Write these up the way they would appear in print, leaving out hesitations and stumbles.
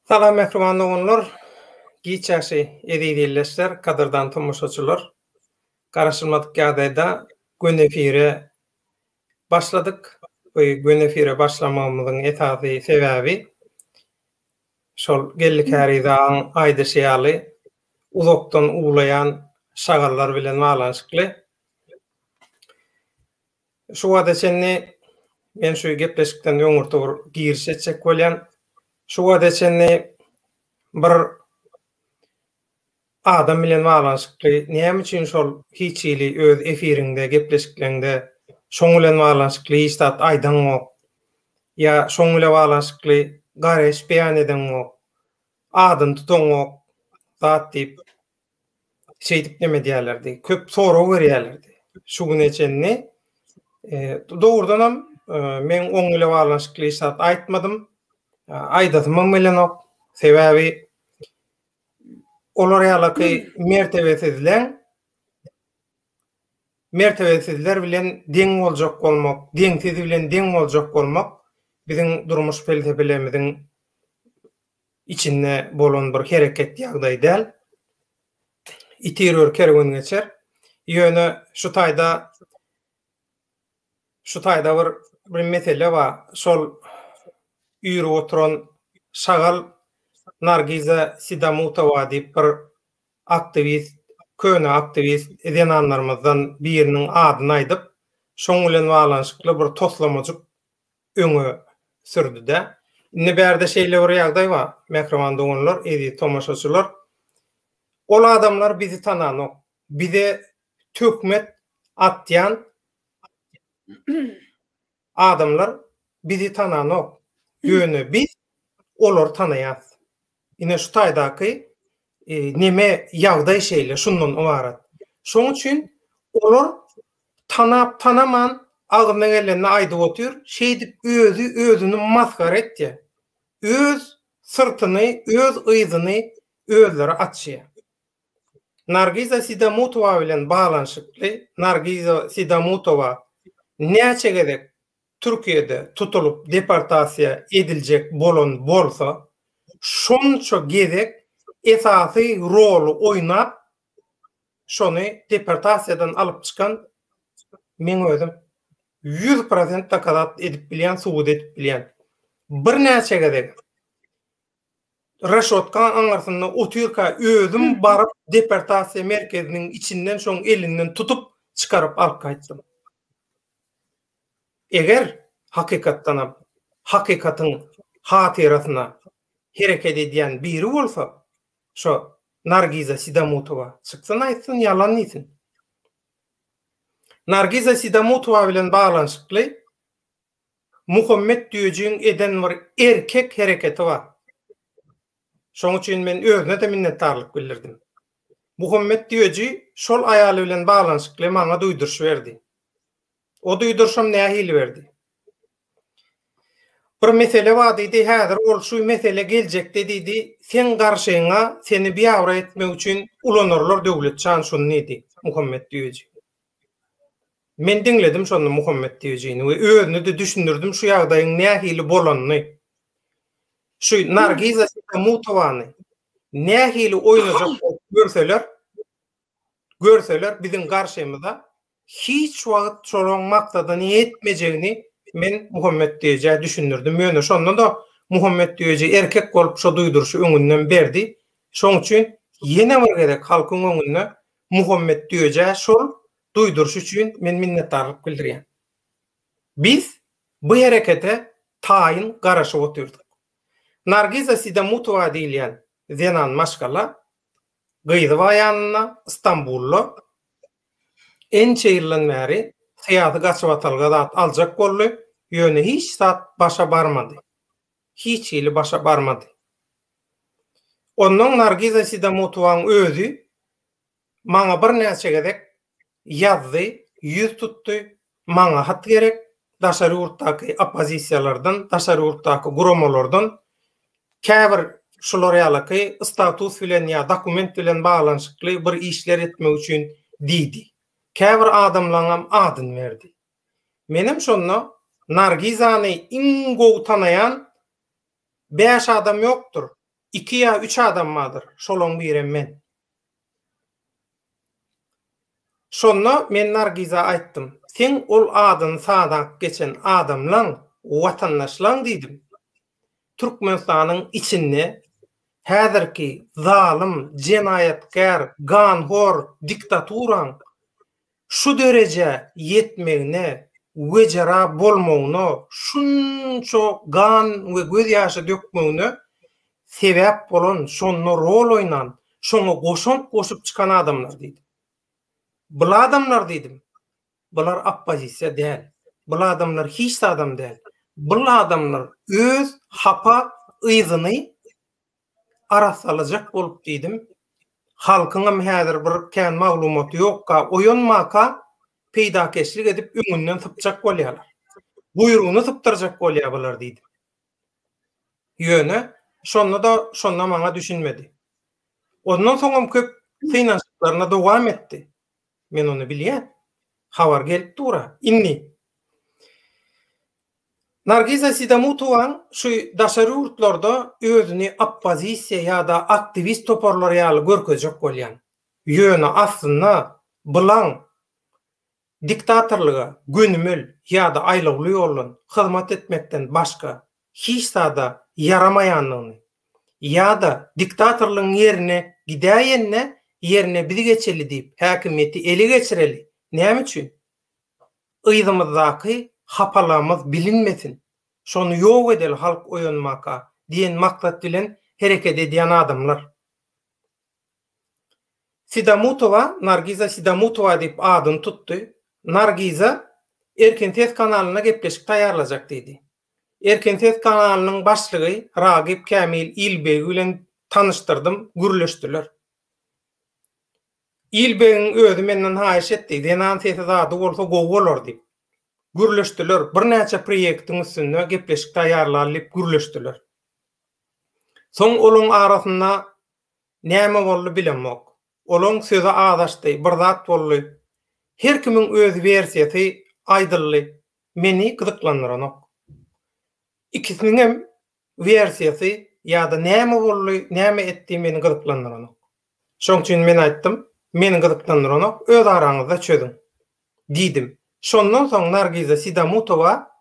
Salam mehriban oğullar, giçäşi edýärler, kadyrdan tomuşaçylar. Garaşylmadyk ýagdaýda gün efire başladyk. Bu gün efire başlamamyzyň esasy sebäbi şol gellik häridan aýda şeýaly uzakdan uglaýan şagallar bilen baglanyşykly. Şu wada senni men şu gepleşikden öňürtür girişek bolýan. Şu wada senni bir adam bilen baglanyşykly näme üçin şol hiç ýyly öz efirinde gepleşiklerinde şoň bilen baglanyşykly istat aýdan ok ýa şoň bilen baglanyşykly gareş beýan eden ok adyn tutan ok zat diýip şeýdip neme diýerlerdi, köp sorag berýärlerdi. Şu güne çenni doğrudanam men oň bilen baglanyşykly istat aýtmadym. Aýdadym bilen ok sebäbi olar ýalyky mertebesizler bilen deň boljak bolmak, deňsiz bilen deň boljak bolmak biziň durmuş felsefelerimiziň içinde bolan bir hereket ýagdaý däl. Itirer kergen geçer. Ýöne şu taýda bir mesele bar. Şol ýüri oturan şagal Nargiza Sidamutowa diýip bir aktivist, köne aktivist edenanlarymyzdan biriniň adyny aýdyp, şoň bilen baglanyşykly bir toslamajyk öňe sürdi-de. Indi bärde şeýle bir ýagdaý bar. Mehriban doganlar, edi tomaşaçylar. Ol adamlar bizi tananok, bize tökmet atýan adamlar bizi tananok. Ýöne biz olar tanaýas. Ine şu taýdaky neme ýagdaý şeýle şundan ibaret. Şoň üçin olar tanap tanaman agyna gelende aýdyp otur, şeýdip özüni maskara etdi. Öz sırtyny, öz ýzyny özleri atşy. Nargiza Sidamutowa bilen baglanyşykly. Nargiza Sidamutowa näçe gerek Türkiýede tutulup deportasiýa ediljek bolan bolsa, şonça gerek esasy rol oýnap şonu deportasiýadan alyp çykan men özüm 100% takadat edip bilýän, subut edip bilýän. Bir näçe gerek Raşotka aňarsyna otyrka özüm baryp deportasiýa merkeziniň içinden şoň elinden tutup çykaryp alyp gaýtdym. Eger hakikatyň hatyrasyna hereket edýän biri bolsa, şo Nargiza Sidamutowa çyksan aýtsyn, ýalan diýsin. Nargiza Sidamutowa bilen baglanyşykly Muhammed diýejiň eden bir erkek hereketi bar. Şoň üçin men özüne de minnetdarlyk bildirdim. Muhammed diýeji şol aýaly bilen baglanyşykly maňa duýduruş berdi. O duýdurşam nähili berdi. Bir mesele bar diýdi, häzir ol şu mesele geljek diýdi, sen garşyňa seni biýawra etmek üçin ulanarlar döwlet çan şunu diýdi Muhammed diýeji. Men diňledim şonu Muhammed diýejini we özüni de düşündirdim şu ýagdaýyň nähili bolanyny. Şu Nargiza Sidamutowa nähili oýnajak görseler biziň garşymyzda hiç wagt şolaň maksadyny etmejegini men Muhammed diýeje düşündirdim. Ýöne şondan da Muhammed diýeje erkek bolup şo duýdurşy öňünden berdi. Şoň üçin ýene bir gerek halkyň öňünde Muhammed diýeje şol duýduruş üçin men minnetdarlyk bildirýän. Biz bu herekete taýyn garaşyp oturduk. Nargiza Sidamutowa diýilýän zenan maşgala gyýdyp aýanyna Istanbulda ençe ýyldan bäri hyýaty gaçyp atalga zat aljak boldy. Ýöne hiç zat başa barmady. Hiç ýyly başa barmady. Ondan Nargiza Sidamutowaň özü maňa bir näçe gerek ýazdy, ýüz tutdy, maňa hat gerek daşary ýurtdaky opozisiýalardan, daşary ýurtdaky guramalardan käbir şolar ýalyky status bilen ýa dokument bilen baglanyşykly bir işler etmek üçin diýdi. Käbir adamlaryň adyn berdi. Menim şonu Nargizany iň gowy tanayan 5 adam ýokdur. 2 ya 3 adam vardır. Şolon birem men. Şonna men Nargiza aýtdym. Sen ol adyn sadak geçen adamlaň, watandaşlaň diýdim. Türkmenistanyň içinde häzirki zalim, jenayatkar, ganhor diktaturan şu derece yetmegine wejara bolmagyny, şunço gan we göz ýaşy dökmegine sebäp bolan, şonu rol oynan, şonu goşup çıkan adamlar diýdim. Bu adamlar diýdim. Bular oppozisiýa däl. Bu adamlar hiç adam däl. Bu adamlar öz hapa yzyny arasalajak bolup diýdim. Halkyňam häzir bir kän maglumaty ýokka, oýanmaka peýdakeşlik edip öňünden sypjak bolýarlar. Buyrugyny sypdyrjak bolýarlar diýdim. Ýöne şonda maňa düşünmedi. Ondan soňam köp kynançlyklaryna dowam etdi. Men onu bilýän. Habar gelip dura. Inni. Nargiza Sidamutowaň şu daşary urtlarda özüni oppozisiýa ýa-da aktivist toparlar ýaly görkezjek bolýan. Ýöne aslynda bulan diktatorlyga gönümel ýa-da aýlagly ýollan hyzmat etmekden başga hiç sada yaramaýanlygyny ýa-da diktatorlygyň ýerine gidäýenne ýerine bizi geçeli diýip häkimiýeti ele geçireli. Näme üçin? Yzymyzdaky hapalamyz bilinmesin. Şonu ýok edeli halk oýanmaka diýen maksat bilen hereket edýän adamlar. Sidamutowa, Nargiza Sidamutowa diýip adyn tutdy. Nargiza Erken Ses kanalyna gepleşik taýarlajak diýdi. Erken Ses kanalynyň başlygy Ragip Kamil İlbeg bilen tanıştırdım, gürleşdiler. İlbegiň özü menden haýyş etdi. Denan sesi zady bolsa gowy bolar diýip. Gürleşdiler. Bir näçe proýektiň üstünde gepleşik taýarlaryp gürleşdiler. Soň olaň arasynda näme boldy bilenmek. Olaň söze adaşdy, bir zat boldy. Her kimiň öz versiýasy aýdyldy. Meni gyzyklandyran. İkisiniň hem versiýasy ýa-da näme boldy, näme etdi meni gyzyklandyran. Şoň üçin men aýtdym, meni gyzyklandyran öz araňyzda çözüň diýdim. Şondan soň Nargiza Sidamutowa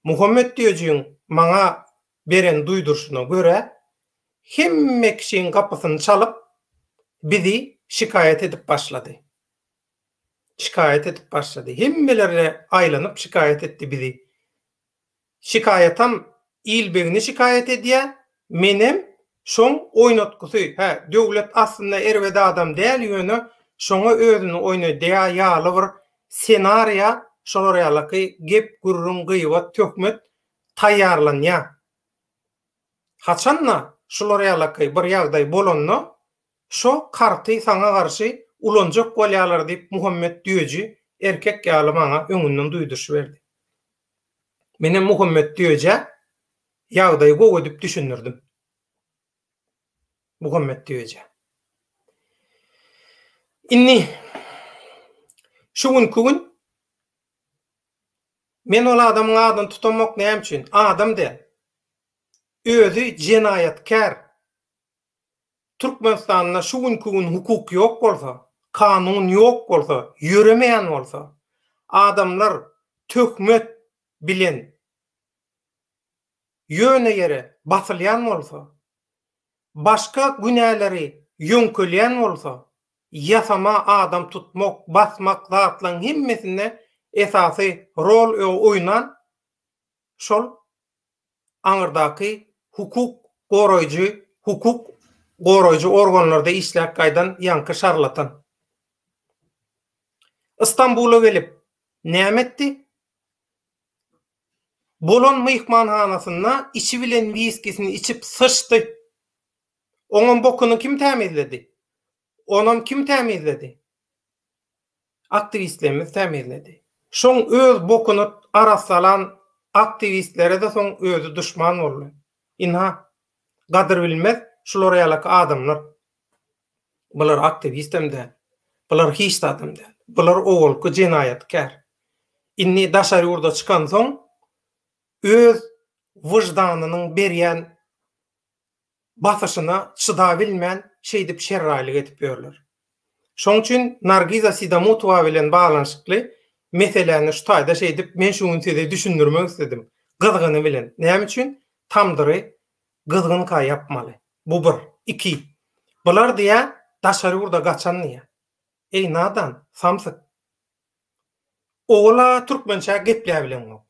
Muhammed diýejiň maňa beren duýdurşyna görä hemme kişiň kapysyny çalyp bizi şikayet edip başlady. Hemmelerine aýlanyp şikayet etdi bizi. Şikayetam İlbegini şikayet edýär, menem şoň oýnatgysy, döwlet aslynda erwede adam däl ýöne şoňa özüni oýnadýar ýaly bir senariýa şolar ýaly gep gurrun gıýbat tökmet taýýarlanýar. Haçanna şolar ýaly bir ýagdaý bolanna şo karty saňa garşy ulanjak bolýarlar diýip Muhammed diýeji erkek ýaly maňa öňünden duýduş berdi. Menem Muhammed diýeje ýagdaý gowy diýip düşünürdim. Muhammed diýeje. Inni şu gün men ol adamyň adyny tutamak näme üçin? Adam de. Özü jenayatkar. Türkmenistanda şu gün hukuk ýok bolsa, kanun ýok bolsa, ýöremeýän bolsa, adamlar töhmet bilen ýöne ýere basylýan bolsa, başka günäleri ýönkölýän bolsa, yasama adam tutmak, basmak zatlaryň hemmesinde esasy rol oýnan şol aňyrdaky hukuk goraýjy organlarda işläp gaýdan ýanky şarlatan. İstanbul'a gelip näme etdi? Bolan mehmanhanasynda içi bilen viskisini içip sıçtı. Onun bokunu kim temizledi? Onam kim temizledi? Aktivistlerimiz temizledi. Şoň öz bokunu arasalan aktivistlere de soň özü düşman boldy. Inha gadyr bilmez şolar ýaly adamlar. Bular aktivistem de, bular hiç adam de. Bular owalky jenayatkar. Inni daşary urda çykan soň öz wyjdanynyň berýän basyşyna çyda bilmän şeýdip şerraýlyk edip ýörler. Şoň üçin Nargiza Sidamutowa bilen baglanyşykly meseleni şu taýda şeýdip men şuny size düşündirmek istedim. Gızgyny bilen. Näme üçin? Tamdyry gızgyn ka yapmaly. Bu bir. 2. Bular diýä daşary urda gaçan niýe? Ey nadan, samsyk. Ola türkmençe gepleýär bilen ok.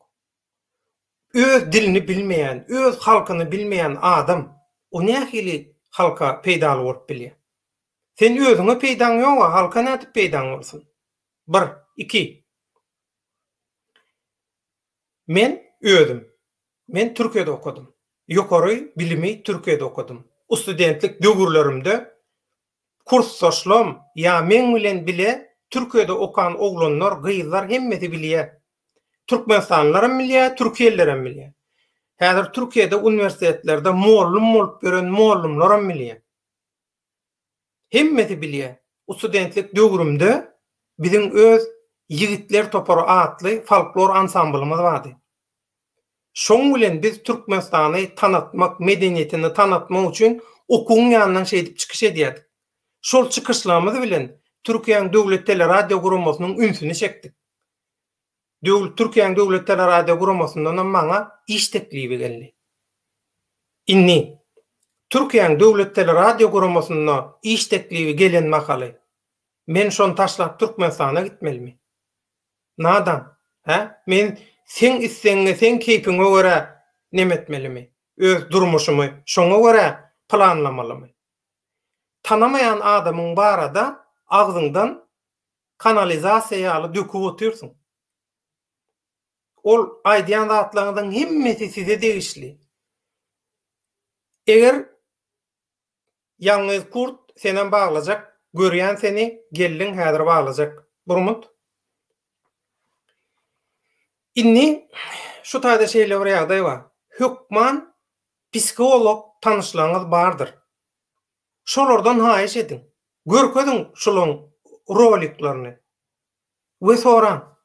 Öz dilini bilmeýän, öz halkyny bilmeýän adam o nähili halka peýdaly bolup bilýär. Sen özüňe peýdaň ýok, halka nädip peýdaň bolsun? 1. 2. Men Türkiýede okudum. Ýokary bilimi Türkiýede okudum. Studentlik döwürlerimde kursdaşlarym ýa men bilen bile Türkiýede okan oglanlar, gyzlar hemmeti bilýär. Türkmenistanlarym bilýär, Türkiýelilerim bilýär. Häzir Türkiýede universitetlerde muallym bolup beren muallymlarym bilýär. Hemmeti bilýär. Studentlik döwürümde biziň öz Yigitler Topary adly folklor ansamblymyz bardy. Şoň bilen biz Türkmenistany tanatmak, medeniýetini tanatmak üçin okuň ýanyndan şeýdip çykyş edýärdik. Şol çykyşlarymyz bilen Türkiýanyň döwlet teleradio guramasynyň ünsüni çekdik. Türkiýanyň döwlet teleradio guramasyndan maňa iş teklibi geldi. Inni Türkiýanyň döwlet teleradio guramasyndan iş teklibi gelen makaly. Men şonu taşlap Türkmenistana gitmelimi? Nadan? Men sen isseňe, sen keypiňe görä nemetmelimi? Öz durmuşumy şoňa görä planlamalymy? Tanamayan adamyň barada agzyňdan kanalizasiýa aly döküp otyrsyň. Ol aýdýan zatlaryň hemmeti size degişli. Eger ýalňyz kurt senen baglajak, görýän seni gelliň häzir baglajak. Burmut. Inni şu taýda şeýle bir ýagdaý bar. Hökman psikolog tanyşlaryňyz bardyr. Şolardan haýyş ediň. Görkediň şolaryň roliklerini. We soran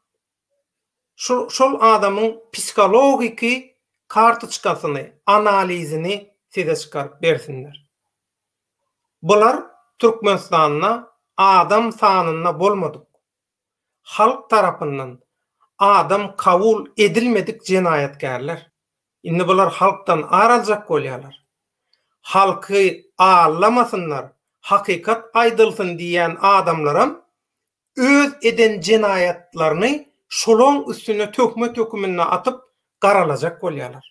şol adamyň psikologiki kartyczkasyny, analizini size çykaryp bersinler. Bular Türkmenistanyna adam sanyna bolmadyk. Halk tarapyndan adam kabul edilmedik jenaýatgarlar. Indi bular halkdan araljak bolýarlar. Halky ağlamasınlar, hakikat aydılsın diyen adamlarım öz eden cinayetlerini şolon üstüne tökümüne atıp qaralacak bolýarlar.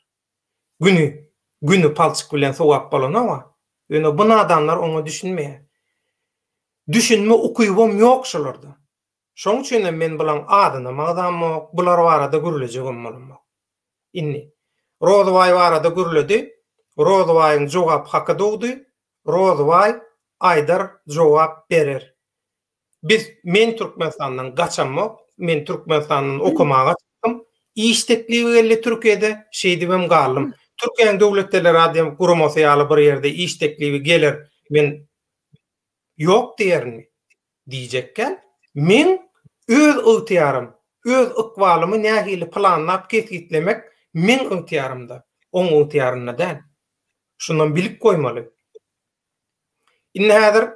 Günü palçık bilen sowap bolan ama öňe bu adamlar onu düşünmeýär. Düşünme okuýbam ýok şolarda. Şoň üçin men bilen adyny magdam bular barada görüljegim bolan. Inni Rozway barada görüldi. Rozwaýyň jogap haky dogdy. Rozway aýdar jogap berer. Men Türkmenistandan gaçamok, men Türkmenistandan okumaga çykdym. İş teklibi geldi Türkiýede, şeýdibem galdym. Türkiýanyň döwlet teleradio guramasy ýaly bir ýerde iş teklibi gelir, men ýok diýerini diýjekken, men öz ygtyarym, öz ykbalymy nähili planlap kesgitlemek men ygtyarymda, oň ygtyarynda däl. Şundan bilip koymaly. Inni häzir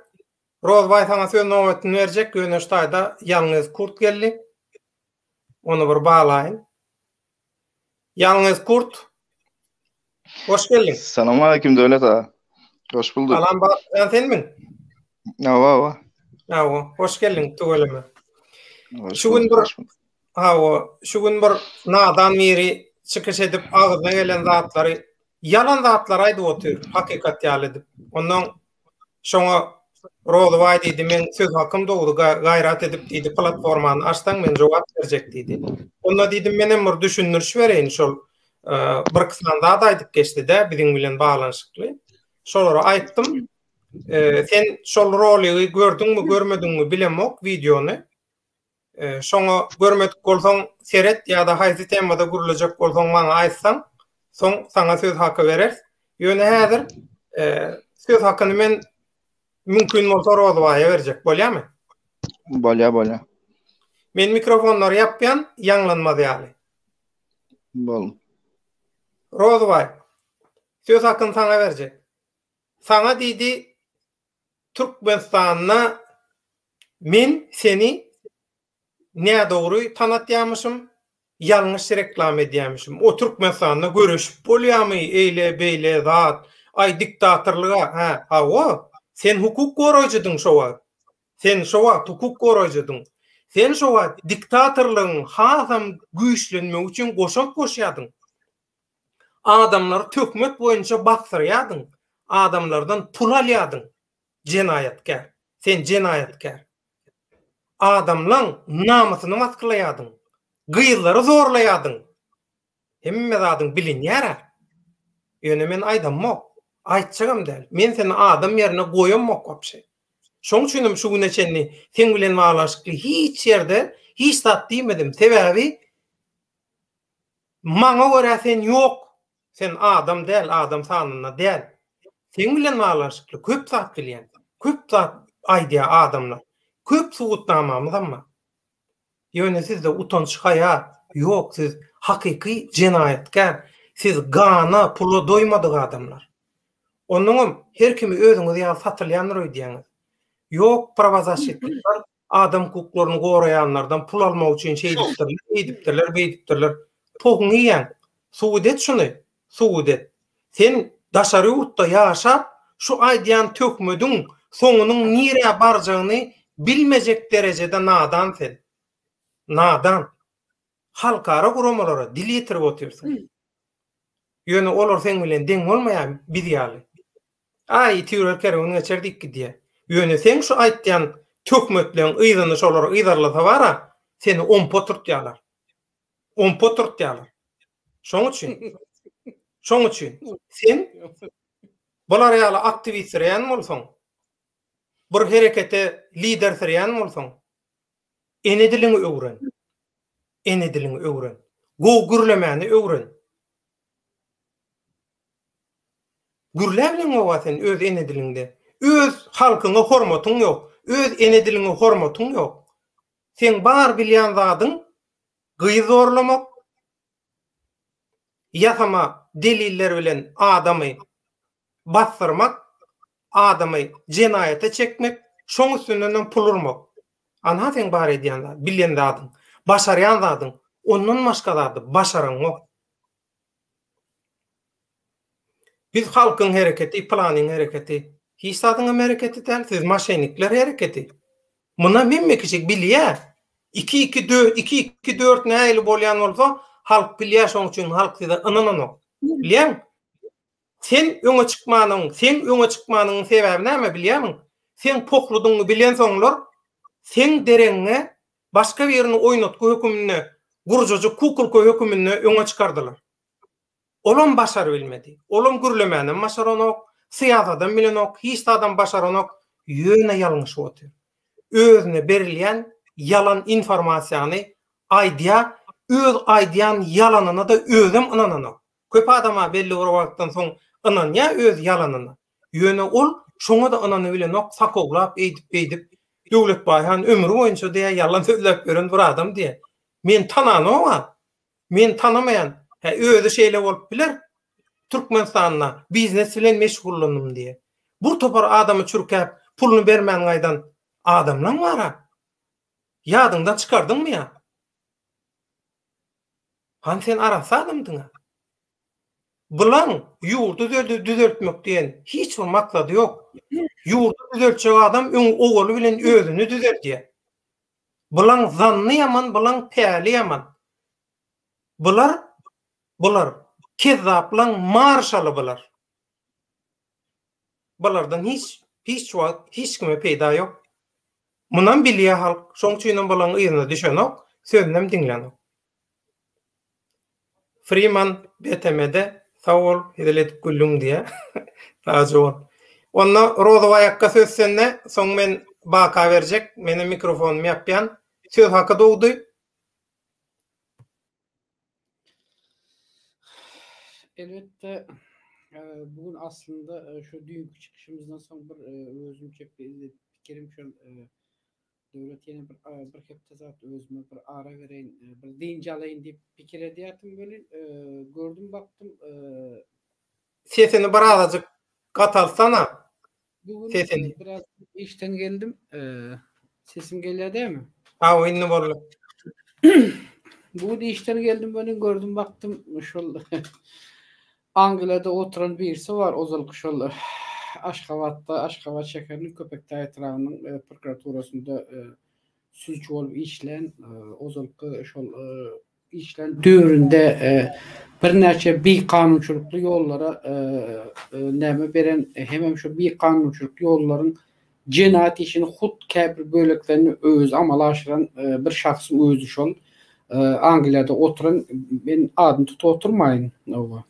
Rozway sana söz nowatyn berjek, göne şu taýda ýalňyz kurt geldi. Onu bir baglaýyn. Ýalňyz kurt. Hoş geldin. Assalamu alaykum Döwlet ağa. Hoş bulduk. Salam ba, senmi? Awa. Hoş geldin tögeleme. Şu gün bir nadan miri çykyş edip ağzyna gelen zatlary, yalan zatlar aýdyp otyr, hakikat ýaly edip. Ondan şoňa Rozway diýdi, men söz hakym dogdy, gaýrat edip diýdi, platformany açsaň men jogap berjek diýdi. Onda diýdim, menem bir düşündürüş bereýin şol bir kysman daha da aýdyp geçdi-de biziň bilen baglanşykly. Şolara aýtdym. Sen şol roly gördüňmi, görmediňmi bilemok videonu. Şoňa görmedik bolsaň seret ýa-da haýsy temada gurulajak bolsaň maňa aýtsaň, soň saňa söz haky berer. Ýöne häzir söz hakyny men mümkin bolsa Rozwaýa berjek bolýarmy? Bolýa. Men mikrofonlary ýapýan, ýanglanmaz ýaly. Bol. Rozway, söz hakyny saňa berjek. Sana diýdi Türkmenistanyna men seni näme dogry tanatýamyşym, ýalňyş reklam edýämişim. O Türkmenistanyna görüşip bolýarmy, eýle beýle zat, ay diktatorlyga, o. Sen hukuk goraýjydyň şowa. Sen şowa hukuk goraýjydyň. Sen şowa diktatorlygyň hasam güýçlenmek üçin goşak goşýadyň. Adamlar tökmek boýunça baktyrýadyň. Adamlardan pul alýadyň. Jenayatkar. Sen jenayatkar. Adamlaň namasyny matkylaýadyň. Gyýyllary zorlaýadyň. Hemme zadyň bilinýär. Ýöne men aýdamok. Aýtjagam däl. Men seni adam ýerine goýamok gapşy. Şoň üçin şu güne çenni sen bilen baglaşykly hiç ýerde hiç zat diýmedim. Sebäbi maňa görä sen ýok. Sen adam däl, adam sanyna däl. Sen bilen baglaşykly köp zat bilýän. Köp zat aýdýa adamlar. Köp suwutnamamyz amma. Ýöne sizde utanç haya ýok, siz hakyky jenayatkar, siz gana pulu doýmadyk adamlar. Onuňam her kimi özüňiz ýa satylýanlar öýdýäňiz. Ýok, pravazatçylar adam hukuklaryny goraýanlardan pul almak üçin beýdipdirler. Poguň ýan, suwudet şuny, suwudet. Sen daşary ýurtda ýaşap, şu aýdýan tökmediň soňunyň nire barjagyny bilmejek derejede nadan sen. Nadan. Halkara guramalara dil ýetirip oturýarsyň. Ýöne olar sen bilen deň bolmaýan bidiýaly. Ay tüýrelker onu geçerdik diýe. Ýöne sen şu aýtýan tökmekleň ýygyny şolar ýydarlasa bara, seni 10 poturtýarlar. 10 poturtýarlar. Şoň üçin sen bular ýaly aktivistlerýän bolsaň, bir herekete liderlerýän bolsaň, ene dilini öwren. Ene dilini öwren. Gürlemäni öwren. Gürläbilen o sen öz ene dilinde. Öz halkyňa hormatyň ýok. Öz ene dilini hormatyň ýok. Sen bar bilýän zadyň gyý zorlamak, ýasama deliller bilen adamy bastyrmak, adamy jenaýata çekmek, şoň üstünden pul urmak. Ana sen bar edýän zat, bilýän zadyň, başarýan zadyň, ondan başga zady başaran ýok. Biz halkyň hereketi, planyň hereketi, hiç zadyň hereketi däl, siz maşenikler hereketi. Muna memme kişi bilýär. 2-2-4 näýli bolýan bolsa, halk bilýär, şoň üçin halk size ynananok. Bilýän? Sen öňe çykmanyň sebäbi näme bilýärmi? Sen pokludyňy bilýän soňlar, sen dereňe başga birini oýnatky hökümine, gurjajy kukulka hökümine öňe çykardylar. Olam başar bilmedi. Olam gürlemäni başaranok, syýasadan bilenok, hiç adam başaranok, ýöne ýalňyş otur. Özüne berilýän yalan informasiýany aýdýa, öz aýdýan yalanyna da özüm ynananok. Köp adama belli bir wagtdan soň ynanýa öz yalanyna. Ýöne ol şoňa da ynany bilenok, sakoglap eýdip döwlet baýhan ömrü boýunça diýe yalan sözläp gören bir adam diýe. Men tananok, men tanamayan özü şeýle bolup biler. Türkmenistanyna biznes bilen meşgullanım diye. Bu topar adamı çürkäp pulunu bermän gaýdan adamlar bara. Ýadyňdan çykardyňmy ýa? Han sen arasadymdyň. Bulan ýurdu düzeltmek diýen hiç bir maksady ýok. Ýurdu düzeltjek adam oğlu bilen özüni düzeltýär. Bulan zanny ýaman, bulan päli ýaman. Bular kezzaplan marşaly bular. Bulardan hiç kime peýda ýok. Mundan bilýär halk, şoň üçin bulan ýygyna düşenok, sözünem diňlenok. Freeman BTM'de sağ ol, hideletip güllüň diýe. Taýjy. Onda Roza aýakka söz sende, soň men baka berjek, meni mikrofonumy ýapýan. Söz hakda dogdy. Elbette bugün aslında şu dünkü çıkışımızdan sonra bir özümçe fikrim şu devlet yine bir hepte zat özüme bir ara vereyim, bir deyince alayım deyip fikir ediyatım böyle gördüm baktım. Sesini birazcık Katalsana. Bugün Sesini. biraz işten geldim. Sesim geliyor değil mi? Ha oyunu borlu. Bugün işten geldim, böyle gördüm, baktım şol Angliya'da oturan birisi var. Ozalkı şol Aşgabat şehrinin Köpekdağ etrafının prokuraturasında sülçü olup işlen Ozalkı şol işlen dövründe bir neçe bir kanunçuluklu yollara näme beren hemem şu bir kanunçuluklu yolların cinayet işini hut käbir böleklerini öz amala aşıran bir şahsın özü şol. Angliya'da oturan, ben adını tutup oturmayın.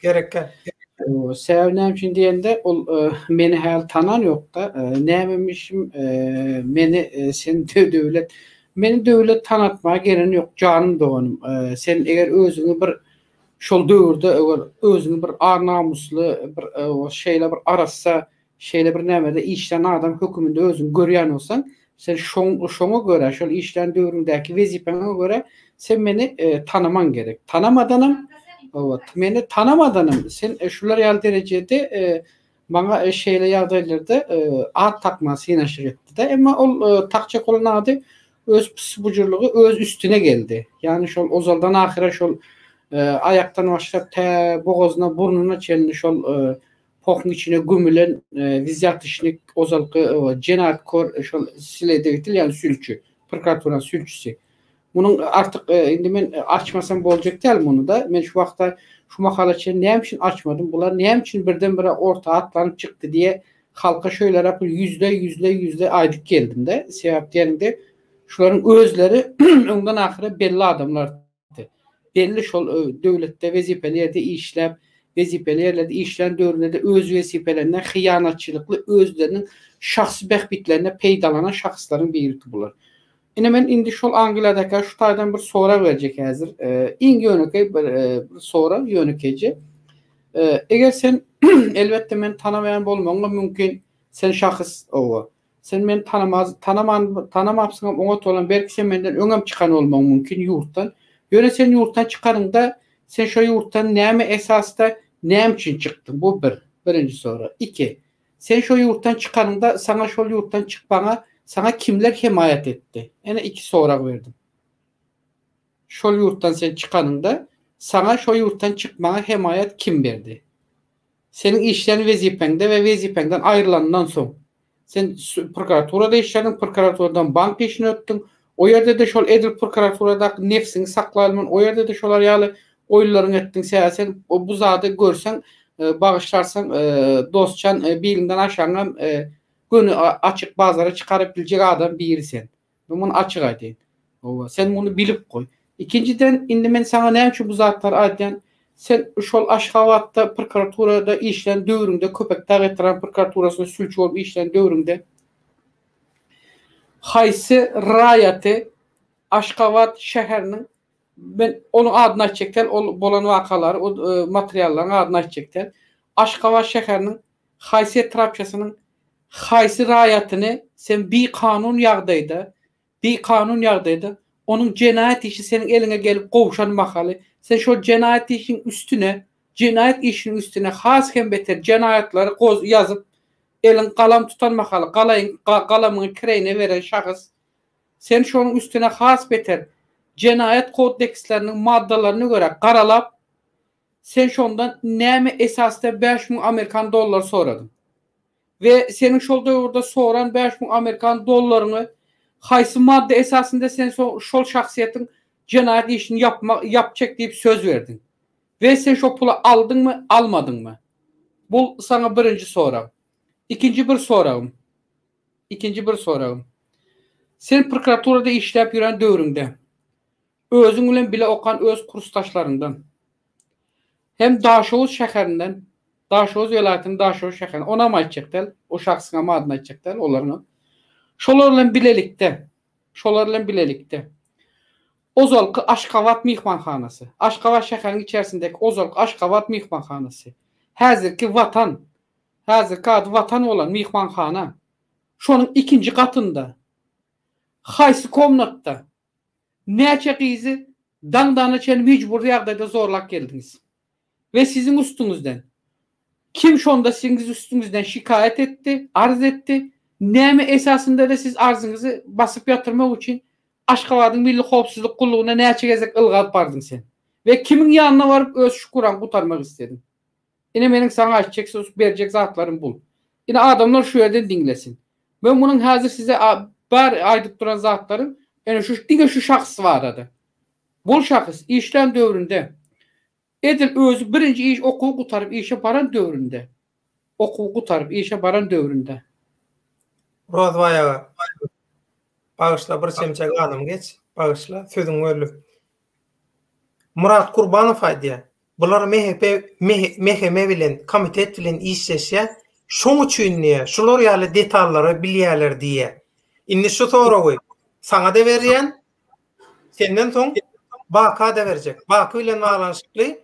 Gerekli. Sebep näme üçin diýende ol meni häl tanan ýok da, nämemişim meni sen döwlet meni döwlet tanatmaga gelen ýok, canım doganım. Sen eger özüňi bir şol döwürde eger özüňi bir ar-namusly bir şeýle bir arassa, şeýle bir nämede işlen adam höküminde özüň görýän bolsaň, sen şoňa göre, şol işlen döwründäki wezipeňe göre sen meni tanaman gerek. Tanamadanım, evet, meni tanamadanım. Sen şular ýaly derecede bana şeýle ýagdaýlarda ad takmasy ýanaşyr etdi de, emma ol takjak bolan ady öz pysbujurlugy öz üstüne geldi. Yani şol ozaldan ahyra şol ayaktan başlap te boğazına burnuna çelini şol pokun içine gömülen vizyat işini ozalkı jenatkor şol silede bitil, yani sülçü, prokuratura sülçüsü. Bunun artık indi men açmasam bolacak değil bunu da. Men şu wagtda şu makalaçı näme üçin açmadım? Bular näme üçin birden-bire orta atlanıp çıktı diye halka şöyle rapor yüzde aydık geldim de. Sebep diýende şuların özleri öňden ahyra belli adamlar. Belli şol döwletde wezipeli ýerde işläp, wezipeli ýerlerde işlän döwründe de öz wezipelerinden hyýanatçylykly özleriniň şahsy bähbitlerine peýdalanan şahslaryň biri bular. Ine men indi şol Angliya'daki şu taýdan bir sora berjek häzir. Iň ýönekej bir sora ýönekeji. Eger sen elbetde men tanamayan bolmagyňa mümkin, sen şahs owa. Sen men tanamapsyň, oňa tolan belki sen menden öňem çykan bolmagyň mümkin ýurtdan. Ýöne sen ýurtdan çykaryňda sen şo ýurtdan näme esasda näme üçin çykdyn? Bu birinji sora. 2. Sen şo ýurtdan çykaryňda sana şol ýurtdan çykmaňa sana kimler himayet etti? Ene 2 sorak berdim. Şol ýurtdan sen çykaryňda sana şo ýurtdan çykmaňa himayet kim berdi? Senin işlerin wezipeňde we wezipeňden aýrylandan soň sen prokuraturada işledin, prokuraturadan bank işini ötdün. O ýerde de şol edil prokuraturadaky nefsini saklaýalman, o ýerde de şolar ýaly oýlaryň etdiň. Sen bu zady görsen, bagyşlarsan dostçan bilinden aşaňam günü açık bazara çıkarıp bilecek adam birisin. Ben bunu açık aydın. Sen bunu bilip koy. İkinciden indi men sana näme üçin bu zatlar aýdýan? Sen şol Aşgabatda prokuraturada işlen döwründe, Köpekdağ etraf prokuraturasyna sülçü bolup işlen döwründe haýsy raýaty Aşgabat şäheriniň, ben onu adyny aýtjekler, ol bolan wakalary, o materiallaryň adyny aýtjekler. Aşgabat şäheriniň haýsy etrapçasynyň haýsy raýatyny sen bir kanun ýagdaýda onun cinayet işi senin eline gelip gowşan makaly, sen şo cinayet işin üstüne has hem beter cinayetleri yazıp elin kalam tutan makaly, kalamyny kireyine veren şahys, sen şonun üstüne has beter cinayet kodekslerinin maddalaryny göre garalap, sen şondan näme esasda 5.000 Amerikan dollar soradın. Ve senin şol döwürde soran 5.000 Amerikan dollaryny haýsy madde esasında sen şol şahsiýetiň cinayet işini yapacak diýip söz verdin. Ve sen şo pulu aldın mı, almadın mı? Bu sana birinci soram. İkinci bir soram. Sen prokuraturada işläp ýüren döwrüňde özüň bilen bile okan öz kursdaşlaryndan hem Daşoğuz şäherinden, Daşoğuz welaýatynyň Daşoğuz şäherinden ona maýtjekler, o şahsyna madyny aýtjekler olaryny. Şolar bilen bilelikde. Ozalky Aşgabat mihmanhanasy. Aşgabat şäheriniň içerisindeki Ozalky Aşgabat mihmanhanasy. Häzirki adı Vatan olan mihmanhana. Şonun ikinci katında. Haýsy komnatda. Näçe gyzy dangdana çen mecbur ýagdaýda zorlak geldiňiz. Ve sizin üstüňizden Kim şonda siz üstünüzden şikayet etti, arz etti. Näme esasında da siz arzınızı basıp yatırmak için Aşgabat'ın Milli Howpsuzlyk Gullugyna näçe gezek ılgap bardın sen? Ve kimin yanına varıp öz şükran gutarmak istedin? Ine menin sana açacak söz berjek zatlarım bul. Ine adamlar şu yerden dinlesin. Ben bunun hazır size bar aydyp duran zatlarım, ene şu şahs var adı. Bul şahs işlem dövründe edil özü birinci iş okul gutarıp işe baran dövründe. Okul gutarıp işe baran dövründe. Rozvaya bağışla bir çemçek anım geç. Bağışla sözün ölü. Murat Kurbanov aydy. Bular meheme bilen, komitet bilen işleşe şoň üçin näme? Şular ýaly detallary bilýärler diýe. Indi şu soragy sana da berýän, senden soň Baka da berjek. Baka bilen baglanşykly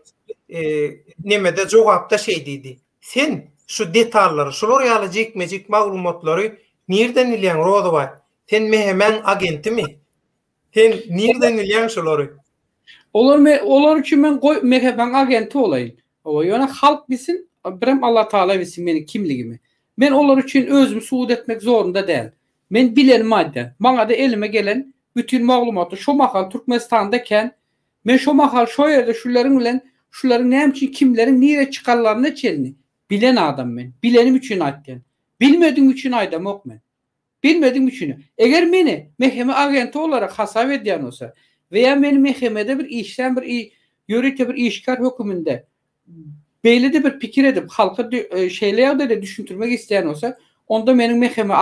nemede jogapda şey diýdi. Sen şu detallary, şular ýaly jekmejik maglumatlary nerden bilýän Rozova? Sen mehemen agentimi? Sen nerden bilýän şulary? Olar üçin men mehemen agenti olayım. O ýöne halk bilsin, birem Allah Taala bilsin meni kimligimi. Men olar üçin özümü suud etmek zorunda däl. Men bilenim madde. Maňa da elime gelen bütün maglumaty şo mahal Türkmenistan'dayken men şo mahal şo ýerde şuların bilen şuların näme üçin kimlerin nire çıkarlaryny çelini bilen adam men. Bilenim üçin aýtdym. Bilmediğim üçin aýdam ok men. Bilmediğim üçin. Eger meni meheme agenti olarak hasap edýän bolsa veya meni mehemede bir işlem bir yörete bir işgal hükümünde belli de bir pikir edip halka şeylerde de düşüntürmek isteyen olsa onda menin meheme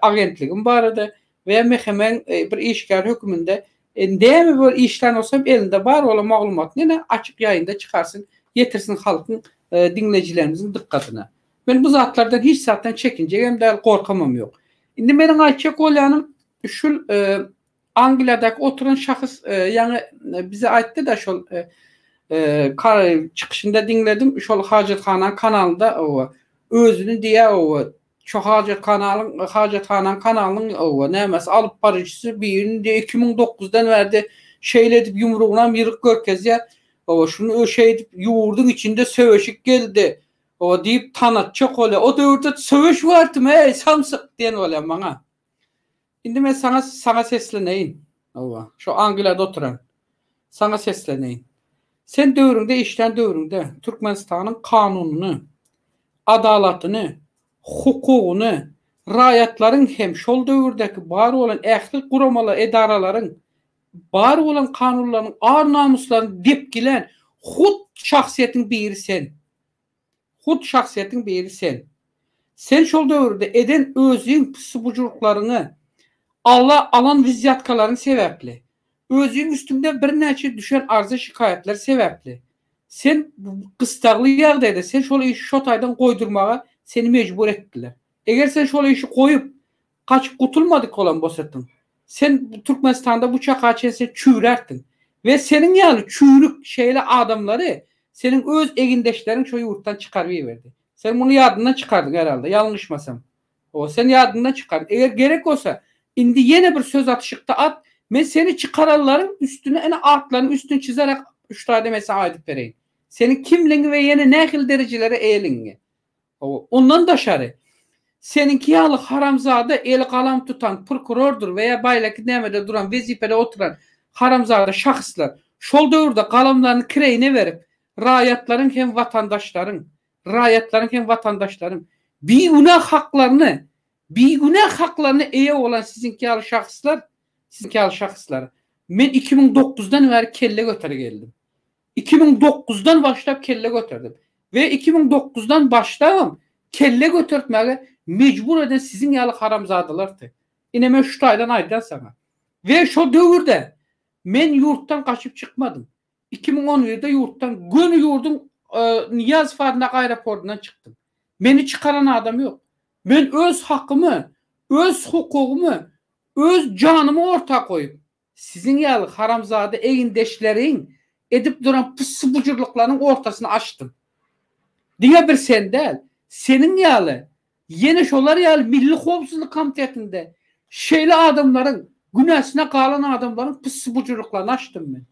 agentligim barada veya mehemen bir işgal hükümünde näme bir işten olsa elinde bar olan maglumat näme açık yayında çıkarsın, getirsin halkın dinleyicilerimizin dikkatine. Ben bu zatlardan hiç zaten çekineceğim de korkamam yok. Indi menin aýtjak bolýanym şu Angliýadaky oturan şahs yani bize aýtdy da şol çıkışında dinledim. Şol Hajatxana kanalında o özünü diýe o şu Hajatxana kanalının o nämes alıp barıcısı birinde 2009'dan verdi şeyledip yumruğuna ýyryk görkezýär. O şunu şey edip ýurdun içinde söweşik geldi. O diýip tanatjak ola. O döwürde söweş bardy hey samsyk diýen bolýar maňa. Indi men sana sesleneyim. Ova, şu Angliýada oturan. Sana sesleneyim. Sen döwründe işlen döwründe Türkmenistan'ın kanununy, adalatyny, hukugyny, raýatlaryň hem şol döwürdeki bar bolan ähli guramalar edaralaryň bar bolan kanunlaryň ar namuslaryny depgilen hut şahsiýetiň biri sen. Hut şahsiýetiň biri sen. Sen şol döwürde eden özüň pysbujurklaryny Allah alan vizyatkaların sebepli. Özün üstünde bir näçe düşen arza şikayetler sebepli. Sen kıstaglı ýagdaýda sen şol işi şo taýdan goýdurmaga seni mecbur etdiler. Eger sen şol işi goýup kaçıp gutulmadyk olan bolsatyň, sen Türkmenistanda bu çaka çese çüýrerdiň ve senin ýaly çüýrük şeýle adamlary senin öz egindeşleriň şo ýurtdan çykaryp ýerdi. Sen bunu ýadyndan çykardın herhalde, ýalňyşmasam. O sen ýadyndan çykardın. Eger gerek olsa indi yine bir söz atışıkta at. Men seni çıkararların üstüne en artların üstünü çizerek 3 tane mesela aýdyp bereyim. Senin kimliğini ve yine nähil derejelere eýeliňi. Ondan daşary. Seninki ýaly haramzada el galam tutan prokurordur veya baýlaky nämede duran wezipede oturan haramzada şahslar şol döwürde galamlaryny kireýine berip raýatlaryň hem watandaşlaryň bigunah haklarını eýe olan sizinki ýaly şahslar. Men 2009'dan beri kelle götüre geldim. 2009'dan başlap kelle götürdüm. Ve 2009'dan başlayam kelle götürtmäge mecbur eden sizin ýaly haramzadalardy. Ine men şu taýdan aýdan sana. Ve şu döwürde men yurttan kaçıp çıkmadım. 2011'de yurttan gönü yurdun Niyaz Farnak aeroportundan çıktım. Beni çıkaran adam yok. Ben öz hakkımı, öz hukukumu, öz canımı ortaya koyup sizin ýaly haramzade egindeşleriň edip duran pısbıcırlıklarının ortasını açtım. Diye bir sendel, senin ýaly, yine şolar ýaly Milli Howpsuzlyk Komitetinde şeýle adamların, günäsine kalan adamların pısbıcırlıklarını açtım ben.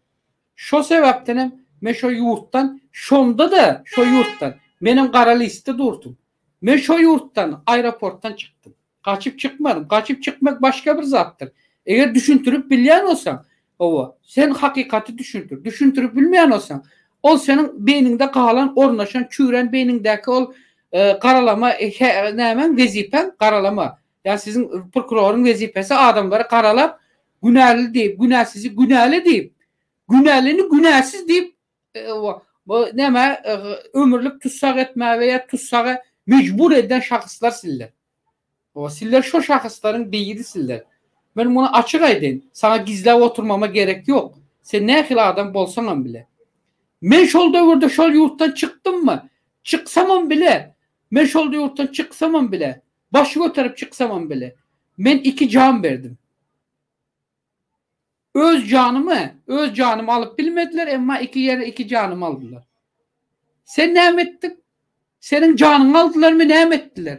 Şo sebepden men şo ýurtdan, şonda da şo ýurtdan Benim kara liste durdum. Ben şu yurttan, aeroporttan çıktım. Kaçıp çıkmadım. Kaçıp çıkmak başka bir zattır. Eğer düşüntürüp bilmeyen olsan, sen hakikati düşüntür. Düşüntürüp bilmeyen olsan, o senin beyninde kalan, ornaşan, çüren beynindeki o karalama, hemen vezifen karalama. Yani sizin prokurorun vezifesi adamları karalap, günahlı deyip, günahsızı günahlı deyip, günahlını günahsız deyip, neme ömürlük tutsak etmeye veya tutsağı mecbur eden şahıslar siller. O siller şu şahısların beyni siller. Ben bunu açık edeyim. Sana gizli oturmama gerek yok. Sen ne hil adam bolsan bile. Men şol dövrde şol yurttan çıktım mı? Çıksamam bile. Men şol yurttan çıksamam bile. Başı götürüp çıksamam bile. Men 2 can verdim. Öz canımı alıp bilmediler ama 2 canımı aldılar. Sen ne ettin? Senin canını aldılar mı, ne ettiler?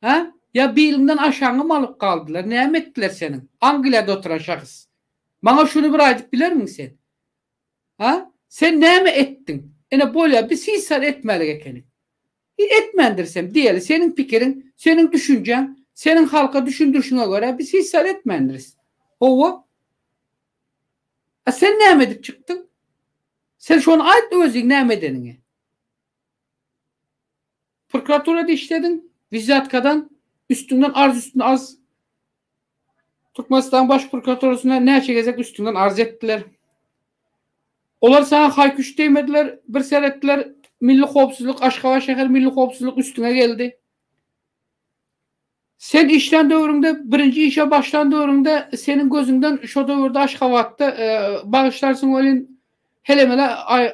Ha? Ya bir ilimden aşağı mı alıp kaldılar? Ne ettiler senin? Angliya'da oturan şahıs. Bana şunu bir aydık bilir misin sen? Ha? Sen ne mi ettin? Yani böyle bir sisar etmeli gekeni. Etmendirsem diyelim senin fikrin, senin düşüncen, senin halka düşündürüşüne göre bir sisar etmendirirsin. Ova. Sen ne edip çıktın? Sen şu an ait özün ne edenine? Prokuraturada işledin. Vizyatkadan üstünden az Türkmenistan Baş Prokuratorluğu'na ne çekecek üstünden arz ettiler. Onlar sana hayküş değmediler. Bir seyrettiler. Milli Xovsuzluk, Aşgabat şehir Milli Xovsuzluk üstüne geldi. Sen işten dövründe, birinci işe baştan dövründe senin gözünden şu dövrde Aşgabat'ta bağışlarsın olin helemele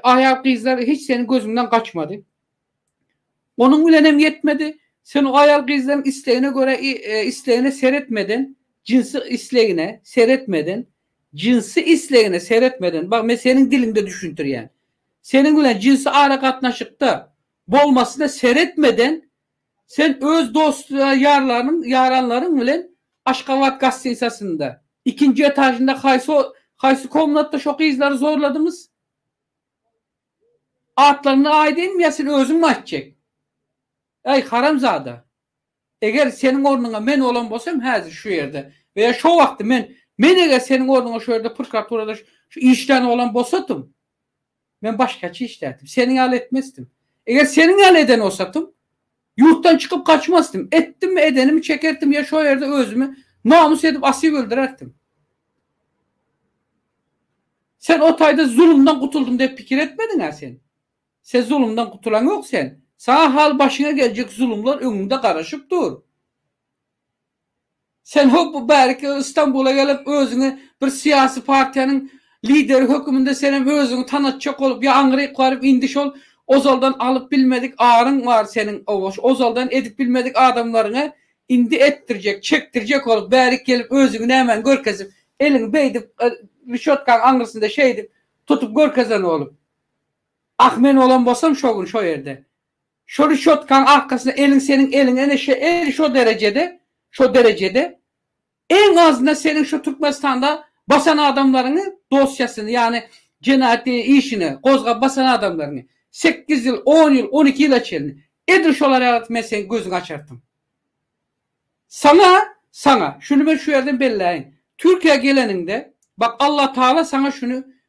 ayak kızlar hiç senin gözünden kaçmadı. Onun ülenem yetmedi. Sen o ayak kızların isteğine göre isteğine seyretmeden, cinsi isteğine seyretmeden, bak mesela senin dilinde düşüntür yani. Senin ülen cinsi ara katnaşıkta bolmasına seyretmeden sen öz dost yaranların ülen Aşgabat gazetesinde 2. etajında kaysı komnatta şok izleri zorladınız. Atlarını aydın ya sen özün mü açacak? Ey haramzada. Eğer senin ornuna men olan bolsam hazır şu yerde veya şu vakti men eğer senin ornuna şu yerde prokuraturada şu işten olan bolsatım. Ben başkaçı işlerdim. Senin hal etmezdim. Eğer senin hal eden olsatım yurttan çıkıp kaçmazdım. Ettim mi edenimi çekerdim ya şu yerde özümü namus edip asil öldürerdim. Sen o tayda zulümden kutuldum diye fikir etmedin ha sen. Sen zulümden kutulan yok sen. Sana hal başına gelecek zulümler önünde karışıp dur. Sen belki İstanbul'a gelip özünü bir siyasi partiyanın lideri hükümünde senin özünü tanıtacak olup ya Ankara'ya koyup indiş ol. Ozal'dan alıp bilmedik ağrın var senin. Ozal'dan edip bilmedik adamlarını indi ettirecek, çektirecek olup belki gelip özünü hemen görkezip elini beydip Rişotkan Ankara'sında edip tutup görkezeni olup. Ahmen olan basam şogun şu yerde. Şu Rişotkan arkasında senin elin şu derecede en azından senin şu Türkmenistan'da basan adamlarını dosyasını yani cinayet işini kozga basan adamlarını 8 yıl, 10 yıl, 12 yıl açılını edriş olarak mesela gözünü açardım. Sana şunu ben şu yerden belirleyeyim. Türkiye geleninde bak Allah Teala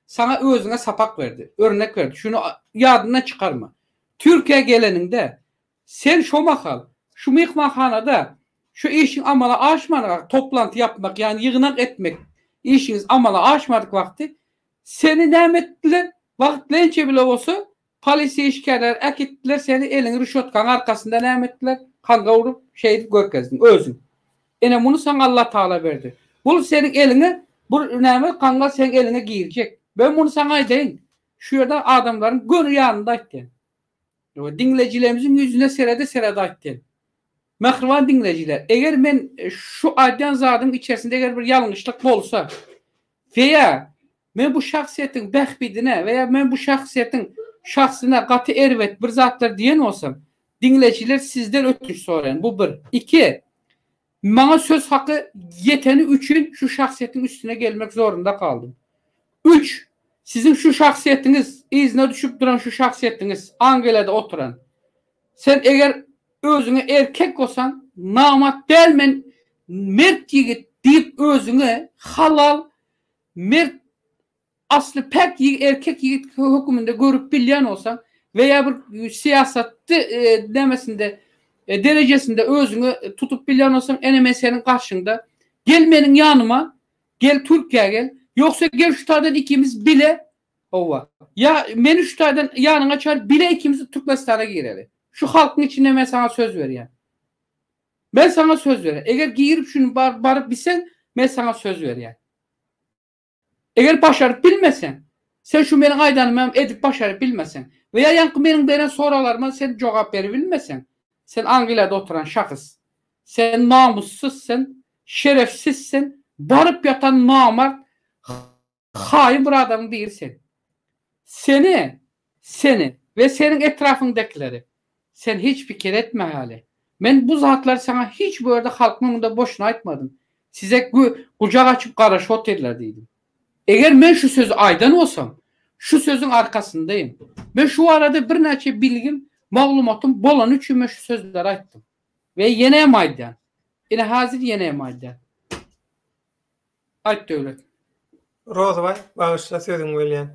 sana özüne sapak verdi. Örnek verdi. Şunu yadından çıkarma. Türkiye geleninde sen şu makal, şu mihmanhanada şu işin amala aşmadık toplantı yapmak yani yığınak etmek işiniz amala aşmadık vakti seni ne ettiler? Vakitlerince bile olsa polisiye şikayetler ekittiler seni elini rüşotkan arkasında ne ettiler? Kanga vurup görkezdin özün. Ene bunu sana Allah Teala verdi. Bu senin eline bu neyme kanga senin eline girecek. Ben bunu sana deyin. Şu yerde adamların gönül yanında etken. Dinleyicilerimizin yüzüne serede etken. Mehrivan dinleyiciler. Eğer ben şu adyan zadın içerisinde eğer bir yanlışlık olsa veya ben bu şahsiyetin behbidine veya ben bu şahsiyetin şahsına katı ervet bir zatlar diyen olsam dinleyiciler sizden ötürü sorayım. Bu bir. 2. Bana söz hakkı yeteni üçün şu şahsiyetin üstüne gelmek zorunda kaldım. 3. Sizin şu şahsiyetiniz, izne düşüp duran şu şahsiyetiniz, Angela'da oturan. Sen eğer özüne erkek olsan, namat delmen, mert yigit deyip özüne halal, mert aslı pek erkek yigit hükümünde görüp bilyen olsan veya bir siyasatte demesinde derecesinde özünü tutup bilyen olsan ene senin karşında gel benim yanıma, gel Türkiye'ye gel, yoksa gel şu taraftan ikimiz bile ova. Ya beni şu taraftan yanına çağır bile ikimiz Türkmenistan'a girelim. Şu halkın içinde ben sana söz veriyorum. Ben sana söz veriyorum. Eğer girip şunu barıp bilsen ben sana söz veriyorum. Eğer başarıp bilmesen, sen şu benim aydanımı edip başarıp bilmesen veya yankı benim sorularıma sen cevap verebilmesen, sen Angela'da oturan şahıs, sen namussuzsun, şerefsizsin, barıp yatan namart, hain bir adam değilsin. Seni ve senin etrafındakileri sen hiç fikir etme hali. Ben bu zatları sana hiç bu arada halkımın da boşuna aytmadım. Size kucak açıp karşı oteller dedim. Eğer ben şu sözü aydan olsam, şu sözün arkasındayım. Ben şu arada bir neçe bilgim, maglumatım bolan için ben şu sözleri ayttım. Ve yeneyem aydan. Yine hazır yeneyem aydan. Ayt devlet. Rozvay, bağışla sözün velyen.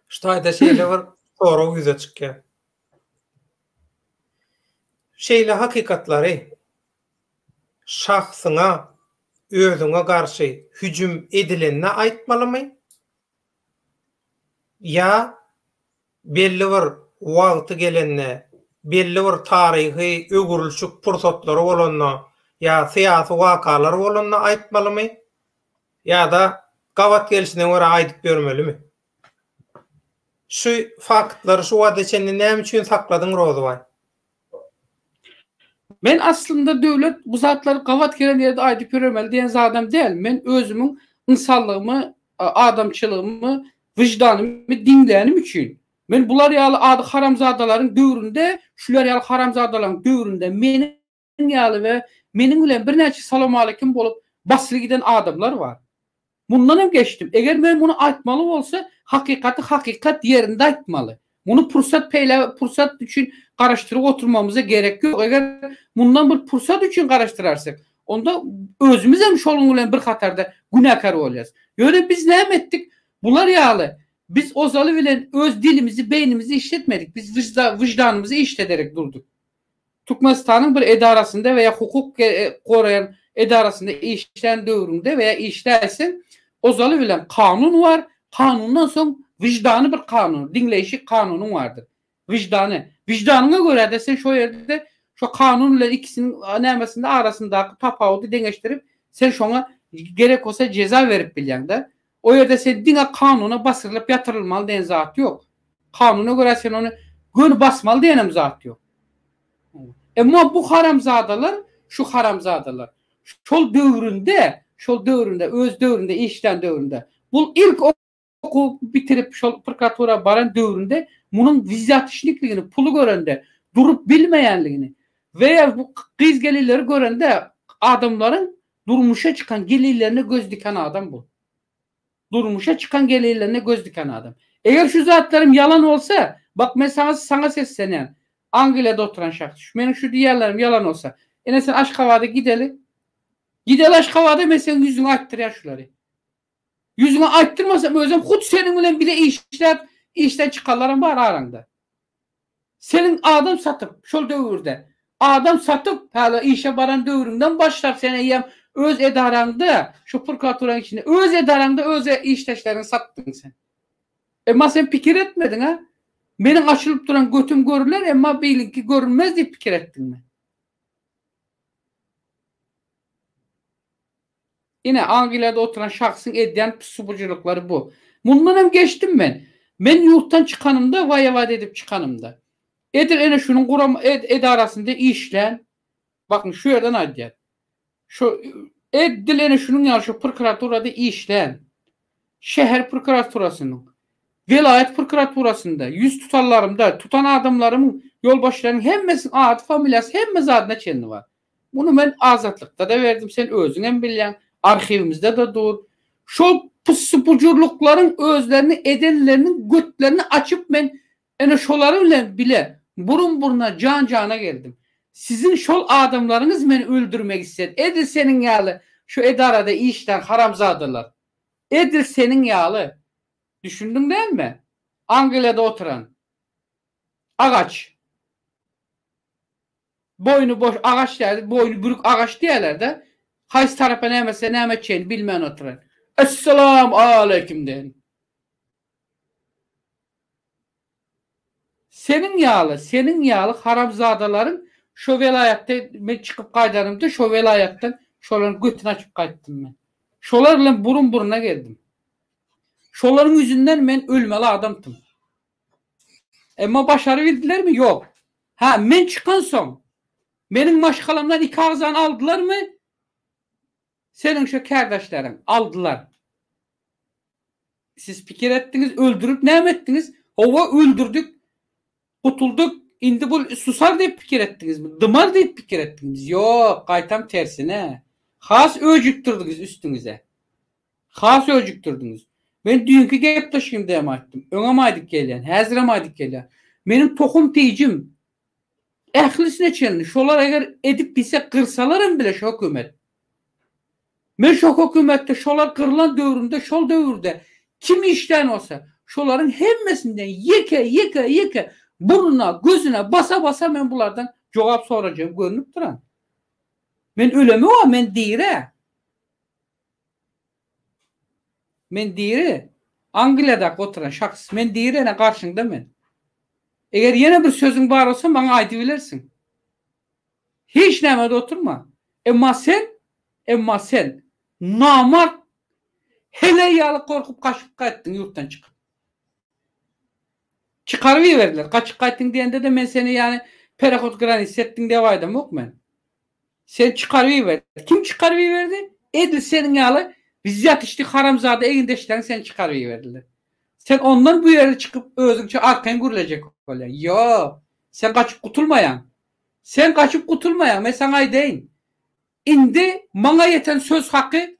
Ştayda şeyle var, sonra yüze çıkıyor. Şeyle hakikatları şahsına, özüne karşı hücum edilenine aytmalı mı? Ya belli bir wagty gelenine, belli bir tarihi ögürülşük pursatları bolanna, ya siyasi wakalar bolanna aytmalı mı? Ya da gavat gelişine göre aytıp bermeli mi? Şu faktları, şu wadaçeni näme üçin sakladın Rozvay? Ben aslında devlet bu zatları kavat gelen yerde aydıp göremeli diyen adam değil. Ben özümün insanlığımı, adamçılığımı, vicdanımı dinleyenim için. Ben bunlar yalı adı haramzadaların dövründe, şular yalı haramzadaların dövründe menin yalı ve menin ile bir neçe salam aleyküm bolup basılı giden adamlar var. Bundan hem geçtim. Eğer ben bunu aytmalı olsa hakikati hakikat yerinde aytmalı. Bunu pursat için karıştırıp oturmamıza gerek yok. Eğer bundan bir pursat için karıştırarsak onda özümüz hem şolun bir katarda günahkar olacağız. Öyle biz ne ettik? Bunlar yağlı. Biz ozalı bilen öz dilimizi, beynimizi işletmedik. Biz vicdanımızı işlederek durduk. Türkmenistan'ın bir edarasında veya hukuk koruyan edarasında işleyen dövründe veya işlersin ozalı bilen kanun var. Kanundan sonra vicdanı bir kanun, dinleyişik kanunun vardır. Vicdanına göre de sen şu yerde şu kanunla ikisinin nemesinde arasında tapavudi dengeştirip sen şuna gerek olsa ceza verip bilyen de o yerde sen dine kanuna basırılıp yatırılmalı diyen zat yok. Kanuna göre sen onu gönü basmalı diyenem zat yok. Ama bu haramzadalar, şu haramzadalar şol dövründe, öz dövründe, işten dövründe bu ilk oku bitirip şol prokuratura baran dövründe bunun vizyatışlıklığını, pulu görende, durup bilmeyenliğini veya bu kız gelirleri görende adamların durmuşa çıkan gelirlerine göz diken adam bu. Durmuşa çıkan gelirlerine göz diken adam. Eğer şu zatlarım yalan olsa, bak mesela sana seslenen, Angela'da oturan şahs, benim şu diğerlerim yalan olsa, sen Aşkava'da gideli Aşkava'da mesela yüzünü açtır ya şuları. Yüzünü açtırmasam özüm hut seninle bile işten çıkarlarım var aranda. Senin adam satıp şol dövrde adam satıp hala işe baran dövründen başlar sen eyyem öz edaranda şu prokuraturun içinde öz edaranda öz işteşlerini sattın sen. Ama sen fikir etmedin ha. Benim açılıp duran götüm görürler ama bilin ki görünmez diye fikir ettin mi? Yine Angela'da oturan şahsın ediyen subuculukları bu. Bundan hem geçtim ben. Ben yurttan çıkanımda vayavat edip çıkanımda. Edir şunun kuram edarasında işlen. Bakın şu yerden adiyat. Şu edil şunun ya şu prokuraturada işlen. Şehir prokuraturasının, velayet prokuraturasında, yüz tutarlarımda, tutan adamlarımın, yolbaşlarının hemmesinin adı, familyası, hemmesi adına çelini var. Bunu ben azatlıkta da verdim. Sen özün hem bilen, arşivimizde de dur. Şu pusupucurlukların özlerini edenlerinin götlerini açıp ben ene şoları bile burun buruna can cana geldim. Sizin şol adamlarınız beni öldürmek istedi. Edil senin yağlı şu edarada işten haramzadılar. Edil senin yağlı. Düşündün değil mi? Angliya'da oturan ağaç. Boynu boş ağaç derdi. Boynu bürük ağaç diyorlar da hayız tarafa ne emetse bilmeyen oturan. Esselamu aleyküm deyin. Senin yağlı haramzadaların şu velayatta ben çıkıp kaydarımda şu velayattan şoların götünü açıp kayttım ben. Şolarla burun buruna geldim. Şoların yüzünden ben ölmeli adamdım. Ama başarı verdiler mi? Yok. Ha ben çıkan son. Benim maşkalamdan 2 ağızdan aldılar mı? Senin şu kardeşlerin aldılar. Siz fikir ettiniz, öldürüp ne ettiniz? Hova öldürdük, kutulduk, indi bu susar deyip fikir ettiniz mi? Dımar deyip fikir ettiniz. Yok, kaytam tersine. Has öcüktürdünüz üstünüze. Has öcüktürdünüz. Ben dünkü gep taşıyım deyem ettim. Öňemaydyk gelýän, häziramaydyk gelýän. Menim tohum teyjim ählisine çelini. Şolar eger edip bilse kırsalarım bile şu hökümet. Men şu hökümetde şolar kırılan dövründe, şol dövrde kim işten olsa şoların hemmesinden yeke burnuna, gözüne basa men bulardan cevap soracağım görünüp duran. Men ölemi o, men dire. Men dire. Angliya'da oturan şahs, men dire ne karşında men. Eğer yine bir sözün var olsa bana aydıbilirsin. Hiç nemede oturma. Emma sen namart hele yalı korkup kaçıp kayttın yurttan çıkıp. Çıkarıverdiler. Kaçıp kayttın diyende de ben seni yani perakot gran hissettin diye vaydım yok men. Sen çıkarıverdi. Kim çıkarıverdi? Edil senin yalı biz yatıştık haramzade evinde işten sen çıkarıverdiler. Sen ondan bu yere çıkıp özünce arkan gürülecek öyle. Yo. Sen kaçıp kutulmayan. Ben sana aydeyin. İndi bana yeten söz hakkı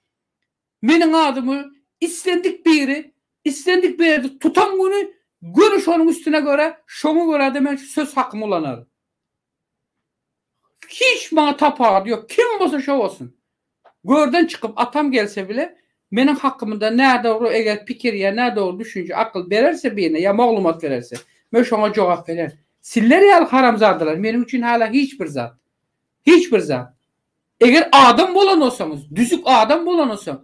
benim adımı istendik bir yerde tutan günü görüş onun üstüne göre şonu göre de ben söz hakkım olanar. Hiç bana tapağı yok. Kim olsa şu olsun. Görden çıkıp atam gelse bile benim hakkımda ne doğru eğer fikir ya ne doğru düşünce akıl verirse birine ya malumat verirse ben şuna cevap verir. Siller ya haramzadılar. Benim için hala hiçbir zat. Eğer adam bolan olsanız, düzük adam bolan olsanız,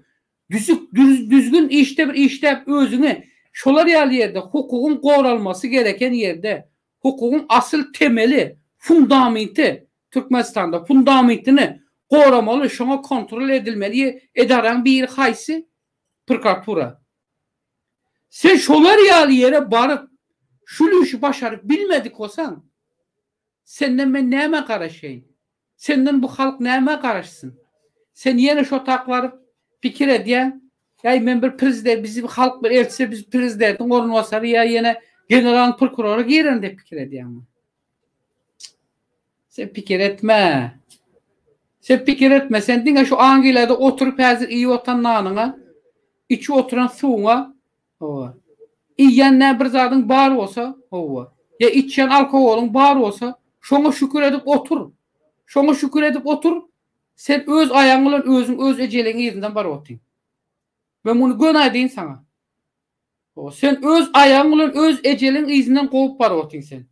düzgün işte özüne şolar yerde hukukun korunması gereken yerde hukukun asıl temeli, fundamenti Türkmenistan'da fundamentini koramalı, şuna kontrol edilmeli edaren bir haysi prokuratura. Sen şolar yere barıp şu işi başarıp bilmedik olsan senden ben neyime karışayım? Senden bu halk neyime karışsın? Sen yine şu takları fikir ediyen ya ben bir prezident bizim halk bir elçisi biz prezidentin ornuvasarı ya yine general prokuroru giren de fikir ediyen. Sen fikir etme. Sen dinle şu Angile'de oturup hazır iyi otan nanına içi oturan suğuna İyiyen ne bir zadın bar olsa ya içen alkolün bar olsa şuna şükür edip otur. Sen öz ayağınla öz ecelini yerinden bar otun. Ben bunu gönaydeyin sana. Sen öz ayağınla öz ecelin izinden kovup bar otun sen.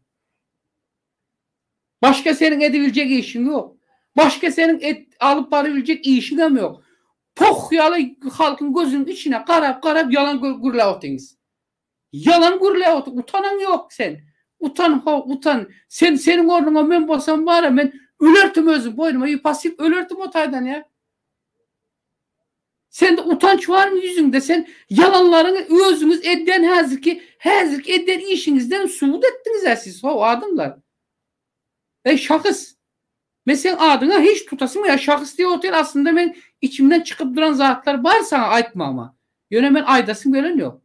Başka senin edebilecek işin yok. Başka senin alıp barabilecek işin hem yok. Pohyalı halkın gözünün içine karab yalan gürle otunuz. Yalan gürle otun. Utanan yok sen. Utan. Senin ornuna ben basam var ya ben ölertim özüm boynuma pasif ölertim o taydan ya. Sende utanç var mı yüzünde? Sen yalanlarını özünüz eden hazır eden işinizden suud ettiniz ya siz o adımlar. Şahıs. Mesela adına hiç tutasın ya şahıs diye otel aslında ben içimden çıkıp duran zatlar var sana aytma ama. Yöne ben aydasın gören yok.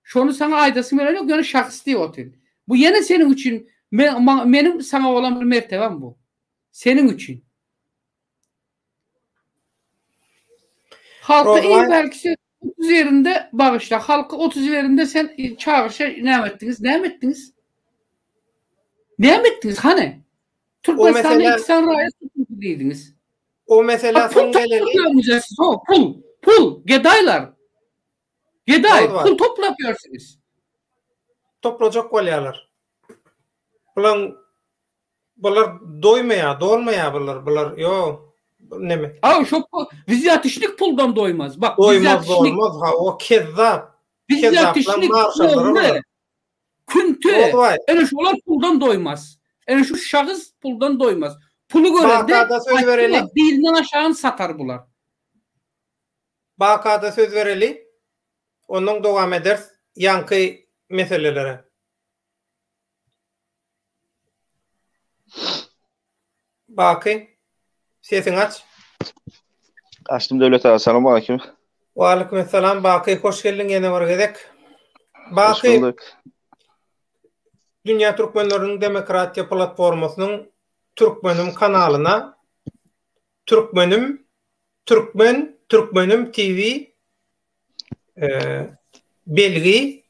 Şunu sana aydasın gören yok. Yöne şahıs diye otel. Bu yine senin için benim sana olan bir mertebem bu. Senin için. Halkta en belki 30 yerinde bağışla. Halkı 30 yerinde sen çağırışa ne ettiniz? Ne ettiniz? Ne ettiniz? Hani? Türkmenistan'da mesela- 2 sene rayet değildiniz. O mesela son geleli Topluyorsunuz o pul. Gedaylar. Geday. Doğru var. Pul topluyorsunuz. toplayacak bolýarlar. Bular dolmaya bular. Yo, neme? Abi şu vizyatişlik puldan doymaz. Bak Doymaz olmaz. Ha, o kezzap. vizyatişlik marşalları. Küntü. Doğru var. Yani şular puldan doymaz. Yani şu şahıs puldan doymaz. Pulu görende Bakada söz verelim. birinden aşağı satar bular. Bakada söz vereli. Onun devam eder yankı meselelere. Bakı. Sesin aç. Açtım Devlet ağa. Selamun aleyküm. Ve aleykümselam. Bakı hoş geldin yine var gedek. Hoş Bakı bulduk. Dünya Türkmenlerinin Demokratiya Platformasının Türkmenim kanalına Türkmenim TV belgi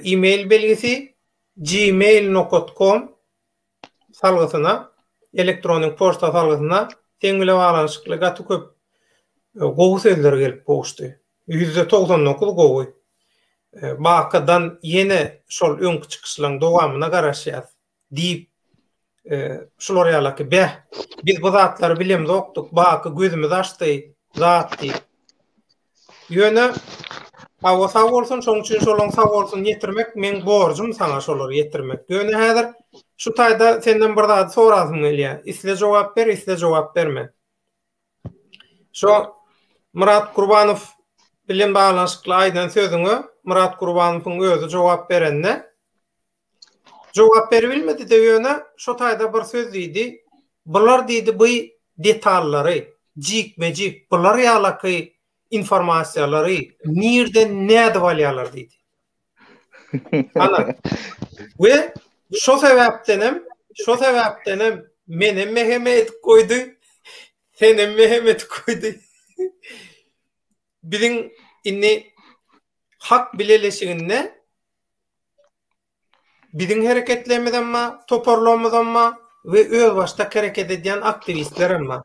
e-mail belgisi gmail.com salgısına elektronik posta salgısına teňle bağlanışykly gaty köp gowy sözler gelip boşdy. %99 gowy. Bakadan yine şol öňkü çykyşlaryň dowamyna garaşýar diýip şular ýalaky biz bu zatlary bilemdi oktuk. Baky gözümüz açdy zat diýip. Ýöne Awa sağ bolsun, şoň üçin şolaň sağ bolsun ýetirmek men borjum saňa şolary ýetirmek. Ýöne häzir şu taýda senden bir zat sorasym gelýär. Isle jogap ber, isle jogap berme. Şo Murat Gurbanow bilen baglanşykly aýdan sözüňe Murat Gurbanowyň özü jogap berende jogap berilmedi de ýöne şo taýda bir söz diýdi. Bular diýdi bu detallary, jikmejik bular ýalaky informasiýalary nerden näde bolýarlar diýdi. Ana. Ve şo sebäpdenem menem mehemet koydy. Senem mehemet koydy. Biziň inni hak bileleşiginde biziň hereketlerimizdenma, toparlamamızdanma ve öz başta hareket edýän aktivistleremma.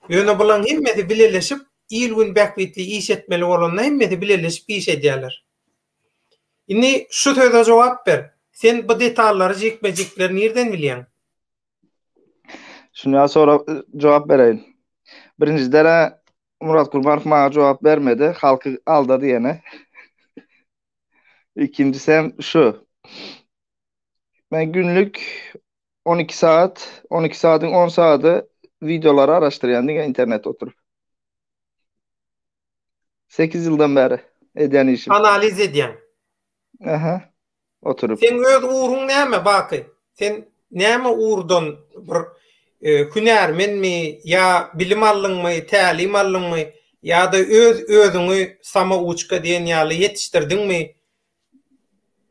Ýöne bulan hemmeti bileleşip il gün bäkwitli iş etmeli bolanlar hemmeti bileleşip iş edýärler. Inni şu söze jogap ber. Sen bu detallary jikmejikleri nerden bilýän? Şuna sonra cevap bereyim. Birinci dere Murat Gurbanow bana cevap vermedi. Halkı aldadı yine. İkincisi şu. Ben günlük 12 saatin 10 saati videoları araştırıyorum internet oturup. 8 yıldan beri eden işim. Analiz edýän. Aha. Oturup. Sen öz uğrun näme baky? Sen näme uğurdan bir hünärmenmi ya bilim allyňmy, tälim allyňmy ya da özüňi sama uçka diýen ýaly ýetişdirdiňmi?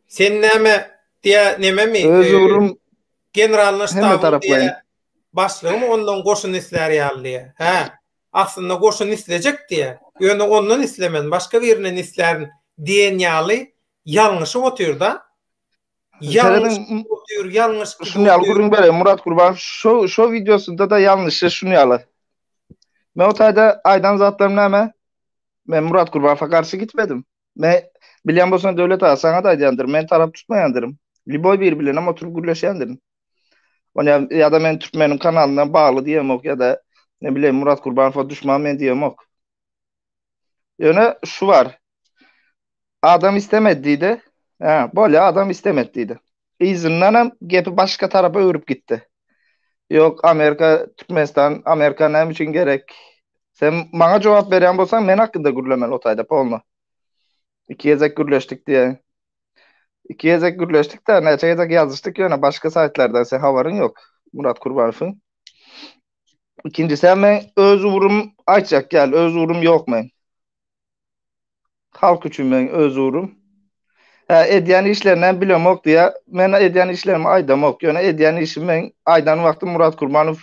Sen näme nememi? Öz uğrum Generalny ştabyň taraplayın. başlygy ondan goşun isler ýaly. Ha. Aslında goşun islejek diye. Ýöne ondan islemen, başga birinden islerin diýen ýaly ýalňyşy otur da. Yanlış otur, yanlış. Şunu yalgırın böyle Murat Gurbanow şu videosunda da yanlışı şunu yalı. Ben o tayda aydan zatlarım näme? Ben Murat Gurbanow'a karşı gitmedim. Ben bilýän bolsaň Devlet ağa sana da aýdýandyr. Men tarap tutmaýandyrym. Liboy bir bilen ama oturup gürleşýändirim. Ya da men Türkmenim kanalına bağlı diýemok ya da ne bileyim Murat Gurbanow'a düşman men diýemok. Ýöne şu var. Adam istemediydi. Ha, böyle adam istemediydi. İzinden gepi başka tarafa örüp gitti. Yok Amerika, Türkmenistan, Amerika ne için gerek? Sen bana cevap veren bolsan men hakkında gürlemeli o tayda polno. İki yezek gürleştik diye. İki yezek gürleştik de neçe yezek yazıştık yöne başka saytlardan sen havarın yok. Murat Gurbanow'un. İkincisi ben öz uğrum açacak gel. Öz uğrum yok men. Halk üçün men öz uğrum. Edýän işlerinden bilem ok diye. Men edýän işlerimi aýdam ok. Ýöne edýän işim men aýdan wagty Murat Gurbanow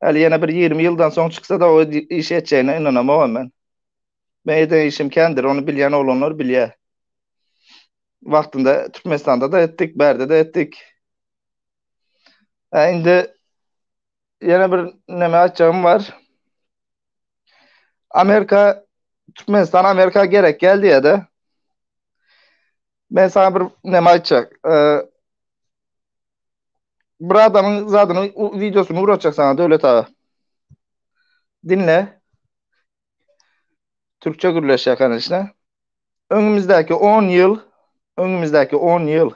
ýene bir 20 ýyldan soň çyksa da o iş etjegine inanamam men. Meydan işim kendir, onu bilyen olanlar bilye. Vaktinde Türkmenistan'da da ettik, Berde de ettik. Indi yine bir neme açacağım var. Amerika, Türkmenistan Amerika gerek geldi ya da ben sana bir neme açacak. Bir adamın zadını videosunu uğraşacak sana Devlet ağa. Dinle. Türkçe gürleşecek işte. Önümüzdeki 10 yıl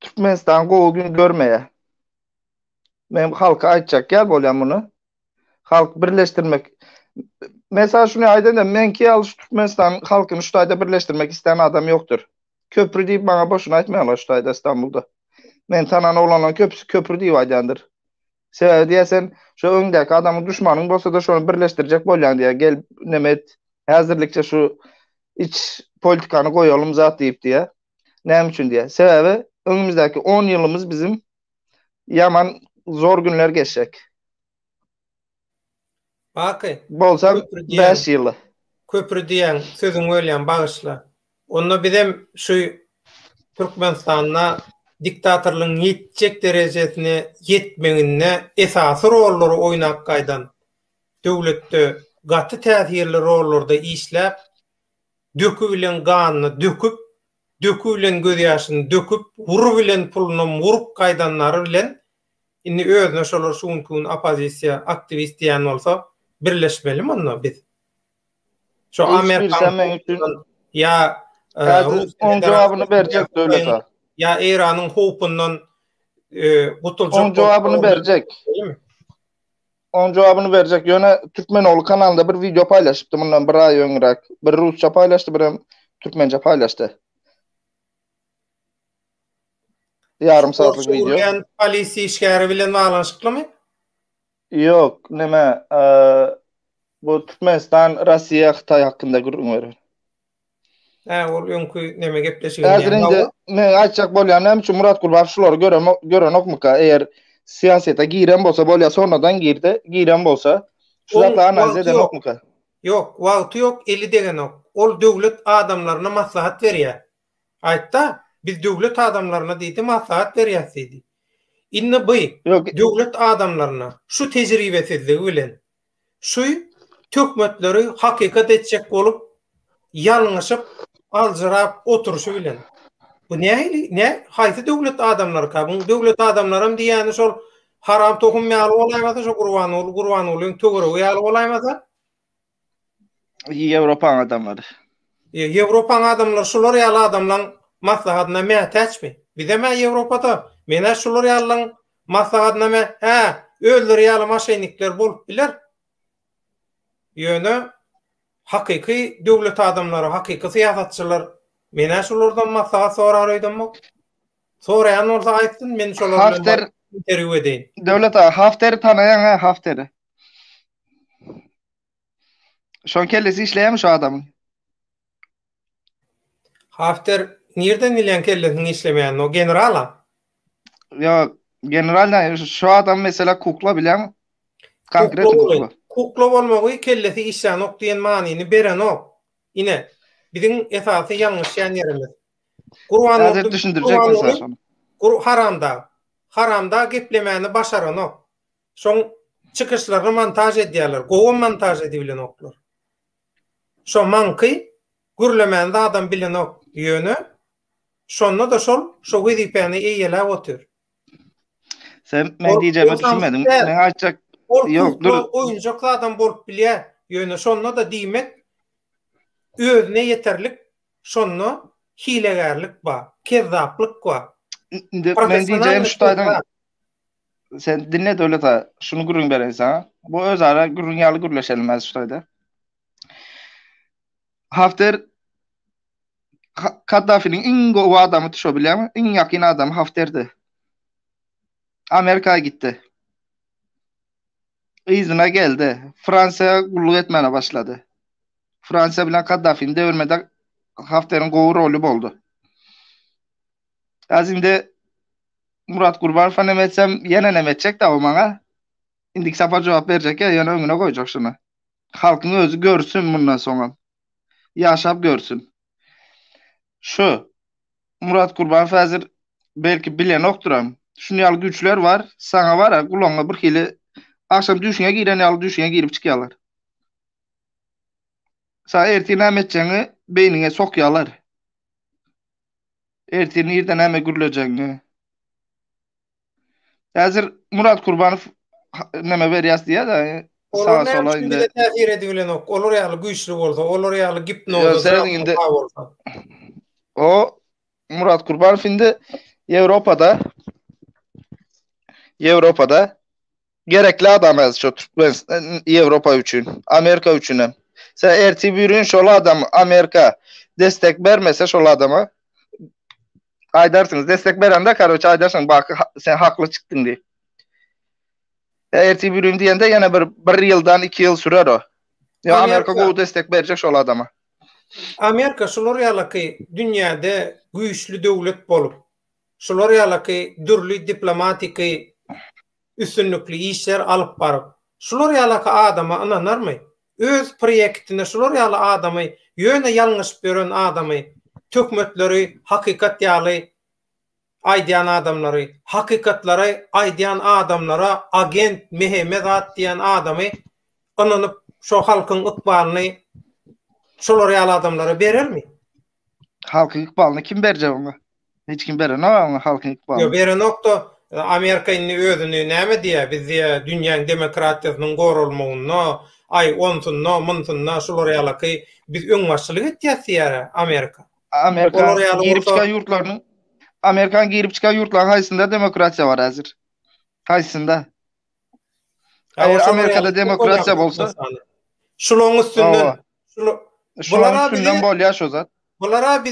Türkmenistan o gün görmeye. Benim halka açacak gel bolyan bunu. Halk birleştirmek. Mesela şunu aydan da menki alış Türkmenistan halkını şu ayda birleştirmek isteyen adam yoktur. Köprü deyip bana boşuna etmeyenler şu ayda İstanbul'da. Men tanan olan köprü deyip aydandır. Sebebi diyesen şu öndeki adamın düşmanın bolsa da şunu birleştirecek bolyan diye gel nemet hazırlıkça şu iç politikanı koyalım zat deyip diye. Ne için diye. Sebebi önümüzdeki 10 yılımız bizim yaman zor günler geçecek. Bakı, Bolsam köprü diyen, 5 yılı. köprü diyen sözün öyle bağışla. Onu bizim şu Türkmenistan'la diktatörlüğün yetecek derecesine yetmeğine esası rolları oynak kaydan devlette gatı täsirli rollarda işläp dökü bilen ganny dökü bilen göz ýaşyny döküp vuru bilen pulunu vurup kaydanlary bilen inni özüne şolar şunkun opozisiýa aktivist diýen bolsa birleşmeli mi biz? Şu Amerikan ya Onun cevabını verecek devlet ağa. ya İran'ın hopundan gutulacak. Onun cevabını verecek. Onun cevabını verecek. Yöne Türkmenoğlu kanalında bir video paylaşıptı bundan bir ay öňürek. Bir Rusça paylaştı, bir Türkmence paylaştı. Yarım saatlik video. Yani polisi işgäri bilen bağlanşyklymy? Yok, neme bu Türkmenistan, Rossiya, Xitay hakkında gürüňür. Ol öňkü neme gepleşigi. Häzirinde men açjak bolýan hem şu Murat Gurbaşov şolary gören okmuka eger siyasete giren bolsa bolýa sonradan giren bolsa şu zatla analiz eden okmuka. Yok, wagty yok, 50 degen ok. Ol döwlet adamlaryna maslahat berýär. Aýtda biz döwlet adamlaryna diýdi maslahat berýär diýdi. Inne döwlet adamlaryna şu tejribesizligi bilen şu tökmetleri hakykat etjek bolup ýalňyşyp aljyrap oturuşy bilen. Bu ne? Haýsy döwlet adamlary ka? Bu döwlet adamlarym diýäni şol haram tohum ýaly bolaýmasa şu Gurbanoğluň tögere ýaly bolaýmasa? Ýewropa adamlary. Ýewropa adamlary şolar ýaly adamlaryň maslahatyna mätäçmi? Bize mä Ýewropada mene şolar ýalyň maslahatyna özleri ýaly maşenikler bolup biler. Ýöne hakyky döwlet adamlary, hakyky syýasatçylar mene şolardan maslahat sorar edinmi? Soraýan bolsa aýtdyn, men şolardan interwiw edeýin. Devlet ağa, Hafter'i tanayan Hafter'i. Şon kellesi işleýärmi şu adamın? Hafter nerden bilen kellesini işlemeýän o generala? Yok, general şu adam mesela kukla bilen konkret kukla. Kukla bolmagy kellesi işlän ok diýen manyny beren ok. Ine bizim esasy ýalňyş ýerimiz. Gurbanoğlu düşündirecek mesela şonu. Haramda geplemäni başaran ok. Şoň çıkışlaryny montaj edýärler, gowy montaj edilen oklar. Şo manky gürlemände adam bilen ok ýöne şonda da şo wezipäni eýelä otur. Sen men diýjämi düşünmedim. Men açjak yok dur. Oýunjak adam bolup bilýär. Ýöne şonda da diýmek özüne yeterlik şonda hilegärlik bar, kezzaplyk bar. Men diýjäm şu taýdan sen dinle Devlet ağa. Şunu gürüň beren sana. Bu öz ara gürüň ýaly gürleşelmez şu taýda. Hafter Kaddafi'nin en gowy adamı tüşe bilýärmi? En ýakyn adam Hafter'di. Amerika'ya gitti. İzine geldi. Fransa'ya gulluk etmene başladı. Fransa bilen Kaddafi'nin devirmede Hafter'in gowy rolü boldu. Azimde Murat Gurbanov nemetsem yine nemetjek da o maňa. Indik sapa jogap berjek ya, ýöne öňüne goýjak şunu. Halkın özü görsün bundan sonra. Yaşap görsün. Şu Murat Kurbanov hazır belki bilen okturam. Şunu yal güçler var. Sana var ya kulağına bir hili akşam düşüne giren yal düşüne girip çıkıyorlar. Sana ertiğin emeteceğini beynine sokuyorlar. Ertiğin yerden eme gürüleceğini. Hazır Murat Kurbanov neme veriyas diye de Olur sağa ne sola şimdi de indi. tehir edilen ok. Olur ya güçlü olsa, olur ya Ya gipnoza, sen indi zavka olsa. o Murat Kurbanov indi Avrupa'da Avrupa'da gerekli adam az şu Türkmen Avrupa üçün, Amerika üçün. Sen erti bürün şol adam Amerika destek vermese şol adama aydarsınız. Destek verende karoç aydarsın bak sen haklı çıktın diye. Erti bürün diyende yine bir yıldan 2 yıl sürer o. Ya Amerika Amerika go destek verecek şol adama. Amerika şolar ýaly dünyada güýçlü döwlet bolup, şolar ýaly dürli diplomatik üstünlükli işler alyp baryp, şolar ýaly adama ananarmy? Öz proyektine şolar ýaly adamy ýöne ýalňyş beren adamy, tökmetleri hakykat ýaly aýdýan adamlary, hakykatlary aýdýan adamlara agent Mehmet diýen adamy ananyp şo halkyň ykbalyny şolar ýaly adamlara berermi? Halkın ikbalını kim verecek ona? Hiç kim veren ama halkın Yo ikbalını. bere nokta Amerika inni özünü näme diýär? Biz diýär dünýäň demokratiýasynyň gorulmagyny, ay onsunna, munsunna şolar ýaly biz öňbaşçylyk etýäs diýär Amerika. Amerika Olur ýaly girip bolsa çıkan yurtlarının Amerikan girip çıkan yurtların haysında demokrasiya var hazır. Haysında. Eğer Amerika'da demokrasiya bolsa şolong üstünden şolong üstünden bol yaş o zat. Bulara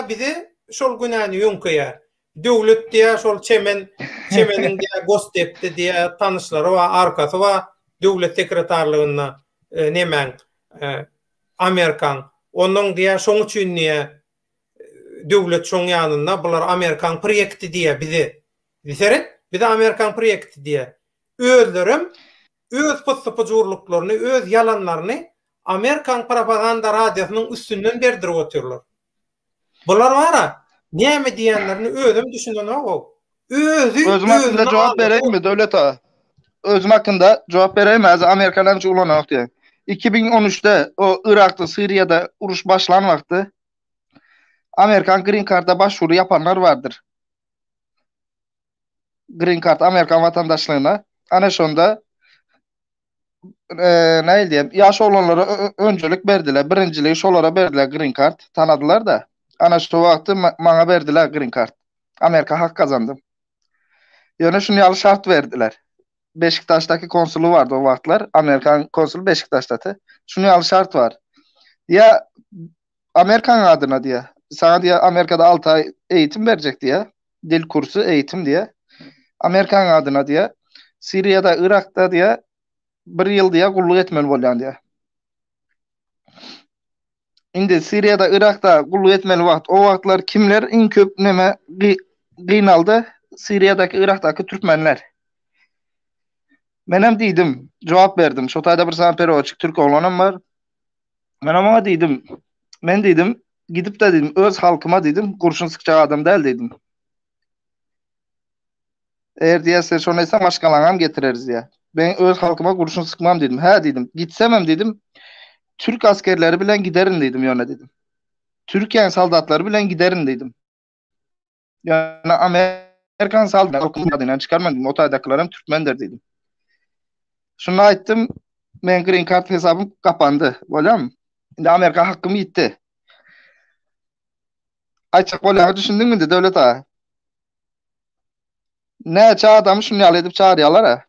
bize şol günäni ýönküýär. Döwlet diýär şol çemeniň diýär gostepde diýär tanışlary we arkasy we döwlet sekretarlygyna nemen Amerikan onuň diýär şoň üçin niýe döwlet şoň ýanynda bular Amerikan proýekti diýär bizi. Bize Amerikan proýekti diýär. Özlerim öz pyssypjurlyklaryny, öz ýalanlaryny Amerikan propaganda radiosynyň üstünden berdirip oturlar. Bular wara näme diýenlerini özüm düşünen o. Özüm hakkında cevap vereyim mi devlet ağa? Özüm hakkında cevap vereyim mi? Amerikanlar hiç ulanak diye. 2013'te o Irak'ta, Suriye'de uruş başlan vakti Amerikan Green Card'a başvuru yapanlar vardır. Green Card Amerikan vatandaşlığına. Ana şonda ne diyeyim? Yaş olanlara öncelik verdiler. Birinciliği şolara verdiler Green Card. Tanıdılar da. Ana şu vakti bana verdiler Green Card. Amerika hak kazandım. Yani şunu yalı şart verdiler. Beşiktaş'taki konsulu vardı o vaktlar. Amerikan konsulu Beşiktaş'taki. Şunu yalı şart var. Ya Amerikan adına diye. Sana diye Amerika'da 6 ay eğitim verecek diye. Dil kursu eğitim diye. Amerikan adına diye. Suriye'de, Irak'ta diye 1 yıl diye kulluk etmeli bolyan diye. Indi Suriye'de, Irak'ta kulluk etmeli vakt. O vaktlar kimler? En köp neme gynaldı? Suriye'deki, Irak'taki Türkmenler. Menem diýdim, jogap berdim. Şo taýda bir sanperoçyk türk oglanam bar. Menem ona diýdim. Men diýdim, gidip de diýdim, öz halkyma diýdim, kurşun sıkacak adam däl diýdim. Eğer diýerse şonu eýsem başgalaňam getireriz diýär. Ben öz halkyma kurşun sıkmam diýdim. Ha diýdim, gitsemem diýdim. Türk askerleri bilen giderin diýdim ýöne diýdim. Türkiýe soldatları bilen giderin diýdim. Yani Amerikan soldatları çıkarmam diýdim. O taýdakylarym Türkmendir diýdim. Şunu aýtdym, men Green Card hesabım kapandı. Bolam. Indi Amerika hakkım gitti. Açık bolan düşündün mü devlet ağa? Näçe adam şunu ýaly edip çağırýarlar ha.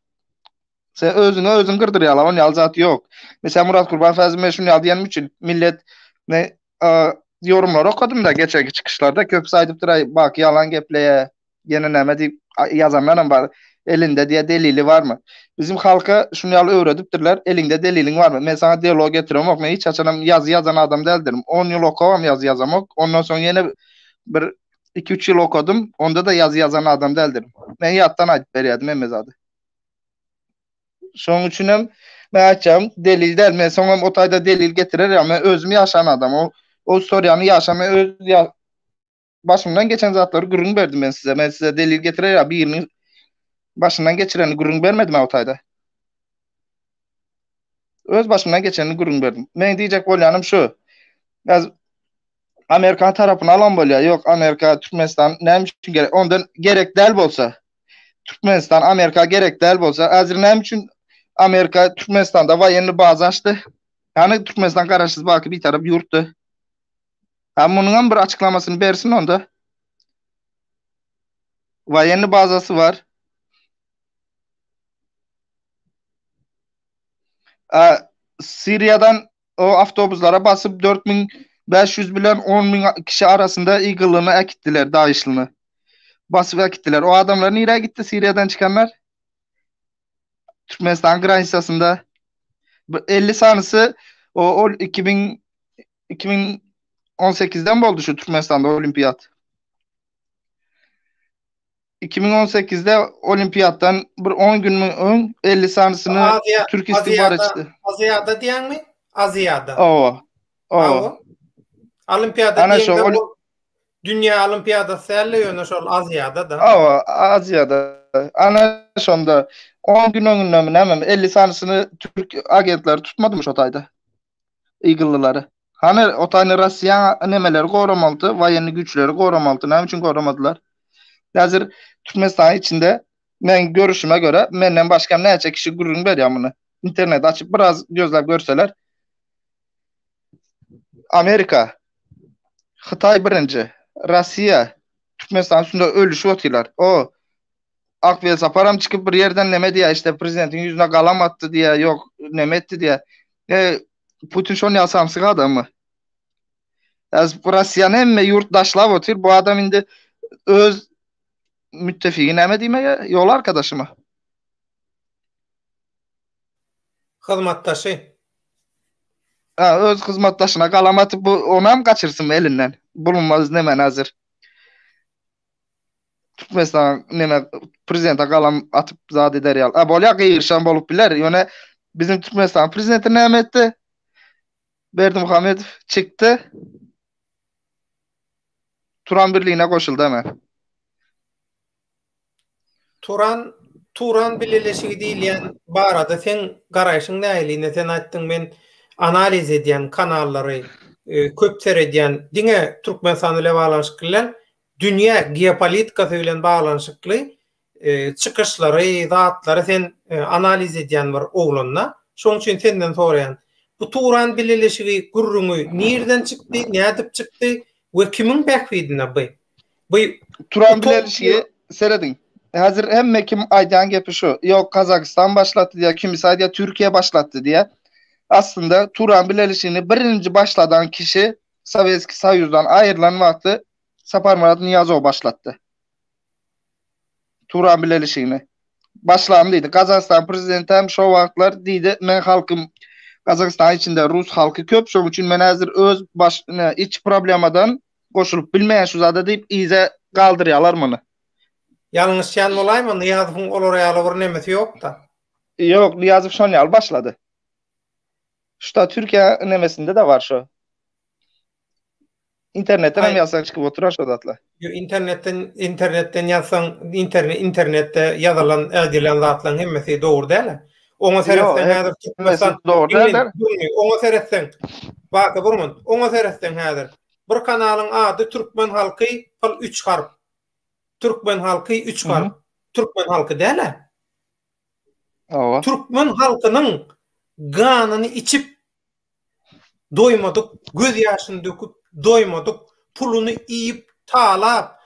Sen özün gırdyrýarlar, onu ýaly zat ýok. Mesela Murat Kurban Fazil şunu ýaly diýenim üçin millet ne yorumlar okudum da geçenki çıkışlarda köpüs aýdyp duray, bak yalan gepleýe, ýene näme diýip ýazanlar var. Elinde diye delili var mı? Bizim halka şunu ýaly öwredipdirler. Elinde delilin var mı? Men sana diyalog getiremok. Men hiç açanam yazı yazan adam däldirim. 10 ýyl okawam yazı yazamok. Ondan soň ýene bir 2-3 ýyl okudum. Onda da yazı yazan adam däldirim. Men ýatdan aýdyp berýärdim emme zady. Şoň üçin hem Ben açacağım delil der. Ben sonra otayda delil getirir ya. Ben özüm yaşayan adam. O storyanı yaşamaya başımdan geçen zatları gurun verdim ben size. Ben size delil getirir ya. Birini başından geçireni gurun vermedim ben otayda. Öz başımdan geçeni gurun verdim. Ben diyecek bolyanım şu. Biraz Amerika tarafını alan bolya. Yok Amerika, Türkmenistan neymiş için gerek? Ondan gerek del bolsa. Türkmenistan, Amerika gerek del bolsa. Azir neymiş için Amerika, Türkmenistan'da vayenli bazı açtı. Yani Türkmenistan kararsız bakı bir taraf yurttu. Hem bunun bir açıklamasını versin onda. Vayenli bazası var. Suriye'den o avtobuslara basıp 4500 bilen 10.000 kişi arasında Eagle'ını ekittiler, DAEŞ'lini. Basıp ekittiler. O adamlar nereye gitti Suriye'den çıkanlar? Türkmenistan graniçasında 50 sanısı o 2018'den mi oldu şu Türkmenistan'da olimpiyat? 2018'de olimpiyattan bir 10 gün mü 50 sanısını Türk istihbaratçısı. Aziyada diyen mi? Aziyada. O. Olimpiyada diyen de bu dünya olimpiyadası yerliyor şu Aziyada da. Aziyada. Ana şonda 10 gün önüne 50 sanısını Türk agentleri tutmadı mı otayda? Eagle'lıları. Hani otayını Rusya nemeleri korumalı, vayenli güçleri korumalı. Ne için korumadılar? Hazır Türkmenistan içinde ben görüşüme göre benden başka ne edecek kişi gururun ver ya bunu. İnternet açıp biraz gözler görseler. Amerika, Xitay birinci, Rusya, Türkmenistan üstünde ölüşü otuyorlar. O Akvel Saparam çıkıp bir yerden neme diye işte prezidentin yüzüne kalam attı diye yok neme etti diye. Putin şonu yasamsık adamı. Az Rusya'nın emme yurttaşlar otuyor. Bu adam indi öz müttefiği neme diyeyim yol arkadaşı mı? Hizmettaşı. Öz hizmettaşına kalam atıp ona mı kaçırsın elinden? Bulunmaz nemen hazır. Türkmenistan neme prezidente kalam atıp zat eder ya. Bolya qıyırşan bolup biler. Yöne bizim Türkmenistan prezidenti neme etti? Berdimuhamedov çıktı. Turan Birliği'ne koşuldu hemen. Turan bileleşigi diýilýän barada sen garaýşyň näýliğine sen aýtdyň men analiz edýän kanalları köp seredýän diňe Türkmenistan ile baglanyşykly dünýä geopolitikasy bilen baglanyşykly çykyşlary, zatlary sen analiz edýän bir oglunna. Şoň üçin senden soraýan. Bu Turan bileleşigi gurruňy nerden çykdy, nädip çykdy we kimin pähwidine bu? Turan bileleşigi seredin. Hazır hem kim aydan gepi şu. Yok Kazakistan başlattı diye, kimisi ayda Türkiye başlattı diye. Aslında Turan bilelişini birinci başladan kişi Sovyetski Soyuz'dan ayrılan vakti Saparmurat Niyazov başlattı. Turan bilelişini. Başlandı deydi. Kazakistan prezidenti hem şu vaktlar deydi. Men halkım Kazakistan içinde Rus halkı köp. Şoň üçin men hazır öz iç problemadan koşulup bilmeyen şu zada deyip iyice kaldıryalar mını. Yanlışyan olayma Niyazov'un olarayalı bir nemesi yok da. Yok Niyazov şonyal başladı. Şuta Türkiye nemesinde de var şu. İnternetten hem yazsan çıkıp oturan şu datla. İnternetten yazsan internette yazılan edilen zatlan hemmesi doğru değil. Ona seretsen hazır Türkmenistan doğru değil. Ona seretsen bak burmun. Ona seretsen hazır. Bir kanalın adı Türkmen halkı 3 harf. Türkmen halkı 3 harf. Türkmen halkı değil. Türkmen halkının ganını içip doymadık, göz yaşını döküp doymadık, pulunu yiyip talap,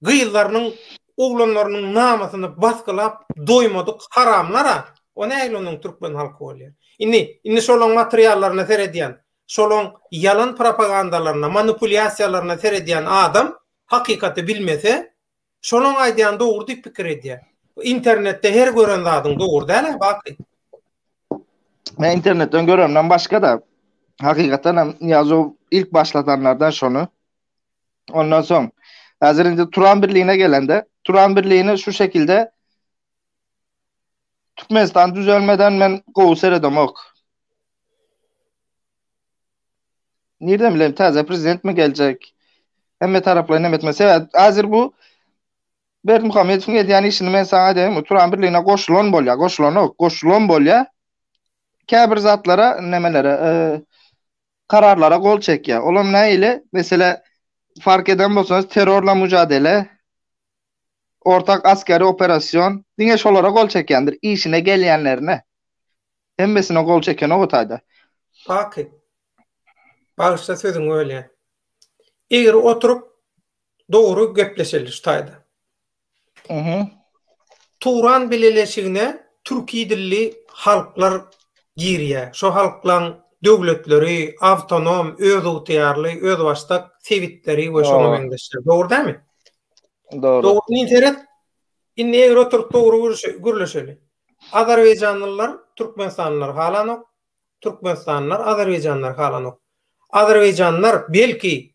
gıyıllarının, oğlanlarının namasını baskılap doymadık haramlara. O ne onun Türkmen halkı oluyor? İnni şolun materyallarına serediyen, şolun yalan propagandalarına, manipülasyalarına serediyen adam hakikati bilmese, şolun aydayan doğru dik fikir ediyor. İnternette her gören adın doğru değil mi? Bak. Ben internetten görüyorum. Başka da hakikaten Niyazov ilk başlatanlardan şonu. Ondan sonra hazır indi Turan Birliği'ne gelende Turan Birliği'ni şu şekilde Türkmenistan düzelmeden men gowy seredem ok. Nereden bileyim taze prezident mi gelecek? Hemme taraflarına etmese. Hazır bu Berdimuhamedov'un edýän işini men sana diýerim, Turan birliğine goşulan bolýa, goşulan bolýa. Käbir zatlara, nemelere, kararlara gol çekýär. Olam näile? Mesela fark eden bolsanız terörle mücadele, ortak askeri operasyon, diňe şolara gol çekýändir. İşine gelýänlerine. Hemmesine gol çeken o taýda. Bakın. Bağışta sözün öyle. Eğer oturup doğru göpleşelir taýda. Turan bileleşigine Türkiýe dilli halklar girýär. Şo halklaryň döwletleri awtonom, öz ugtyarly, öz başdak sewitleri we şonu meňdeşler. Dogry dämi? Doğru. Dogry interes. Inne eger oturup dogry gürleşeli. Azerbaýjanlylar, Türkmenistanlylar halanok, Türkmenistanlylar, Azerbaýjanlylar halanok. Azerbaýjanlylar belki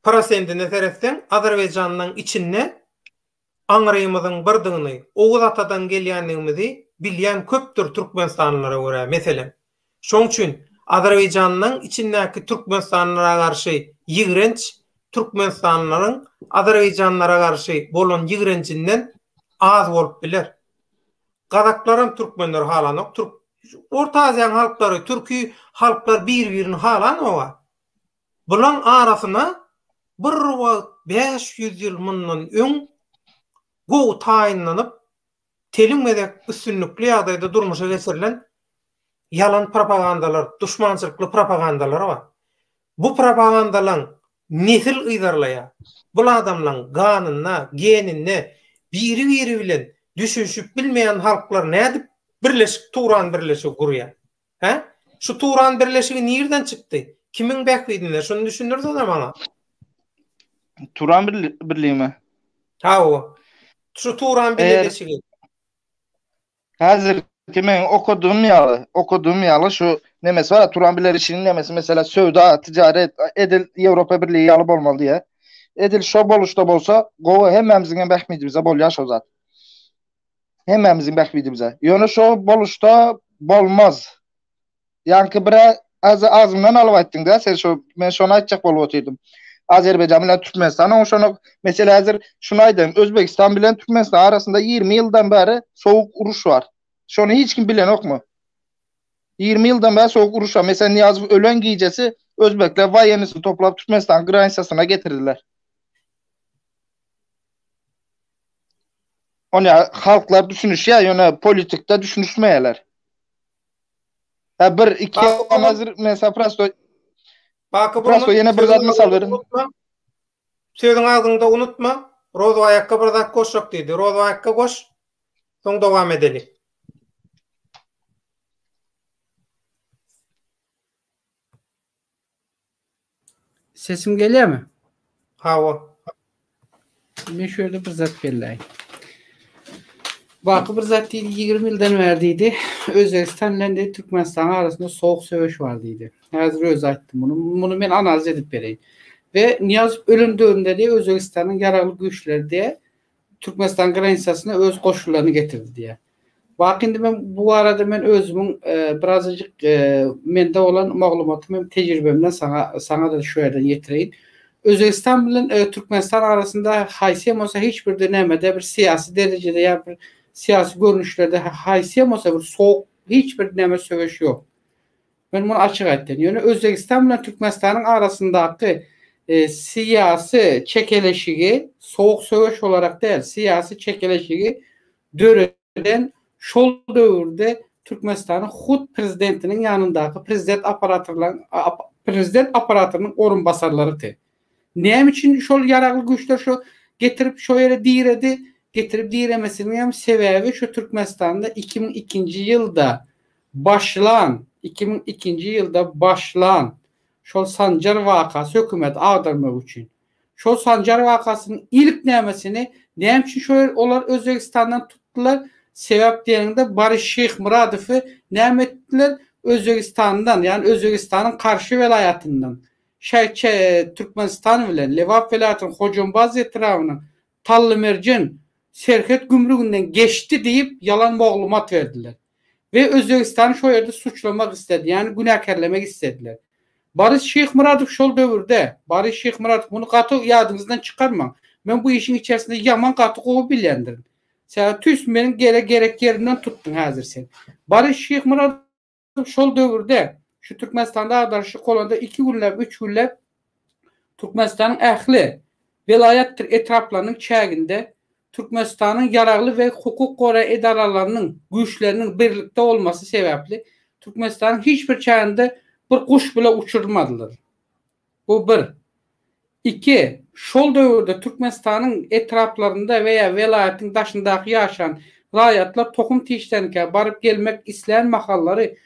prosentine teretsen Azerbaýjanyň içinde aňrymyzyň birdigini, oğuz atadan gelýänligimizi bilýän köpdür Türkmenistanlylara görä. Meselen, şoň üçin Azerbaýjanyň içindäki Türkmenistanlylara garşy ýigrenç Türkmenistanlylaryň Azerbaýjanlylara garşy bolan ýigrencinden az bolup biler. Gazaklaram Türkmenler halanok, Orta Aziýa halklary, türki halklar bir-birini halanok. Bulan arasyna bir 500 ýyl mundan öň gowy taýinlanyp telimgedek üstünlükli ýagdaýda durmuşa geçirilen yalan propagandalar, düşmançylykly propagandalar bar. Bu propagandalaryň nesil ýydarlaýar. Bu adamlaryň ganyna, genine biri bilen düşünşüp bilmeýän halklar nädip birleşik Turan birleşigi gurýar. Şu Turan birleşigi nerden çykdy? Kimiň bähbidinde? Şunu düşündürdi da bana. Turan birliği mi? O. Şu Turan birleşigi. Hazır kimen okuduğum ýaly şu nemesi var, Turan birleşiginiň nemesi mesela söwda, ticaret, edil Ýewropa Birliği ýaly bolmaly diýe. Edil şo boluşda bolsa, gowy hemmemizin bähmidimize bolýar şo zat. Hemmemizin bähmidimize. Ýöne şo boluşda bolmaz. Ýanky bir azımdan alyp aýtdyň da, sen şo men şonu aýtjak bolup oturdum. Azerbaýjan bilen Türkmenistan oňşony mesela hazır şunu aýdym, Özbekistan bilen Türkmenistan arasında 20 ýyldan bäri sowuk uruş bar. Şonu hiç kim bilen okmu? 20 ýyldan bäri sowuk uruş bar. Mesela Niýazow ölen giýjesi Özbekler waýenysy toplap Türkmenistan granisasyna getirdiler. Onu halklar düşünüşýär, ýöne politikde düşünüşmeýärler. Bir iki hazır mesela prosto yine bir zat misal verin. Sözün ağzında unutma. Rozo ayakka bir zat koşak dedi. Rozo ayakka koş. Son devam edelim. Sesim geliyor mu? Hava. Ben şöyle bir zat belirleyeyim. Vakı bir zat değil, 20 yıldan verdiydi. Özbekistan ile Türkmenistan arasında soğuk savaş vardıydı. Hazır öz ayttım bunu. Bunu ben analiz edip vereyim. Ve Niýazow ölündüğünde de Özbekistan'ın yararlı güçleri de Türkmenistan granisasına öz koşullarını getirdi diye. Vakinde ben bu arada ben özümün birazcık mende olan maglumatım hem tecrübemden sana da şöyle getireyim. Özbekistan ile Türkmenistan arasında haysiyem olsa hiçbir dönemde bir siyasi derecede ya bir siyasi görünüşlerde haysiyem olsa bir soğuk hiçbir döneme sövüş yok. Ben bunu açık ettim. Yani Özbekistan ile Türkmenistan'ın arasındaki siyasi çekeleşigi soğuk sövüş olarak değil, siyasi çekeleşigi döreden şol dövrde Türkmenistan'ın hut prezidentinin yanındaki prezident aparatının orunbasarlarıdır. Neyem için şol yararlı güçler şu getirip şu yere diredi, getirip diremesinin sebebi şu Türkmenistan'da 2002 yılda başlan şol Sancar vakası hükümet ağdırmak için. Şol Sancar vakasının ilk nemesini neyem için şöyle onlar Özbekistan'dan tuttular. Sebep diyeninde Barış Şeyh Muradov'u neyem ettiler Özbekistan'dan, yani Özbekistan'ın karşı velayetinden. Türkmenistan bilen Levap velayetinin Hocumbaz etrafının Tallı Mercin Serhet gümrüğünden geçti deyip yalan maglumat verdiler. Ve Özbekistan'ı şu yerde suçlamak istedi. Yani günahkarlamak istediler. Barış Şeyh Muradov şol dövrde, Barış Şeyh Muradov bunu katı yadınızdan çıkarma. Ben bu işin içerisinde yaman katı kovu bilendirin. Sen tüsmenin gerek yerinden tuttun hazır sen. Barış Şeyh Muradov şol dövrde şu Türkmenistan'da adarışık olanda 2 günlep 3 günlep Türkmenistan'ın ähli velayet etraflarının çäginde Türkmenistan'ın yararlı ve hukuk koru idaralarının güçlerinin birlikte olması sebeple Türkmenistan'ın hiçbir çäginde bir kuş bile uçurmadılar. Bu bir. 2. Şol dövrde Türkmenistan'ın etraflarında veya velayetin daşındaki yaşayan rayatlar tohum tişlerine barıp gelmek isteyen mahalları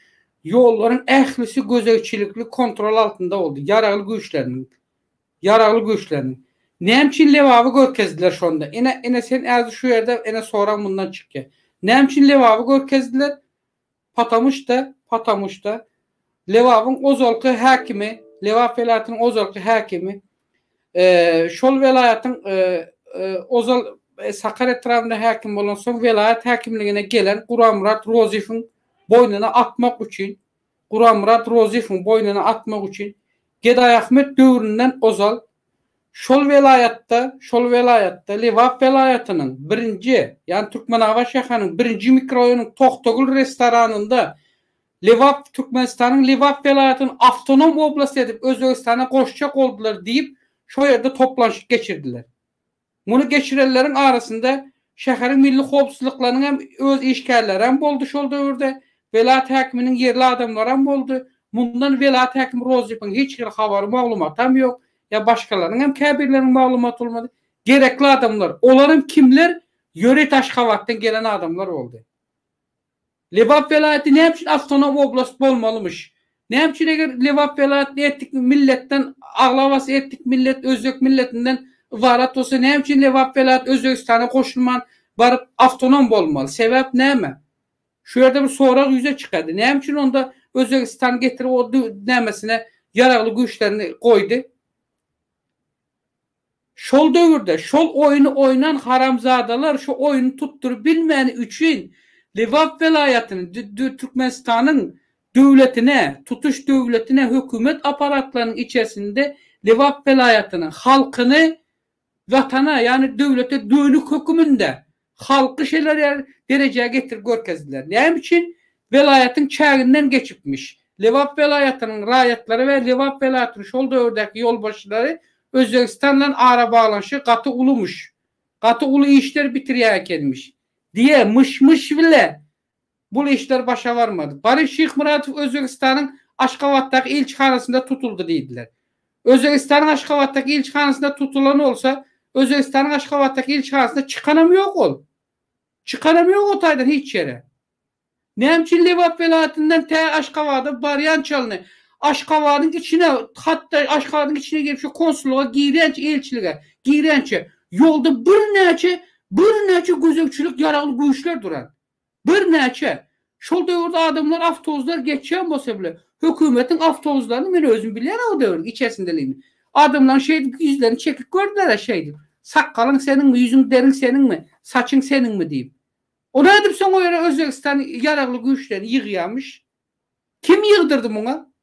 yolların əhlisi gözəkçilikli kontrol altında oldu. Yararlı güçlerinin. Nemçin levavı görkezdiler şonda. Ene sen azı şu yerde ene soran bundan çıkke. Nemçin levavı görkezdiler. Patamış da Levavın ozalkı hakimi, Levav velayetinin ozalkı hakimi şol velayetın ozal Sakarya tarafında hakim olan son velayet hakimliğine gelen Qurammurat Rozif'in boynuna atmak için Geday Ahmet dövründen ozal şol velayette Levav velayetinin birinci yani Türkmenava şehrinin birinci mikroyonun Tohtogul restoranında Levav Türkmenistan'ın Levav velayetinin avtonom oblast edip Özbekistan'a koşacak oldular deyip şu yerde toplanışıp geçirdiler. Bunu geçirenlerin arasında şehrin milli hopsuzluklarının hem öz işgalleri hem oldu şol dövrde velayet hakiminin yerli adamları hem oldu. Bundan velayet hakimi Rozif'in hiç bir haberi malumat hem yok. Ya başkalarının hem kabirlerin malumat olmadı. Gerekli adamlar. Onların kimler? Yöret Aşkavat'tan gelen adamlar oldu. Levav velayeti ne için avtonom oblast olmalımış? Ne için eğer Levav velayeti ettik milletten ağlavası ettik millet Özbek milletinden varat olsa ne için Levav velayeti Özbekistan'a koşulman barıp avtonom olmalı? Sebep ne mi? Şu yerde bir sorak yüze çıkardı. Ne için onda Özbekistan getirip o demesine yararlı güçlerini koydu? Şol dövrde şol oyunu oynan haramzadalar şu oyunu tutturup bilmeyen için Levav velayetinin Türkmenistan'ın devletine, tutuş devletine, hükümet aparatlarının içerisinde Levav velayetinin halkını vatana yani devlete dönük hükümünde halkı şeyler dereceye getirip görkezdiler. Ne için? Velayetin çağından geçipmiş. Levav velayetinin rayetleri ve Levav velayetinin şol dövrdeki yolbaşıları Özbekistan'la ara bağlanışı katı ulumuş. Katı ulu işler bitiriyor gelmiş. Diye mış bile bu işler başa varmadı. Barış Şeyh Muradov Özbekistan'ın Aşkavat'taki ilçhanasında tutuldu dediler. Özbekistan'ın Aşkavat'taki ilçhanasında tutulan olsa Özbekistan'ın Aşkavat'taki ilçhanasında çıkanamıyor ol. Çıkanamıyor o taydan hiç yere. Nemçin Levav velayetinden Aşkavat'da baryan çalını. Aşkavat'ın içine hatta Aşkavat'ın içine girip şu konsulluğa girenç elçiliğe girençe yolda bir neçe gözükçülük yaralı güçler duran. Bir neçe. Şol dövrde adamlar avtobuslar geçen bolsa bile hükümetin avtobuslarını ben özüm bilen o dövr içerisindeyim. Adamlar yüzlerini çekip gördüler şeydi. Sakalın senin mi, yüzün derin senin mi, saçın senin mi diyeyim. O ne edip son o yere Özbekistan yaralı güçlerini yığıyamış. Kim yığdırdı buna?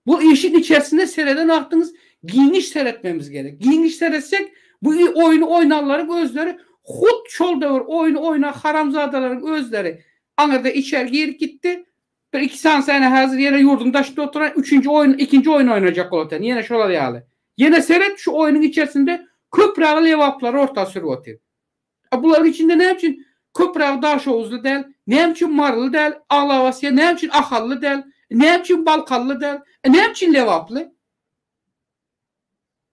Bu işin içerisinde seyreden aklınız giyiniş seyretmemiz gerek. Giyiniş seyretsek bu oyunu oynarların özleri hut şol dövür oyunu oynar haramzadaların özleri. Anırda içeri girip gitti. Bir 2 sene hazır yine yurdun taşında oturan ikinci oyun oynayacak olaten. Yine şolar yağlı. Yine seyret şu oyunun içerisinde köprağı levapları orta sürü otur. Bunların içinde ne için köprağı daş oğuzlu değil, ne için marlı değil, ağlavasya, ne için ahallı değil, ne için balkallı değil, ne için levaplı?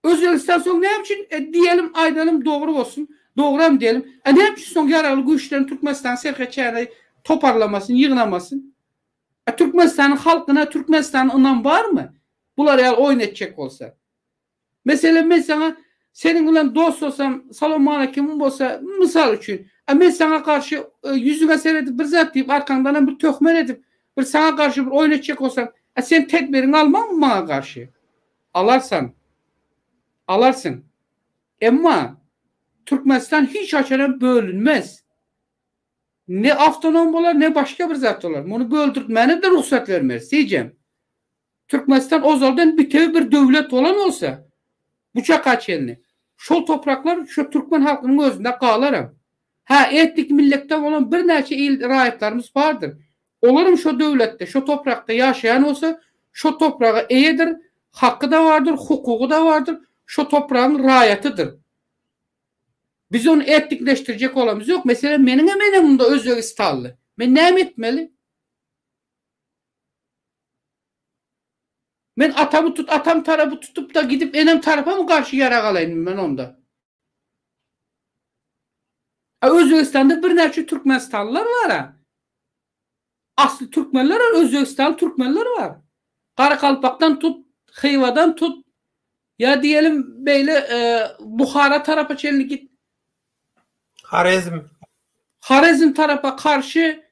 Özbekistan son ne için diyelim aydanım doğru olsun, doğru diyelim. Ne için son yararlı güçlerin Türkmenistan serkeçeğine toparlamasın, yığınamasın? Türkmenistan'ın halkına, Türkmenistan'ın inan var mı? Bunlar eğer oynatacak olsa. Mesela ben sana seninle dost olsam, salam aleyküm olsa misal için. Ben sana karşı yüzüne seyredip bir zat deyip arkandan bir töhmet edip bir sana karşı bir oynatacak olsam sen tedbirini almam mı bana karşı? Alarsın. Ama Türkmenistan hiç açaran bölünmez. Ne avtonom olar, ne başka bir zat olar. Bunu böldürtmene de ruhsat vermez. Diyeceğim. Türkmenistan o zaldan bütev bir devlet olan olsa, buça kaçenli. Şol topraklar şu Türkmen halkının özünde kalarım. Ha, etnik milletten olan bir neçe il rayetlerimiz vardır. Olarım şu devlette, şu toprakta yaşayan olsa, şu toprağa eyedir, hakkı da vardır, hukuku da vardır, şu toprağın rayetidir. Biz onu etnikleştirecek olamız yok. Mesela benim bunda Özbekistanlı. Ben ne etmeli? Ben atam tarafı tutup da gidip enem tarafa mı karşı yara kalayım ben onda? Özbekistan'da bir neçe Türkmenistanlılar var ha. Aslı Türkmenler var, Özbekistan Türkmenler var. Karakalpak'tan tut, Xiva'dan tut. Ya diyelim böyle Bukhara tarafa çelini git. Harezm tarafa karşı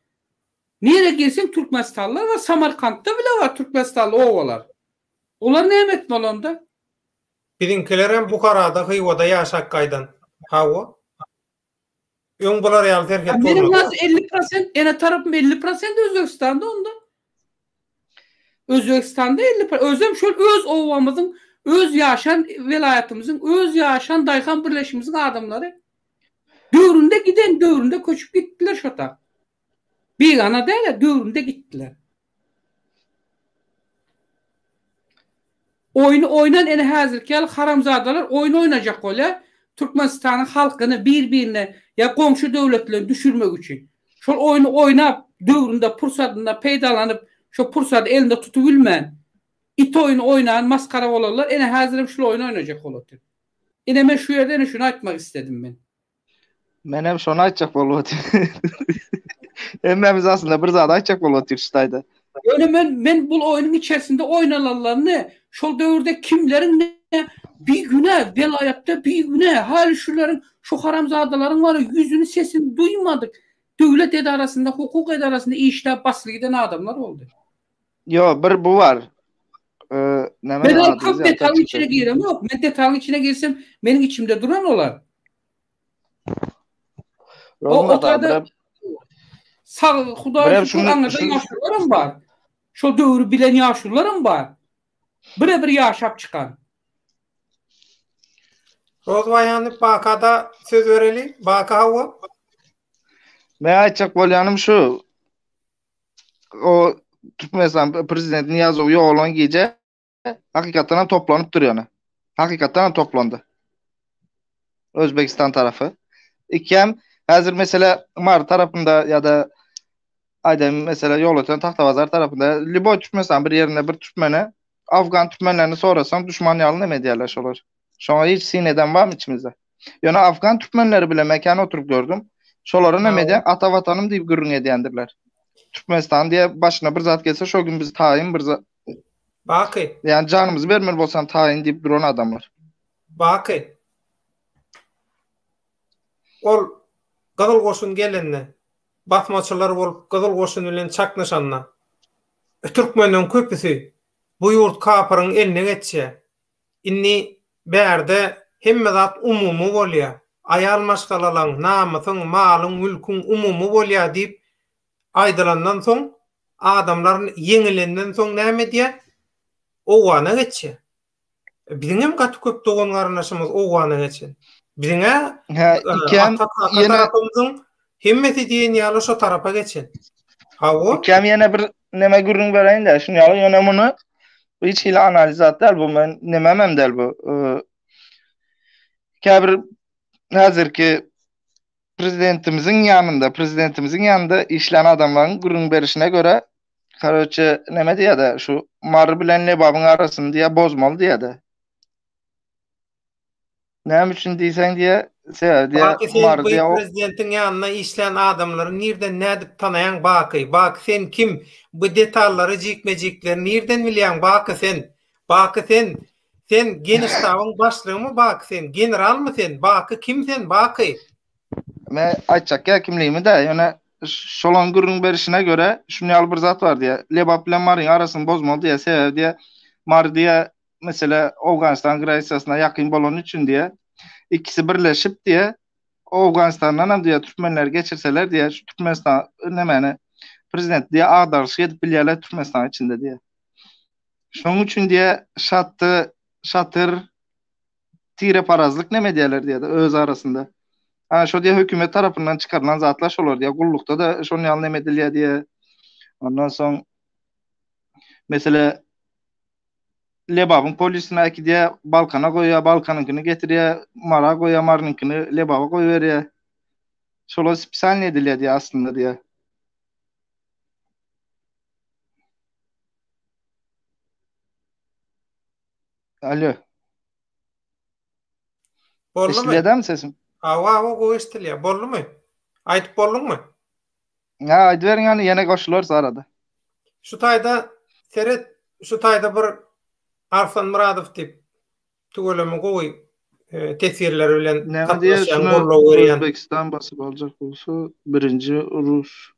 nereye girsin Türkmenistanlılar var. Samarkand'da bile var Türkmenistanlı ovalar. Onlar ne etmeli onda? Birinkilerin Bukhara'da, Xiva'da yaşak kaydan. Hava. Yung bular yal terk et Benim olmadı. nasıl 50%, ene tarafım 50% Özbekistan'da onda. Özbekistan'da 50%. Özlem şöyle öz ovamızın, öz yaşayan velayetimizin, öz yaşayan Dayhan birleşimizin adamları. Dövründe koşup gittiler şota. Bir ana değil de dövründe gittiler. Oyunu oynan ene hazır ki haramzadalar oyun oynayacak öyle. Türkmenistan'ın halkını birbirine ya komşu devletlerini düşürmek için. Şu oyunu oynap dövründe pursatında peydalanıp şu pursatı elinde tutubilmeyen it oyunu oynayan maskara olanlar ene hazırım şu oyunu oynayacak olabilir. Ene ben şu yerden şunu açmak istedim ben. Ben hem şunu açacak olabilir. Emmemiz aslında bir zat açacak olabilir şuradaydı. Öyle ben bu oyunun içerisinde oynananlarını şu devirde kimlerin ne bir güne velayatta bir güne hal şunların şu haramzadaların var yüzünü sesini duymadık. Devlet idarasında hukuk idarasında işler basılı giden adamlar oldu. Yo bir bu var. Ben çok detaylı içine gireyim yok. Ben detaylı içine girsem benim içimde duran olar. O kadar sağ Hudaýa şükür anladan yaşlılarım var. Şu dövrü bilen yaşlılarım var. Bir yaşap çıkan. Rozvayanı Baka'da söz vereli. Baka hava. Ben açacak bolyanım şu. O Türkmenistan prezidenti Niyazov yoğulan gece hakikaten toplanıp duruyor. Hakikaten toplandı. Özbekistan tarafı. İkem hazır mesela Mar tarafında ya da Aydın mesela yol öten Tahtavazar tarafında Libo Türkmenistan bir yerinde bir Türkmene Afgan Türkmenlerini sorasam düşman yalın ne medyalaş olur. Şu an hiç sineden var mı içimizde? Yani Afgan Türkmenleri bile mekana oturup gördüm. Şoları ne medya atavatanım deyip gürün ediyendirler. Türkmenistan diye başına bir zat gelse şu gün biz tayin bir zat. Bakı. Yani canımızı vermir bolsam tayin deyip duran adamlar. Bakı. Ol Gazal Goşun gelenine batmaçılar bolup Gazal Goşun bilen çaknaşanna. Türkmenlerin köpüsü bu yurt kapırın eline geçse. Inni berde hemme zat umumu bolýar. Ayal maşgalalan namysyň, malyň, mülküň umumu bolýar diýip aýdylandan soň adamlaryň yeňilenden soň näme diýär? Owana geçse. Bizim hem gaty köp dogan garnaşymyz owana geçen. Bizine tarafımızın hemmeti diýen ýaly şo tarafa geçen. Hawa Kem ýene bir neme gürrüň bereýin de şunu ýaly ýene muny hiç hile analiz atlar bu men nememem del bu. Käbir hazırki prezidentimizin yanında işlän adamlaryň gürrüň berişine göre karoçe neme diýär şu Mar bilen Lebabyň arasyny diýär bozmaly diýär. Näme üçin diýsen diýär, Mar diýär prezidentiň ýanyna işlän adamlary nerden nädip tanaýan Baky? Baky sen kim? Bu detallary jikmejikleri nerden bilýän Baky sen? Baky sen geniştabyň başlygymy Baky sen? Generalmy sen? Baky kim sen Baky? Men aýtjak kimligimi de ýöne şolan gürrüň berişine göre şunu ýaly bir zat var diýär. Lebap bilen Maryň arasyny bozmaly diýär. Sebäbi diýär Mar diýär mesela Awganistan agresiyasına yakın bolan üçün diye ikisi birleşip diye Afganistan'dan hem diye Türkmenler geçirseler diye şu Türkmenistan nemene prezident diye ağdarışı edip bilyeler Türkmenistan içinde diye. Şunun için diye şatır tire parazlık ne diyorlar diye de öz arasında. Ha şu diye hükümet tarafından çıkarılan zatlar olur diye kullukta da şunu yal ne diye. Ondan sonra mesela Lebab'ın polisine ki diye Balkan'a koyuyor, Balkan'ınkini getiriyor, Mar'a koyuyor, Mar'ınkini Lebab'a koyuveriyor. Şola spesal ne ediliyor diye aslında diye. Alo. Bollu mu? Eşliğe mi sesim? Hava o istilya. Bollu mu? Aytıp bollun mu? Ha, aydıverin yani yine koşulursa arada. Şu tayda seret, şu tayda bir Arslan Muradov tip tugolamy gowy tesirler bilen Ne diye katnaşan şunu gollaw berýän. Özbekistan basıp alacak olsa birinci uruş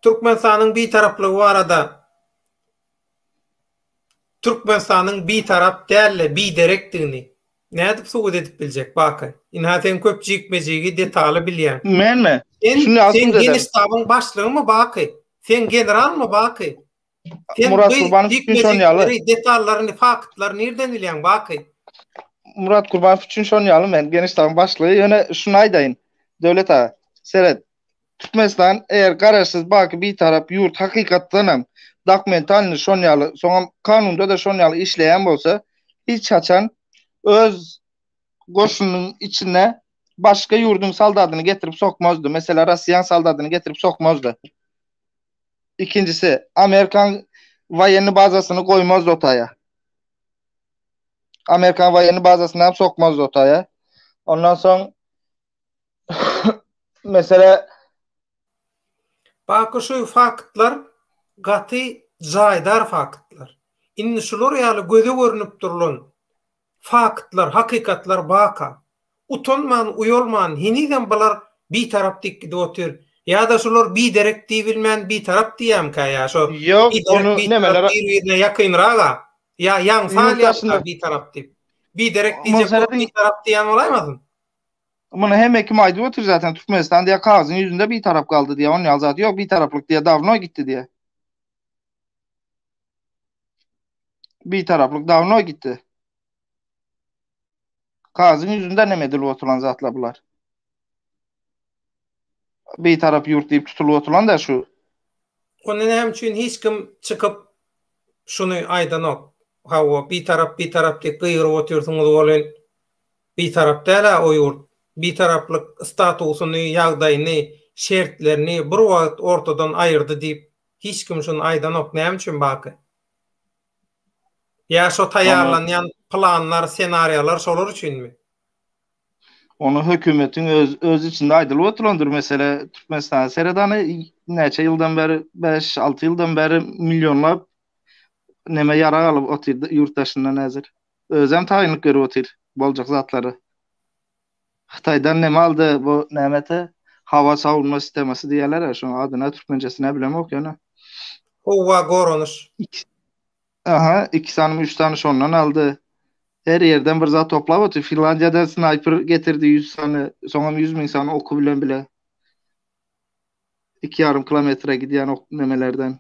Türkmenistanyň bir taraplygy barada Türkmenistanyň bir tarap dälle bir derekdigini nädip suwut edip biljek bakay. Ina sen köpçük mejigi detaly bilýän. men mi? Sen Şunu yazdım dedim. Genistabyň başlygy my bakay? Sen general my bakay? Murat Kurbanov üçün şonyalı. Detallaryny, faktlaryny nerden bilýän bakay? Murat Kurbanov üçün şonyalı men Genistabyň başlygy ýöne şunu aýdaýyn. Döwlet ağa, seret. Türkmenistan eğer kararsız bakı bir taraf yurt hakikatdan hem dokumentalini şonyalı, sonra kanunda da şonyalı işleyen bolsa hiç açan öz koşunun içine başka yurdun saldadyny getirip sokmazdı. Mesela Russiyan saldadyny getirip sokmazdı. İkincisi, Amerikan vayenli bazasyny koymazdı otaya. Amerikan vayenli bazasyny hem sokmazdı otaya. Ondan sonra mesela Bakı şu faktlar gaty jaýdar faktlar. Indi şular ýaly göze görünüp durulan faktlar, hakikatlar baka. Utanman, uyolman, hiniden bular bir tarap dikdi otur. Ya da şular bir derek bilmän bir tarap diýem ka şo. yok onu nemeler bir yakynraga. Ya yan faaliýatda bir tarap dip. Bir derek diýjek bir tarap diýen bolaýmadyn. Bunu hem ekim aydı otur zaten Türkmenistan diye kağızın yüzünde bir taraf kaldı diye. Onun yazatı yok bir taraflık diye davno gitti diye. Bir taraflık davno gitti. Kağızın yüzünde ne medil oturan zatla bular. Bir taraf yurt deyip tutulu oturan da şu. Onun hem için hiç kim çıkıp şunu aydanok. Hava bir taraf diye kıyırı otursunuz olan bir taraf değil o yurt. Bir taraflık statusunu, yağdayını, şertlerini bir vakit ortadan ayırdı deyip hiç kim şunu aydanok ne için bakı? Ya şu tayarlanan planlar, senaryolar şolar için mi? Onu hükümetin öz içinde aydılı oturandır mesela Türkmenistan seredanı neçe yıldan beri 5-6 yıldan beri milyonlar neme yara alıp oturdu yurttaşından hazır. Özem tayinlik görüp otur bolcak zatları. Xitaydan neme aldı bu nemete? Hava savunma sistemasi diyorlar ya şu adına Türkmencesine bilem yok yani. Hova gorunuş. Aha 2 tane 3 tane ondan aldı. Her yerden bir zat toplap otur. Finlandiya'dan sniper getirdi 100 tane. Sonra 100.000 tane oku bilen bile. 2,5 kilometre gidiyen ok nemelerden.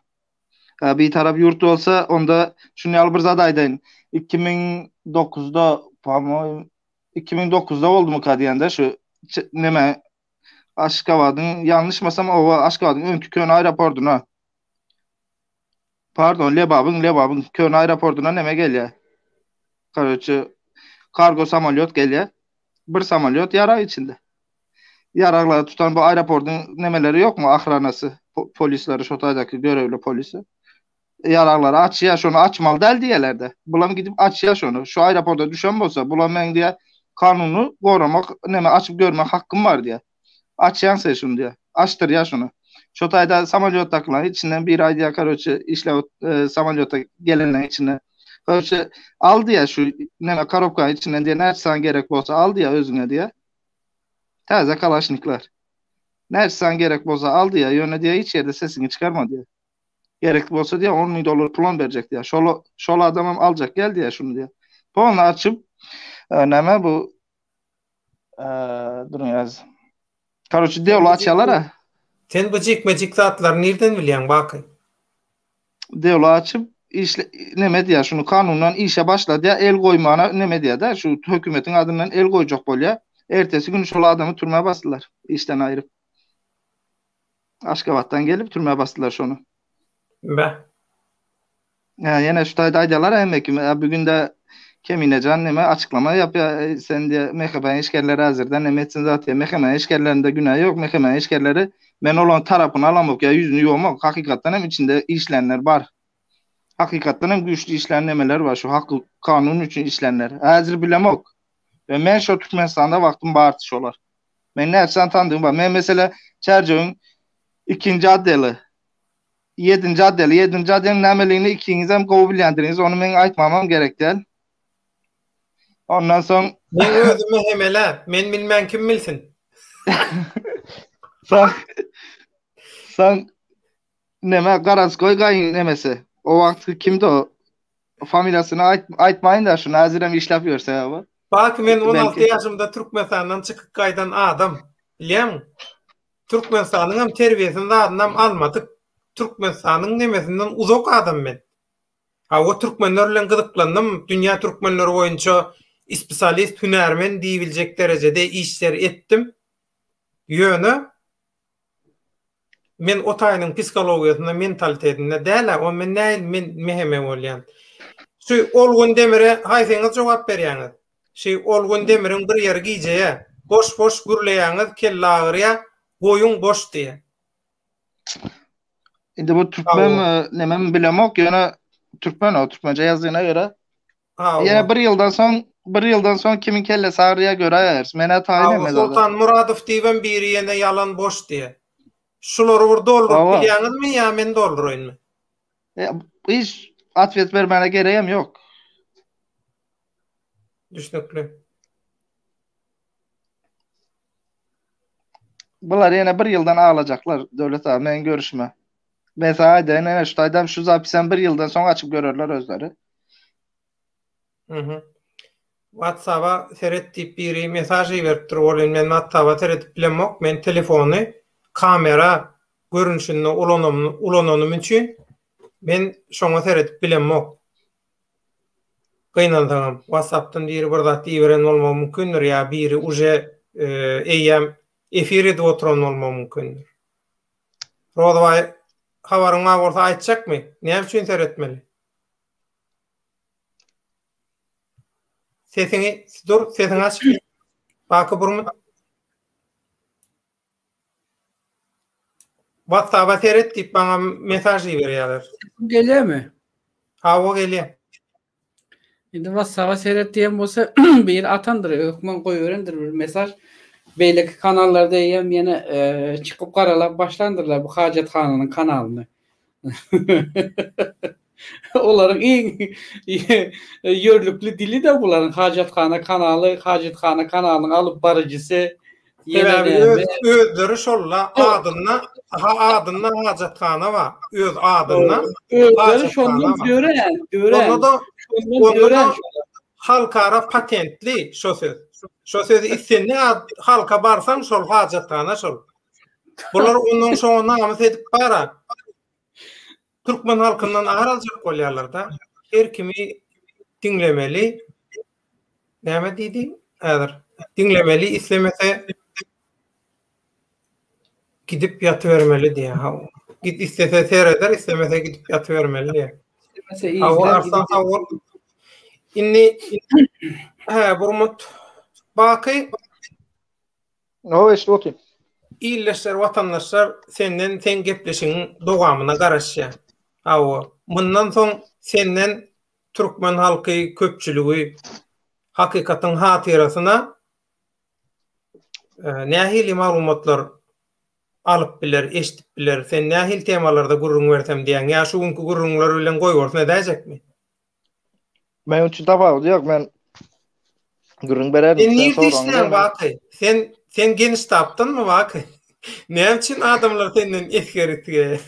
Bir taraf yurt olsa onda şunu al bir zat aydayın. 2009'da oldu mu kadiyende şu neme Aşgabat'ın yanlışmasam o Aşgabat'ın önkü köyün aeroportuna. Pardon Lebab'ın köyün aeroportuna neme geliyor. Kargo samolyot geliyor. Bir samolyot yara içinde. Yaraları tutan bu aeroportun nemeleri yok mu? Ahranası, polisleri, şotaydaki görevli polisi. Yaraları açıya şunu açmalı del diyelerde. Bulam gidip açıya şunu. Şu aeroporta düşen olsa bulam ben diye kanunu korumak, neme açıp görmek hakkım var diye. Açyan sen şunu diye. Açtır ya şunu. Şotayda samolyot takılan içinden bir ay diye karoçı işle samolyota gelenlerin içine karoçı aldı ya şu neme karopka içinden diye nereden gerek olsa aldı ya özüne diye. Taze kalaşnikler. Nereden gerek olsa aldı ya yöne diye hiç yerde sesini çıkarma diye. Gerek olsa diye $10.000 plan verecek diye. Şolu adamım alacak geldi ya şunu diye. Onu açıp neme bu Durun yaz. Karoçu devlet açarlar ha. Sen bıcık zatlar nereden bilýän bakay? Devlet açıp neme diýär şunu kanundan işe başladı ya el koymana neme diýär da şu hökümetin adından el koyjak bolýar. Ertesi gün şol adamı türmeye bastılar. İşten ayırıp. Aşgabat'tan gelip türmeye bastılar şonu. Be. Yani yine şu tayda aydalar emeki. Bugün de Keminecan neme açıklama yapıyor. Sen diye mehkeme işgalleri hazırda neme etsin zaten. Mehkeme işgallerinde günah yok. Mehkeme işgalleri men olan tarafını alamak ya yüzünü yoğmak. Hakikaten hem içinde işlenler var. Hakikaten hem güçlü işlenmeler var. Şu hakkı kanun için işlenler. Hazır bilemek. Ve men şu Türkmenistan'da vaktim bağırtış olar. Men nereden tanıdığım var. Men mesela Çerceğin 2. addeli 7. addenin nämeliğini ikiňizem gowy bilýändiriniz. Onu men aýtmamam gerek değil. Ondan soň Men özüme hemele, men bilmän kim bilsin. Sen neme Garazkoy gaýyn nemesi. O wagty kimdi o? Familyasyny aýtmaýyn da şu nazirem işläp ýörse ýa. Bak men 16 ýaşymda Türkmenistandan çykyp gaýdan adam. Bilýän? Türkmenistanyň hem terbiýesini adynam almadyk. Türkmenistanyň nemesinden uzak adam men. Ha o Türkmenler bilen gyzyklandym. Dünýä türkmenleri boýunça spesialist hünärmen diýiljek derejede işler etdim. Ýöne men o taýynyň psikologiýasyna, mentalitetine däl, o men näil men meheme bolýan. Şu Olgun Demir'e haýsyňyz jogap berýäňiz. Şu Olgun Demir'in bir ýeri gijeýä, boş gürleýäňiz, kelle agyrýa, goýuň boş diýe. Indi bu Türkmen nemem bilemek ýöne Türkmence ýazyna görä. Ýa bir ýyldan soň kimin kellesi agyrýa görä ýer. Mene taýyn emez. Sultan Muradow diýen biri ýene yalan boş diýe. Şulary bir doldurup bilýäňizmi ýa men doldurayynmy? Hiç atwet bermene gereğim yok. Düşnükli. Bular ýene bir ýyldan ağlajaklar döwlet abi men görüşme. Mesela aýda şu taýdam şu zapisen bir ýyldan soň açyp görerler özleri. WhatsApp'a seretip biri mesajy berip durýar. Men WhatsApp'a seretip bilemok. Men telefony, kamera görünüşini ulananym üçin men şoňa seretip bilemok. Gynandyňam. WhatsApp'tan biri bir zat diýeren bolmam mümkindir ýa biri uje eýem efirde oturan bolmam mümkindir. Rodway habaryňa bolsa aýtjakmy? Näme üçin seretmeli? Sesini aç. Bakı burmu. WhatsApp'a seret deyip bana mesaj berýärler. Gelýär mi? Ha, o gelýär. Indi WhatsApp'a seret diýen bolsa bir atandyr, hökmen goýberendir bir mesaj. Beýleki kanallarda ýene çykyp garalap başlandyrlar bu hajathananyň kanalyny. Olaryň iň ýörlükli dili de bularyň hajathana kanalynyň alyp barajysy Özleri şolla adyna hajathana wa öz adyna özleri şondan dören. Onda da halkara patentli şo söz. Şo söz islenni halka barsaň şol hajathana şol. Bular onuň şoňa namaz edip barar. Türkmen halkından ahar aljak bolýarlar da. Her kimi dinlemeli. Näme diýdi? Häzir. Dinlemeli, islemese gidip yatıvermeli diýär. Git istese seyreder, islemese gidip yatıvermeli diýär. Inni Burmut Baky O işte otur. İlleşler, vatandaşlar sen gepleşiň dogamyna garaşýar. Mundan soň senden Türkmen halky köpçüligi hakikatyň hatyrasyna nähili maglumatlar alyp biler, eşitip biler. Sen nähili temalarda gurrun bersem diýen, ýa şu günkü gurrunlar bilen goýgorsa nädäjekmi? Men üçin tabagy ýok, men gurrun bererim. Sen geniş tapdynmy Baky? Näme üçin adamlar senden eskeripdi?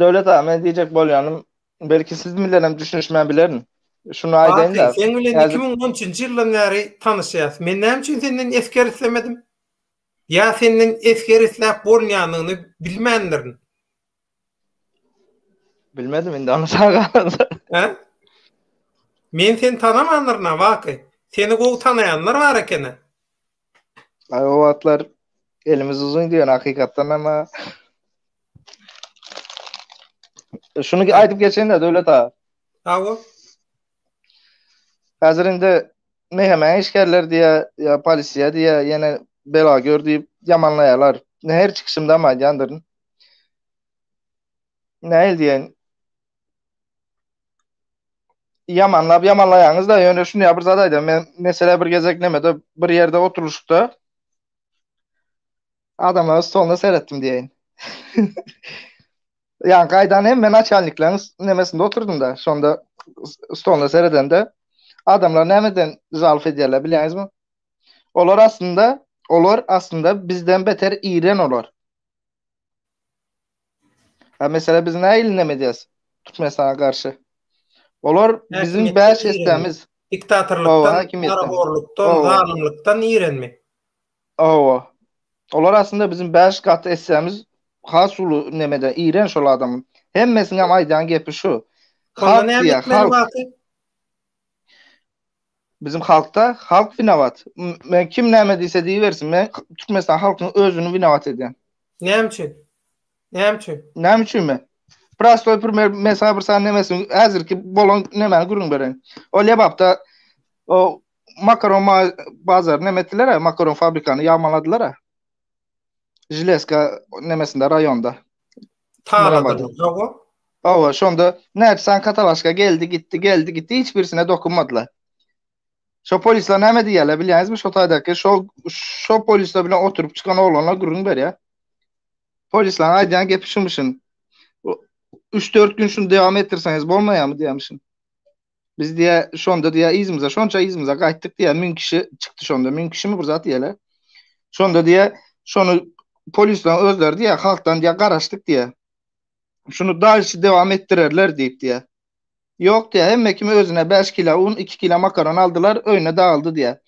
Döwlet men diýjek bolýanym, belki siz bilenem düşünüşmän bilerin. Şunu aydayın Bakın da. sen bilen Hazır 2013-nji ýyldan bäri tanışýas. Men näme üçin senden esker islemedim? Ya senden esker isläp bolmaýanyny bilmändirin. bilmedim indi onu sana. He? Men seni tanamandyryna baky. Seni gowy tanayanlar bar ekeni. Ay o atlar elimiz uzun diyor hakikaten ama şunu aytıp geçen de Döwlet ağa. Awa. Hazır indi mehemen işgerler diye ya polisiýe diye yine bela gör diýip yamanlaýarlar. Her çıkışımda maýandyryn. Näil diýen yamanlaýaňyz da ýöne şunu ýapyr zat aýdym. Men mesela bir gezek nemede bir ýerde oturuşda adamlar stoluna seyrettim diýeň. Yani kaydan hem ben açalniklerin nemesinde oturdum da. Şonda stoluna seyredende adamlar nemeden zalf edýärler bilýäňizmi? Olar aslında bizden beter iğren olar. Ha mesela biz näil neme diýäs? Türkmenistana karşı. Olar bizim Häkimiýetden bäş estemiz. Diktatorluktan, Hakimiýetden. aragorluktan, zalymlyktan iýrenmi? Owa. Olar aslında bizim bäş gat estemiz has ulu nemede iğren şol adamın. Hemmesine aýdan gepi şu. Halk Halk diye halk. Bizim halkta halk vinavat. Men kim näme diýse diýersin. Men Türkmenistan halkyny özüni vinavat edýän. Näme üçin? Näme üçin? Näme üçinmi? Prastoy primer mesela bir sany nemesin häzirki bolan nämeni gürüň beren. O lebapda o makaron bazar nemetdiler, makaron fabrikany ýamaladylar ha. Jileska nemesinde raýonda. Taýlady. Awa. Awa şonda näçe Katalaşka geldi gitti hiç birisine dokunmadılar. Şo polisler näme diýerler bilýäňizmi? Şo taýdaky şo polisler bilen oturup çykan oglanlar gürüň berýär. Polisler aýdan gepişmişin. 3-4 gün şunu devam ettirseňiz bolmaýarmy diýmişin. Biz diýe şonda diýe izimize şonça izimize gaýtdyk diýe 1000 kişi çykdy şonda. 1000 kişimi bir zat diýerler. Şonda diýe şonu polisler özleri diýe halktan diýe garaşdyk diýe. Şunu daha devam ettirerler diýip diýe. Yok diye hem kimi özüne 5 kilo un 2 kilo makaron aldılar öýüne dağıldı diye.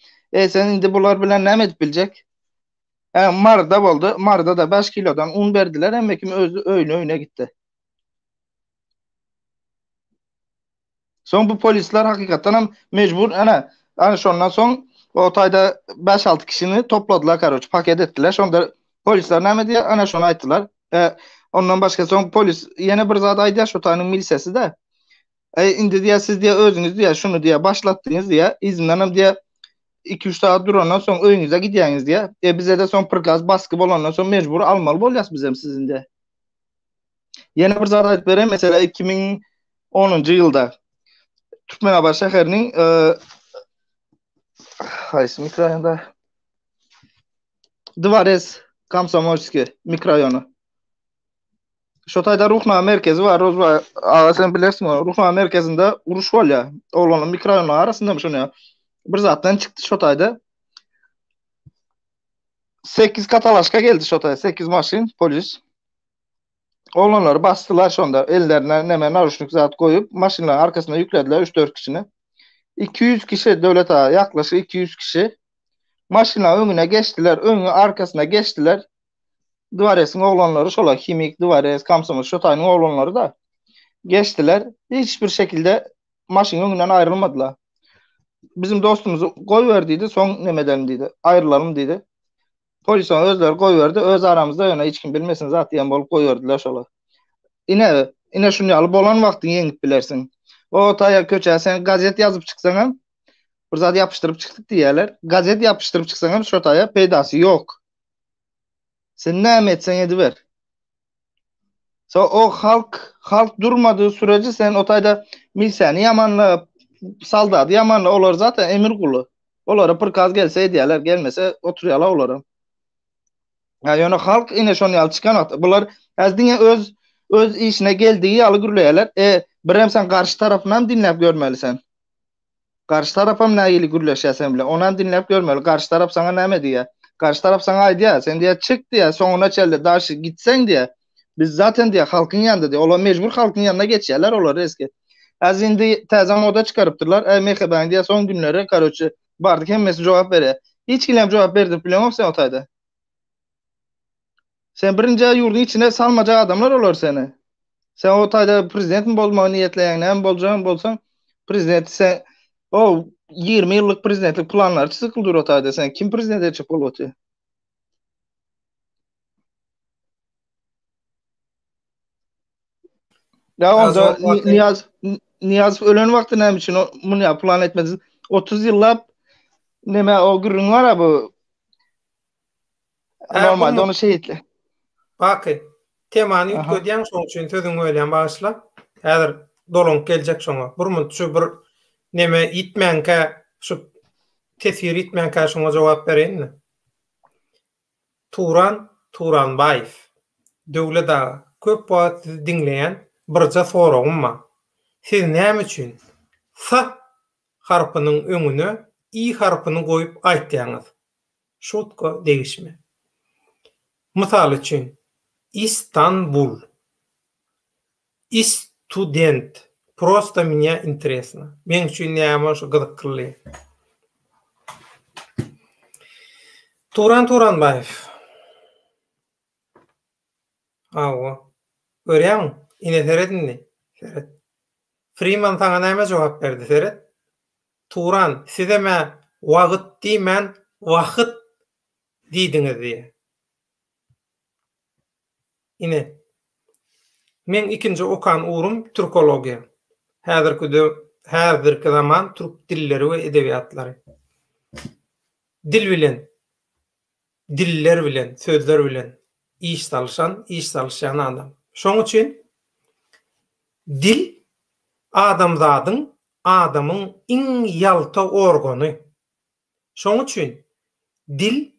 Sen indi bular bilen näme edip biljek? Marda boldu. Marda da 5 kilodan un berdiler hem kimi özü öýüne gitti. Son bu polisler hakikaten hem mecbur ana şondan son o taýda 5-6 kişini topladılar karoç paket ettiler. Şonda polisler näme diye ana şonu aýtdylar. Ondan başka son polis yine bir zat aýdýar şo taýnyň milisesi de indi diýe siz diýe özüňiz diýe şunu diýe başlatdyňız diýe izinden diýe 2-3 saat durandan soň öýüňize gidýäňiz diýe. Bize de son prikaz baskı bolandan soň mecbur almaly bolýas bizem sizin de. Ýene bir zat aýdyp berem mesela 2010-njy ýylda Türkmenabad şäheriniň haýsy mikrorayonda Dvarez Komsomolski mikrorayonu. Şo taýda ruhna merkezi var. Rozva sen bilirsin o ruhna merkezinde uruş bolýar. Oğlanın mikrorayonlar arasında mı şonu? Bir zatdan çykdy şo taýda. 8 Katalaşka geldi şo taýda. 8 maşin polis. Oğlanları bastılar şonda. Ellerine näme naruşnik zat koyup maşinlaryň arkasına yüklediler 3-4 kişini. 200 kişi Döwlet ağa yaklaşık 200 kişi maşinlaryň öňüne geçtiler. Öňü arkasına geçtiler. Dvarez'in oğlanları şola Kimik, Dvarez, Komsomol şo taýynyň oğlanları da geçtiler. Hiçbir şekilde maşin öňünden ayrılmadılar. Bizim dostumuz goýberdiydi, soň nemeden diýdi. Ayrılalım diýdi. Polis özleri goýberdi. Öz aramızda ýöne hiç kim bilmesin zat diýen bolup goýberdiler şola. Ine şunu alyp bolan wagtyň ýeňip bilersin. O taýa köçe sen gazet ýazyp çyksaň bir zat ýapyşdyryp çykdyk diýerler. Gazet ýapyşdyryp çyksaň şo taýa peýdasy ýok. Sen näme etsen ediber. O halk durmadığı sürece sen o taýda milseni yamanla saldat yamanla olar zaten emir kulu. Olara prikaz gelse edýärler, gelmese oturýarlar olara. Ýöne halk ine şonu ýaly çykan bular äzdiňe öz işine geldiği ýaly gürleýärler. Birem sen karşı tarafından dinläp görmelisin. Karşı tarafam näýili gürleşýärsen bile ondan dinläp görmeli. Karşı taraf sana näme diýär? Karşı taraf sana aýdýar, sen diýär çık diýär, soňuna çelde daşy gitsen diýär. Biz zaten diýär halkyň ýanynda diýär. Olar mecbur halkyň ýanyna geçýärler olar eski. Az indi təzə moda çıxarıbdırlar. MHB diye son günləri karoçi bardık hemmesi cevap veriyor. Hiç kimse cevap verdi biliyor musun sen otayda? Sen birinci yurdun içine salmaca adamlar olur seni. Sen otayda prezident mi bolmağı niyetleyen ne mi bolacağın bolsan prezident sen o 20 yıllık prezidentlik planları sıkıldır otayda sen kim prezident edecek bol otay? Ya onda Niyaz ölen vakti ne için bunu ya plan etmediniz? 30 yılla neme o gürün var ya bu normalde onu şey etle. Bakı temany ütgödýän şoň üçin sözüň öýlen başla. Häzir dolong geljek şoňa. Bir şu bir neme itmänkä şu tesir itmänkä şoňa jogap berenmi? Turanbaýew. Döwleta köp wagt dinleýän birja soragym. Siz näme üçin S harpynyň öňüne I harpyny goýup aýtýaňyz? Şutko degişme. Mysal üçin İstanbul. Student. Просто меня интересно. Men üçin näme şu gyzykly. Turanbaýew. Awa. Görýäň, ine seredini. Seret. Freeman taňa näme jogap berdi seret? Turan, size mä wagt diýmän, wagt diýdiňiz diýe. Ine. Men ikinji okan urum türkologiýa. Häzirki zaman türk dilleri we edebiýatlary. Diller bilen, sözler bilen iş salşan adam. Şoň üçin dil adamyň iň ýalta organy. Şoň üçin dil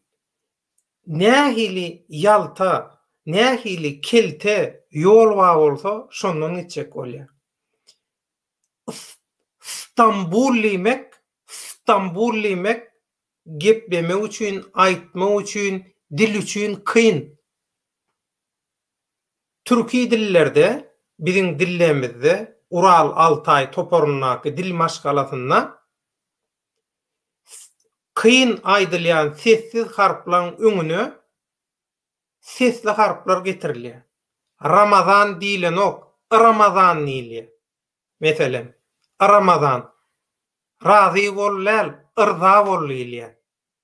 nähili ýalta, nähili kelte ýol bar bolsa şondan geçjek bolýar. İstanbul diýmek geplemek üçin, aýtmak üçin, dil üçin kyn. Türki dillerde, biziň dillemizde Ural, Altay, Toporunnaky dil maşgalatynda kyn aýdylýan sessiz harplar öňüne sesli harplar getirilýär. Ramazan diýilen ok, Ramazan diýilýär. Meselen, Ramazan. Razy bollal, ırza bollýar.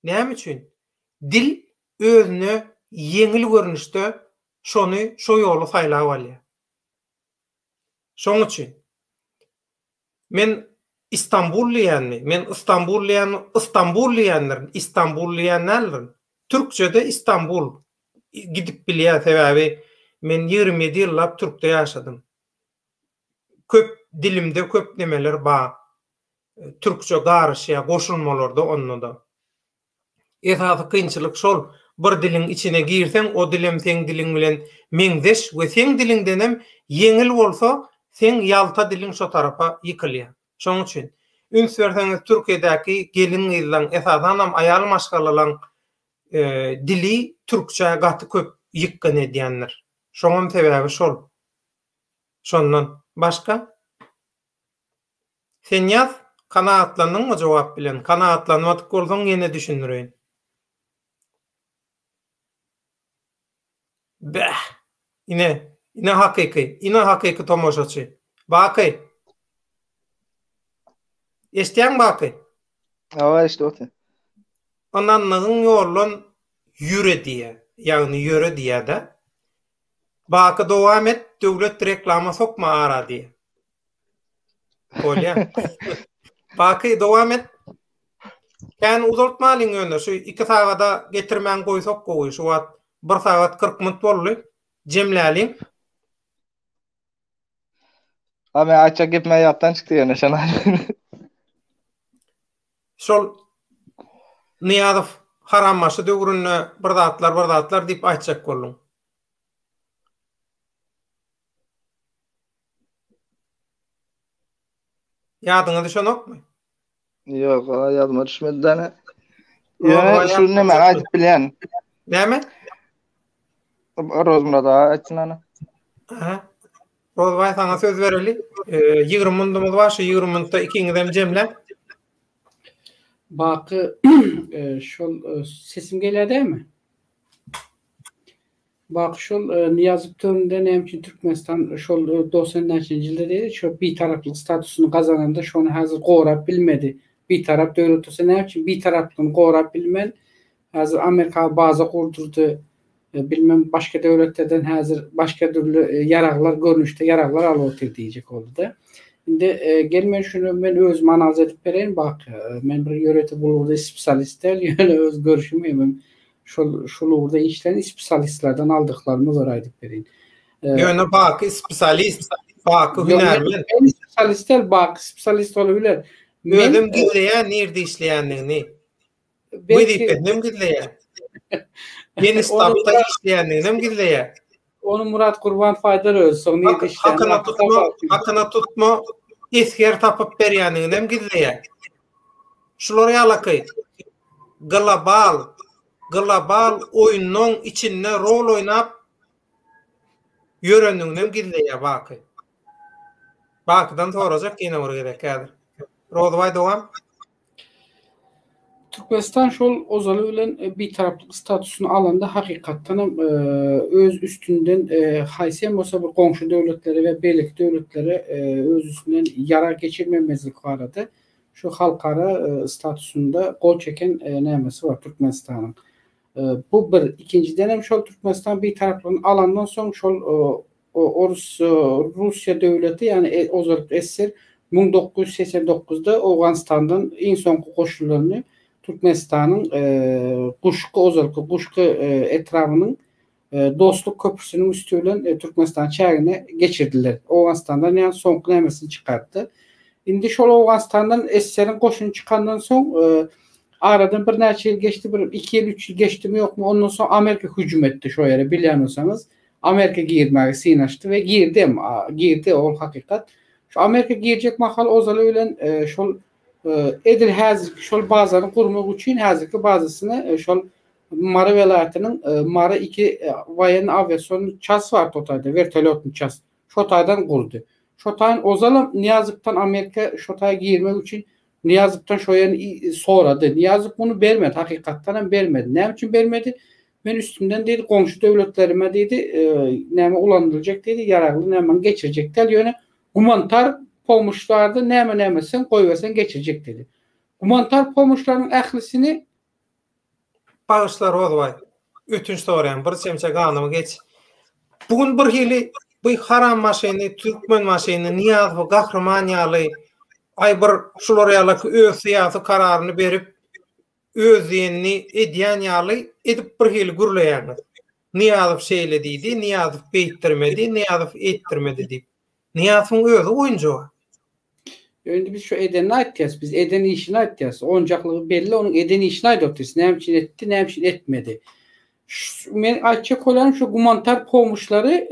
Näme üçin? Dil özüne yeňil görnüşde şonu şo ýoly saýlap alýar. Şoň üçin men İstanbullýanlar türkçede İstanbul gidip bilýär sebäbi men 27 ýyllap Türkde ýaşadym. Köp dilimde köp nemeler bar. Türkçe garşya goşulmalarda onnoda. Esasy kynçylyk şol, bir dilin içine girsen o dilim sen dilin bilen meňdeş we sen dilinden hem yeňil bolsa sen ýalta dilin şo tarafa ýykylýar. Şoň üçin üns berseňiz Türkiýedäki gelin ýylan esasan hem aýal maşgalalan dili Türkçe gaty köp ýykgyn edýänler. Şoňam sebäbi şol. Şondan başga sen ýaz kanaatlandyňmy jogap bilen? Kanaatlanmadyk bolsaň ýene düşündirin. Ine hakyky tomoşaçy. Baky. Eşdäň baky. Awa işte oty. Onanlygyň ýolun ýüre diýe. Ýagny ýöre diýe-de. Baky dowam et, döwlet reklama sokma ara diýe. Bolýar. Baky dowam et. Kän uzaltmalyň öňe şu 2 sagada getirmän goýsak goý şu wagt 1 sagat 40 minut boldy. Jemläliň. Ama açak gitmeye yattan çıktı yani şana. Şol Niýazow harammaşy döwründe bir zatlar diýip aýtjak boldum. Ýadyňa düşenokmy? Yok, ýadyma düşmedi däne. Ýa şu näme aýdyp bilen. Näme? Rozmurada aýtsyň ana. Aha. Rozbay sana söz bereli. 20 minutymyz var, şu 20 minutda ikiňizem jemle. Bakı şol sesim gelýär-mi? Bak şol Niyazik töründe nämçin Türkmenistan şol 90-njy ýylda şu bir taraply statusyny gazananda şonu hazır gorap bilmedi. Bir tarap döwlet olsa nämçin bir taraplyny gorap bilmen. Hazır Amerika baza kurdurdu. Bilmem başka devletlerden hazır başka türlü yaraglar görünüşde yaraglar alıp diýjek boldy. Indi gelmen şunu men özüm analiz edip bereyim. Bak men bir ýöretim bolurda spesialistler ýöne öz görüşimi hem şol urda işleyen spesialistlerden aldıklarımı var aydık bereyim. Ýöne bak spesialist, bak hünärmen. Spesialistler bak spesialist olabilir. Özüm gizleýän nerede işleýändigini. Bu diýipdim gizleýän. Yeni stapda işleýändigini gizleýär. Onu Murat Kurban Faydar öz soň nerede işleýän. Hakyna tutma esker tapyp berýändigini gizleýär. Şular ýalaky. Global oyunun içinde rol oynap yörendigini gizleýär baky. Bakydan sorajak ýene bir gerekdir. Rozbay dowam. Türkmenistan şol ozaly bilen bir taraplyk statusyny alanda hakykatdan öz üstünden haýsem bolsa bir goňşy döwletlere we beýlik döwletlere öz üstünden yara geçirmemezlik barady. Şu halkara statusunda gol çeken nämesi var Türkmenistanyň. Bu bir. İkinciden hem şol Türkmenistan bir taraplyny alandan soň şol Rusya döwleti yani Ozark SSR 1989'da Awganistandan en soňky koşullaryny Türkmenistanyň Guşky etrafynyň dostluk köprüsüniň üstü bilen Türkmenistan çägine geçirdiler. Awganistandan ýani soňky nämesini çykartdy. Indi şol Awganistandan SSR'in koşuny çykandan soň aradan bir näçe ýyl geçdi, 2 ýyl 3 ýyl geçdimi ýokmy, ondan soň Amerika hüjüm etdi şo ýere bilýänsoňyz. Amerika girmäge synaşdy we girdi ol hakykat. Şu Amerika girjek mahal ozaly bilen şol edil häzir şol bazany gurmak üçin häzirki bazasyny şol Mara welaýatynyň Mara 2 wayan aviasiyon ças bar totaýda vertolyotny ças. Şo taýdan gurdy. Şo taýyn ozaly Niyazykdan Amerika şo taýa girmek üçin Niyazykdan şo ýerni sorady. Niyazyk bunu bermedi, hakykatdan hem bermedi. Näme üçin bermedi? Men üstümden diýdi, goňşy döwletlerime diýdi, näme ulandyrjak diýdi, yaragly näme geçirjekler ýöne humanitar pomoşlarda näme sen goýbersen geçirjek diýdi. Humanitar pomoşlaryň ählisini Bağışlar Rozbay. Üçüncü soraýan bir semçe ganymy geç. Bugün bir hili bu haram maşyny, türkmen maşyny Niyaz we Gahrman ýaly bir şular ýaly öz syýasy kararyny berip öz ýenini edýän ýaly edip bir hili gürleýär. Niyazow şeýle diýdi, Niyazow beýtdirmedi, Niyazow etdirmedi diýip. Niyazowyň özü oýunjy. Önde biz şu edeni aýtdyýas, biz edeni işini aýtdyýas. Oňjaklygy belli, onun edeni işini aýtdyýas. Näme üçin etdi, näme üçin etmedi. Men aýtjak bolan şu humanitar pomoşlary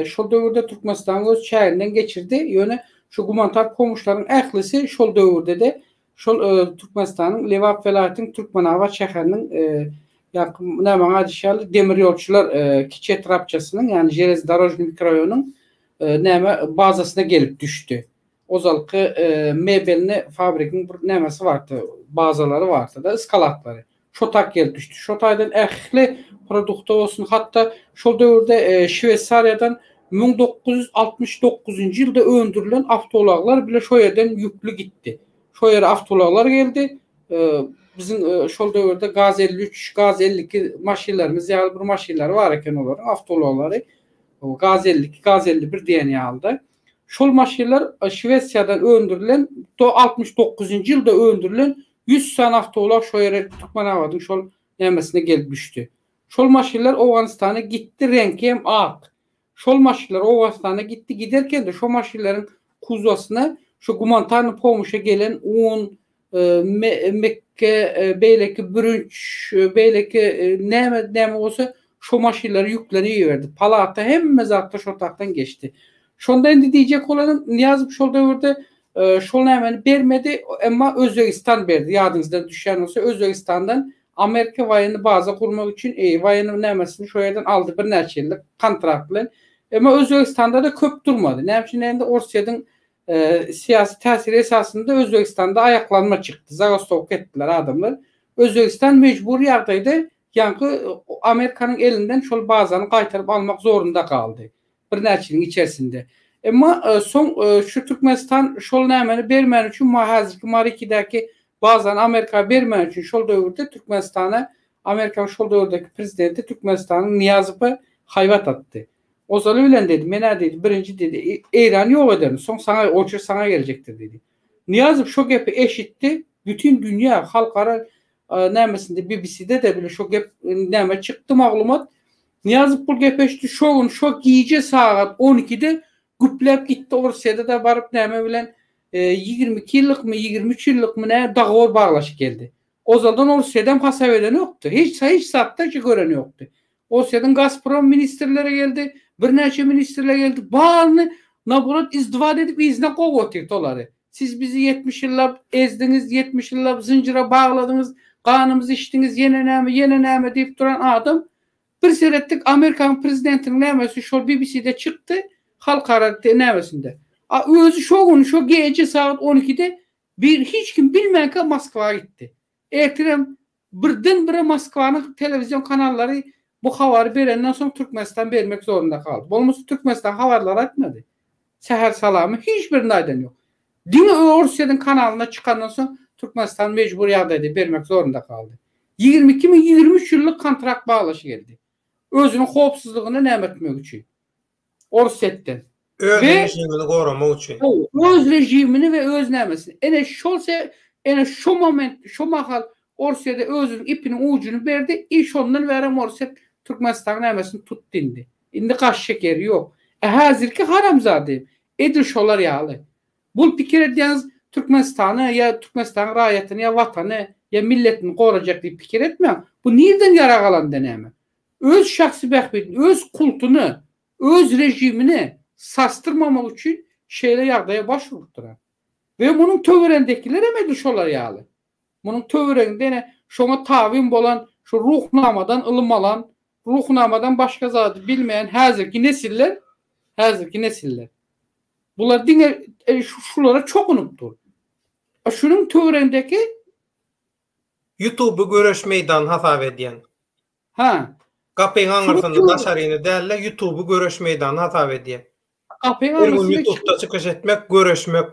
şol döwürde Türkmenistan öz şäherinden geçirdi. Ýöne şu humanitar pomoşlaryň ählisi şol döwürde de şol Türkmenistanyň Lewap welaýatynyň Türkmenawat şäheriniň näme aýdýarly demir ýolçular kiçi trapçasynyň ýani Железнодорожный mikroraýonyň näme bazasyna gelip düşdi. Ozalky mebelini fabrikinin bir nämesi bardy, bazalary bardy da ıskalatlary. Şo tak gelip düşdi. Şo taýdan ähli produkt bolsun, hatda şol döwürde Şwetsariýadan 1969-njy ýylda öndürilen awtolaglar bile şo ýerden ýüklü gitdi. Şo ýere awtolaglar geldi. Bizim şol döwürde Gaz 53, Gaz 52 maşinlerimiz ýaly bir maşinler bar eken olaryň awtolaglary Gaz 52, Gaz 51 diýen ýaldy. Şol maşinler Şwetsiýadan öndürilen 69-njy ýylda öndürilen 100 san awtolag şo ýere Türkmenawatyň şol nämesine gelip düşdi. Şol maşinler Awganistana gitdi, rengi hem ak. Şol maşinler Awganistana gitdi, giderken de şo maşinleriň kuzosyna şu humanitar pomoşa gelen un, Mekke, beýleki bürünç, beýleki näme bolsa şo maşinleri ýükleniýerdi. Palata hemme zatda şo takdan geçdi. Şonda endi diýjek bolanam Niyazow şol döwürde şol nämeni bermedi, emma Özbegistan berdi. Ýadyňyzdan düşýän bolsa Özbegistandan Amerika waýany baza gurmak üçin waýany nämesini şo ýerden aldy bir näçe ýyllyk kontrakt bilen Ama Özbekistan'da da köp durmadı. Näme Orsiýadyň siyasi täsiri esasında Özbekistan'da ayaklanma çıktı. Zagostovka ettiler adamlar. Özbekistan mecbur ýagdaýda ýa-ni Amerikanyň elinden şol bazany gaýtaryp almak zorunda kaldı. Bir näçe ýylyň içerisinde. Ama son şu Türkmenistan şol nämeni bermän üçin hazırki Marikidäki bazany Amerika bermän üçin şol döwürde Türkmenistana Amerika şol döwürdeki prezidenti Türkmenistanyň Niyazowa haýbat atdy. O zaman öyle dedi. Mena dedi. Birinci dedi. İran yok eder. Son sana oçur sana gelecektir dedi. Niyazov şu gepi eşitti. Bütün dünya halkara nämesinde BBC'de de bile şu gep näme çıktı maglumat. Niyazov bu gepi eşitti. Şu gece saat 12'de güplep gitti. Orsiýada da barıp näme bilen 22 yıllık mı 23 yıllık mı ne dağır bağlaş geldi. O zaman Orsiýadan hasap eden yoktu. Hiç saatte gören yoktu. Orsiýadan Gazprom ministrleri geldi. Bir näçe ministrler geldi. Barny naburat izdivade edip izne gowy oturtolary. Siz bizi 70 ýyllap ezdiniz, 70 ýyllap zincire bağladınız, kanymyzy içdiniz, ýene näme diýip duran adam bir seretlik Amerikan prezidentiniň nämesi şol BBC'de çıktı. Halkara nämesinde. Özü şu gece saat 12'de hiç kim bilmänkä Moskwaga gitdi. Ertirem birden-bire Moskwanyň telewizyon kanallary bu habary berenden soň Türkmenistan bermek zorunda kaldı. Bolmasa Türkmenistan habarlar atmadı. Seher salamı hiçbirini aýdan ýok. Diňe Orsiýadyň kanalyna çykandan soň Türkmenistan mecbur ýagdaýda bermek zorunda kaldı. 22-23 ýyllyk kontrakt bağlaşı geldi. Özünün howpsuzlygyny näme etmek üçin. Orsiýetden. Öz rejimini goramak üçin. Öz rejimini ve öz nämesini. Ene şu moment, şu mahal Orsiýada özünün ipinin ucunu berdi. İş ondan berem Orsiýa Türkmenistan nämesini tutdy indi. Indi gaş şekeri ýok. Häzirki haramzady edil şolar ýaly. Bu pikir edýäňiz Türkmenistany ýa Türkmenistan raýatyny ýa watany ýa milletini gorajak diýip pikir etmeň. Bu nirden ýaragalan näme? Öz şahsy bähbetini, öz kultuny, öz rejimini sastyrmamak üçin şeýle ýagdaýa başvurupdylar. Ve munyň töwerendekiler hem edil şolar ýaly. Munyň töwereginde şoňa tabin bolan, şu ruhnamadan ılım alan, ruhnamadan başka zady bilmeyen häzirki nesiller. Bular diňe şulara çok unutdur. Şunun töweregindeki YouTube'u görüş meydan hasap edýän. Gapyň aňyrtynda daşaryny dälle YouTube'u görüş meydan hasap edýän. Gapyň aňyrtynda YouTube'da çykyş etmek, görüşmek.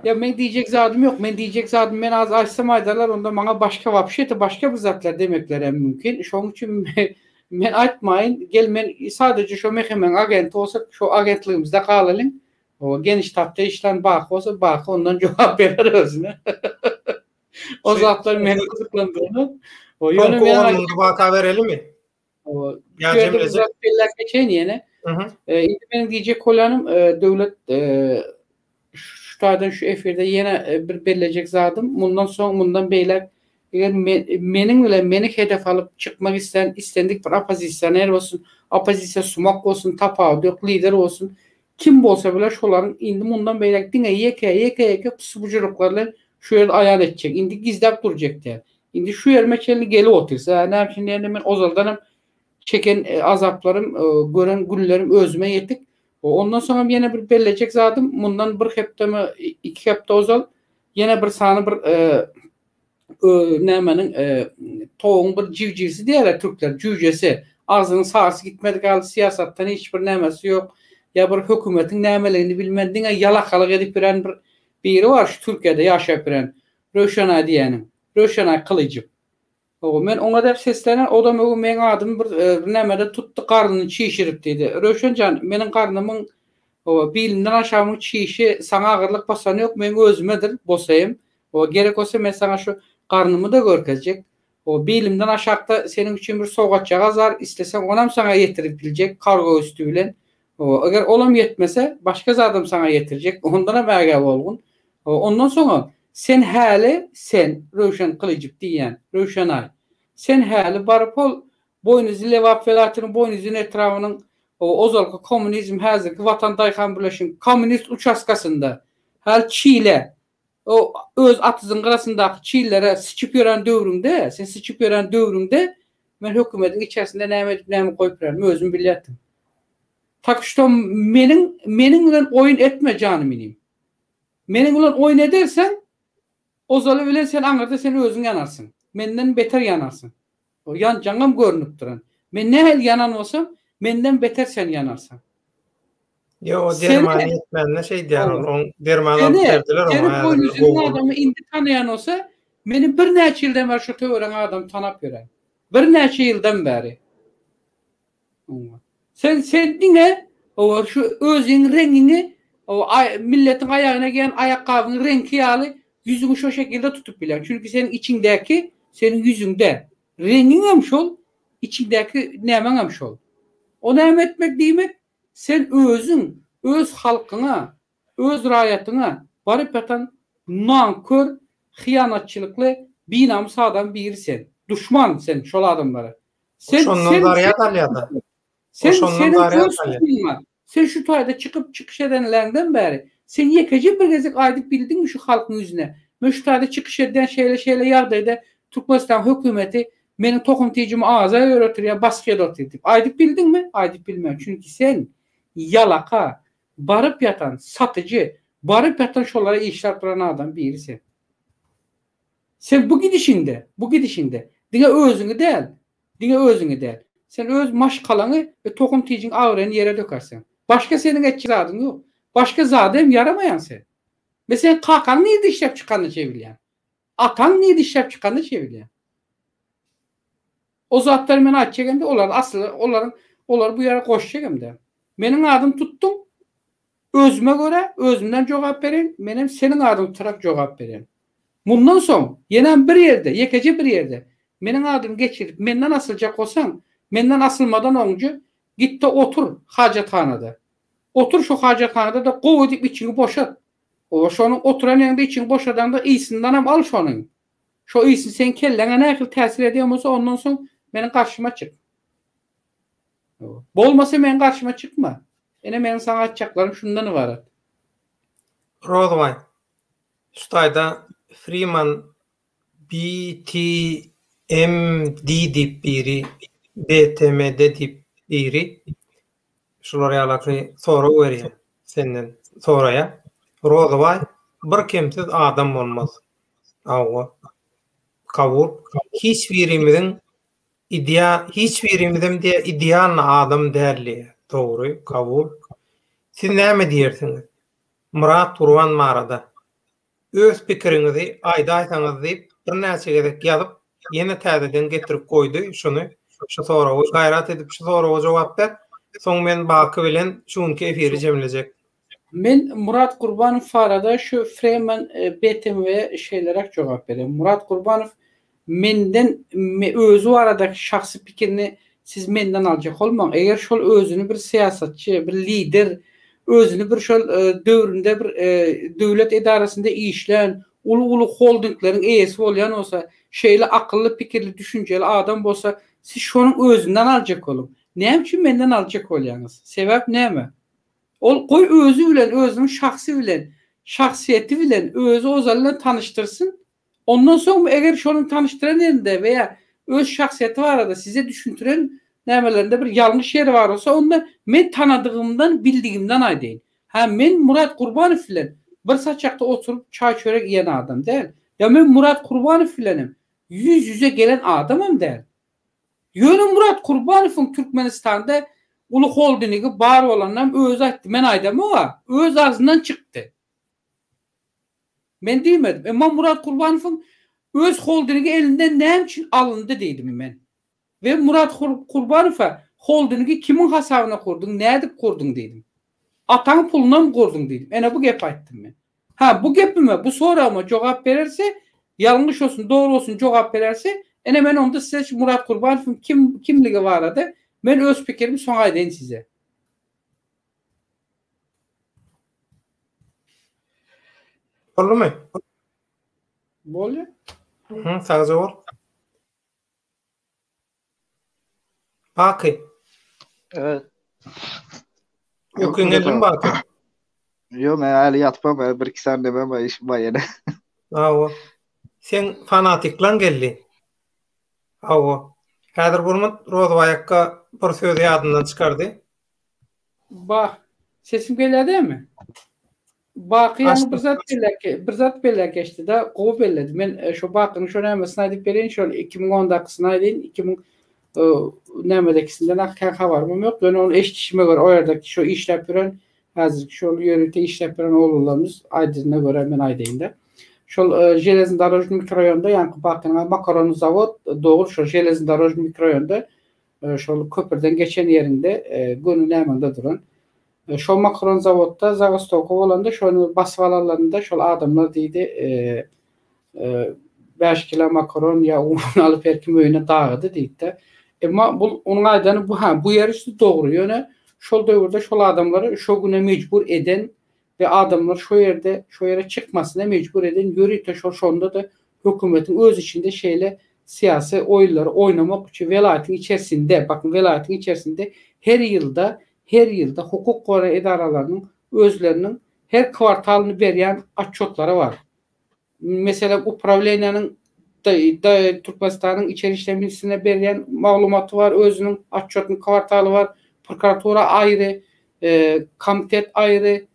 Ya men diýjek zadym ýok. Men az açsam aýdarlar, onda maňa başka bir zatlar demekler hem mümkin. Şoň üçin men aýtmaýyn. Gel men sadece şu mehemen agent olsak şu agentligimizde galalyň. O geniş tapda işlen bak olsa bak ondan jogap berer özüne. O zatlar meni kızyklandyryny. O ýöne men baka berelimi? O ýa-da zatlar geçen ýene. Indi men diýjek bolanym döwlet şu efirde yine bir belirleyecek zadım. Bundan beyler eğer meni hedef alıp çıkmak istendik bir opozisyoner olsun, opozisyon sumak olsun, tapağı, lider olsun. Kim bolsa bile şoların indi bundan beyler dine yeke pusubuculuklarla şu yer ayar edecek. Indi gizlep duracak der. Indi şu yer meçelini geli otursa. Ne yapayım yani ben ozaldanım çeken azaplarım, gören günlerim özüme yetik. Ondan sonra yine bir belirleyecek zadım. Bundan bir hepte mi, 2 hepte ozal. Yine bir sani bir nämenin toğun bir civcivsi diýerler Türkler. Cücesi. Ağzının sağırsı gitmedi kaldı. Siyasattan hiçbir nämesi yok. Ya bir hökümetin nämelerini bilmediğine yalakalık edip biren bir biri var. Şu Türkiye'de yaşayıp biren. Röşenay diýenim. Röşenay Kılıcım. Men ona da seslenen odam men adım bir nämede tuttu karnını çiğişirip dedi. Röşencan menin karnımın bilimden aşağımın çiğişi sana ağırlık basan yok. Men özümedir bosayım. Gerek olsa men sana şu karnımı da görkezecek. Bilimden aşağıda senin için bir soğatacak azar. İstesen onam sana getirip bilecek kargo üstüyle. Eğer olam yetmese başka zadım sana getirecek. Ondan da belge olgun. Ondan sonra sen Röşen Kılıcıp diyen Röşenay. Sen häli barıp ol boynuzu levap velatının boynuzun etrafının ozalkı komünizm häzirki Watan Daýhan Birleşik komünist uçaskasında häl Çile o öz atyzyň gyrasyndaky çillere sıçyp ýören döwrüňde sen sıçyp ýören döwrüňde men hökümetin içerisinde näme koyup berem, özüm bilýärdim. Tak što meniň bilen oyun etme canım benim. Meniň bilen oyun edersen o zaly bilen sen aňyrda sen özüň yanarsın. Menden beter yanarsın. O jaňam görünüp duran. Men nähel yanan bolsam, menden beter sen yanarsan. Yo, o derman etmänne şey diýär, on derman berdiler ama. Seni boynuzun adamı indi tanıyan olsa, meni bir näçe ýyldan beri şu töwren adam tanap ýörer. Bir näçe ýyldan beri. Sen diňe o şu özüň rengini o milletin ayağına gelen ayakkabının rengi ýaly yüzüňi şo şekilde tutup bilen. Çünkü senin içindeki senin yüzünde rengin hem şol, içindeki nämen hem şol. O näme etmek diýmek? Sen özün, öz halkyna, öz raýatyna baryp atan nankör, hyýanatçylykly, binamsy adam birsen. Düşman sen şol adamlara. Sen şu taýda çıkış edenlerden bäri sen ýekeci bir gezek aýdyp bildiňmi şu halkyň ýüzüne? Men şu taýda çıkış eden şeýle ýagdaýda Türkmenistan hökümeti meni tokumtyjymy aza öğretir, baskıya oturtip. Aýdyp bildiňmi? Aýdyp bilmem. Çünkü sen yalaka, barıp yatan, satıcı, barıp yatan şolara işler duran adam birisi. Sen bu gidişinde, diňe özüňi däl. Sen öz maşkalany ve tokumtyjyň awrany ýere dökersen. Başka senin etçi zadyň ýok. Başka zadym yaramayan sen. Mesela kakan niye işlep çıkanı çevirýän? Atan niye işlep çıkanı çevirýän? O zatlar meni açýaganda olar bu ýere goşýaganda. Meniň adym tutdum. Özüme göre özümden jogap berin, menim senin adyň tarap jogap berin. Bundan soň ýene bir ýerde, ýekeci bir ýerde meniň adym geçirip menden asıljak bolsaň, menden asılmadan öňce gitdi otur hajathanada. Otur şu hajathanada da gowy diýip içini boşat. O şonu oturan ýerde içini boşadanda iyisinden hem al şonuň. Şo iyisi sen kelleňe nähil täsir edýärmese ondan soň meniň garşyma çık. Bolmasa men garşyma çıkma. Ene meniň saňa atjaklarym şundan ibaret. Rodway. Şu taýda Freeman BTMD diýip biri, BTMD diýip biri şulara ýalakly soru berýär. Senden soraýa. Rodway bir kimsiz adam bolmaz. Awwa. Kabul. Hiç birimizin ideal adam därli. Doğru, kabul. Siz näme diýersiňiz? Murat Turwan marada. Öz pikiriňizi aýda aýsaňyz diýip bir näçe gezek ýazyp, ýene täzeden getirip goýdy. Şunu şu soragy gaýrat edip şu soragy jogap ber. Soň men baky bilen şunky efiri jemlejek. Men Murat Kurbanov farada şu Freeman BTM şeylere jogap berem. Murat Kurbanov menden özü aradaky şahsy pikirini siz menden aljak bolmaň. Eger şol özüni bir siýasatçy, bir lider, özüni bir şol döwründe bir döwlet edarasynda işlän, ulu holdingleriň eýesi bolýan bolsa, şeýle akylly, pikirli, düşünjeli adam bolsa, siz şonuň özünden aljak bolun. Näme üçin menden aljak bolýaňyz? Sebäp näme? Ol goý özü bilen, özüniň şahsy bilen, şahsiýeti bilen özü ozallan tanıştırsın. Ondan soň eger şonu tanıştıran elde veya öz şahsiýeti barada size düşündüren nämelerinde bir ýalňyş ýeri bar bolsa, onda men tanadygymdan, bildigimden aýdyn. Ha men Murat Kurbanow bilen bir saçakda oturup çay çörek ýen adam däl. Ya men Murat Kurbanow bilenim. Yüz yüze gelen adamam däl. Ýöne Murat Kurbanowyň Türkmenistanda ulu holdingi bar bolandan özü aýtdy. Men aýdym ama öz ağzından çykdy. Men diýmedim. Emma Murat Kurbanowyň öz holdingi elinden näme üçin alındy diýdim men. Ve Murat Kurbanow'a holdingi kimin hasabyna kurdyň, nädip kurdyň diýdim. Ataň puluna mı kurdyň diýdim. Ene bu gep aýtdym men. Ha bu gepime, bu sorama jogap bererse, ýalňyş olsun, dogry olsun jogap bererse, ene men onda size Murat Kurbanow'un kimligi barada men öz pikirimi soň aýdyn size. Bolmy? Bolýar. Sağa jogap. Bakı. Evet. Okuyun bakı. Yo men hali yatpam, bir iki sene demem iş bayana. Awa. Sen fanatiklan geldi. Awa. Häzir Gurmut Rozbayakka bir söz ýadyndan çykardy. Bak, sesim geldi mi? Bakyany bir zat belli geçti da gowy belledi. Men şu bakyny şu nämesini aýdyp berin, şu 2010-dakysyny aýdyn, 2000 nämedekisinden akkan habarym ýok. Ben onu eşitişime göre o ýerdeki şu işläp bilen häzirki şu ýörükde işläp bilen oğullarymız aýdyna göre men aýdyn-da. Şol Железнодорожный mikroraýonda ýa-ni bakyna makaron zavod dogry şu Железнодорожный mikroraýonda şol köpürden geçen ýerinde gönü nämede duran şol makaron zavodda Zagostoko bolanda şonu basyp alanlarında şol adamlar diýdi 5 kilo makaron ýa un alyp herkim öýüne dagydy diýdi. Emma bu onun aýdany bu ýer üstü dogry ýöne şol döwürde şol adamlary şo güne mejbur eden ve adamlar şu yere çıkmasına mecbur eden yürüyte şonda da hükümetin öz içinde şeyle siyasi oyunları oynamak için velayetin içerisinde, bakın velayetin içerisinde her yılda hukuk koru idaralarının özlerinin her kvartalını veren atçotları var. Mesela upravlenyanın Türkmenistan'ın içeri işlemcisine veren malumatı var, özünün atçotun kvartalı var, prokuratura ayrı, komitet ayrı,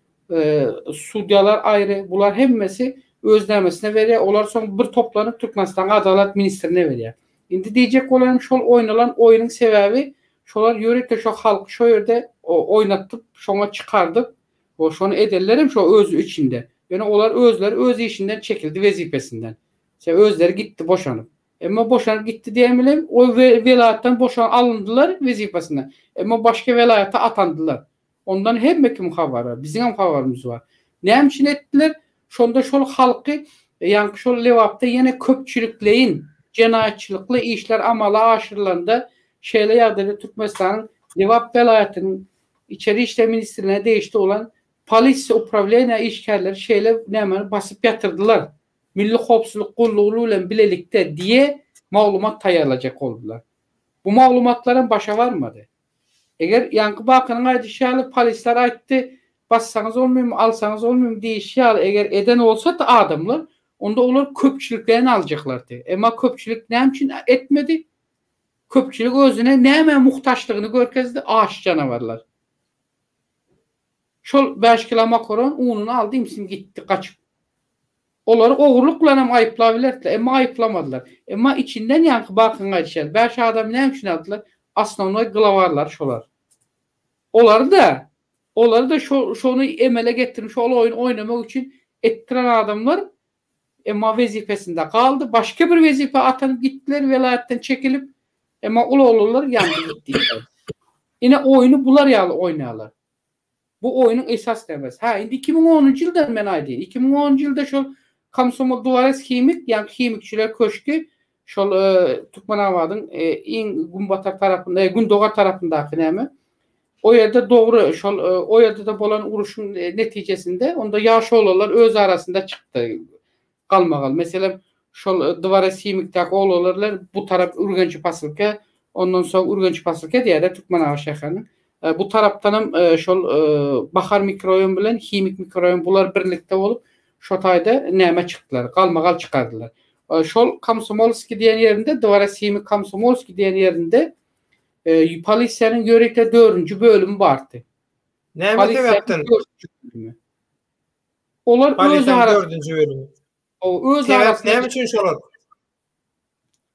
sudyalar ayrı, bular hemmesi özlemesine veriyor. Olar son bir toplanıp Türkmenistan Adalet Ministrine veriyor. Indi diyecek olan şol oynanan oyunun sebebi şolar yörükte şu halk şu yerde oynatıp şona çıkardık. O şonu ederlerim şu özü içinde. Yani olar öz işinden çekildi vazifesinden. Özleri gitti boşanıp. Ama boşanıp gitti diyemeyelim. O velayetten alındılar vazifesinden. Ama başka velayete atandılar. Ondan hem kim haber var. Bizim hem haberimiz var. Ne için ettiler? Şonda şol halkı yani şol levapta yine köpçülükleyin cinayetçilikli işler amala aşırılanda şeyle yadırı Türkmenistan'ın levap velayetinin içeri işler ministrine değişti olan polis upravleniya işgalleri şeyle hemen basıp yatırdılar. Milli Hopsuluk Kulluğu'yla bilelikte diye malumat tayarlayacak oldular. Bu malumatların başa varmadı. Eğer yankı bakının aydışyalı polisler ayıttı, bassanız olmuyor mu, alsanız olmuyor mu diye işyalı eğer eden olsa da adamlar, onda onlar köpçülüklerini alacaklardı. Ama köpçülük ne için etmedi? Köpçülük özüne ne hemen muhtaçlığını görkezdi? Ağaç canavarlar. Şol 5 kilo makaron ununu aldı, imsim gitti, kaçıp. Onları oğurlukla hem ayıplayabilirler, ama ayıplamadılar. Ama içinden yankı bakın aydışyalı. 5 adam ne için aldılar? Aslında onlar glavarlar şolar. Onları da şonu emele getirmiş oyun oynamak için ettiren adamlar ama vazifesinde kaldı. Başka bir vazife atanıp gittiler, velayetten çekilip ama olurlar yandı gittiler. Yine oyunu bular yalı oynayalar. Bu oyunun esas demez. Şimdi 2010 yılda ben aydın. 2010 yılda şu Komsomol Duvares Himik, yani Himikçiler Köşkü şol Türkmenabadın Günbatar tarafında, Gündoğar tarafındaki näme? O yerde doğru şol o yerde de bolan uruşun neticesinde onda yaşlı oğullar öz arasında çıktı. Kalmagal. Mesela şol Duvares Himik'teki oğullar bu taraf Urgenci Pasılke, ondan sonra Urgenci Pasılke diye de Türkmenabad şäherinin bu taraftanım şol Bahar mikrorayon bilen Himik mikrorayon bular birlikte olup şotayda näme çıktılar. Kalmagal çıkardılar. Şol Komsomolski diyen yerinde, Duvares Himik Komsomolski diyen yerinde polisiyanın yörükte 4. bölümü vardı. Näme sebäpden? Olar öz arasında 4. bölümü. O öz arasında näme üçin şolar?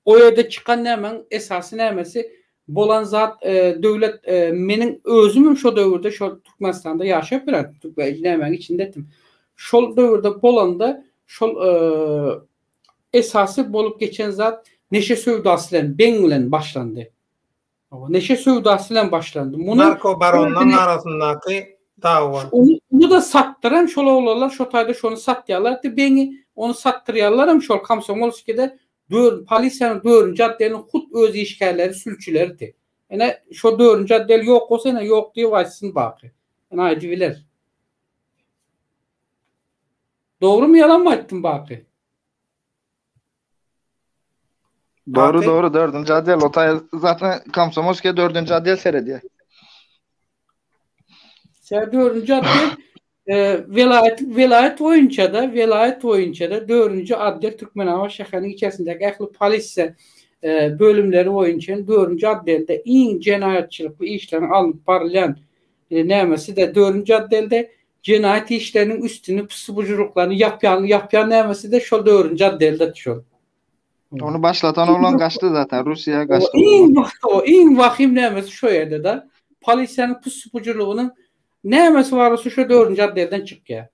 O yerde çıkan nämen esasy nämesi bolan zat döwlet menin özümüm şo döwürde şo Türkmenistanda ýaşap bilen nämen içindetim. Şol döwürde bolanda şol esasy bolup geçen zat neşe sövdasy bilen beň bilen başlandy. Neşe sövdasy bilen başlandy. Narko baronlaryň arasyndaky dawa. Onu da sattıran şol oğullar şo taýda şonu satýarlar. Beňi onu sattırýarlar hem şol Komsomolski'de polisiýanyň 4-nji addeliniň hut öz işgärleri sülçülerdi. Ene şo 4-nji addel ýok bolsa ene ýok diýip aýtsyn baky. Ene aýdy biler. Doğru mu yalan mı aýtdym baky? Doğru 4. addel. O zaten Komsomolski'ye 4. addel serediyor. 4. addel velayet boyunca da 4. addel Türkmenabad şäheriniň içerisindäki ähli polisiýa bölümleri boyunca 4. addelde in cinayetçilik işlerini alıp barlayan nämesi de 4. addelde cinayet işlerinin üstünü pusubuculuklarını yapyan nämesi de şu 4. addelde düşüyor. Onu başlatan olan kaçtı zaten. Rusya kaçtı. O in vahim nämesi şu yerde de polisiyanın pusubuculuğunun nämesi varsa şu 4. addelden çıkıyor.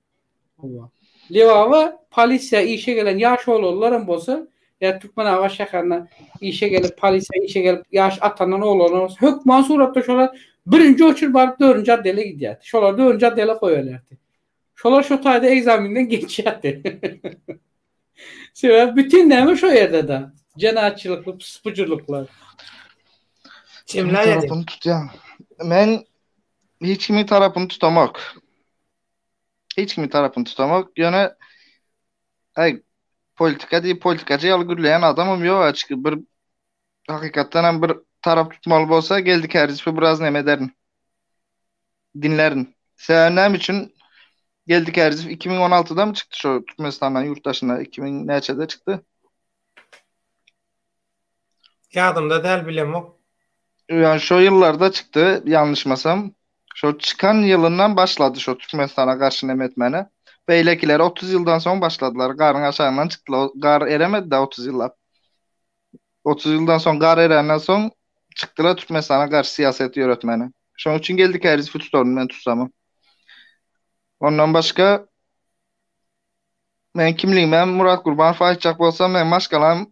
Levava polisiya işe gelen yaş oğullarım bolsa ya Türkmen Hava Şäherine işe gelip polisiya işe gelip yaş atanan oğullar hökman suratda şolar birinci uçur barıp 4. addele gidiyordu. Şolar 4. addele koyuyorlardı. Şolar şu tayda egzaminden geçiyordu. Sebep bütün näme şu yerde de. Cinayetçilikli, pusuculuklar. Kimler tarafını tutacağım. Ben hiç kimin tarafını tutamak. Hiç kimin tarafını tutamak. Yani politika değil, politikacı yalgırlayan adamım yok açık. Bir hakikaten bir taraf tutmalı olsa geldik herzifi biraz nem ederin. Dinlerin. Sevenlerim için geldik herzif 2016'da mı çıktı şu Türkmenistan'dan yurttaşına? 2000 neçede çıktı? Yadımda değil bilem o. Yani şu yıllarda çıktı yanlışmasam. Şu çıkan yılından başladı şu Türkmenistan'a karşı nem etmene. Beylekiler 30 yıldan sonra başladılar. Garın aşağından çıktılar. Gar eremedi de 30 yıllar. 30 yıldan sonra gar erenden sonra çıktılar Türkmenistan'a karşı siyaset yürütmeni. Şu için geldik herzifi tutalım ben tutsamam. Ondan başka ben kimliğim ben Murat Kurban fayçak bolsam ben başkalam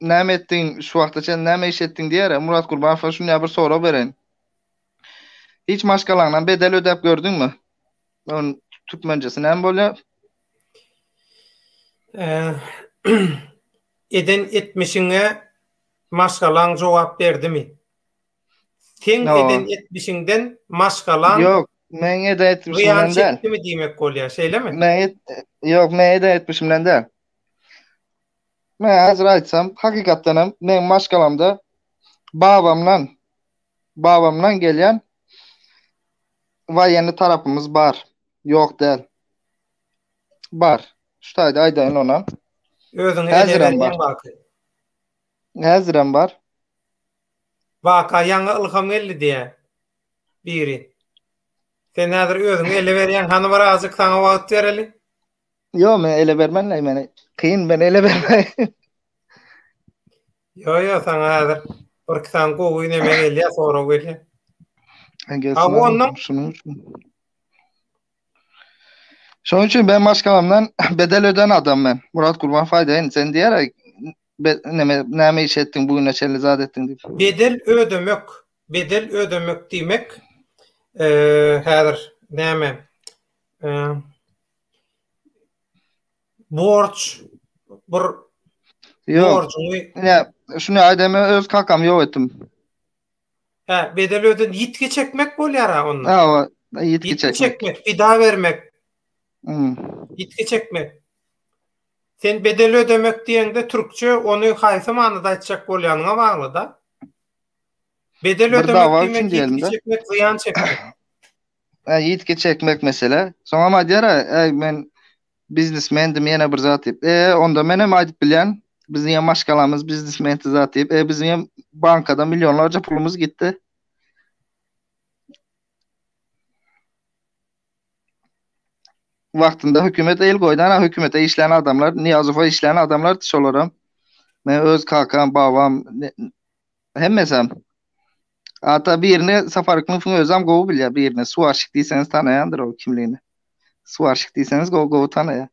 näme ettin şu wagtça näme iş ettin diýär Murat Kurban fa şunu bir soru beren. Hiç maşgalardan bedel ödep gördün mü? On Türkmencesi näme bolýar? Eden etmişine maşgalan cevap verdi mi? Sen eden etmişinden maşgalan yok. Men ede etmişimden değil. Çekti mi diýmek bolýar, şeýle mi? Yok, men ede etmişimden değil. Men hazır aytsam, hakikatdanam men maşgalamda babamdan gelýän waýenli tarapymız bar. Yok değil. Bar. Şutaýda aýdaýyn ona. Özüňe ele berýän waka. Häziren bar. Waka ýaňy ilham geldi diýe. Biri. Sen häzir özüňe ele berýän hany bir azyk saňa wagt bereli? Yo, men ele bermenle meni. Kıyın ben ele bermey. Yo, saňa häzir bir saň gowy neme gelýär, sonra gelýär. Ondan şunun için ben maşgalamdan bedel öden adam ben. Murat Kurban faydayın. Sen diýerek näme iş ettin bugüne çelli zat ettin diýip. Bedel ödemek diýmek häzir näme? Borç bir borcuny şunu aýdamy öz kakam ýok etdim. Bedel öden yitki çekmek bolýar ondan. Ha, yitki çekmek. Fida vermek. Yitki çekmek. Sen bedel ödemek diýende türkçe onu haýsy manyda aýtjak bolýanyňa bagly da. Bedel ödemek diýmek yitki çekmek, ziyan çekmek. Yitki çekmek mesele. Soňra ma diýär, men biznesmendim ýene bir zat diýip. Onda menem aýdyp bilýän bizim ýa maşgalamyz biznesmen zat diýip, bizim bankada milyonlarca pulumuz gitti. Vaktinde hükümet el koydan, hükümete işleyen adamlar, Niyazova işleyen adamlar tiş olaram. Men öz kakam, babam, hemmesem. Hatta birine Safaryklyň özüm gowy bilýär, birine su aşyk diýseniz tanaýandyr o kimligini. Su aşyk diýseniz gowy tanaýar.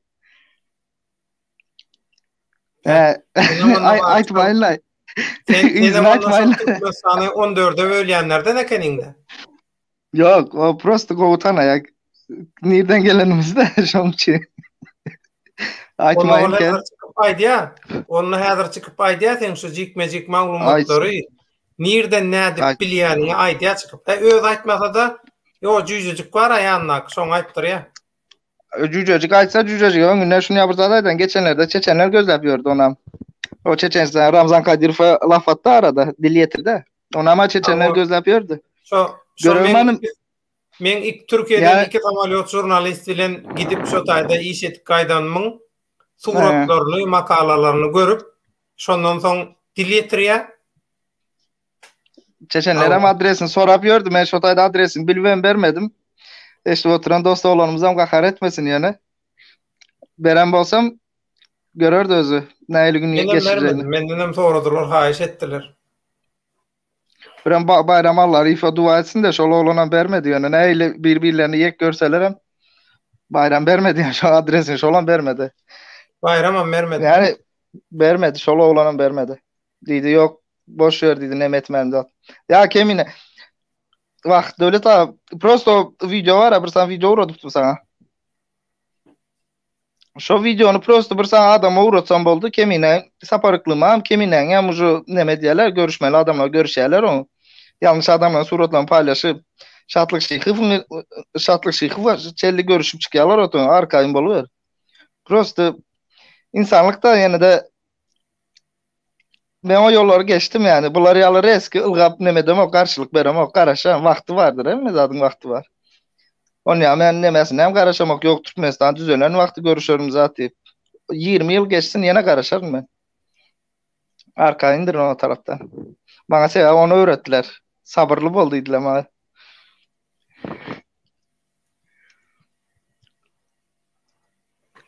Aytmaýlar. Sen izlemäýän 14'e bölýänlerden ekeninde. Yok, o prosto gowy tanaýar. Nereden gelenimiz de şoň üçin. Aytmaýyn. Onu häzir çıkyp aýdýar, sen şu jikmejik maglumatlary nerden nädip bilýäni aýdýar çıkyp. Öz aýtmasa da yo jüjejik bar aýannak, şoň aýtdyrýar. Jüjejik aýtsa jüjejik öňüne şunu ýapyrsadan geçenlerde çeçenler gözläp ýördi onam. O Çeçenstan Ramzan Kadirov laf atdy arada, dil ýetirdi. Onama çeçenler gözläp ýördi. Men ilk Türkiye'den iki samalyot jurnalist bilen gidip şu taýda iş etip gaýdanmyň suratlaryny, makalalarını görüp, şondan soň Diliyetriya. Çeşenlerem adresini sorap gördüm. Ben şotayda adresini bilmem vermedim. İşte oturan dost oğlanımızdan kakar etmesin yani. Beren bolsam görürdü özü. Näli gün Menem geçireceğini. vermedim. Menden soradılar, haýyş etdiler. Biren bayram Allah ifa dua etsin de şol oğlana vermedi yani. Näli birbirlerini yek görselerem bayram vermedi yani şu adresini şolan vermedi. Bayramam vermedi. Yani vermedi. Şol oğlana vermedi. Dedi yok boş ver dedi Nemetmen de. Ya kemine Vah Dövlet abi prosto video var ya bir sana video uğradıptım sana. Şu videonu prosto bir sana adama uğratsam boldu kemine saparıklığıma kemine ya muju neme diyorlar görüşmeli adamla görüşerler onu. Yanlış adamla suratlarını paylaşıp şatlık şeyhi var çelli görüşüp çıkıyorlar o arkayın boluver. Prosto insanlıkta yani de ben o yolları geçtim yani. Bunları yaları eski ılgap nemedem o karşılık berem o karaşan vakti vardır değil mi? Zaten vakti var. Onun ya ben nemesin hem karaşamak yok Türkmenistan düzelen vakti görüşürüm zaten. 20 yıl geçsin yine karaşarım ben. Arka indirin o taraftan. Bana şey onu öğrettiler. Sabırlı bolduydular bana.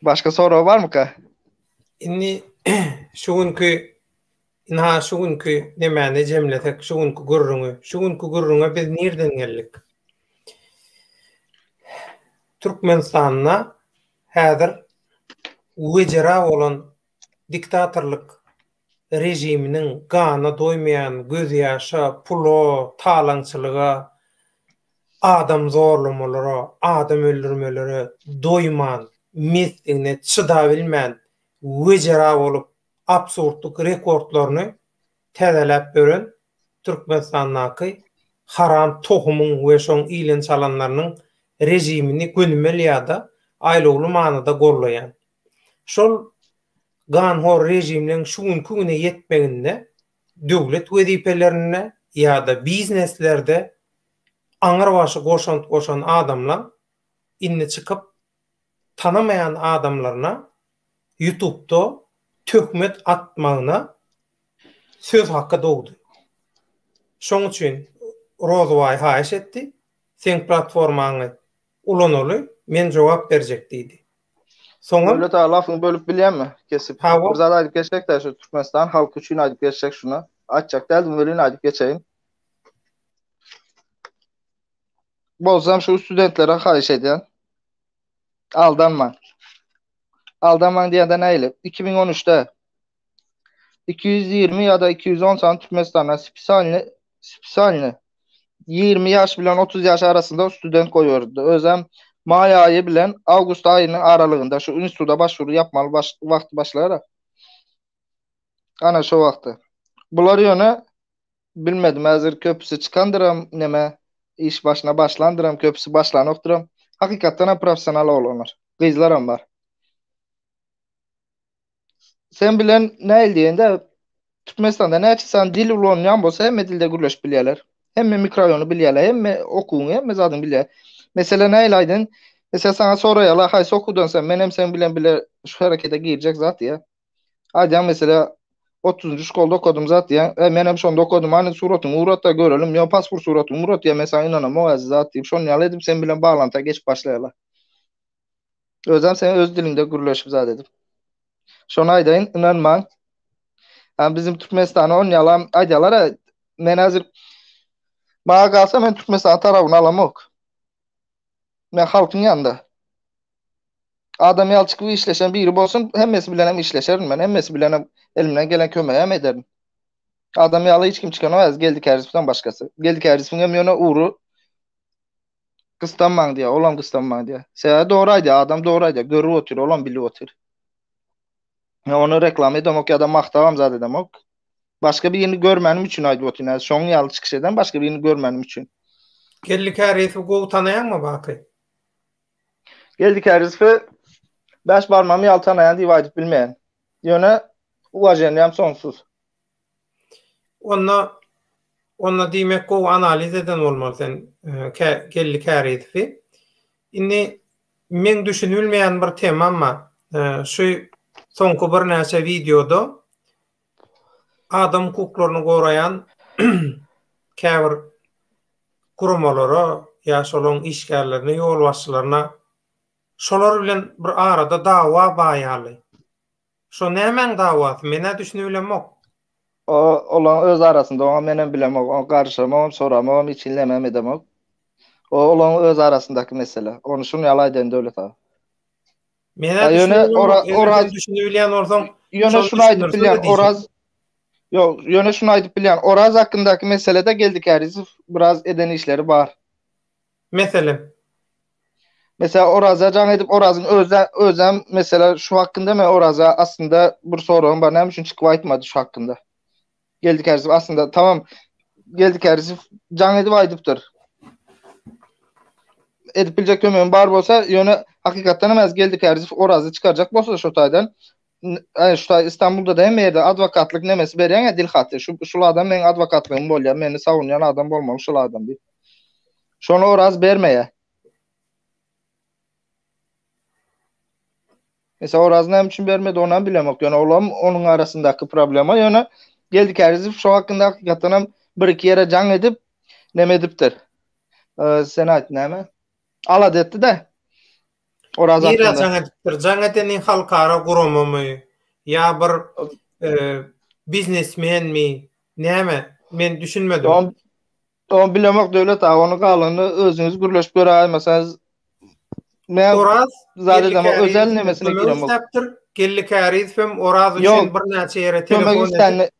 Başka soru var mı ka? Inni şuňky şuňky nemäni jemletek şuňky gurruňy biz nerden geldik? Türkmenistanyna häzir wejera bolan diktatorlyk rejiminiň gana doýmaýan göz ýaşa, pulo, talaňçylyga, adam zorlamalara, adam öldürmelere doýman, mesdigine çyda bilmän wejera bolup absurdluk rekordlaryny täzeläp beren Türkmenistandaky haram tohumyň we şoň ilen çalanlarynyň rejimini gönümel ýa-da aýlugly manada gollaýan. Şol ganhor rejiminiň şuňky güne ýetmeginde döwlet wezipelerine ýa-da bizneslerde aňyr başy goşan adamlar inni çykyp tanamayan adamlarına YouTube'da töhmet atmagyna söz hakkı doğdu. Şoň üçin Rozway haýyş etdi. Sen platformaňy ulanyly men jogap berjek diýdi. Soňra Öyle ta lafını bölüp bilýänmi? Kesip. Ha, o- Bir zat aýdyp geçsek de şu Türkmenistan halky üçin aýdyp geçsek şuna. Açacak derdim böyle aýdyp geçeýin. Bolsam şu studentlere haýyş edýän. Aldanma. Aldanman diýende näýli? 2013'te 220 ya da 210 san Türkmenistan'a spesialni 20 yaş bilen 30 yaş arasında student koyuyordu. Özem may ayı bilen Ağustos ayının aralığında şu üniversitede başvuru yapmalı vakti başlayarak. Ana şu vakti. Bular yöne bilmedim. Hazır köprüsü çıkandıram neme iş başına başlandıram köprüsü başlanıptıram. Hakikaten profesyonel olanlar. Kızlarım var. Sen bilen ne diýende Türkmenistan'da ne açsan dil ulanyan bolsa hem dilde gürleş bilýärler. Hem mikrofonu bilýärler, hem okuň, hem zadyň bilýär. Mesela näýlaydyn? Mesela sana soraýarlar, haýsy okudan sen menem sen bilen bile şu harekete girecek zat ya. Adam mesela 30. şkolda okudum zat ya. Menem şonda okudum. Hani suratyny uratda görelim. Ya pasport suratyny urat ya mesela inanam o zat diýip şonu ýaly sen bilen bağlantyga geçip başlaýarlar. Özüm sen öz dilinde gürleşip zat dedim. Şonu aýdaýyn, inanmaň. Bizim Türkmenistan'a on yalan aýdýarlar. Men hazır mağa kalsa men Türkmenistan tarabyny alamok. Men halkyň ýanynda. Adam ýalçyk işleşen biri bolsun, hemmesi bilen hem işleşerim men, hemmesi bilen hem elimden gelen kömeği hem ederim. Adam ýaly hiç kim çıkan olmaz, geldik Erzif'den başkası. Geldik Erzif'in hem ýöne uğru kıstanmaň diýär, olam kıstanmaň diýär. Seýa doğru aýdýar, adam doğru aýdýar, görüp otur, olam bilip otur. Onu reklam edemok ya da maktawam zat edemok. Başka birini görmenim için aýdyp otyna. Şoň ýaly çykyş eden başka birini görmenim için. gellik Ärifi gowy tanaýanmy baky? Geldik Erzif'e 5 barmamy ýaly tanaýan diýip aýdyp bilmeýän. Ýöne uwajenýam sonsuz. Onna diýmek gowy analiz eden bolmaly sen gellik Ärifi. Inni men düşünülmeýän bir tema ama şu soňky bir näçe videoda adam hukuklaryny gorayan käbir guramalara ýa şolaryň işgärlerine, ýol başçylaryna şolar bilen bir arada dawa baýaly. Şo nämeň dawasy? Mene düşünebilemok. Olan öz arasında ona menen bilemok, ona karışamam, soramam, içinlemem edemok. Olan öz arasındaki mesele. Onu şunu yalaydan döwlet abi. Mene düşünebilen orsan Yöne şunu aydıp bilen Oraz yok, yöne şunu aydıp bilen Oraz hakkındaki meselede geldik herisi biraz eden işleri var. Mesela Oraz'a can edip Oraz'ın özem mesela şu hakkında mı Oraz'a aslında bu sorun bana hem için çıkıp aytmadı şu hakkında. Geldik herisi aslında tamam geldik herisi can edip aydıptır. Edip bilecek kömüğün bar bolsa yöne hakikaten emez geldik herisi Oraz'ı çıkaracak bolsa şu taydan. Şu İstanbul'da da hem yerde advokatlık nemesi beren ya Dilhat. Şu adam men advokatlığım bolýar, meni savunýan adam bolmamış şu adam diýip. Şonu Oraz bermeýär. Mesela Oraz näme üçin bermedi onu bilemok. Yani olam onun arasındaki problema. Yani geldik herisi şu hakkında hakikaten hem bir iki yere can edip neme edipdir. Sen ayt näme? Alad etdi de. Oraz hakkında. Can edipdir. Can edenin halkara guramamy ya bir biznesmen mi? Näme? Men düşünmedim. Onu bilemok döwlet ağa onu galyny özüňiz gürleşip göre almasanız Oraz zaten ama özel nemesine giremek. Gellik äriz hem Oraz üçin bir näçe ýere telefon edip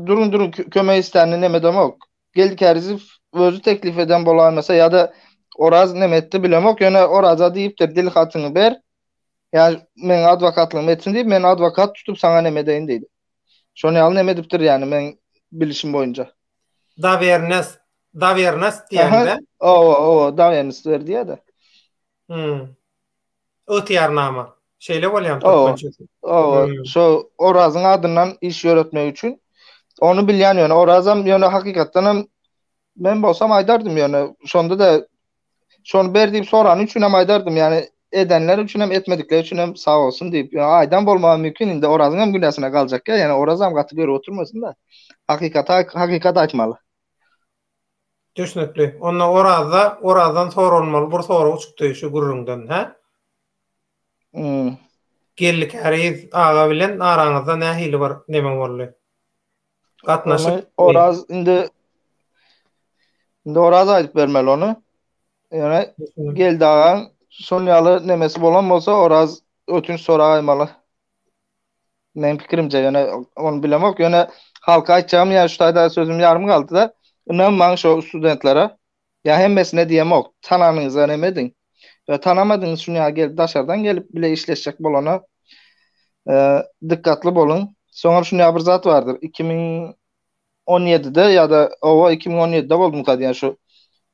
durun kömek istenni neme demek. Geldik äriz özü teklif eden bolanmasa ya da Oraz neme etdi bilemok. Ýöne Oras'a diýipdir Dilhatyny ber. Yani men advokatlığım etsin diýip men advokat tutup sana neme deýin diýdi. Şonu ýaly neme edipdir yani men bilişim boyunca. Davernes diýende. Davernes ver diýe de. Ötýärnama. Şeýle bolýan türkmençe. Şu Oras'ın adından iş yöretmek üçün onu bilýän ýöne Oras'am ýöne hakykatdan hem men bolsam aýdardım ýöne. Şonda da şonu berdiğim soran üçün hem aýdardım yani edenler üçün hem etmedikleri üçün hem sağ olsun diýip. Yani aýdan bolmagy mümkin indi Oras'ın hem günesine galjak ya. Yani Oras'am gaty göre oturmasın da hakikat aýtmaly. Düşünekli. Onda Oras'dan sorulmaly. Bir soru çykdy şu gurrundan, ha? Gellik äriz ağa bilen araňyzda nähili bar, neme bolýar? Gatnaşyp Oraz indi Oraz aýdyp bermeli onu. Yani geldi ağam son ýaly nemesi bolan bolsa Oraz ötünç sora aýmaly. Men pikirimce yani onu bilemok. Yani halka aýtjam ya şu taýda sözüm yarım galdy da. Inanmaň şu studentlere ya hemmesine diýemok. Tananyňyza nemedin. Ve tanamadyňyz şuňa gelip daşardan gelip bile işleşjek bolana dikkatli bolun. Soňra şuňa bir zat bardyr. 2017'de ya da 2017'de boldum kadýan şu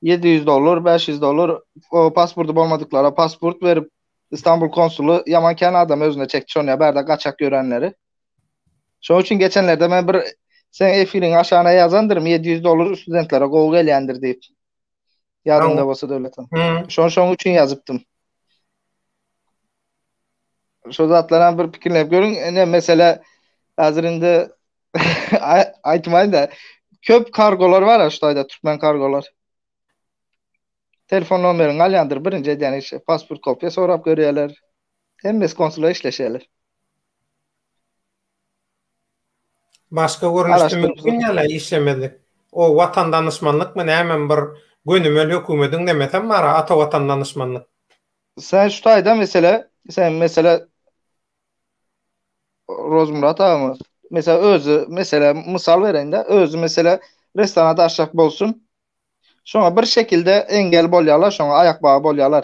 $700, $500 o pasportu bolmadyklara pasport berip İstanbul konsulu ýaman adam özüne çekdi şoňa berde gaçak görenleri. Şoň üçin geçenlerde men bir sen efirin aşağına yazandırım $700 studentlere gol gelýändir diýip. Yarında bolsa döwletem. Şoň üçin yazıpdym. Şu zatlaran bir pikirlep görün. Mesela hazırında aytmaýyn da köp kargolar var ya şu taýda Türkmen kargolar. Telefon nomerini alýandyr birinji edýän pasport kopya sorap görýärler. Hemmes konsulda işleşýärler. Başka görünüşde mümkin ýa-la işlemedi. O watan danışmanlyk mı näme bir gönümel hökümetiň demesem bar ata watan danışmanlyk. Sen şu taýda mesela Rozmurat agamy mesela misal berende özü mesela restoranda aşak bolsun. Şoňa bir şekilde engel bolýarlar, şoňa ayak bagy bolýarlar.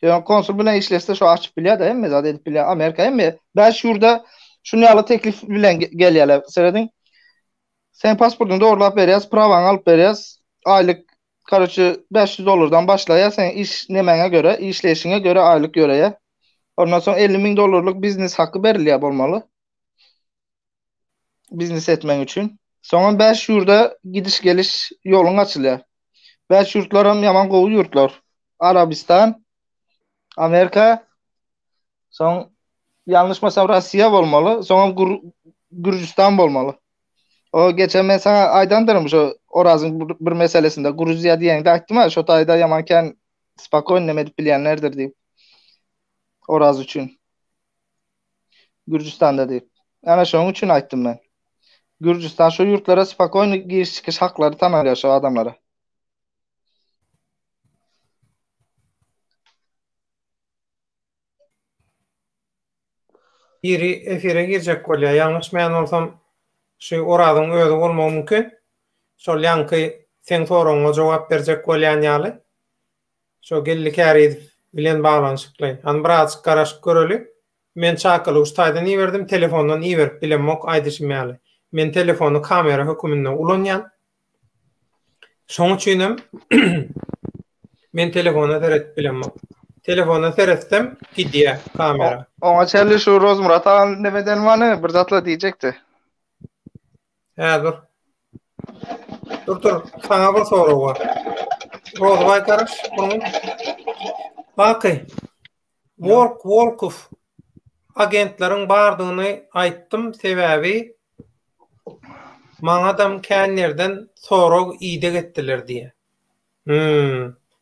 Ýöne konsul bilen işlese şo açyp bilýär da hemme zat edip bilýär Amerika hemme baş ýurda şunu ýaly teklif bilen gelýärler. Seredin sen pasportuny doğrulap berýäs, prawaňy alyp berýäs. Aylyk karıçı $500'dan başlaýar. Sen iş nemeňe göre, işleşiňe göre aylyk göreye. Ondan soň $50,000 biznes hakkı berilýär bolmaly. Biznes etmek üçün. Soňra 5 ýurda gidiş geliş ýoluň açylýar. 5 ýurtlaram ýaman gowy ýurtlar. Arabistan, Amerika, soň yanlışmasam Russiya bolmaly, soňra Gürcistan bolmaly. O geçen men sana aydandırmış o Oraz'ın bir meselesinde Gruzya diýen de aýtdym ha, şo taýda yamanken spokojny nemedip bilýänlerdir diýip. Oraz üçin. Gürcistanda diýip. Ana şoň üçin aýtdym men. Gürcistan şu yurtlara spokojny giriş çıkış haklary tanalýar şu adamlara. Biri efire girecek bolýar. Ýalňyş men bolsam şu Orazyň özü bolmagy mümkin. Şol ýanky sen soraňa jogap berjek bolýan ýaly. Şo gelli käri bilen baglanyşykly. An biraz garaşyp göreli. Men çakaly ustaýdan iýerdim, telefondan iýerip bilenmok aýdyşym ýaly. Men telefonu kamera höküminde ulanýan. Şoň üçinem men telefona teretip bilenmok. Telefona teretdim, gidýär kamera. Oňa çelli şu Rozmurat agan nemeden wany bir zatla diýjekdi. Dur. Dur. Sana bir soru var. Rozbay karış. Bakay. Volkov agentlerin bardygyny aýtdym, sebäbi maňa dam känlerden sorag ýyda getdiler diýe.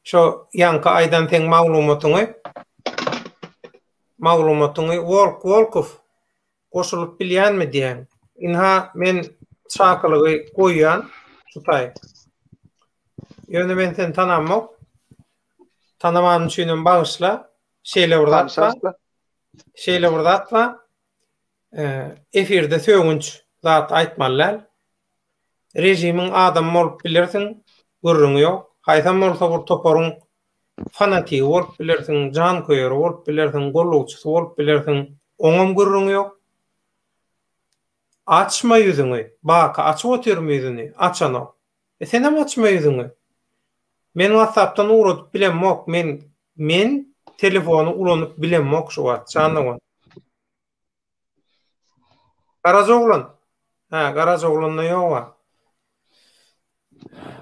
Şo ýanky aýdan teň maglumatyny Volkov goşulyp bilýänmi diýen. Inha men çakalygy goýýan şutaý. Ýöne men seni tanamok. Tanamam üçin bagyşla şeýle urdatma. Efirde sögünç zat aýtmalar. Rejimiň adam bolup bilirsiň, gürrüňi ýok. Haýsam bolsa bir toparyň fanatigi bolup bilirsiň, jan koýary bolup bilirsiň, golugçysy bolup bilirsiň, oňam gürrüňi ýok. Açma ýüzüňi, bak, açyp oturma ýüzüni, açano. Senem açma ýüzüňi. Men WhatsApp'tan uradyp bilenmok, men telefonu ulanyp bilenmok şu wagt, çandyň. Garaz oglan. Garaz oglanna ýok.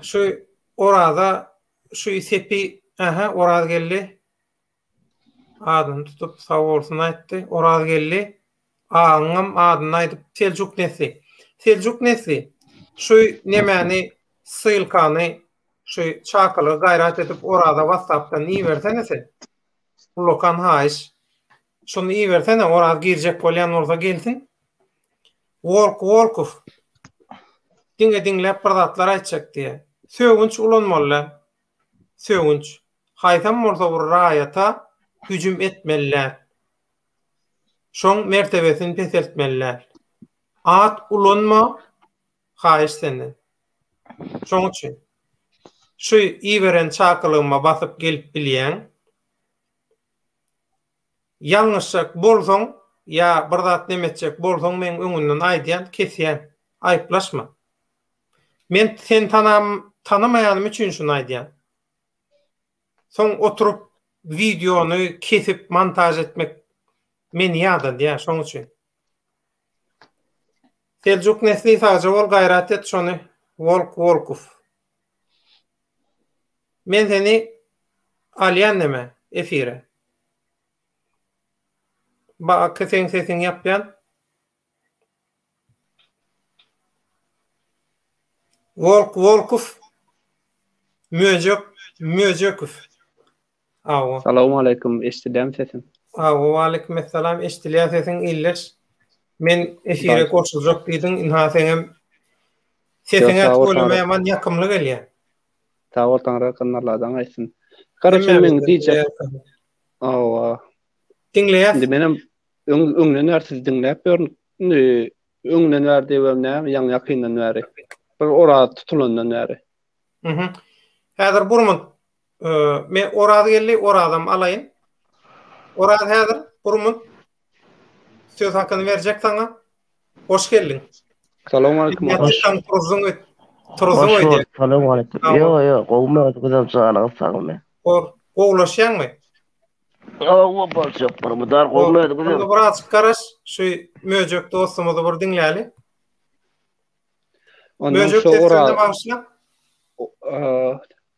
Şu orada şu sepi, Oraz geldi. Adyny tutup sag bolsun aýtdy. Oraz geldi. Aňam adyny aýdyp Seljuk nesli. Şu nemäni sylkany şu çakaly gaýrat edip orada WhatsApp'tan iýersenese. Blokan haýş. Şonu iýersene, Oraz girjek bolýan bolsa gelsin. Volkov dinläp bir zatlar aýtjak diýe. Sögünç ulanmalylar. Sögünç. Haýsam bolsa bir raýata hüjüm etmeliler. Şoň mertebesini peseltmeliler. At ulanma haýyş senden. Şoň üçin şu iýeren çakalygyma basyp gelip bilýän. Ýalňyşlyk bolsaň ýa bir zat nemetjek bolsaň men öňünden aýdýan kesýän, aýplaşma. Men sen tanamaýanym üçin şunu aýdýan. Soň oturup videonu kesip montaj etmek meni ýadan diýär, şoň üçin. Seljuk nesli sadece ol gayrat et şonu Volkov. Men seni alyan neme efire. Bak sen sesin yapyan. Volkov. Müjekov. Salamu alaikum, eştidem sesin. Wa alaikum assalam, eştilýär sesin illeş. Men efire goşuljak diýdim, inha senem sesine bolmay man ýakymlyk gelýär. Sağ ol Tanrı kanallardan aýsyn. Garaşym men diýjek. Dinleýär. Menem öňden näsiz dinläp ýörün. Öňden näde diýmem, ýa ýakyndan näre. Bir ora tutulandan näre. Häzir burmun men orada geldi, oradam alayın. Orada häzir burmun söz hakkını verecek sana. Hoş geldin. Salamu alaikum. Turuzun öýdi. Salamu alaikum. Yo, gowma gudam sağlam sağlam. Gowlaşýan mı? O bolşak barmudar gowma gudam. Biraz garaş şu möjek dostumuzy bir dinläli. Möjek sesinde başla.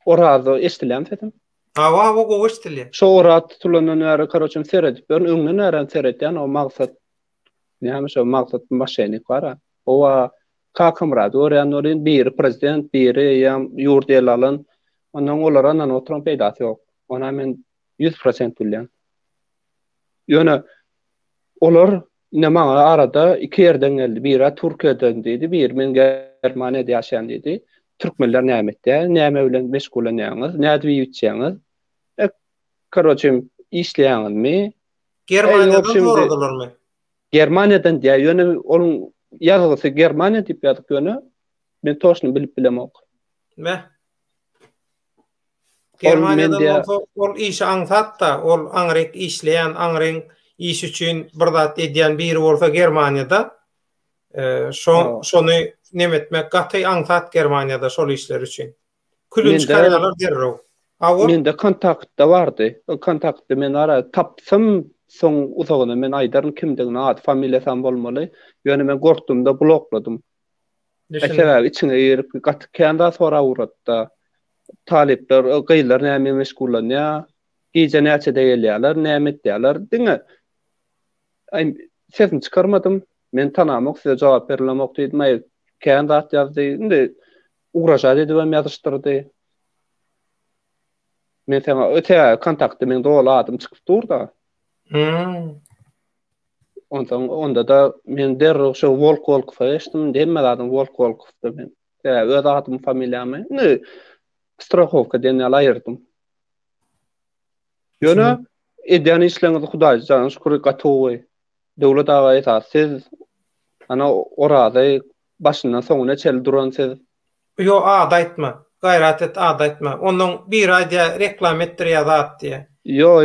Orada eştilem fetim. Wa gow eştilýär. Şo ora tutulanan näre karaçym seredip, ben öňüne nären seredýän o maksat. Näme şo maksat maşyny bara. Owa Kakamrad öğrenlerin biri prezident, biri ýam ýurt el alan. Ondan olara anan oturan peýdasy ýok. Ona men 100% bilýän. Ýöne olar nemaňa arada iki yerden geldi. Biri Türkiýeden dedi, biri men Germaniýada ýaşaýan dedi. Türkmenler nämetde, näme bilen meşgullanyňyz, näde biýitçiňiz? Karoçym işleýänmi? Germaniýadan soradylarmy? Germaniýadan diýär, ýöne onun ýazgysy Germaniýa diýip ýazyk ýöne. Men toşny bilip bilemok. Me. Germaniýadan ol işi aňsat da, ol aňryk işleýän, aňryň iş üçin bir zat edýän biri bolsa Germaniýada, şonu nemetmek gaty aňsat Germaniýada şol işler üçin. Külünç kararlar derrew. Mende kontaktda bardy. O kontaktda men ara tapsam soň uzagyna men aýdaryn kimdigini, ad, familiýasy bolmaly. Ýöne men gorkdum-da blokladym. Mesela içine girip gatkanda sonra uğratda talipler, gıylar näme meşgullanýar, gije näçede gelýärler, näme etýärler diňe. Sesim çıkarmadım. Men tanamok, size jogap berlemok diýdim. Kandat ýazdy, indi uğraşa dedi we ýazyşdyrdy. Men sana öte kontaktda men dola adım çıkıp durda. Onda da men derrek şu Volkov eşdim, demme adam Volkov'da men. Öz adım familiýamy, ne Strahovka diýen aýyrdım. Ýöne edýän işleňizi Hudaý jany şükür gatowy. Dowlat agaýy siz ana orada başyndan soňuna çel duran siz. Yo, aýtma. Gayrat et, aýtma. Onuň bir aýda reklam etdirýär zat diýe. Yo,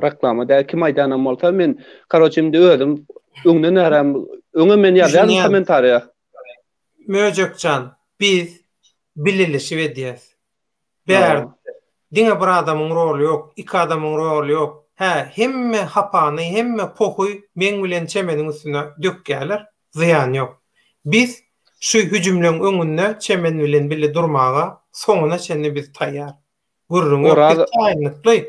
reklama da kim aýdanam bolsa men karoçymdy öldüm. Öňüne näram, öňe men ýazýan kommentariýa. Möjekcan, biz bililişi edýäs. Bär, diňe bir adamyň roly ýok, iki adamyň roly ýok. Hemme hapany, hemme pohuy men bilen çemeniň üstüne dökýärler, ziýan ýok. Biz şu hüjümleň öňünde çemen bilen bile durmaga, soňuna çenni biz taýýar. Gurrun ýok,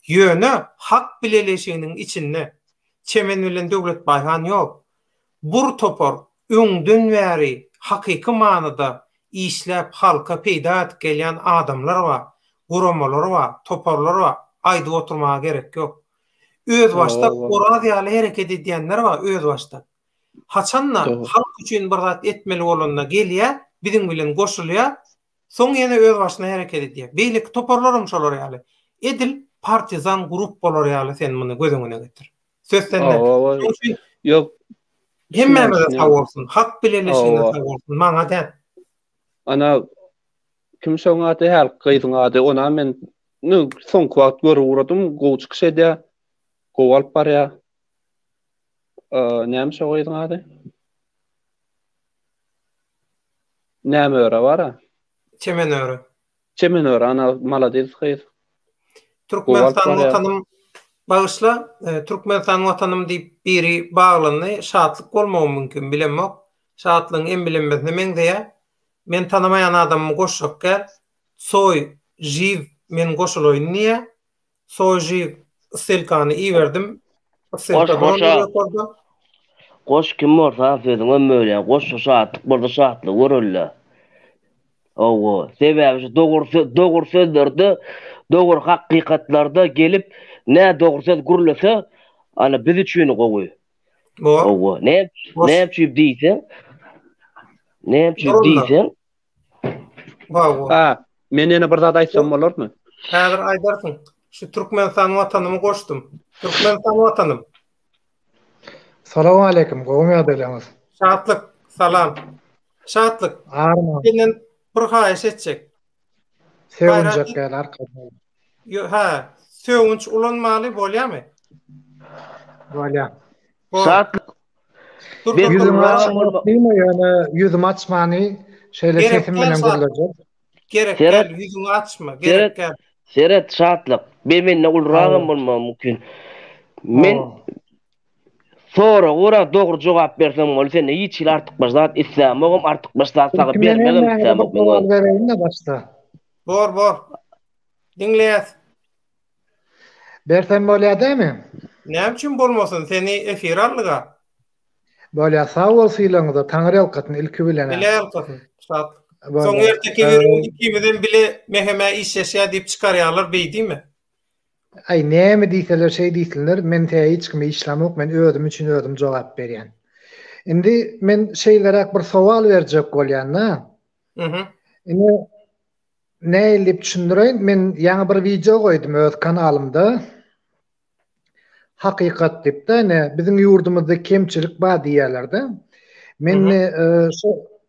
ýöne hak bileleşiginiň içinde çemen bilen döwlet baýhan ýok. Bur topar öňden bäri hakyky manada işläp halka peýda edip gelýän adamlar bar, guramalar bar, toparlar bar. Aýdy oturmaga gerek ýok. Öz başda oradaýaly hereket edýänler bar, öz başda. Haçanla halk üçin bir zat etmeli bolanda gelýär, biziň bilen goşulýar, soň ýene öz başyna hereket edýär. Beýlik toparlarym şolar ýaly. Edil partizan grup bolar ýaly, sen muny gözüňe getir. Söz sende. Ýok. Hemmemize sag bolsun, hak bileleşigine sag bolsun, maňa dän. Ana kim şoň aty halk gyzyň ady, ona men soňky wagt görüwdüm, gow çykyş edýär. Gow alyp barýar. Näme şo gyzyň ady? Näme öre bara? Çemen öre, ana malades gyz. Türkmenistan watanym bağışla, Türkmenistan watanym diýip biri baglandy, şatlyk bolmagy mümkin, bilemok. Şatlygyň en bilinmezine men diýär. Men tanamayan adammy goşup gel. Soy jiv men goşuloýyn niýe? Soy jiv selkany iýerdim. Goş kim bolsa sözüň ömürle, goş şatlyk bolsa şatlyk görürler. Owo, sebäbi dogry sözlerde, dogry hakykatlarda gelip nä dogry söz gürlese, ana biz üçin gowy. Owo, ne diýsen? Men ene bir zat aýtsam bolarmy? Häzir aýdarsyň. Şu Türkmenistan watanymy goşdum. Türkmenistan watanym. Salamu aleykum, gowum ýa-da Şatlyk, salam. Şatlyk. Senden bir haýyş etjek. Sevinjek gel arkada. Sevinç ulanmaly bolýarmy? Bolýar. Şatlyk. Yüzüm açmaly, ýöne yüzüm açmany, şeýle sesim bilen görülecek. Gerek gel, yüzüňi açma, gerek gel. Seret şatlyk. Memenne ulragym bolmagy mümkin. Men sonra ora dogry jogap bersem bol, sen hiç il artık başlat islamogum artık başlat sagy bermegem islamogum. Bor. Dinleýäs. Bersem bolýar dämi? Näme üçin bolmasyn? Seni efir aldyga. Böyle sağ bolsylaňyz Taňry alkatyn ilki bilen. Bile alkatyn. Şat. Böyle, Soň erteki gün ikimizden bile meheme iş yaşa diýip çykarýarlar beýdimi? Ay näme diýseler şey diýsinler, men täze hiç kimi işlemok, men özüm üçin özüm jogap berýän. Indi men şeýlerak bir sowal berjek bolýan-na. Indi näme diýip düşündireýin? Men ýa bir video goýdum öz kanalymda. Hakykat diýip de, bizim ýurdumyzda kemçilik bar diýerler-de. Men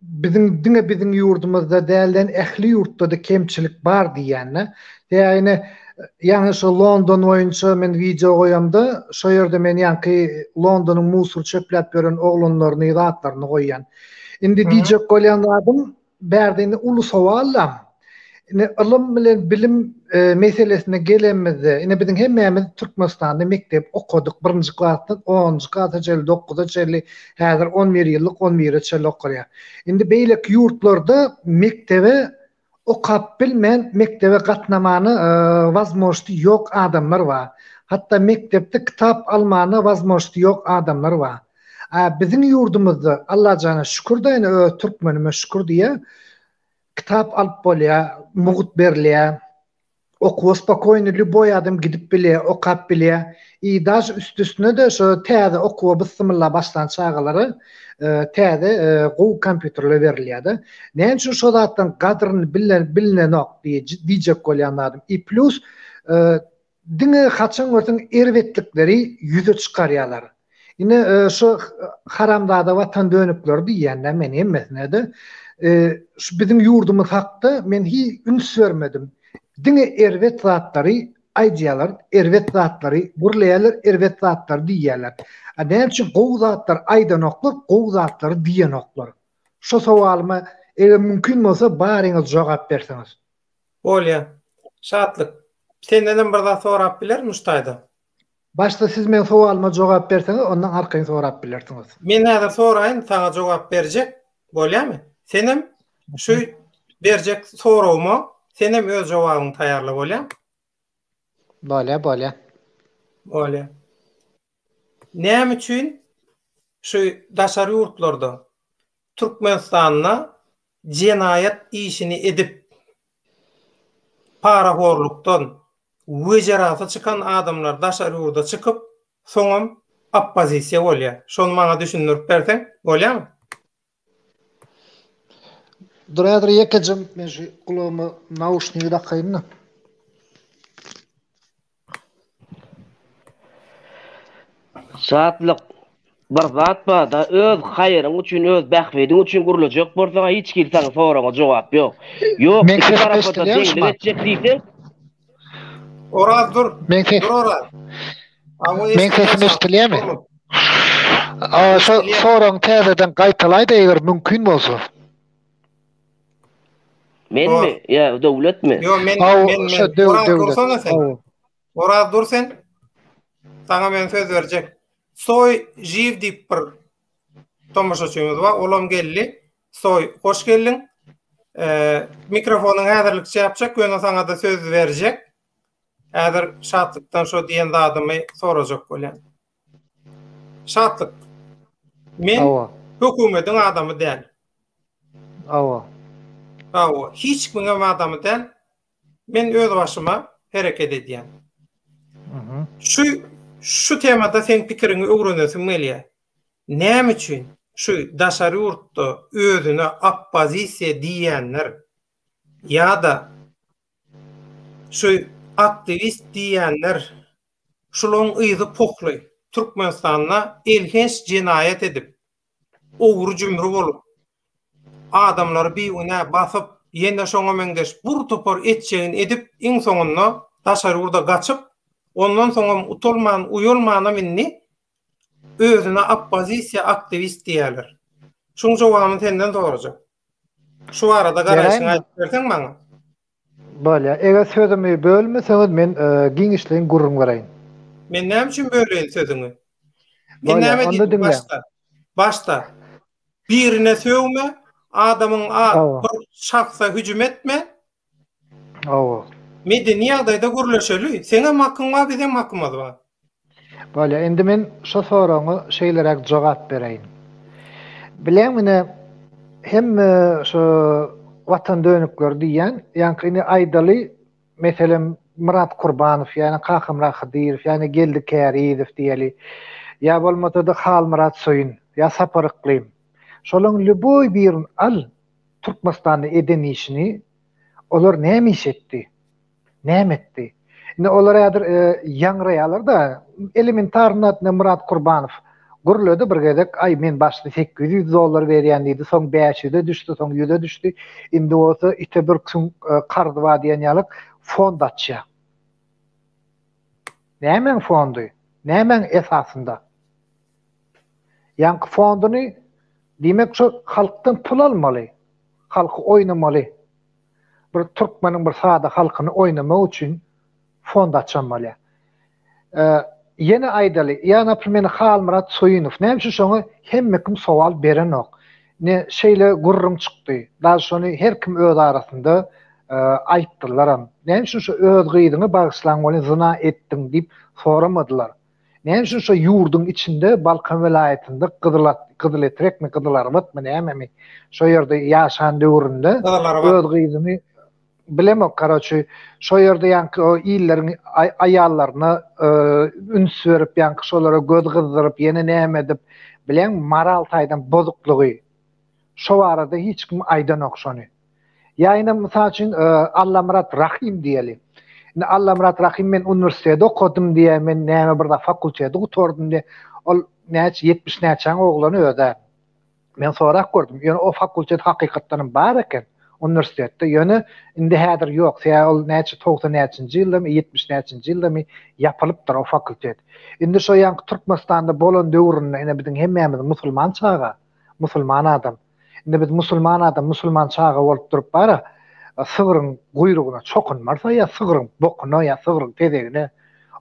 bizim ýurdumyzda dälden ähli ýurtda da kemçilik bar diýenler. Ýani ýani şu London boýunça men video goýamda, şo ýerde men ýanky Londonyň musur çöpläp beren oglanlaryny, zatlaryny goýan. Indi diýjek bolýanlarym bärdini ulu sowallam. Ine ilim bilen bilim meselesine gelemizde, ine bizim hemmemiz Türkmenistanda mektep okudyk, 1-nji klasdan 10-njy klasga geldi, okuda geldi. Häzir 11 ýyllyk 11 çel okurýar. Indi beýlek ýurtlarda mektebe okap bilmän, mektebe gatnamany возможности ýok adamlar bar. Hatda mektepde kitap almany возможности ýok adamlar bar. Bizim ýurdumyzda Allah jana şükür da Türkmenime şükür diýe kitap alıp bolýar, mugut berilýär. Okuw spokoýny lüboy adam gidip bilýär, okap bilýär. Daş üstüne de şu täze okuw bismillah başlan çağlary täze gow kompýuterle berilýär. Näme üçin şo zatdan gadryny bilinen ok diýjek bolýanlarym. Plus diňe haçan görsen erwetlikleri ýüze çykarýarlar. Ine şu haramdada watan dönükler diýenler men emesnede. Şu bizim ýurdumyz hakda men hiç üns vermedim. Diňe erwet zatlary aýdýarlar, erwet zatlary burlaýarlar, erwet zatlary diýýärler. Näme üçin gow zatlar aýdan oklar, gow zatlary diýen oklar? Şo sowalyma eger mümkin bolsa baryňyz jogap berseňiz. Bolýa. Şatlyk. Senden bir daha sorap biler Muştaýda? Başta siz men sowalyma jogap berseňiz, ondan arkaň sorap bilersiňiz. Men häzir soraýyn, saňa jogap berjek. Bolýarmy? Senem şu berjek sorawmy, senem öz jogabyňy taýýarlap bolýar. Bolýa. Näme üçin şu daşary ýurtlarda Türkmenistanda jenayet işini edip para horlukdan wejerata çıkan adamlar daşary ýurda çıkıp soňam oppozisiýa bolýar. Şonu maňa düşündirip berseň, bolýarmy? Duraýar ýekejim men şu kulağıma nauşnigy takaýyn. Şatlyk bir zat bar da öz haýryň üçin, öz bähwediň üçin gurulajak bolsa hiç kimseň soragyna jogap ýok. Ýok, iki tarapda teňlik etjek diýsen. Oraz dur. Dur oraz. Men sesini eşitdilermi? Şo soraň täzeden gaýtalaýdy eger mümkin bolsa. Menmi? Ya dowlet mi? Yo men Oraz dur sen. Saňa men söz berjek. Soy jiv diýip bir tomaşaçymyz bar. Olam geldi. Soy, hoş geldin. Mikrofonyň häzirlikçe ýapjak, göňe saňa da söz berjek. Häzir şatlykdan şo diýen zadymy sorajak bolýan. Şatlyk. Men hökümetiň adamy däl. Hiç kimin adamy däl. Men öz başyma hereket edýän. Şu temada sen pikirini öwrenesiň melýär. Näme üçin şu daşary ýurtda özüne oppozisiýa diýenler ýa-da şu aktivist diýenler şularyň ýyzy poklaý Türkmenistana elhens jinayet edip owru jümri bolup adamlary biýüne basyp ýene şoňa meňdeş bur topar etjegin edip iň soňunda daşary ýurda gaçyp ondan soňra uyulmany minni özüne oppozisiýa aktivist diýerler. Şoň jogabyny senden sorajak. Şu arada garaşyňy aýdyp berseň maňa. Bolýa, eger sözümi bölmeseňiz men giňişliň gurrun garaýyn. Men näme üçin böleýin sözüňi? Men näme diýdim başta? Birine söwme, adamyň bir şahsa hüjüm etme. Medeni ýagdaýda gurulşaly. Seňe hakyň bar, bizim hakymyz bar. Bolýa, endi men şo soraňa şeýlerek jogap bereýin. Bilemine hem şu vatan dönükler diýen, ýani aýdaly meselem Murat Kurbanow ýani Kakym Rahydyr ýani Geldi Käriýew diýeli. Ya bolmasa da Hal Murat Soýun, ya Sapar Iklim. Şolaň lüboy bir al Türkmenistany eden işini olar näme iş etdi? Näme etdi? Ine olar ýadyr ýangraýalar da elementarnat Murat Kurbanow guruldy bir gedek ay men başda $800 berýän diýdi, soň 500-de düşdi, soň 100-de düşdi. Indi olsa ite bir gün Kardywa diýen ýalyk fond açýar. Näme fondy? Näme esasında? Ýanky fonduny demek şu halkdan pul almaly. Halky oynamaly. Bir Türkmeniň bir sada halkyny oynamak üçin fond açmaly. Yeni aýdaly, ýa-ni men Hal Murat Soýunow, näme üçin şoňa hemme kim sowal beren ok. Ne şeýle gurrun çykdy. Daha şonu her kim öz arasynda aýtdylar. Näme üçin şu öz gyýdyny bagyşlan bolan zina etdiň diýip soramadylar. Näme üçin şu ýurdun içinde Balkan vilayetinde Kızıl Etrek mi Kızılarbat mı näme mi? Şo ýerde ýaşan döwründe öz gyýdyny bilemok garaçy. Şo ýerde ýanky o ýylleriň aýallaryna üns berip ýanky şolara göz gyzdyryp ýene näme edip bilen moral taýdan bozuklugy. Şo arada hiç kim aýdan okşany. Ýa-ni mysal üçin Allah Murat Rahim diýeli. Allah Murat Rahim men üniversitede okudum diye men näme bir da fakültede oturdum diye ol näçe 70 näçe oglany öde. Men sorak gördüm. Ýöne o fakültet hakykatdan bar eken üniversitede. Ýöne indi häzir ýok. Ol näçe 90 näçinji ýylda 70 näçinji ýylda ýapylypdyr o fakültet. Indi şo ýanky Türkmenistanda bolan döwründe ene biziň hemmemiz musulman çaga, musulman adam. Indi biz musulman adam, musulman çaga bolup durup bara sığırın guyruguna çokunmarsa ya sığırın bokuna ya sığırın tedegine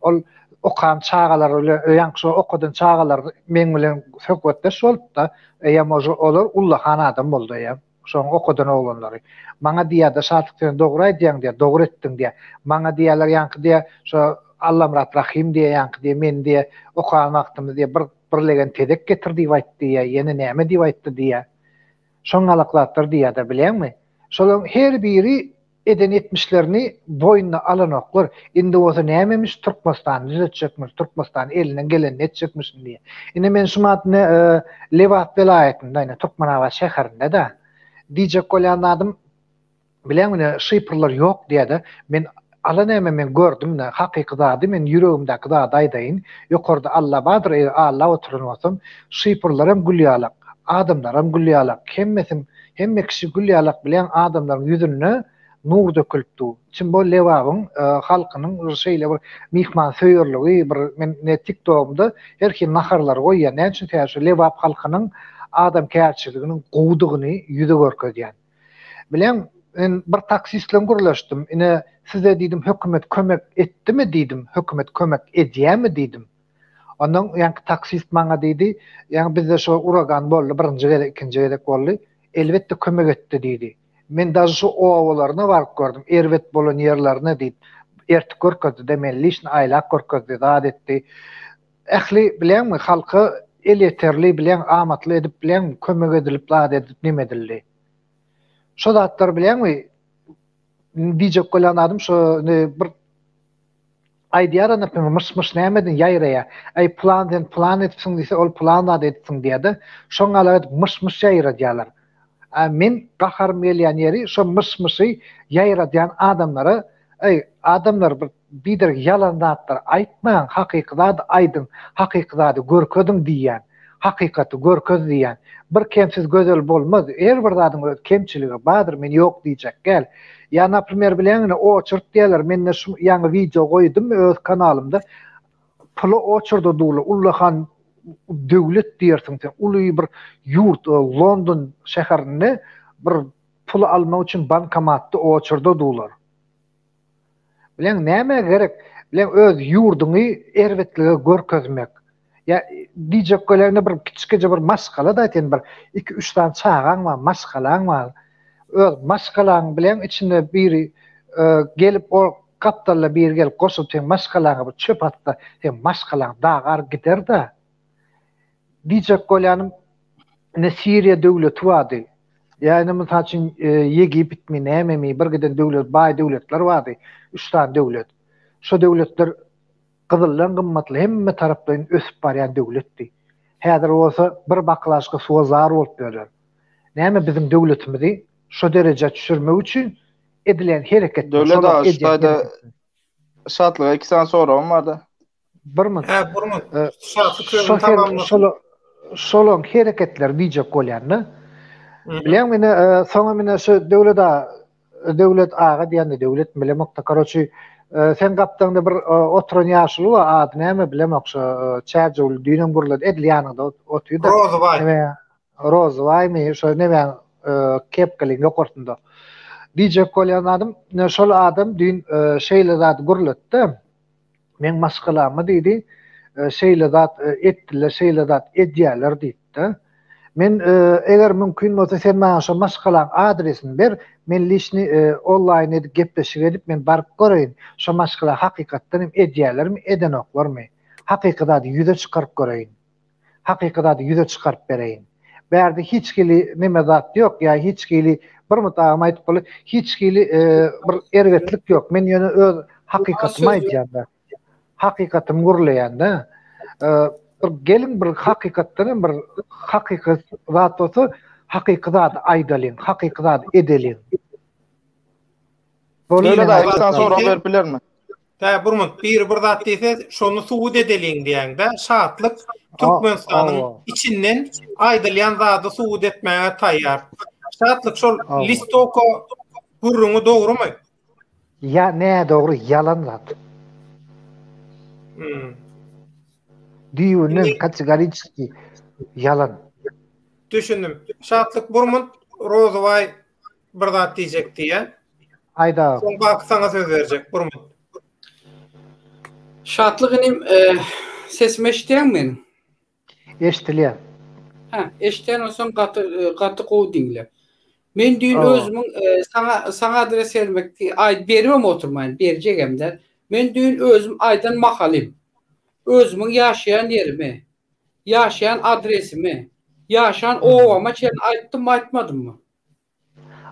ol okan çağalar ýanky okudan çağalar men bilen söhbetde şolupda ýa-moja olar ullahan adam boldy ýa şoň okudan oglanlary maňa diýär-de şartykdan dogry aýdýaň diýär, dogry etdiň diýär. Maňa diýerler ýanky diýär, şo Allah Murat Rahim diýär ýanky diýär, men diýär okan wagtymda diýär birlegen tedek getirdi diýip aýtdy diýär, ýene näme diýip aýtdy diýär. Şoň alaklatdyr diýär-de bilýärmi? Şolan her biri eden etmişlerini boynuna alan oklar. Indi olsa nämemiş Türkmenistan düzeltjekmiş, Türkmenistan elinden gelen etjekmiş diye. Ine men şumatny Lewat vilayetinde, Türkmenawa şäherinde de diýjek bolan adam bilemine şypyrlar ýok diýdi. Men alan näme men gördüm, hakykatda men ýüregimdäki da aýdaýyn. Ýokarda Allah badyr, Allah oturunmasam şypyrlarym gülýalak, adamlarym gülýalak, hemme kişi gülýalak bilen adamlaryň ýüzüne nur dökülipdi. Çin bol lewabyň halkynyň şeýle bir mihman söýürligi bir men TikTok'umda her kim naharlar goýýar. Näme üçin täze lewap halkynyň adam kärçiliginiň gowdugyny ýüze görkezýär. Bilen men bir taksistle gurlaşdym. Ine size diýdim hökümet kömek etdimi diýdim. Hökümet kömek edýärmi diýdim. Ondan ýanky taksist maňa diýdi, ýani bizde şo uragan boldy, birinji gele, ikinji gele boldy. Elbette kömek etdi diýdi. Men da şu owalaryna baryp gördüm. Erwet bolan ýerlerine diýip ertik görkezdi, demelli işni aýlak görkezdi, zat etdi. Ähli bilenmi halky el yeterli bilen amatly edip bilen kömek edilip zat edip neme edildi. Şo zatlar bilenmi diýjek bolan adam şo bir aýdýar näme myş nämedin ýaýraya. Ay plan etipsiň diýse ol plan etipsiň diýdi. Şoňa alat myş ýaýradýarlar. Men gahar milyoner şo myş-myşy ýaýradýan adamlara adamlar bir ýalandatlar aýtmaň, hakykatda aýdyn, hakykatda görkezdiň diýen, hakykaty görkez diýen. Bir kemsiz gözel bolmaz. Her bir adam kemçiligi bardyr, men ýok diýjek gel. Ya naprimер bilen o çyrt diýerler, men şu ýangy video goýdum öz kanalymda. Pulu oçurda dolu ullahan döwlet diýersiň sen uly bir ýurt London şäherinde bir pul almak üçin bankomatda oçurda dolar. Bilen näme gerek? Bilen öz ýurduny erwetligi görkezmek. Ya diýjek goýlarna bir kiçikçe bir maskala da aýtyn bir 2-3 tane çağaň var, maskalaň var. Öz maskalaň bilen içinde biri gelip o kaptalla bir gelip goşup sen maskalaňa bir çöp atda sen maskalaň dagar gider da. Diýjek goýlanym ne Siriya döwleti wady. Yani mesela için Yegipit mi näme mi bir giden döwlet bay döwletler wady. 3 tane döwlet. Şu döwletler Kızıllan gymmatly hemme tarapdan ösüp barýan döwletdi. Häzir bolsa bir baklaşga suwa zar bolup berýär. Näme bizim döwletimizi şu derece düşürmek üçin edilen hereket. Döwlet aştaýda şatlyga 2 sene sonra vardı. Bir mi? Ha, burun. Şatlyk tamamladı. Şolong hareketler diyecek bolýarny. Bilen meni soňa meni şu döwlet ağa diýende döwlet bilemokda karoçy sen gapdaňda bir oturan ýaşly we ady näme bilemek şu çäjul düýnüň gurulady edilýanyda otuýdy. Rozvay mi şu näme kepkeliň ýokurtynda. Diyecek bolýan adam şol adam düýn şeýle zat gurulady. Men maşgalamy diýdi. Şeýle zat etdiler, şeýle zat edýärler diýdi. Men eger mümkin bolsa sen maňa şu maşgalan adresini ber, men lişni online edip gepleşik edip men baryp göreýin. Şu maşgala hakykatdan hem edýärlermi, edenoklarmy? Hakykatda ýüze çykaryp göreýin. Hakykatda ýüze çykaryp bereýin. Bärde hiç kili neme zat ýok, ýa hiç kili bir mutagam aýdyp bolar, hiç kili bir erwetlik ýok. Men ýöne öz hakykatymy aýdýanda. Hakykatym gurlaýanda bir gelin bir hakykatdan bir hakykat zat bolsa hakykat aýdalyn, hakykat edeliň. Böyle da 2 sene sonra berip bilermi? Ta burmut bir zat diýse şonu suwud edeliň diýende şatlyk Türkmenistanyň içinden aýdalyan zady suwud etmäge taýýar. Şatlyk şol listoko gurruňy dogrumy? Ya ne doğru yalan zat. Diýünin kategoriski yalan. Düşündüm. Şatlyk burmut Rozvay bir zat diýjekdi ýa. Aýda. Soň bak sana söz berjek burmut. Şatlyk inim sesimi eşitýän men. Eşitilýär. Ha, eşitýän olsam gaty gowy diňle. Men düýün özümiň sana adres bermekdi. Bermem oturmaýyn, berjegimden. Men düýün özüm aýdan makalym. Özümiň ýaşaýan ýerimi, ýaşaýan adresimi, ýaşaýan owama çen aýtdym aýtmadymmy?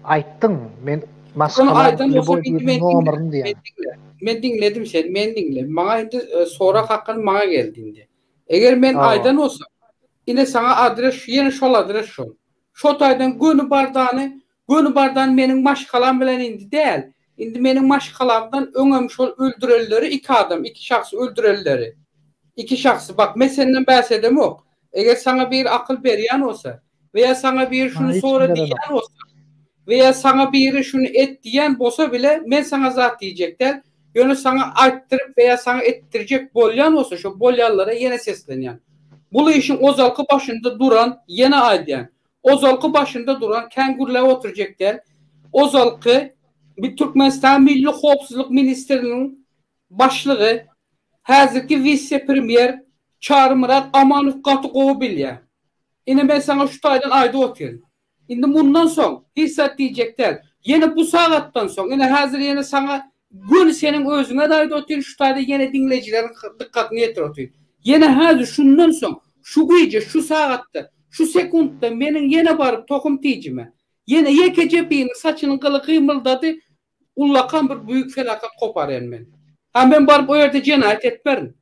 Aýtdyň. Men maşgalan nomeryny diýen. Men dinledim sen, men dinle. Maňa indi sonra hakkyn maňa geldinde. Eger men aýdan olsam, ine sana adres ýene şol adres şol. Şo taýdan gönü bardany meniň maşgalam bilen indi däl. Indi meniň maşgalamdan öňem şol öldürelleri 2 adam, 2 şahs öldürelleri. 2 şahsy bak men senden bahsedemok. Eger sana bir akıl berýän bolsa veya sana bir şunu sonra diýen bolsa veya sana biri şunu et diýen bolsa bile men sana zat diýjekler. Ýöne sana aýtdyryp veya sana etdirjek bolýan bolsa şo bolýanlara ýene seslenýän. Bu işin ozalky başynda duran ýene aýdýan. Ozalky başynda duran kängurlar oturjekler. Ozalky bir Türkmenistan Milli Howpsuzlyk Ministrliginiň başlygy häzirki vice premier Çağrı Murat Amanow gaty gowy bilýär. Ine men sana şu taýdan aýda oturýan. Indi bundan soň hissat diýjekler. Ýene bu sagatdan soň ine häzir ýene sana gün senin özüňe daýda oturýan şu taýda ýene dinleýijilerin dikkatyny ýetir oturýan. Ýene häzir şundan soň şu güýje şu sagatda şu sekundda meniň ýene baryp tokum diýjime. Ýene ýekejepiniň saçynyň gyly gymyldady ullakan bir büyük felakat koparýan men. Ha men baryp o ýerde jenaýat etmerim.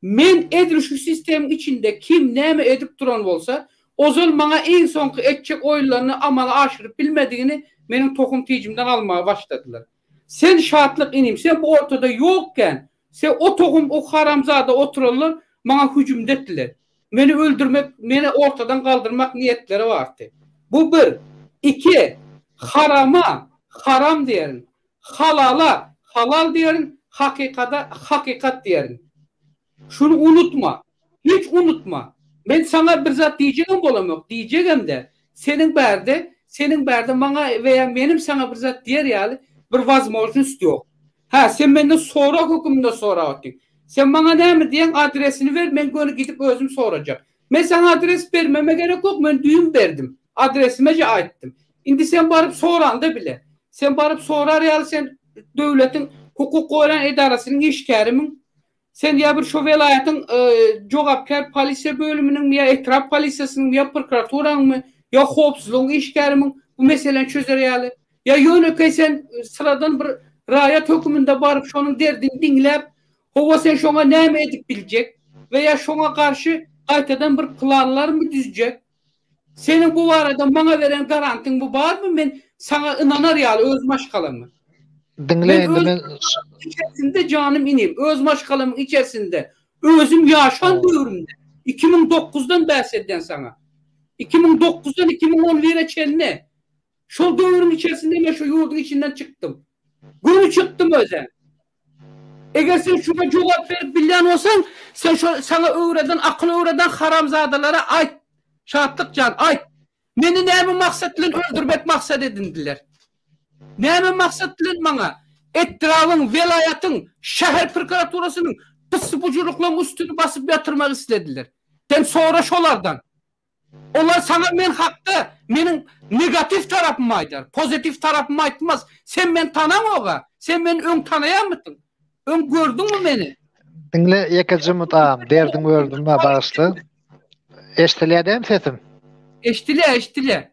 Men edir şu sistemiň içinde kim näme edip duran bolsa, ozal maňa en soňky etjek oýlaryny amala aşyryp bilmedigini meniň tokum tiýjimden almaga başladylar. Sen şatlyk inim, sen bu ortada ýokken, sen o tokum o haramzada otururlar, maňa hüjüm etdiler. Meni öldürmek, meni ortadan kaldırmak niyetleri vardı. Bu bir. 2. Harama haram diyerin. Halala halal diyerin. Hakikata hakikat diyerin. Şunu unutma. Hiç unutma. Ben sana bir zat diyeceğim bolamok. Diyeceğim de senin berde bana veya benim sana bir zat diyer yani bir vazmožnost yok. Ha sen benden sonra hukumda sonra otdun. Sen bana ne mi diyen adresini ver, ben gönü gidip özüm soracak. Ben sana adres vermeme gerek yok, ben düğün verdim. Adresime aittim. Şimdi sen barıp soranda bile. Sen barıp sorar ya sen devletin hukuk koyulan idarasının işkerimin Sen ya bir şu velayatın jogapkar polisiya bölümünün ya etraf polisiyasının ya prokuraturanın mı ya hopsuzluğun işgarimin bu meseleni çözer ýaly. Ya yönöke sen sıradan bir raýat hökümünde barıp şonun derdini dinlep howa sen şoňa näme edip biljek veya şoňa karşı gaýtadan bir planlar mı düzjek? Senin bu arada bana veren garantin bu bar mı? Ben sana inanar ýaly öz maşgalamı. Dinle İçerisinde canım inim. Öz maşgalamın içerisinde. Özüm yaşan dövrümde. 2009'dan bahseden sana. 2009'dan 2011'e çelne. Şu dövrün içerisinde ben şu yurdun içinden çıktım. Günü çıktım özen. Eğer sen şuna cevap verip bilen olsan sen sana öğreden, akıl öğreden haramzadalara ait. Şahatlık can ait. Meni näme maksatla öldürmek maksat edindiler. Näme maksatla bana etrafın, velayatın, şehir prokuraturasının pısıpıcılıkla üstünü basıp yatırmak istediler. Sen sonra şolardan. Onlar sana men hakta, menin negatif tarafımı aytar. Pozitif tarafımı aytmaz. Sen men tanam oğa. Sen men ön tanayan mısın? Ön gördün mü beni? dinle yekecim utam derdin gördüm ma bağışlı. Eştilýärdim sesim. Eştile.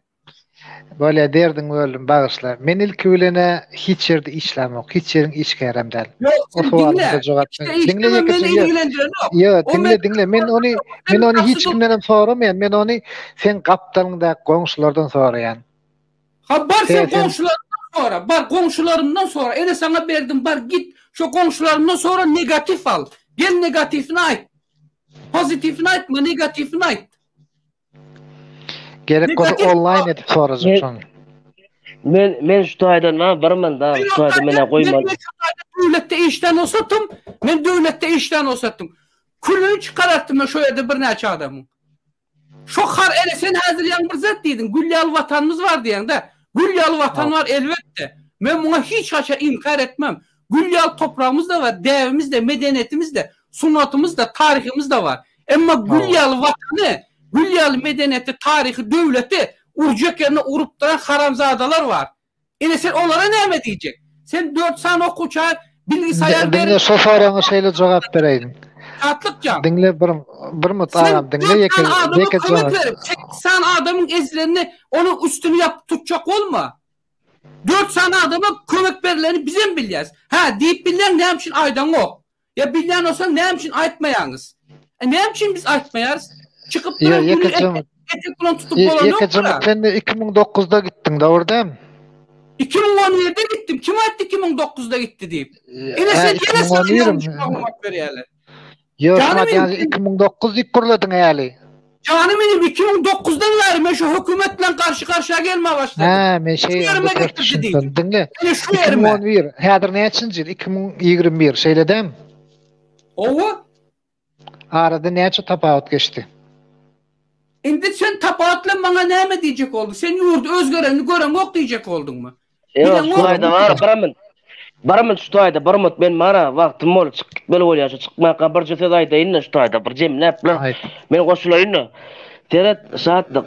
Böyle derdin gördüm bağışla. Men ilki bilene hiç yerde işlem yok. Hiç yerin iş gäremden. Yok, O sen sualımda dinle. cevap İşte ver. işte Dinle beni yekecim. ilgilendiren yok. Yo, O men- dinle. Men onu hiç kimden soramayın. Men onu sen kaptanında goňşulardan sorayan. Ha bar sen Sen- komşularımdan sonra ele sana verdim bar git şu komşularımdan sonra negatif al. Gel negatifini ait. Pozitifini ait mı negatifini ait. Gerek olsa Negatif- online edip soracak Ne- şonu. Men şu taýdan barman da, şu taýda mene goýmaly. Devlette işten olsattım. Ben devlette işten olsattım. Külünü çıkarttım ben şu yerde bir neçe adamın. Şu har ele sen hazır yan bir zat diydin. Güllyalı vatanımız var diyen de. Gülyalı vatan var elbette. Ben buna hiç haşa inkar etmem. Gülyalı toprağımız da var. Devimiz de, medeniyetimiz de, sunatımız da, tarihimiz de var. Ama Gülyalı vatanı, Gülyalı medeniyeti, tarihi, devleti urcak yerine urup duran haramzadalar var. Yine sen onlara ne diyecek? Sen 4 sene okuçar bilgisayar Dinle şu sorana şeyle cevap vereyim. Tatlık can. Dinle bir mutlağım. Dinle yekecim. Sen adamın ezlerini onun üstünü yap tutacak olma. 4 tane adama kömek verilerini bize mi bilyaz? Ha deyip bilen ne için aydan o? Ya bilen olsa ne için aytmayanız? Ne için biz aytmayarız? Çıkıp duran bunu etek tutup olan yok Yekecim mu? sen de 2009'da gittin doğru değil mi? 2017'de gittim. Kim ayttı 2009'da gitti deyip? Yine sen yine sana yanlış olmak veriyorlar. Yok Canım yani benim. 2009 ilk kuruladın yani. Canım benim 2009'dan beri ben şu hükümetle karşı karşıya gelmeye başladım. Ha ben Şu yerime getirdi değil. Dinle. Yani şu yerime. 2011. Hadir ne için yıl? 2021 şeyle değil mi? Ova. Arada ne için tapavut geçti? Şimdi sen tapatla bana ne mi diyecek oldun? Sen yurdu özgörenini gören yok diyecek oldun mu? Yok, şu taýda var, barman şu taýda, barman men mara wagtym bol çık gitmeli bolýar, çıkmak bir jese aýdaýyn şu taýda bir jemläp bilen. Men goşulaýyn. Teret saatlyk.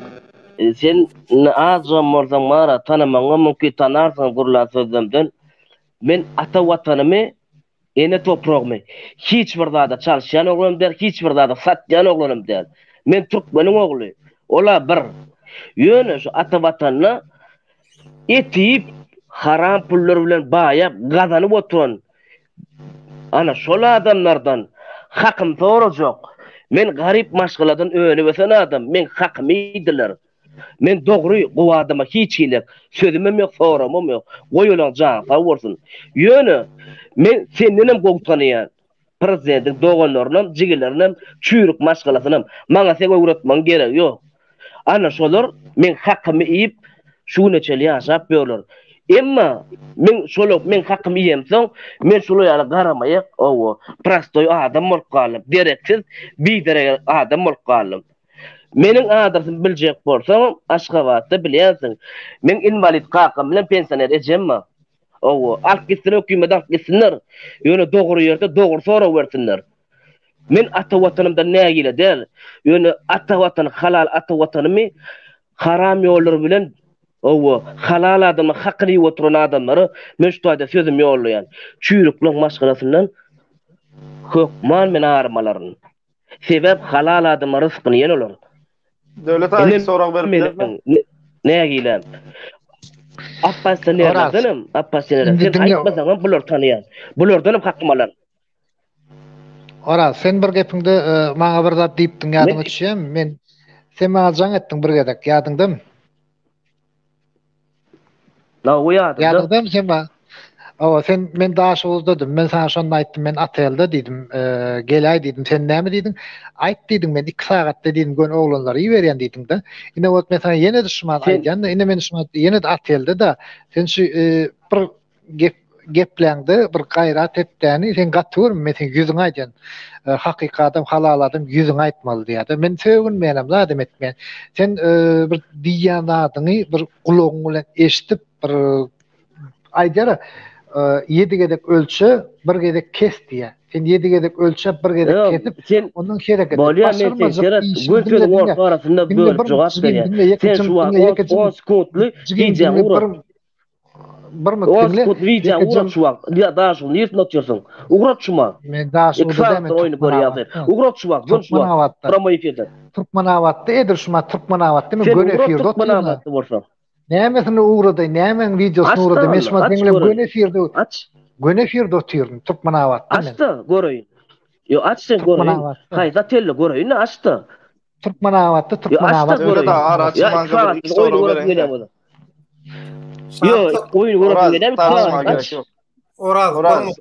Sen azam mordan mara tanamaňa mümkin tanarsyň gurla sözlemden. Men ata watanymy ene toprağımı hiç bir dada çalışan oğlum der, hiç bir dada satyan oğlum der. Men Türkmenin oğlu. Ola bir. Yöne şu ata vatanına etip haram pullar bilen bayap gazanıp oturan. Ana şola adamlardan hakkım soracak. Men garip maşgaladan öňübesen adam. Men hakkımı idiler. Men dogry gowadyma hiç hilek. Sözümem yok, soramam yok. Goýulan jan sawursun. Yöne men sendenem gowtanýan. Prezidentin doganlarynyň, jigilleriniň çüýrük maşgalasyny maňa sen öwretmäň gerek ýok. Ana şolar men hakkymı iýip şu neçeli ýaşap ýörler. Emma men hakkymı iýemsoň, men şolar ýaly garamaýak, owo, prastoy adam bolup galyp, gereksiz biderek adam bolup galyp. Meniň adresimi biljek bolsaň, Aşgabatda bilýärsiň. Men invalid kakam bilen pensioner ejemma. Owo, alk gitsin hökümetten gitsinler. Ýöne dogry ýerde dogry sora bersinler. Men ata watanymda nägile del. Ýöne ata watan halal ata watanymy haram ýollar bilen owo halal adamı hakly oturan adamlary men şu taýda sözüm ýollaýan. Çüýrükliň maşgalasynyň Hökman men armalaryny. Sebäp halal adyma rızkyny ýen olar. Döwlet aýy sorak beripdirmi? Näme giýlen? Appasdan Oraz. nereden? Appasdan Indi sen dinle- aýtmasaň bular tanıyan. Bulardan hakkym alar. Ora sen bir gepingde maňa bir zat diýipdiň ýadyňa düşýär. Men sen maňa jaň etdiň bir gedek ýadyňdamy? Na uýadym. Ýadyňdamy sen maňa? Awa sen men daşyňyz dedim. Men sana şonu aýtdym. Men atelde diýdim. Gelay diýdim. Sen näme diýdin? Aýt diýdim men 2 sagatda diýdim gön oglanlary ýiberýän diýdim de. Ine wagt men sana ýene de şuman aýdýan. Ine men şuman ýene de atelde de sen şu bir gepläňde bir gaýrat etdiňi sen gatdyr men sen ýüzüň aýdýan. Hakykatym halal adam ýüzüň aýtmaly diýär. Men söýgünmeýänem zat etmän. Sen bir diýýän zadyny bir gulagyň bilen eşitip bir aýdýar 7 gedek ölçü, 1 gedek kes diye. Sen 7 gedek ölçüp 1 gedek kesip sen onun kerek edip. bolýar men sen gözün orta arasynda bölüp jogap berýär. Sen şu 10 sekundly diýjäň urak. Bir mi 10 sekund diýjäň urak şu wagt. Diýär daşy niýet notýarsyň. Urak şuma. Men daşy demek. Oýny görýär. Urak şu wagt, gön şu wagt. Promo efirde. Türkmenawatda edir şuma Türkmenawatda men gön efirde oturýar. Näme uğradı, näme videosunu uğradı. Men şuma seninle gön efirde. Aç. Gön efirde oturýardym Türkmenawatda men. Açdy, görýin. Yo açdy görýin. Haýda telle görýin, açdy. Türkmenawatda Öyle da araçman gibi 2 soru berýär. Yo, oýun görýän Tartışma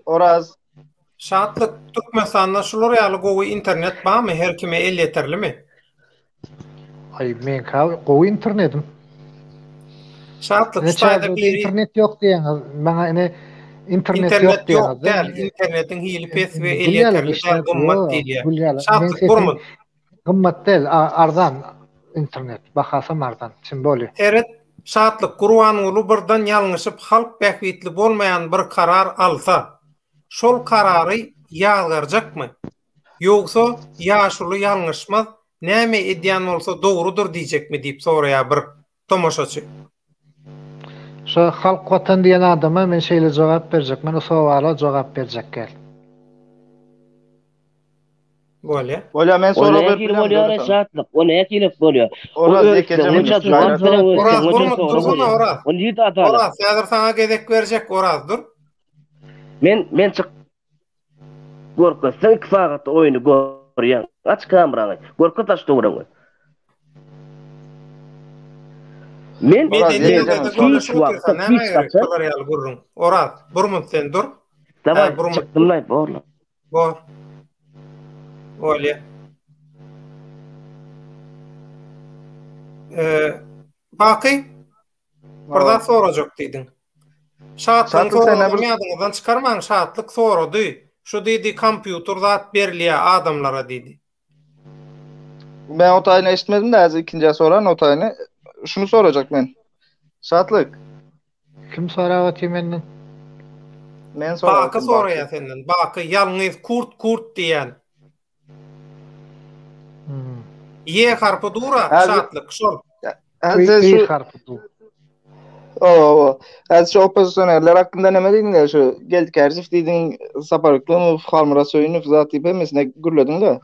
Oraz. Şatlyk Türkmenistan'da şular ýaly gowy internet barmy? Her kime el yeterlimi? Ay men gowy internetim. Şatlyk Xitayda bir internet ýok diýen. Maňa ine internet ýok diýen. Internetin hili pes we el yeterli gymmat diýýär. Şatlyk burmun. Gymmat değil, arzan internet. Bahasam arzan, simboli. Evet, şatlyk Gurban uly birden ýalňyşyp halk bähwitli bolmaýan bir karar alsa, şol karary ýalgarjakmy? Ýogsa ýaşuly ýalňyşmaz, näme edýän bolsa dogrudur diýjekmi diýip soraýar bir tomoşaçy. Şu halk watan diýen adama men şeýle jogap berjek. Men o sowala jogap berjek gel. Bolýa. Men sorak berdim. Bolýar şatlyk. O näme kilip bolýar? Oraz ekejemiz. Onu ýit atar. Oraz, häzir sana gedek berjek Oraz dur. Men çık. Gorka sen 2 sagat oýny görýän. Aç kamerany. Gorka taş doguraň. Men Oraz, burmun sen dur. Tamam, çıktım lan borla. Bor. Bolýa. Baky, birden sorajak diýdiň. Şatlyk soragyňdan çykarmaň, şatlyk sorady. Şu diýdi kompýuter zat berilýär adamlara diýdi. Ben o taýyny eşitmedim de häzir ikinji soran o taýyny. Şunu sorajak men. Şatlyk. Kim soraýar menden? Men soraýar. Baky soraýar senden. Baky ýalňyz kurt diýen. Ye harpy dura şatlyk şol. Häzir şu harpy dura. Häzir şu opozisyonerler hakkında näme diýdiňler şu geldik Erzif diýdiň Saparykly Halmara söýünüp zat diýip hemmesine gürlediň de.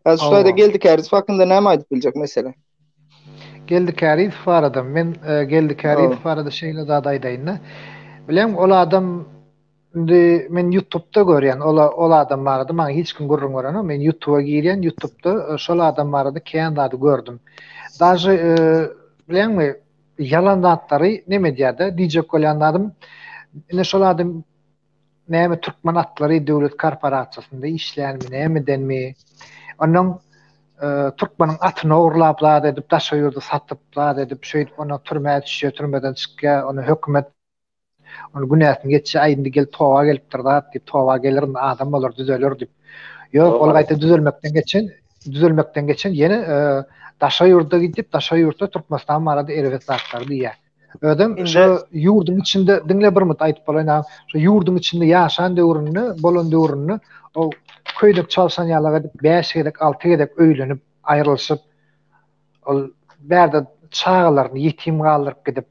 Häzir şu taýda geldik Erzif hakkında näme aýdyp biljek mesele? Geldik Erzif barada men geldik Erzif barada şeýle zat aýdaýyn. Bilem ol adam men YouTube'da görýän ol adam barada maňa hiç kim görürmän men YouTube'a girýän YouTube'da şol adam barada keýan gördüm. Daşy bilenmi yalan zatları näme diýärdi? Diýjek bolýanlarym ine şol adam näme Türkmen atlary döwlet korporasiýasynda işlärmi nämedenmi? Onuň Türkmenin atyny uğurlaplar edip daşaýurdy satyplar edip şeýle onu türmäge düşýär, türmeden çykýar, onu hökümet onu günäsini geçse aýynda gelip towa gelipdir zat diýip towa gelirin adam bolar düzelir diýip. Ýok, ol gaýta düzelmekden geçen ýene daşaýurda gidip daşaýurda Türkmenistan barada erwet zatlar diýär. Ödüm şu ýurdun içinde diňle bir mut aýtyp bolan, şu ýurdun içinde ýaşan döwrüni, bolan döwrüni o köýdek çalşan ýalyga edip 5 gedek 6 gedek öýlenip aýrylşyp ol bärde çağlaryny ýetim galyryp gidip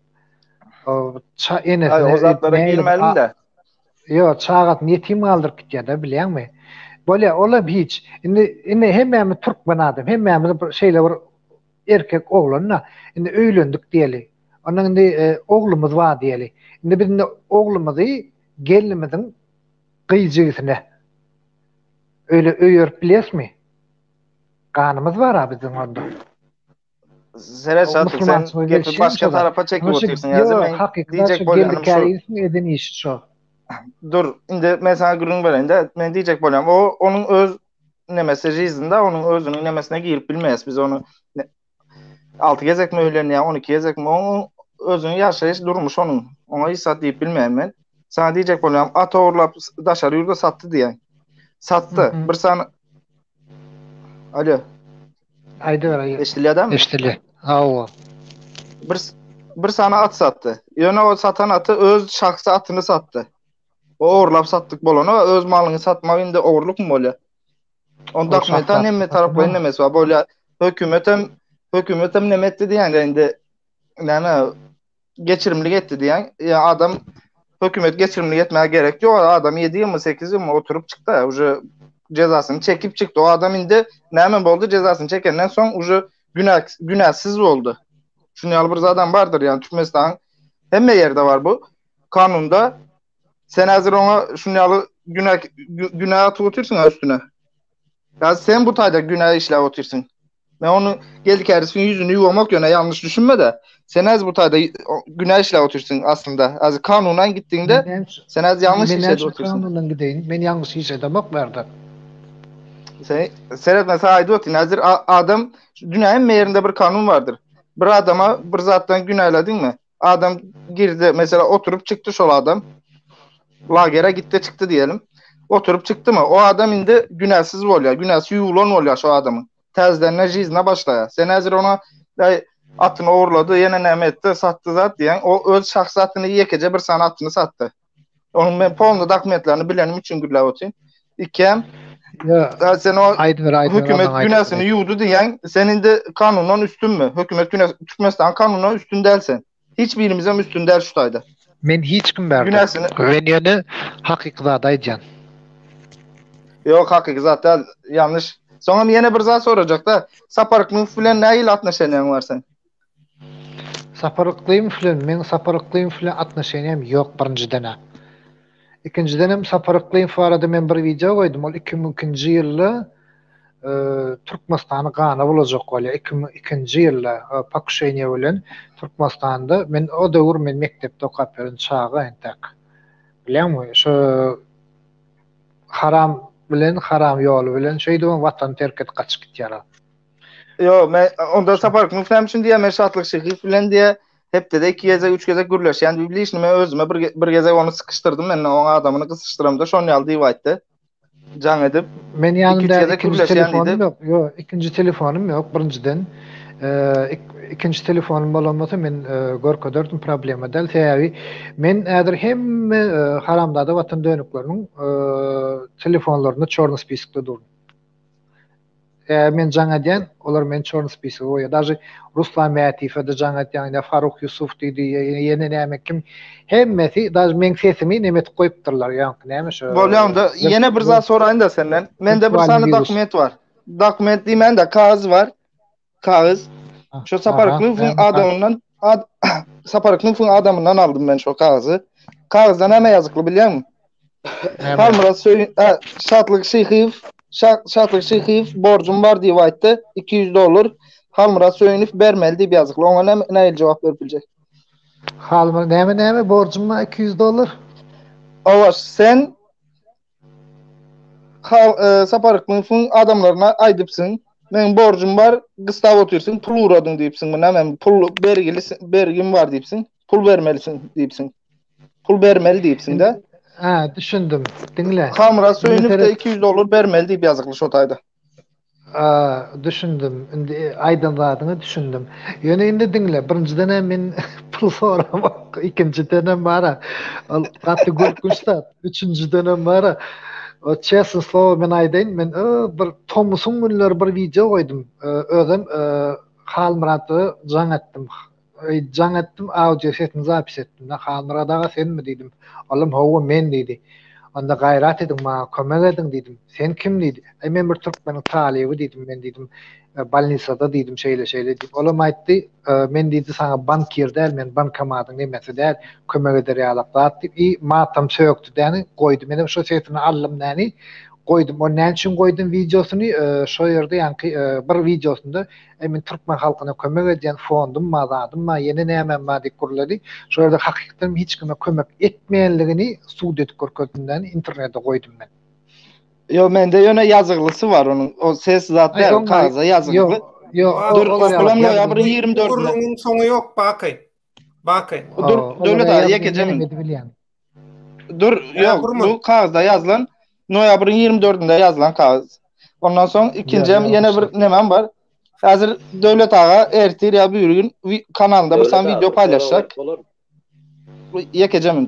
o zatlara girmelim de. Yo, çağat ýetim galyryp gitýär-de bilýärmi? Böyle ola hiç. Indi hemmemi Türkmen adam, hemmemi şeyle var erkek oğlanla. Indi öýlendik diýeli. Ondan indi oğlumuz var diýeli. Indi biz oğlumuzy gelinimizin gyýjysyna öyle öýürüp bilesmi? Kanımız var abi bizim onda. Sere Şatlık sen getir başka tarafa çekip otursun yazı men diyecek bolanım şu. Eden iş şu. Dur indi mesela gürün berende men diyecek bolam o onun öz nemesi izinde onun özünün nemesine girip bilmeyiz biz onu 6 gezek mi öyle ya 12 gezek mi onun özünün yaşayış durmuş onun ona isat deyip bilmeyem ben. Sana diyecek bolam at uğurlap daşarı yurda sattı diyen. Sattı. Bir sana alo. Aydı var. Eştili adam mı? Eştili. Awa. Bir sana at sattı. Yani o satan atı öz şahsı atını sattı. O uğurlap sattık bolana öz malını satmak indi uğurluk mu böyle? On dokumentan nemme taraflayın nemesi var. Böyle hükümetem nemet dedi yani indi yani geçirimlik etti diyen ya adam hükümet geçirimlik etmeye gerek yok. Adam 7 yıl mı 8 yıl mı oturup çıktı ya. Ucu cezasını çekip çıktı. O adam indi ne oldu cezasını çekenden son ucu günahsız oldu. Şunu yalbırız adam vardır yani Türkmenistan hem yerde var bu. Kanunda sen hazır ona şunu yalı günah atı otursun üstüne. Ya sen bu tayda günah işle otursun. Ben onu geldik herifin yüzünü yuvamak yöne yanlış düşünme de. Sen az bu tayda günah işle otursun aslında. Az kanunan gittiğinde sen az yanlış işle otursun. Kanunan gideyim. Ben yanlış işle demek verdi. Seyret mesela Aydot hazır adam dünyanın yerinde bir kanun vardır. Bir adama bir zattan günahladın mı? Adam girdi mesela oturup çıktı şol adam. Lagere gitti çıktı diyelim. Oturup çıktı mı? O adam indi günahsız oluyor. Günahsız yuğulan oluyor şu adamın. Tezlerine cizne başlaya. Sen hazır ona atını uğurladı. Yine nemette sattı zat diyen. O öz şahsatını yekece bir sana atını sattı. Onun ben polnu dokumentlerini bilenim için gülle otayım. İkem sen o hükümet günahsını yuğdu diyen senin de kanundan üstün mü? Hükümet Türkmenistan kanundan üstün değilsen. Hiçbirimizden üstün değil şu tayda. Men hiç kim berdi. Günahsını ben yani hakikada aycan. Yok hakiki zaten yanlış. Sonra yine bir zat soracak da saparıklığın filan ne il atnaşenyen var sen? Saparıklığım filan men saparıklığım filan atnaşenyem yok birinciden. İkinciden saparıklığım farada men bir video koydum. O 2002-nji ýylda Türkmenistany gana bolajak bolýar. 2002-nji ýylda Pakşeýne bilen Türkmenistanda men o döwür men mektepde okap berýän çağa entek. Bilenmi? Şu haram ýoly bilen şeýde watan terk et gaçyp gitýär. Yo, men onda saparıklığım filan üçin diýe meşatlyk şeýhi filan diýe hep de 2 geze 3 geze gürleş. Yani bilişini men özüme bir geze onu sıkıştırdım. Men o adamını kısıştıram da şonu ýaly diýip can edip. Men ýanymda ikinji telefonum ýok. Yo, ikinji telefonum ýok birinciden. İkinji telefonum bolanmasa men görkederdüm problema däl. Täbi men ädir hem haramda da watan dönükleriniň telefonlaryny çorny spiskde durdum. Men jaňa diýen, olar men çorny spiskde goýar. Daşy Ruslan Mätife de jaňa diýen, Faruk Yusuf diýdi, ýene näme kim hemmesi daşy men sesimi nemet goýupdyrlar ýa-ni näme şu. Bolýanda ýene bir zat soraýyn da senden. Mende bir sany dokument var. Dokument diýmen de kağız var. Kağız. Şu saparıklığın adamından saparıklığın adamından aldım ben şu kağızı. Kağızda näme ýazykly bilýärmi? Halmırat söýün, şatlyk şeýhiv borcum var diýip aýtdy. $200. Halmırat söýünüp bermeli diýip ýazykly. Oňa näme jogap berilýek? Halmırat näme borcum var $200? Awa sen saparıklığın adamlaryna aýdypsyň. Men borcum var, gystap otursun, pul uradyň diýipsiň. Men pul bergim var diýipsiň. Pul bermelisin diýipsiň. Pul bermeli diýipsiň de. Ha, düşündüm. Dinle. Halmırat söýünüp de $200 bermeli diýip ýazykly şo taýda. Düşündüm. Indi aýdanladyňy düşündüm. Ýöne indi dinle. Birinciden men pul soramak, ikinciden bara gatly gürküşde, üçüncüden bara o çesin slow men aýdaýyn. Men bir Tomusun günler bir video koydum. Özüm Halmırat'ı can ettim audio setini zapis ettim. Halmırat'a sen mi dedim. Oğlum howa men dedi. onda gayrat edin ma kömek edin dedim. Sen kim dedi? Ay men bir Türkmenin talibi dedim men dedim. Balnisada dedim şeyle dedim. Olam aytdy men dedi sana bankir del men bankamadyň nemesi del kömek eder ýalap dedi. Matam söýükdi däni goýdum. Men şo şeýtini allym näni koydum. O näçe üçin koydum videosunu şo ýerde ýanky bir videosunda men Türkmen halkyna kömek edýän fondum mazadım ma ýene näme ma diýip gurlady. Şo ýerde hakykatan hiç kime kömek etmeýänligini suwdet görkezdinden internete koydum men. Yo mende ýöne ýazgylysy var onun. O ses zat der kaza ýazgyly. Yo, dur okulum noýabryň 24-nde. Gurrunun soňy ýok bakay. Dur döwlet aýa ýekejem. Dur ýok bu kagazda ýazylan noýabryň 24-nde ýazylan kagaz. Ondan soň ikinjem ýene bir nemem bar. Häzir döwlet aga ertir ýa bir gün kanalynda bir san video paylaşacak. Ýekejem.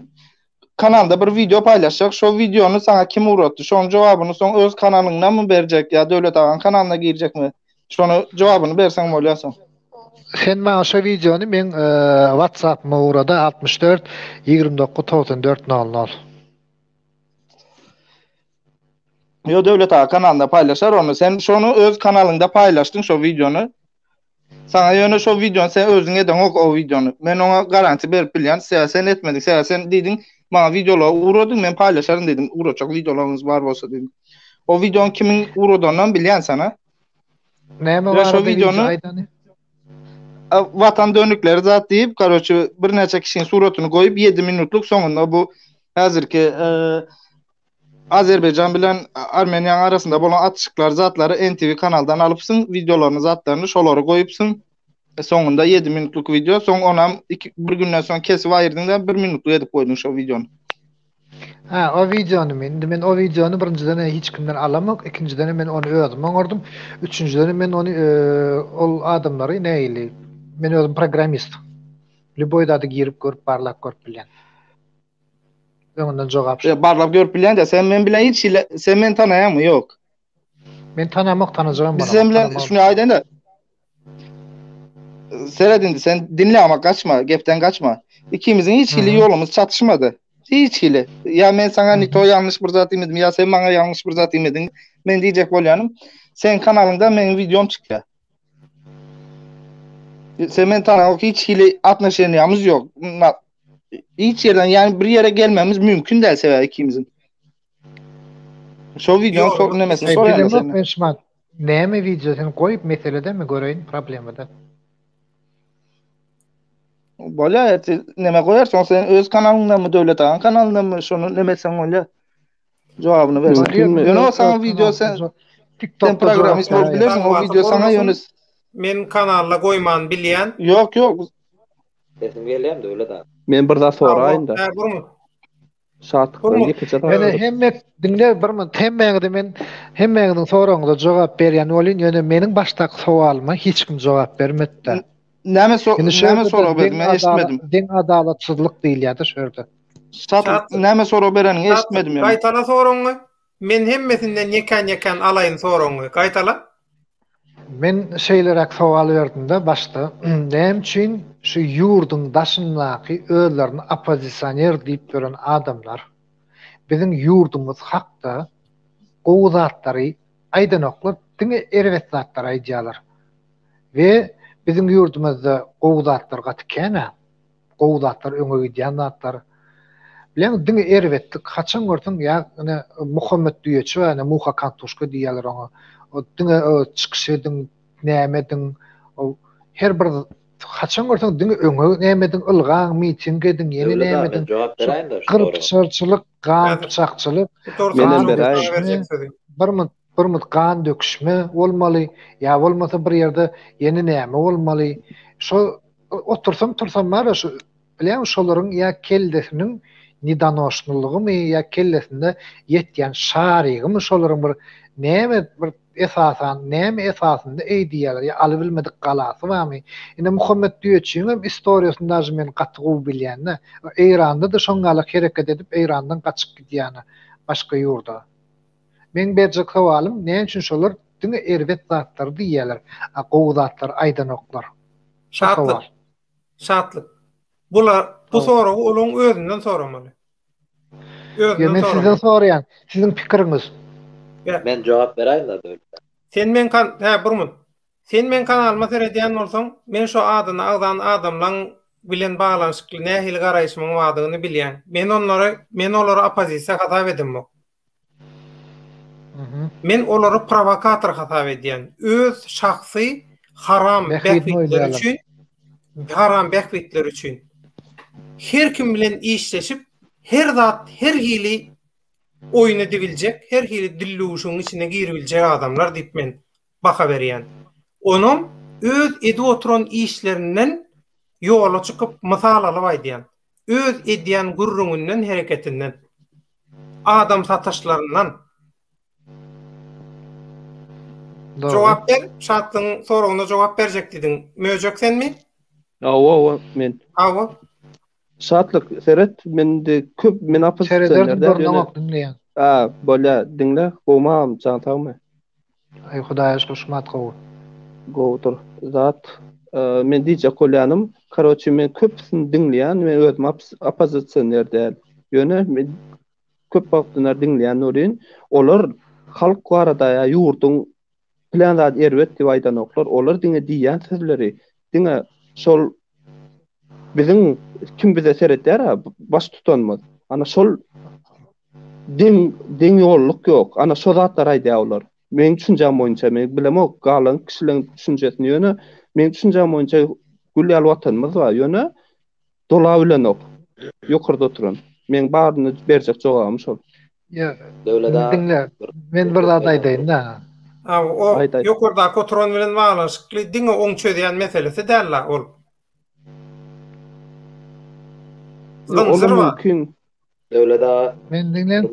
Kanalda bir video paylaşacak. Şo videonu sana kim uğratdı? Şonun cevabını son öz kanalından mı verecek ya döwlet ağanın kanalına girecek mi? Şonu cevabını bersen bolýarsın. Sen ma şo videonu men WhatsApp'ma uğrada 64 29 94 00. Yo döwlet ağa kanalında paylaşar onu. Sen şonu öz kanalında paylaştın şo videonu. Sana ýöne şo videonu sen özüň eden o videonu. Men ona garanti berip bilýän, sen etmedik. Sen dedin bana videolar uğradın men paylaşarım dedim. Uğraçak videolarınız var bolsa dedim. O videonun kimin uğradığından bilýän sana. Näme var şu videonu Vatan dönükleri zat deyip karoçu bir neçe kişinin suratını koyup 7 minutluk sonunda bu hazırki Azerbaycan bilen Armeniyan arasında bolan atışıklar zatları NTV kanaldan alıpsın videolarını zatlarını şoları koyupsun. Sonunda 7 minutluk video. Son onam bir günden sonra kesip ayırdığında 1 minutluk edip koydun şu videonu. Ha o videonu men o videonu birinciden hiç kimden alamak, ikinciden men onu özüm oňardym, üçüncüden men onu ol adamlary näýli. Men özüm programist. Lüboy da girip görüp barlap görüp bilýän. Ondan jogap. Barlap görüp bilýän de sen men bilen hiç sen men tanaýarmy ýok. Men tanamak tanajagam bar. Sen bilen şunu aýdan da Seredindi sen dinle ama kaçma, gepten kaçma. İkimizin hiç hili yolumuz çatışmadı. Hiç hili. Ya men sana nito yanlış bir zat demedim ya sen bana yanlış bir zat demedin. Men diyecek bolýanım. Sen kanalında men videom çıkýar. Sen men tanaýak hiç hili atnaşenýamyz ýok. Hiç yerden yani bir yere gelmemiz mümkün değil sever ikimizin. Şu videonun sorun nemesini sorayım. Näme videosunu koyup meselede mi göreyin problemede? Bolýar, neme goýarsan sen öz kanalynda mı döwlet ağan kanalynda mı şonu nemesen bolýar. Jogabyny bersen. Ýöne sana video sen TikTok programist bolup bilersiň, o video sana ýöne. Men kanalla goýman bilýän. Ýok. Sesim gelýär döwlet ağa. Men bir zat soraýyn da. Şatlyk geçer. Ýöne hemme dinle bir min hemmeňde men hemmeňiň soragyna jogap berýän bolyn ýöne meniň başdaky sowalyma hiç kim jogap bermedi. Näme sorap berdim, men eşitmedim. Diň adalatsyzlyk diýilýär şerde. Näme sorap bereniň eşitmedim ýa. Gaýtala soraňy. Men hemmesinden ýekan alaýyn soraňy. Gaýtala. Men şeýlerek sowal berdim da başda. Näme üçin şu ýurdun daşyndaky özlerini opozisioner diýip gören adamlar biziň ýurdumyz hakda gowzatlary aýdanoklar diňe erwet zatlary aýdýarlar. Ve bizim yurdumuzda gowzatlar gatkana, gowzatlar öňe gidýän zatlar. Bilen diňe erwetdik, haçan görsen ýa Muhammed diýeçi we Muha Kantuşka diýerler ona. O diňe çykyşydyň, nämediň, o her bir haçan görsen diňe öňe nämediň ylgan, mitingediň, ýene nämediň. Gyrpçylyk, gampçakçylyk. Bir mut kan döküşme olmaly, ya bolmasa bir yerde yeni näme bolmaly. Şo otursam mara şu bilen şolaryň ya keldesiniň nidanoşnulygymy ya kellesinde ýetýän şarygymy şolaryň bir näme bir näme esasynda eýdiýärler ya aly bilmedik galasy barmy. Ine Muhammed diýeçiň historiýasynda men gatgy bilýän. Eýranda da şoňalyk hereket edip Eýrandan gaçyp gidýän başga ýurda. Men berjek sowalym näme üçin şolar diňe erwet zatlary diýerler. Gowzatlar, aýdanoklar. Şatlyk. Bular bu soragy olaň özünden soramaly. Özünden Men soraň. sizden soraýan, sizin pikiriňiz. Men jogap berayım da böyle. Sen men kan burmun. Sen men kanalyma serediýän bolsaň, men şu adyny agdan adamlaň bilen baglanyşykly nähil garaýşymyň wadygyny bilýän. Men olary opozisiýa hatap edemmi? Men olary provokator hatap edýän. Öz şahsy haram bähwitler üçin her kim bilen işleşip her zat her hili oyunu dibiljek, her hili dilluşuň içine giribiljek adamlar diýip men baka berýän. Onun öz edi oturan işlerinden yola çıkıp mysal alyp aýdýan. Öz edýän gurrundan, hereketinden, adam sataşlarından. Jogap ber, şartyň soragyna jogap berjek diýdiň. Möjek senmi? Awa men. Awa. Şatlyk seret mende köp men apozisiýonlardan bola dinle gowmam çantamy. Ay Hudaýa şuşmat gowy. Gowdur. Zat men diýjek bolýanym, karoçy men köpsini dinleýän, men özüm opozisiýoner däl. Ýöne men köp wagtlar dinleýän orin, olar halk barada ýa ýurdun planlar erbet diýip aýdanoklar, olar diňe diýýän sözleri, diňe şol bizim kim bize seretler baş tutanmaz. Ana şol din ýolluk ýok. Ana şol zatlar aýdýarlar. Men düşünjem boýunça men bilemok galan kişilerin düşünjesini ýöne men düşünjem boýunça gülýär watanymyz bar. Ýöne dola bilenok. Ýokurda oturan. Men baryny berjek jogabym şol. Dinle. Men bir zat aýdaýyn da. O ýokurda oturan bilen baglanşykly diňe oň çödýän meselesi däl ol. Mümkin. Döwlede Men dinlen.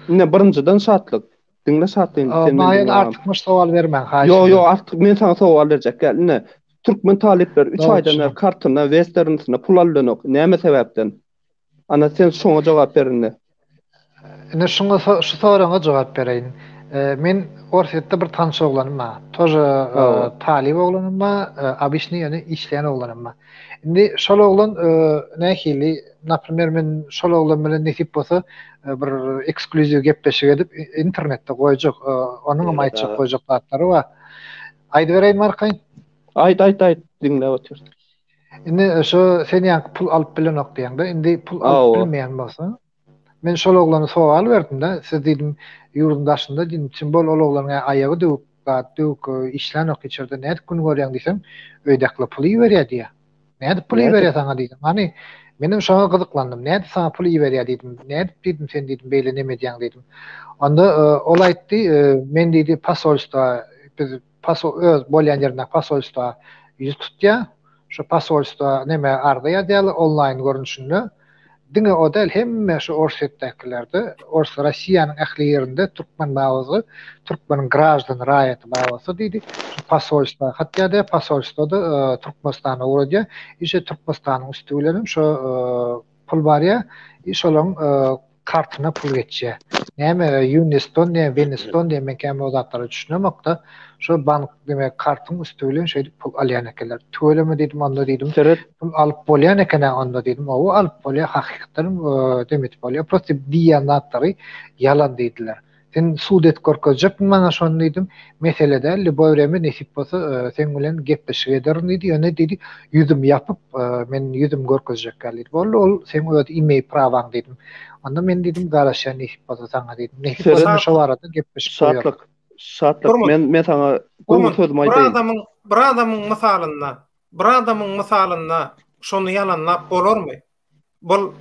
Ne birinjiden şatlyk. Dinle şatlyk. Maýan artykmış sowal bermän. Yo artyk men sana sowal berjek. Gelne. Türkmen talipler 3 aýdan kartyna, Westerns'na pul aldanok. Näme sebäpden? Ana sen şoňa jogap berini. Ene şoňa şu soraňa jogap bereýin. Men orsetde bir tanış oglanım ma. Toja talip oglanım ma, abişni ýani işleýän oglanım ma. Indi şol oglan nähili, naprimер men şol oglan bilen nesip bolsa bir ekskluziw gepleşik edip internetde goýjak, onuň aýtjak goýjak zatlary bar. Aýdy bereýin markaýyn. Aýt dinle otur. Indi şu sen ýa pul alyp bilen okdiýan-da, indi pul alyp bilmeýän bolsa, men şol oglany sowal berdim da, siz diýdim ýurdun daşynda diýdim, çim bol ol oglanyň aýagy döwük işlen okýçyrdy, näde gün görýän diýsem, öýdekli pul ýerýär diýär. Näde pul ýerýär saňa diýdim. Hani menim şoňa gyzyklandym. Näde saňa pul ýerýär diýdim. Näde diýdim sen diýdim, beýle neme diýäň diýdim. Onda ol aýtdy, men diýdi pasolstva, biz öz bolýan ýerine pasolstva ýüz tutýa. Şu pasolstva neme ardaýa diýäl online görünüşinde. Diňe o del hemme şu orsetdäkilerde, Russiýanyň ähli ýerinde türkmen bawazy, türkmen grajdan raýaty bawazy diýdi. Şu pasolstva, hatda pasolstwada Türkmenistana urady, işe Türkmenistanyň üstülerim şu pul barya, işolaň kartyna pul geçýär. Näme Uniston, näme Veniston diýen mekan ozatlary düşünemokda, şu bank demek kartyň üstülen şeýle pul alýan ekenler. Tööleme diýdim, onda diýdim. Pul alyp bolýan eken, onda diýdim. O alyp bolýar, hakykatdan demet bolýar. Prosta diýen zatlary yalan diýdiler. Sen sudet gorkozjak maňa şonu diýdim. Meselede Libovremi nesip bolsa sen bilen gepleşik ederim diýdi. Ýöne diýdi, ýüzüm ýapyp men ýüzüm gorkozjak geldi. Ol sen öýde imeý prawaň diýdim. Onda men diýdim, garaşa nesip bolsa saňa diýdim. Nesip bolsa şu arada gepleşik goýar. Şatlyk men sana gowy sözüm aýdaýyn. Bir adamyň mysalyna şonu ýalanlap bolarmy? Bol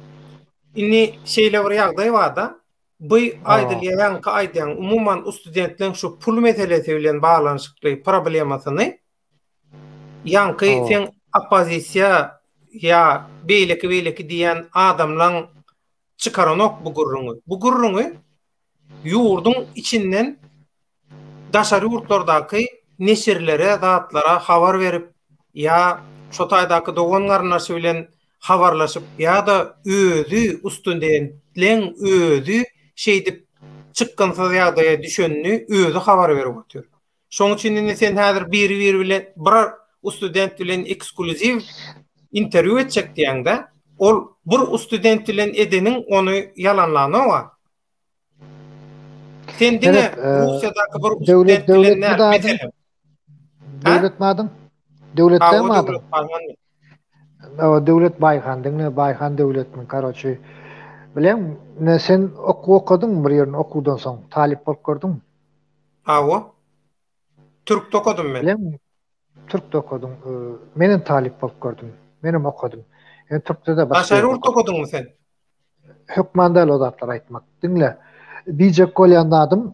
inni şeýle bir ýagdaý bar da. Bu aýdylýan aýdýan umumyň studentleriň şu pul meselesi bilen baglanyşykly problemasyny ýanky sen opozisiýa ýa beýleki diýen adamlaryň çıkaranok bu gurruňy. Bu gurruňy ýurdun içinden daşary ýurtlardaky neşirlere, zatlara habar berip ýa şo taýdaky dogan garnaşy bilen habarlaşyp ýa da özü ustundentleň özü şeýdip çykkan ýagdaýa düşenini özü habar berip otur. Şoň üçin sen häzir bir bilen bir student bilen ekskluziw interwýu etjek diýäňde ol bir student bilen edenin onu yalanlany wa. Sen dine Evet, Russiýadaky bir devlet student bilen mi dadın? meselem. Devlet mi adın? Devlette mi adın? O devlet Bayhan, dinle Bayhan devletmin karoçy. Bilem, ne sen okudun bir yerini okudan soň talip bolup gördün? Awa. Türk okudum men. Bilem, Türk okudum. Menin talip bolup gördüm. Menim okudum. Türkçe de Başary urt okudun sen? Hükmandal odatlar aytmak. Dinle. Bijek bolýan adam,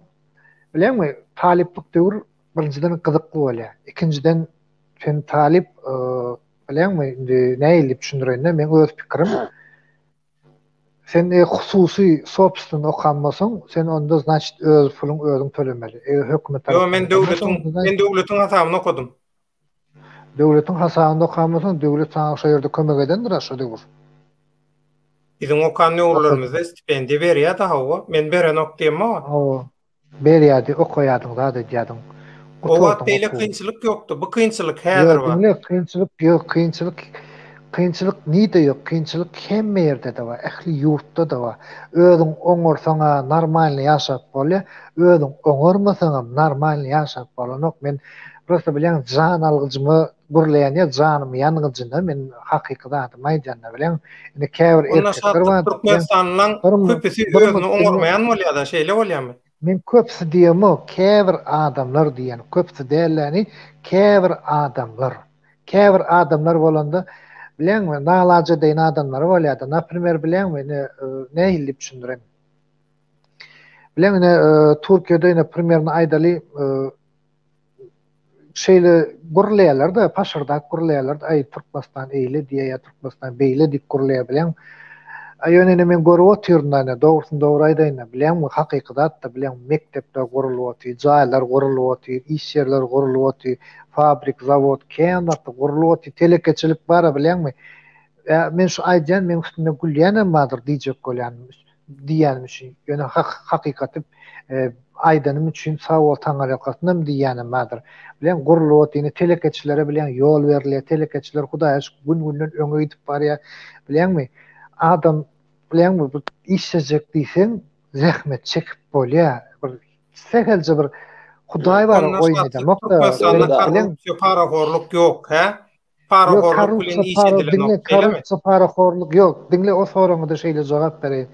bilemmi? Taliplik döwür birinciden gyzykly bolýar. İkinciden sen talip bilemmi? Näýilip düşündirende men öz pikirim. Sen hususy sopstun okanmasaň, sen onda значит öz pulun özüň tölemeli. Hökümet Yo, men döwletiň hasabyny okudum. Döwletiň hasabyny okanmasaň, döwlet sana şo ýerde kömek edendir aşo döwür. Bizim okan ýollarymyzda stipendiýa berýär da hawa. Men beren okdyma. O berýärdi, okaýardyň da diýýärdiň. O wagt beýle kynçylyk ýokdy. Bu kynçylyk häzir bar. Ýok, kynçylyk ýok, kynçylyk nide ýok, kynçylyk hemme ýerde de bar, ähli ýurtda da bar. Özüň oňorsaňa normal ýaşap bolýar, özüň oňormasaňam normal ýaşap bolanok. Men prosta bilen jan algyjymy gurlaýan ýa janymy ýanygyjyna men hakykata adymaýdan bilen. Ine käbir erkekler bar. Türkmenistanyň köpüsi özüni oňormaýan bolýar da şeýle bolýarmy? Men köpsi diýemi, käbir adamlar diýen, köpsi dälläni käbir adamlar. Käbir adamlar bolanda bilenmi, nalaja deýen adamlar bolýar. Naprimер, bilenmi, näýilip düşündirem. Bilenmi, Türkiýede naprimер aýdaly şeýle gurlaýarlar da, paşarda gurlaýarlar da, ay Türkmenistan eýle diýe, Türkmenistan beýle diýip gurlaýar bilen. Aýonyny men görüp otyrndan, dogrusyny dogry aýdaýyn, bilenmi, hakykatda bilen mektepde gurulyp otyr, jaýlar gurulyp otyr, iş ýerleri gurulyp otyr, fabrik, zawod, kändarda gurulyp otyr, telekeçilik bar bilenmi? Men şu aýdýan, men üstünde gülýänem bardyr diýjek diýýänmişim. Ýöne hakykaty aýdanym üçin sawol taňarykatynam diýýänem bardyr. Bilen gurulyp otyr, telekeçilere bilen ýol berilýär, telekeçiler Hudaýa gün-günden öňe gidip barýar. Bilenmi? Adam bilenmi, bu işsizlik diýsen, zähmet çekip bolýar. Bir sehelce bir Hudaý bar oýnaýdan. Korrupsiýa, paraxorluk ýok, he? Paraxorluk bilen iş edilen korrupsiýa, paraxorluk ýok. Dinle o soraňa da şeýle jogap berýän.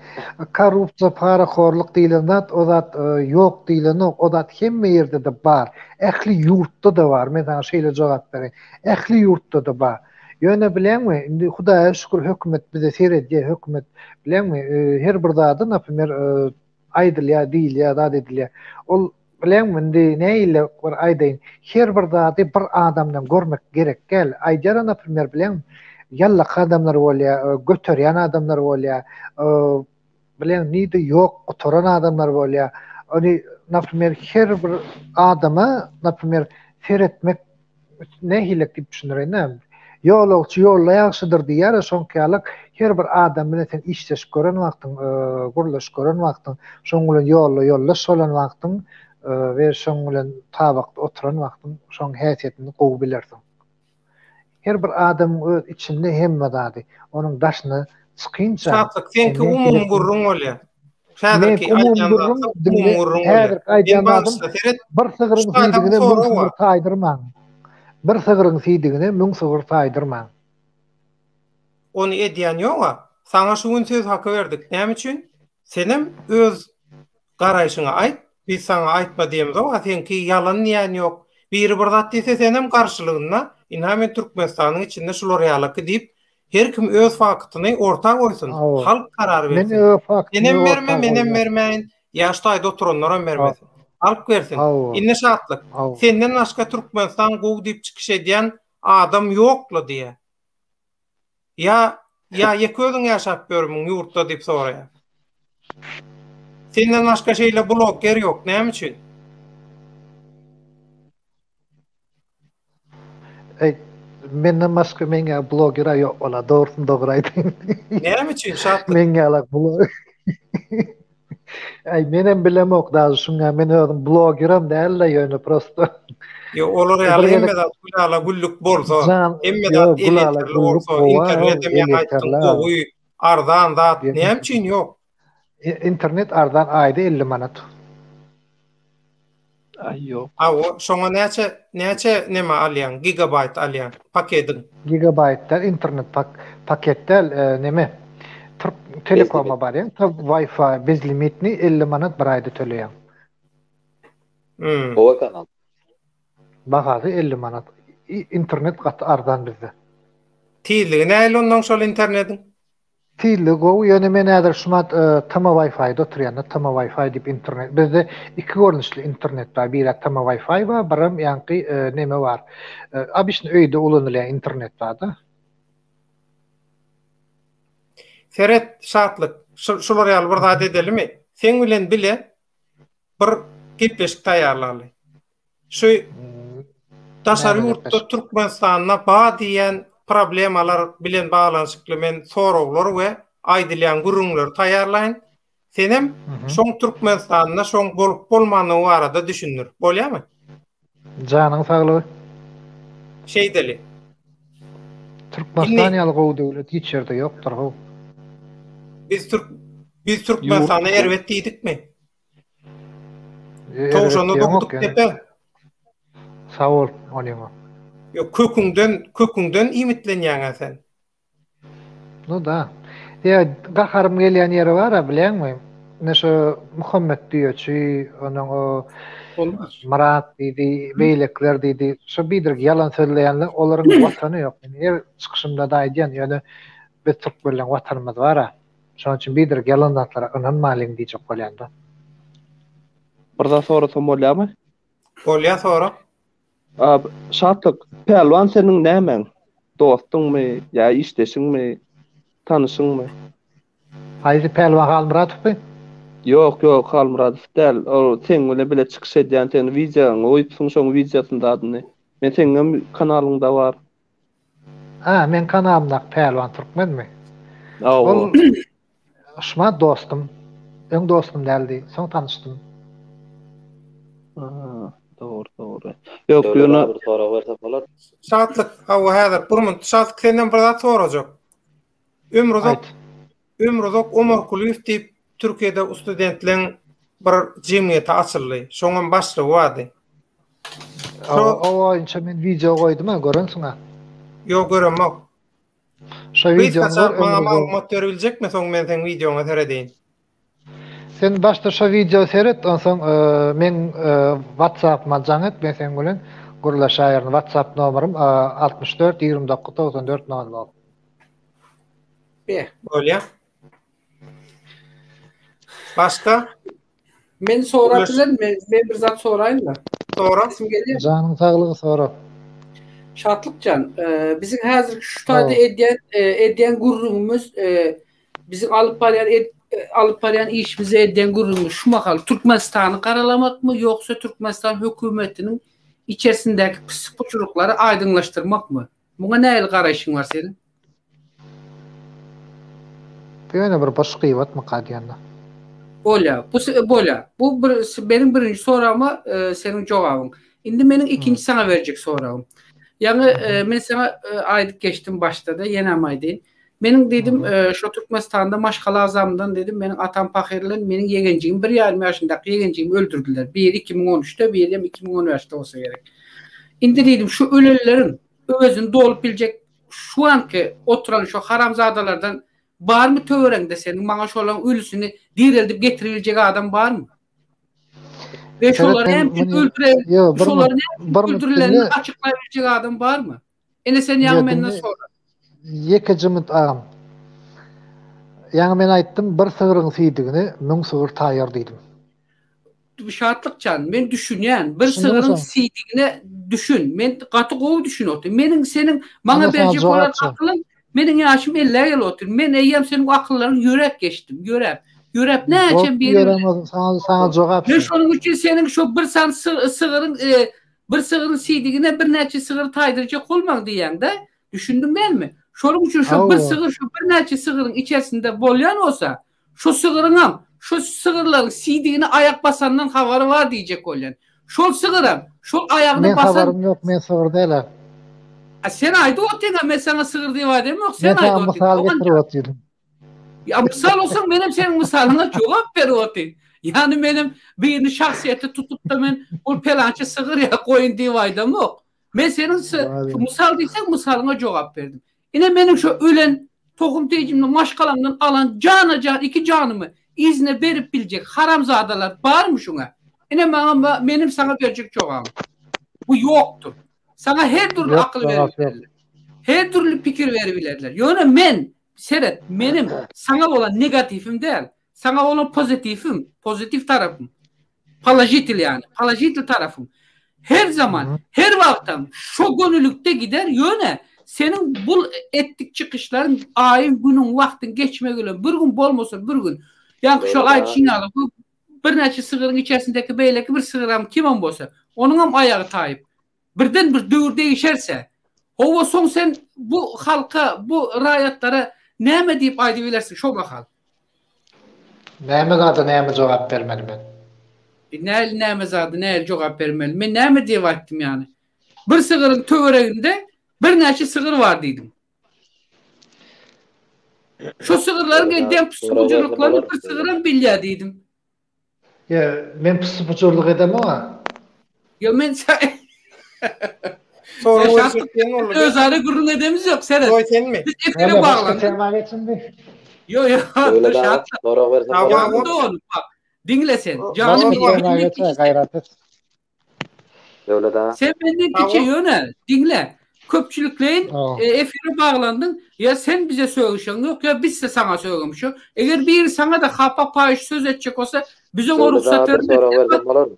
Korrupsiýa, paraxorluk diýilen zat, o zat ýok diýilen o zat hemme ýerde de bar. Ähli ýurtda da bar. Men sana şeýle jogap berýän. Ähli ýurtda da bar. Ýöne bilenmi, indi Hudaýa şükür hökümet bize seredýär, hökümet bilenmi, her bir zady, naprimер, aýdylýar, diýilýär, zat edilýär. Ol bilenmi, indi näýile bir aýdaýyn, her bir zady bir adamdan görmek gerek gel. Aýdýar, naprimер, bilenmi, ýallak adamlar bolýar, göterýän adamlar bolýar, bilen nide ýok, oturan adamlar bolýar. Ony, naprimер, her bir adama, naprimер, seretmek näýile diýip düşünýärem. Ýolagçy ýolla ýaşydyr diýär, şoňkaýalyk her bir adam bilen sen işleş gören wagtyň, gurulaş gören wagtyň, şoň bilen ýollaş bolan wagtyň we şoň bilen tabakda oturan wagtyň şoň häsiýetini gowy bilersiň. Her bir adam öz içinde hemme zady, onuň daşyny çykynça. Şatlyk, senki umum gurrun bolýar. Şäderki aýdýan bir sygyryň syýdigine müň taýdyrmaň. Bir sygyryň syýdigine müň sygyr taýdyrmaň. Onu edýän ýok. Saňa şu gün söz haky berdik. Näme üçin? Senem öz garaýşyňa aýt, biz saňa aýtma diýemiz, senki ýalan ýan ýok. Biri bir zat diýse senem garşylygyna, inhamen Türkmenistanyň içinde şular ýalyky diýip, her kim öz faktyny orta goýsun. Halk karar bersin. Senem menem bermeýin, ýaşdaýda oturanlara bermesin. Halk versin. Inne şatlyk. Senden başga Türkmenistan gowy diýip çykyş edýän adam ýokla diýe. Ya ýeke özüň ýaşap görmüň ýurtda diýip soraýar. Senden başga şeýle bloger ýok, näme üçin? Menden başga meňe bloger ýok, ola dogry aýdyn. Näme üçin şatlyk? Meňe alak blog. Ay menem bilemok da şunga men özüm blogeram däl ýöne prosto. Yo olar ýaly emmeda gulala gulluk bolsa, emmeda yo, gulala elektrik gulluk bolsa, bowa, internet o hem aýtdyň elektrikler. gowy ardan zat näme üçin ýok? İnternet ardan ayda 50 manat. Ay yok. O şoňa näçe neme alýan? Gigabyte alýan paketiň. Gigabaytlar internet paketler neme? Telekoma bar ýa, Wi-Fi bez limitni 50 manat bir aýda töleýän. Ova kanal. Bahasy 50 manat. İnternet gat ardan bizde. Tilligi näle ondan şol internetiň? Tilli go ýöne men häzir şumat tama Wi-Fi'de oturýanda tama Wi-Fi dip internet. Bizde iki görnüşli internet bar. Biri tama Wi-Fi bar, birim ýanky neme bar. Abyşny öýde ulanylýan internet bar da. Ferhat şartlyk. Şular ýaly bir zat edelimi? Sen bilen bile bir gepleşik taýýarlaly. Şu daşary ýurtda Türkmenistanyna ba diýen problemalar bilen baglanyşykly men soraglar we aýdylýan gurrunlar taýýarlaýyn. Senem şoň Türkmenistanyna şoň bolup bolmanyny barada düşünür. Bolýarmy? Janyň saglygy. Şeýdeli. Türkmenistan ýaly gowy döwlet hiç ýerde ýokdur gowy. Biz Türkmenistana erwet diýdikmi? Toğşanı dokuduk tepe. Sağ ol, olayım. Yok, kökünden imitlenýän sen. No da. Ya, gaharım gelýän ýeri bar, bilenmi? Näşe Muhammed diýýärçi, onuň o Marat diýdi, beýlekler diýdi. Şu bidirk ýalan söýleýänler, olaryň watany ýok. Her çykyşymda da aýdýan, ýöne biz Türk bilen watanymyz bar. Şoň üçin bidirk ýalanlatlara inanmalyň diýjek bolýanda. Burada sorasam bolýarmy? Bolýar sora. Şatlyk, pelwan seniň nämen? Dostuňmy, ýa işdeşiňmi, tanyşyňmy? Haýzy pelwan Halmuratovmy? Yok, Halmuratov däl. O sen bilen bile çykyş edýän sen wideoň, oýupsyň şoň wideosynda adyny. Men seňem kanalyňda bar. Men kanalymda pelwan türkmenmi? Ol şumat dostum. Öň dostum däldi. Soň tanışdym. Doğru. Yok, ýöne bir sorak berse bolar. Şatlyk, hawa häzir burmun şatlyk senden bir zat sorajak. Ömrüzok Omar Kuliýew diýip Türkiýede studentleň bir jemgyýeti açyldy. Şoňun başlygy wady. O inçe men video goýdum, görensiň. Ýok, göremok. Şu videolar bana maglumat berebiljekmi soň men sen videoňa seredeýin? Sen başta şu video seyret, ondan men WhatsApp-ma jaňat, ben sen bilen gurlaşaýaryn. WhatsApp nomerym 64 29 94 00. Bolýar. Başka? Men sorapylar, men bir zat soraýyn da. Sora. Janyň saglygy sora. Şatlıkcan, bizim häzir şu taýda edýän gurrumyz, bizim alyp barýan işimizi edýän gurrumyz şu mahal Türkmenistany garalamakmy ýoksa Türkmenistan hökümetiniň içerisindäki pyssypçylyklary aýdyňlaşdyrmakmy? Muňa näil garaşyň bar senin? Ýöne bir başga ýatma gadýanda. Bolýar. Bu benim birinji sorama senin jogabyň. Indi meniň ikinji sana berjek soragym. Ýani men sana aýdyp geçdim başda da ýene aýdyn. Meniň dedim şu Türkmenistanda maşgala azamdan dedim meniň atam paherlen meniň ýegenjigim 1,5 ýaşyndaky ýegenjigimi öldürdüler. Biri 2013'te, biri 2013'te bolsa gerek. Indi dedim şu ölellerin özüni dolup biljek şu anki oturan şu haramzadalardan barmy töwereňde senin maňa şolan ölüsini direldip getiriljek adam barmy? Ve şoları hem öldürülerini açıklayabilecek adam var mı? Ene sen ýa menden sonra. Ýekejimit agam. Ýa men aýtdym, bir sygyryň syýdigini 1000 sygyr taýýar diýdim. Şatlykçan, men düşünýän, bir sygyryň syýdigini düşün. Men gaty gowy düşünýär. Meniň seniň maňa berjek bolan akylyň, meniň ýaşym 50 ýyl otur. Men eýem seniň akyllaryň ýörek geçdim, ýörep näçe bir sana jogap. Ne şonuň üçin senin şu bir san sygyryň syýdigine bir näçe sygyr taýdyrjak bolmaň diýende düşündim benmi? Şonuň üçin şu bir sygyr şu bir näçe sygyryň içerisinde bolýan bolsa, şu sygyryňam şu sygyrlaryň syýdigine ayak basandan habary bar diýjek bolýan. Şol sığıram. Şol ayağını Men basan. habarym yok, men sığır değilim. Sen ayda otyna, men sana sığır diýip aýdym yok. Men Sen ayda sana misal getirip otyrym. Ya misal olsun benim senin misalına cevap ver oty. Yani benim birini şahsiyeti tutup da men ol pelançı sığır ya koyun diýip aýdym yok. Men senin şu misal diýsek misalyna cevap verdim. Ine benim şu ölen tohum tejimden maşgalamdan alan cana iki canımı izne berip bilecek haramzadalar bar mı şuna? Ine benim sana verecek cevabım. Bu yoktur. Sana her türlü Yok, akıl cevap verirler. Her türlü fikir verirler. Yani men Seret, benim sana olan negatifim değil. Sana olan pozitifim, pozitif tarafım. Palajitil yani. Palajitil tarafım. Her zaman, her vaktim şu gönüllükte gider yöne. Senin bu ettik çıkışların ayın günün vaktin geçme gülüm. Bir gün bolmasın bir gün. Yani şu ay Çinalı bu bir neçe sığırın içerisindeki beyleki bir sığıram kim olsa onun hem ayağı tayip. Birden bir dövür değişerse o son sen bu halka, bu rayatlara näme diýip aýdyp bilersiň şo bakal. Näme gady näme jogap bermeli men. Näme zady näme jogap bermeli. Men näme diýip aýtdym ýani. Bir sığırın töwereginde bir näçe sığır bar diýdim. Şu sığırlaryň edem pusuculuklaryny bir sığırın bilýär diýdim. Ya men pusucurluk edem ama. Ya men Sonra özarı gurrun edemiz yok Seret. Soy sen mi? Efere bağlan. Yo. Öyle daha sonra versen. Tamam. Bak. Dinle sen. Canım gayret. Öyle daha. Sen benden içe yönel. Dinle. Köpçülükleyin efere bağlandın. Ya sen bize söylüşün yok ya biz de sana söylemişiz. Eğer bir sana da hapa payış söz edecek olsa bize o ruhsat vermez.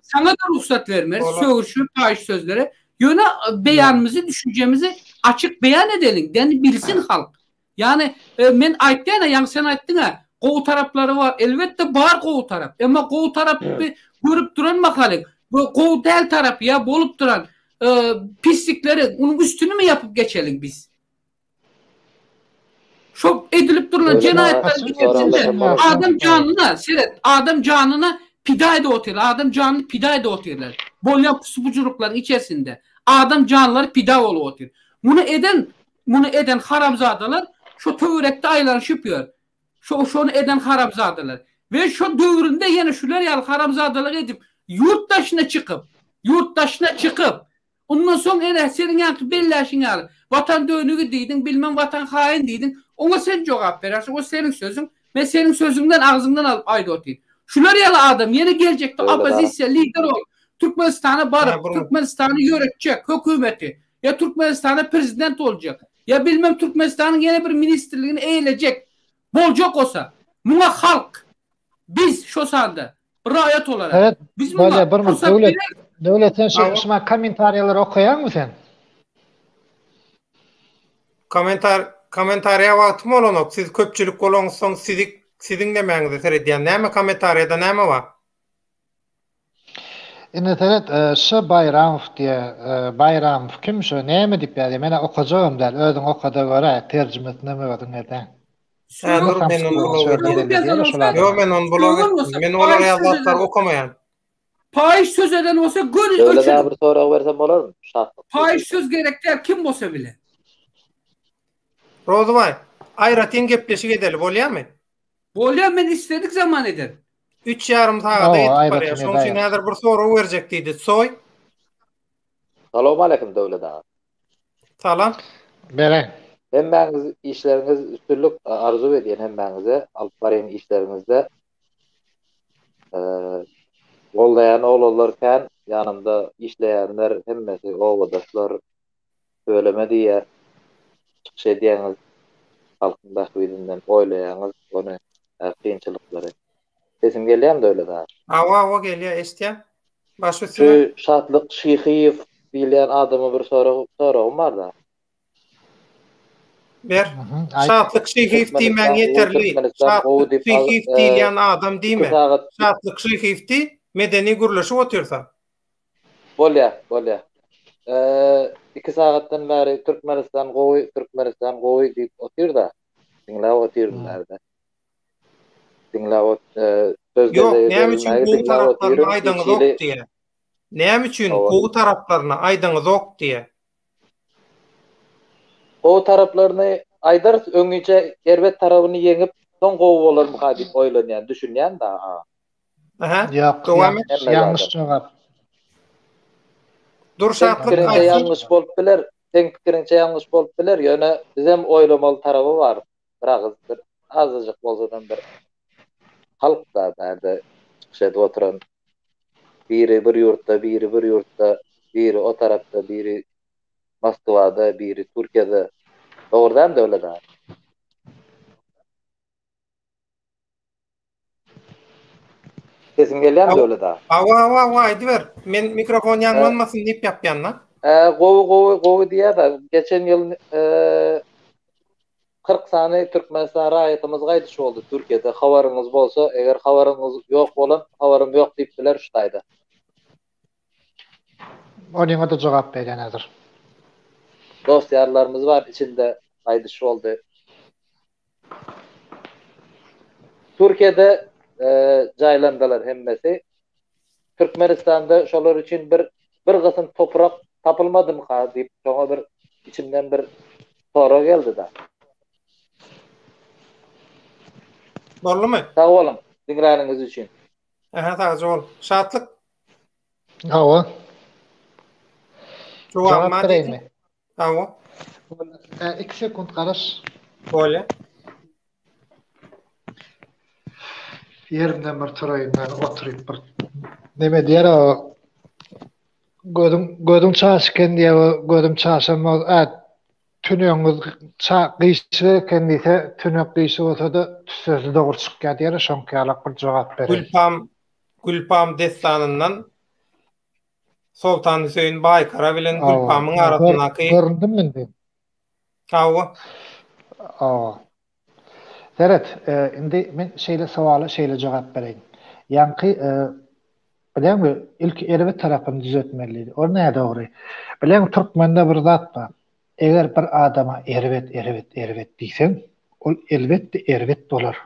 Sana da ruhsat vermez. Söylüşün payış sözleri. Yöne beyanımızı, düşüncemizi açık beyan edelim. Yani bilsin halk. Yani men aýtdyna, ýa sen aýtdyňa, gowy tarapları var. Elbette bar gowy tarap. Ama gowy tarapy görüp duran makalyk. Bu gowy del tarapy ya bolup duran pislikleri onun üstünü mü yapıp geçelim biz? Şop edilip duran cinayetler içerisinde adam canına, Seret, adam canına pida ede otylar. Adam canını pida ede otylar. Bolyan pusucurukların içerisinde adam canlıları pida olup otyr. Bunu eden haramzadalar şu töwerekde aylanşyp ýör. Şonu eden haramzadalar. Ve şu döwründe ýene şular ýaly haramzadalar edip yurttaşına çıkıp ondan soň ene senin ýaly belläşiň ýaly vatan dönügi diýdin, bilmem vatan hain diýdin. Oňa sen jogap berersiň. O senin sözüň. Men senin sözüňden agzyňdan alyp aýdyp şular ýaly adam ýene gelecekde opozisiýa lider ol. Türkmenistan'a barıp, Türkmenistan'ı yönetecek hökümeti. Ya Türkmenistan'a prezident olacak. Ya bilmem Türkmenistan'ın yeni bir ministerliğini eğilecek. Bolcak olsa. Buna halk. Biz şu sanda. Rayet olarak. Evet. Biz böyle bir devletin şuna komentaryalar okuyan mı sen? Komentarya wagtym olanok. Siz köpçülük bolanyň siziň demäňizde serediýän näme komentariyada näme var? İnternet şu Bayramov diye Bayramov kim şu näme diýip berdi? Mene okajagym däl. Özüň okada görä terjime etmeme wagtyň eden. Yo men onu bulamadım. Men olar ýazatlar okamaýan. Paýyş söz eden olsa gönül öyle daha bir sorak versem bolarmy? Paýyş söz gerekler kim bolsa bile. Rozmay, aýratyn gepleşik edeli bolýarmy? Bolýar men istedik zaman eder. 3,5 saata yetip barýar. Şoň üçin häzir bir sorak berjek diýdi. Soy. Salam aleykum döwlet ağa. Salam. Bere. Hemmäňiz işleriniz üstünlük arzu edýän hemmäňize alyp barýan işlerinizde goldaýan oglanlarken ýanymda işleýänler hemmesi oglandaşlar söyleme diýär. Çykyş edýäňiz halkyň bahwydynyň oýlaýaňyz ony kynçylyklary. Sesim gelýärmi döwlet ağa? Awa gelýär, eşitýär. Başy Şu Şatlyk Şyhyýew bilýän adamy bir soragym bar da. Ber. Şatlyk Şyhyýew diýmän ýeterli. Şatlyk Şyhyýew diýen adam diýme. Şatlyk Şyhyýew medeni guruluşy otyrsa. Bolýar. 2 sagatdan beri Türkmenistan gowy diýip otyr da. Diňläp otyrlar da. Diňläp Yok, näme üçin bu tarapdan aýdyňyz ok diýer. Näme üçin Owal. gowy taraplaryna aýdyňyz ok diýe. O taraplarını Aydar öňüçe Erwet tarabını yeňip soň gowy bolarmy ha diýip oýlanýan, düşünýän da. Aha. Ýok, Dowam et. ýalňyş jogap. Durşatlyk Pikirinçe gaýsy. yanlış bolup biler, sen pikirinçe yanlış bolup biler, ýöne bizem oýlamaly tarapy bar. Birak bir azajyk bolsadan bir halk da bärde çykşyp oturan biri bir ýurtda, biri bir ýurtda, biri o tarapda, biri Moskwada, biri Türkiýede. Dogrudan da öyle da. Sesim gelýär de öyle da. Awa aýdy ber. Men mikrofon ýanmanmasyn diýip ýapýanna. Gowy diýär da geçen ýyl 40 sany Türkmenistan raýatymyz gaýdyş boldy Türkiýede. Habaryňyz bolsa, eger habaryňyz ýok bolan, habarym ýok diýipdiler şutaýda. Onuňa da jogap berýän hazır. Dostlarlarımız var içinde gaýdyş boldy. Türkiýede jaýlandalar hemmesi. Türkmenistanda şolar üçin bir gysym toprak tapylmadymy ha diýip şoňa bir içimden bir sora geldi da. Bolmy? Sag bolum, dinläniňiz üçin. Aha, taýjy bol. Şatlyk. Awa. Jogap bereymi? Awa. 2 sekund garaş. Bolýa. Yerimden bir turayımdan oturup bir neme diýer o gödüm çaşken diye gödüm çaşam tünüňiz gysy kendise tünök gysy bolsa da tüsüz dogry çykýar diýer şoňkaýalak bir jogap berýär. Gülpam destanından Sultan Hüseyin Baykara bilen Gülpamyň arasyndaky Göründüm indi. Awa. Evet, indi men şeýle jogap bereýin. Ýanky bilemmi ilk Erwet tarapyny düzeltmeliydi. O näde dogry? Bilen Türkmende bir zat bar. Eger bir adama Erwet diýsen, ol elbetde Erwet bolar.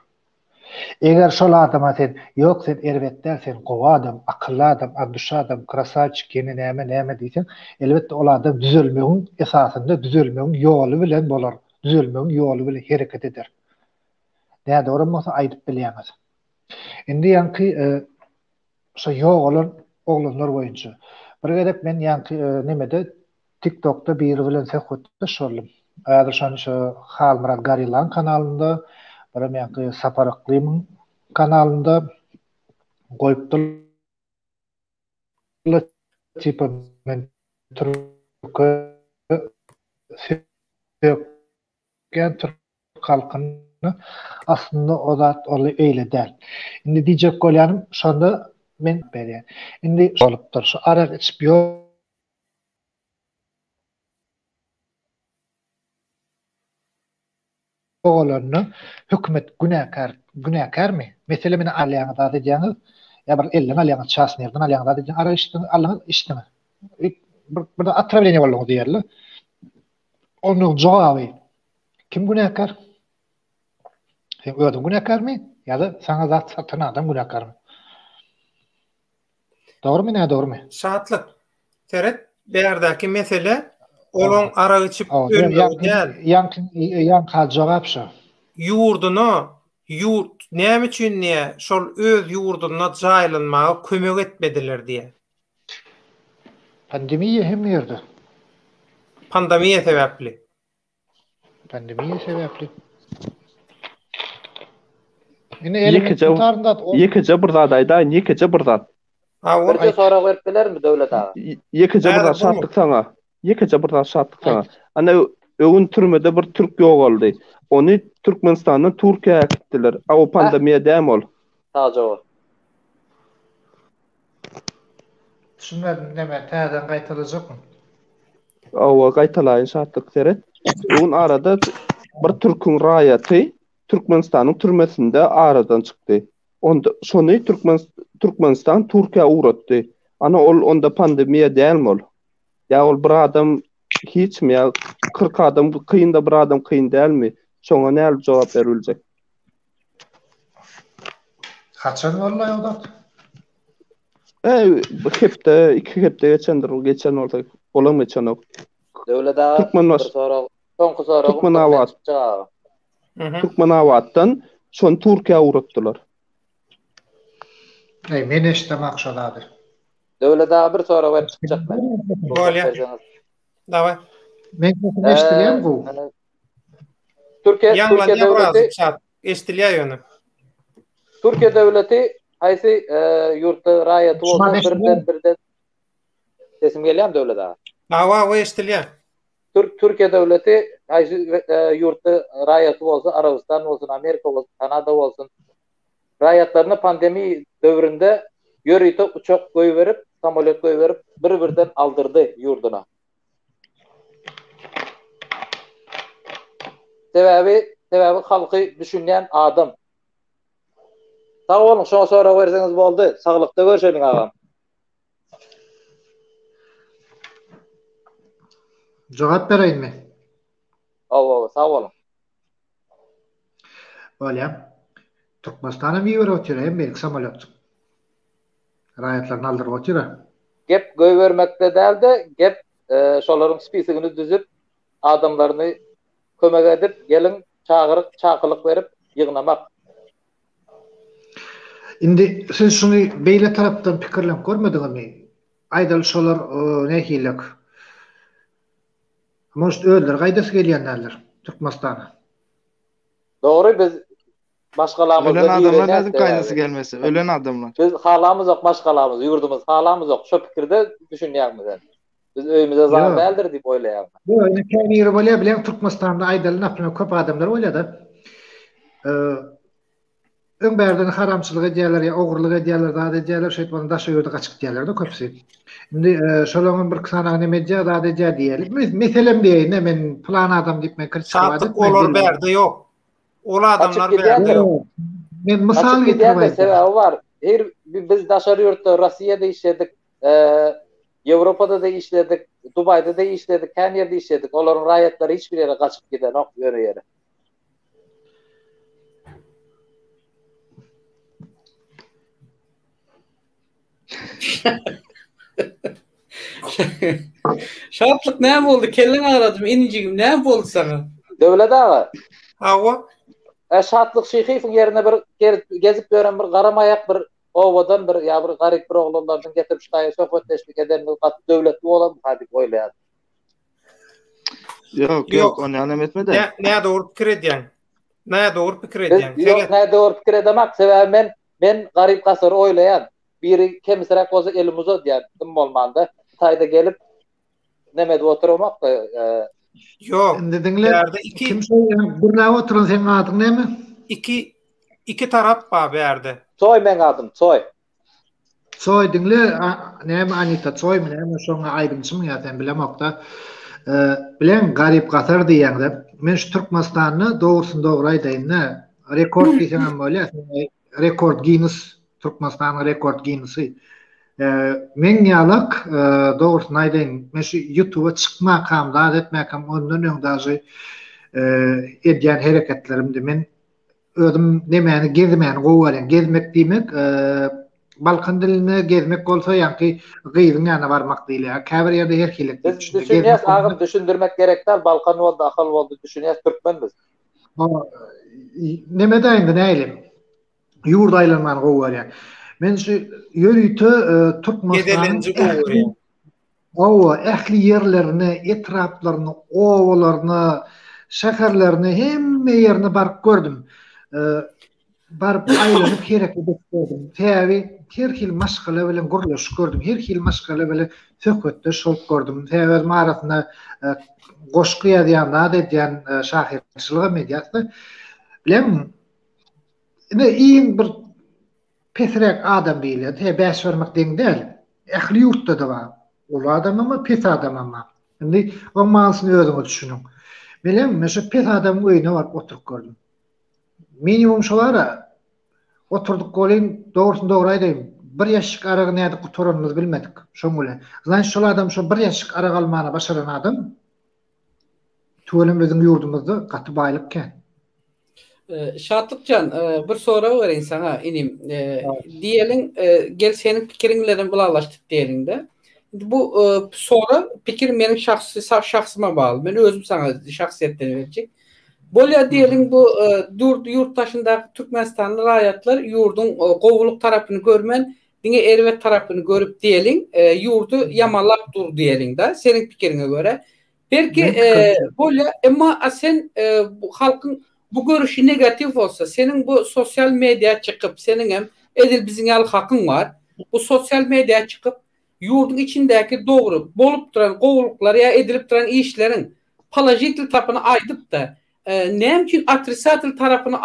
Eger şol adama sen ýok sen Erwet dersen, gowy adam, akylly adam, aduşy adam, krasavçyk ýene näme diýsen, elbetde ol adam düzelmegiň esasynda düzelmegiň ýoly bilen bolar. Düzelmegiň ýoly bilen hereket eder. Näde dogry bolsa aýdyp bilýäňiz. Indi ýanky şo ýok olan oglanlar boýunça. Bir gerek men ýanky nemede TikTok'ta biri bilen söhbetde şoldum. Häzir şo Halmurat Garilan kanalynda, bir ýanky Saparaklyň kanalynda goýupdylar. Tipa men Türk halkyny aslında o zat oly eýle däl. Indi diýjek bolýanym şonda men berýän. Indi bolup dur. Şu ara içip oğlanını hükümet günahkarmy? Mesele meni alýaňyz da diýýäňiz. Ya bir 50 alýaňyz çasnyrdan alýaňyz da diýýäň ara işdimi? Bir atravleniýe bolýan diýerler. Onun jogaby kim günahkar? Sen öýdüm günahkarmy? Ýa-da saňa zat satan adam günahkarmy? Dogrymy, näme dogrymy? Şatlyk. Teret berdäki mesele olan ara içip ölmüyor. Yan jogap şu. Yurt näme üçin niye şol öz yurduna jaýlanmagy kömek etmediler diye. Pandemiýa hem ýerde. Pandemiýa sebäpli. Ýekece bir zat aýda, ýekece bir zat. Birde sorak beripdilermi döwlet ağa? Ýekece bir zat şatlyk saňa. Ýekece bir zat şatlyk saňa. Ana öňün türmede bir türk ýok boldy. Ony Türkmenistandan Türkiýe'ye gitdiler. O pandemiýa däm ol. Taýjy. Şundan näme täzeden gaýtalyjakmy? Awa gaýtalaýyn şatlyk seret. Öňün arada bir türküň raýaty Türkmenistanyň türmesinde aradan çykdy. Onda şonu Türkmenistan Türkiýe uğratdy. Ana onda pandemiýa däl ol. Ya ol bir adam hiç mi ya 40 adam kıyında bir adam kıyın dälmi? Şoňa näme jogap beriljek? Kaçan vallahi o da. Bu hepde, 2 hepde geçen orada olamayacağın o. Döwleda Türkmen soragy, soňky soragy Türkmenabat. Türkmenabatdan şon Türkiýe uğratdylar. Men eşde maksadadı. Döwleda bir soragy berip çykjak. Bolýa. Daway. Men eşdilen bu. Türkiye devleti Eştilýär ýöne. Türkiye devleti haýsy ýurtda raýaty bolsa birden sesim gelýär döwleta. Hawa eştilýär. Türkiye devleti haýsy ýurtda raýaty bolsa Arabistan bolsun, Amerika bolsun, Kanada bolsun raýatlaryny pandemi döwründe ýörüýte uçak goýup berip, samolyot goýup berip bir-birden aldyrdy ýurduna. Sebebi halky düşünýän adam. Sağ olun, şoňa soragy berseňiz boldy. Saglykda görüşelim agam. Jogap bereyinmi? Sağ olun. Bolýa. Türkmenistana bir ötürem belki samolyot. Raýatlaryny aldyryp otyra. Gep goý bermekde däldi, gep şolaryň spisigini düzüp adamlaryny kömek edip gelin çağırık berip ýygnamak. Indi siz şunu beýle tarapdan pikirlenip görmediňizmi? Aýdal şolar nähilek. Most öldür gaýdasy gelýänler Türkmenistana. Dogry biz başgalarymyzda ölen adamlar näzip gaýdasy gelmesi. Ölen adamlar. Biz halamyz ok başgalarymyz, ýurdumyz halamyz ok. Şo pikirde düşünýärmiz. Biz öýümüze zarar bäldir diýip oýlaýar. Bu näkäni bolýar bilen Türkmenistanda aýdal napyna köp adamlar bolýar. Öňberden haramçylyk edýärler, ýa ogurlyk edýärler, zat edýärler, şeýtanyň daşy ýurda gaçyk diýärler de köpsi. Indi şolaryň bir kysana näme edýär, zat edýär diýelik. Meselen beýne men plan adam diýip men kritik edip. Satlyk olar berdi ýok. Ola adamlar berdi ýok. Men mysal getirip sebebi var. Biz daşary ýurtda Russiýada işledik, Ýewropada da işledik, Dubaýda da işledik, her ýerde işledik. Olaryň raýatlary hiç bir ýere gaçyp giden ok ýöne. Şartlık ne oldu? Kelleni aradım. Inicigim ne oldu sana? Döwlet ağa. Hawa. Şartlyk şeýhiň ýerine bir gezip gören bir garamayak bir owadan bir ýa bir garyp bir oglanlardan getirip şaýy söhbetleşdik eden bir gat döwletli bolan hadi goýlaýar. Yok, onu anlam etmedi. Ne doğru pikir edýän? Ne doğru pikir edýän? Ne doğru pikir edemek sebäbi men garyp gasar oýlaýan. Biri kemisrak bolsa elimiz ödýär, kim bolmanda. Taýda gelip neme de oturmak da yok. Dediňler kim söýýär? Burna oturan seň adyň näme? İki tarap ba berdi. Soy men adım, soy. Soy diňle näme Anita soy men näme şoňa aýdymçym ýa-da bilemokda. Bilen garyp gasar diýende men şu Türkmenistanyny dogry aýdaýyn. Rekord diýsem bolýar. Rekord Guinness Türkmenistanyň rekord Guinnessy. Men ýalyk dogrusyny aýdaýyn, men şu YouTube'a çykmak hem da etmek ondan öňdaşy edýän hereketlerimde men özüm nemäni gezmäni gowaran, gezmek diýmek Balkan dilini gezmek bolsa ýa-ki gyýyň ýana barmak diýilýär. Käbir ýerde herkilik düşünýäs, agym düşündirmek gerekler. Balkan boldy, ahal boldy, düşünýäs türkmenmiz. Neme daýyndy näýlim? Ýurda aýlanmany gowaran. Men şu ýörüýte Türkmenistanyň ähli ýerlerini, etraplaryny, owalaryny, şäherlerini hemme ýerine baryp gördüm. Baryp aýlanyp hereket etdim. Her hil maşgala bilen guruluş gördüm. Her hil maşgala bilen söhbetde şolt gördüm. Täwir maratyna goşky ýazýan, edýän şahyrçylygy mediasy bilen ne iň bir pesrek adam bilen, bäş vermek diňdel. Ähli ýurtda da bar. Ol adam ama pes adam ama. Indi o mansyny özüňiz düşünün. Bilen meşe pes adam öýüne baryp oturup gördüm. Minimum şolara oturduk golin dogry aýdaýyn. Bir ýaşyk aragy näde gutaranyny bilmedik. Şoň bilen. Zaň şol adam şo bir ýaşyk aragy almany başaran adam. Tölemizin ýurdumyzda gaty baýlyk ken. Şatlıkcan bir soru vereyim sana inim. Diyelim gel senin fikrinlerden bulaştık diyelim de. Bu soru fikir benim şahsıma bağlı. Ben özüm sana şahsiyetten verecek. Bolya diyelim bu yurttaşındaki Türkmenistanlı rayatlar yurdun kovuluk tarafını görmen, dine ervet tarafını görüp diyelim yurdu yamalap dur diyelim de senin fikrine göre. Belki bolya ama sen bu halkın bu görüşü negatif olsa senin bu sosyal medya çıkıp senin hem edil bizim yal hakkın var. Bu sosyal medya çıkıp yurdun içindeki doğru bolup duran kovulukları ya edilip duran işlerin palajitli tarafını aydıp da ne için atrisatlı tarafını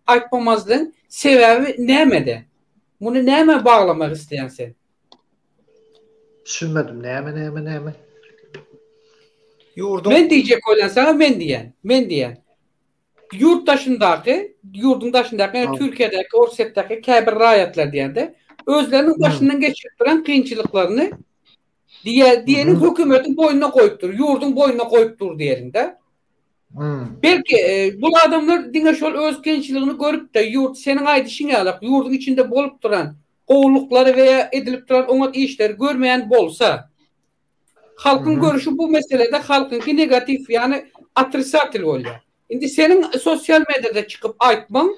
aytmamazlığın sebebi neydi? Bunu neyme bağlamak isteyen sen? Düşünmedim. Neyme. Yurdun Ben diyecek olan sana ben diyen. Yurdun dışındaki yani Türkiye'deki, Orset'teki kâbir rayatlar diyen de özlerinin başından geçirip duran kıyınçılıklarını diyenin hükümetin boynuna koyup dur. Yurdun boynuna koyup dur diyerinde. Belki bu adamlar dine şol öz gençliğini görüp de yurt senin aydışını alıp yurdun içinde bolup duran kovulukları veya edilip duran ona işleri görmeyen bolsa halkın görüşü bu meselede halkınki negatif yani atrisatıl oluyor. Şimdi senin sosyal medyada çıkıp aytman,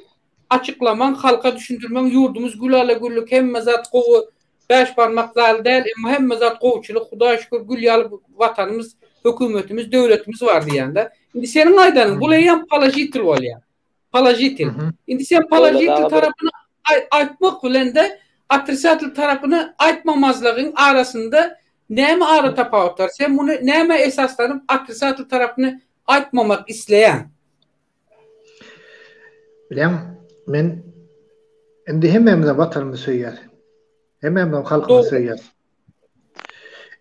açıklaman, halka düşündürmen yurdumuz gülale güllük hem mezat kovu 5 parmaklar değil ama hem mezat kovuçuluk Hudağa şükür gülyalı vatanımız, hükümetimiz, devletimiz var diyen de. Şimdi senin aydanın bu leyen palajitil oluyor. Palajitil. Şimdi sen palajitil tarafını aytmak bilen de atrisatıl tarafını aytmamazlığın arasında neyme ağrı tapavutlar? Sen bunu neyme esaslanıp atrisatıl tarafını aytmamak isteyen? Bilem, men endi hemmemden vatanımı söyler. Hemmemden halkımı söyler.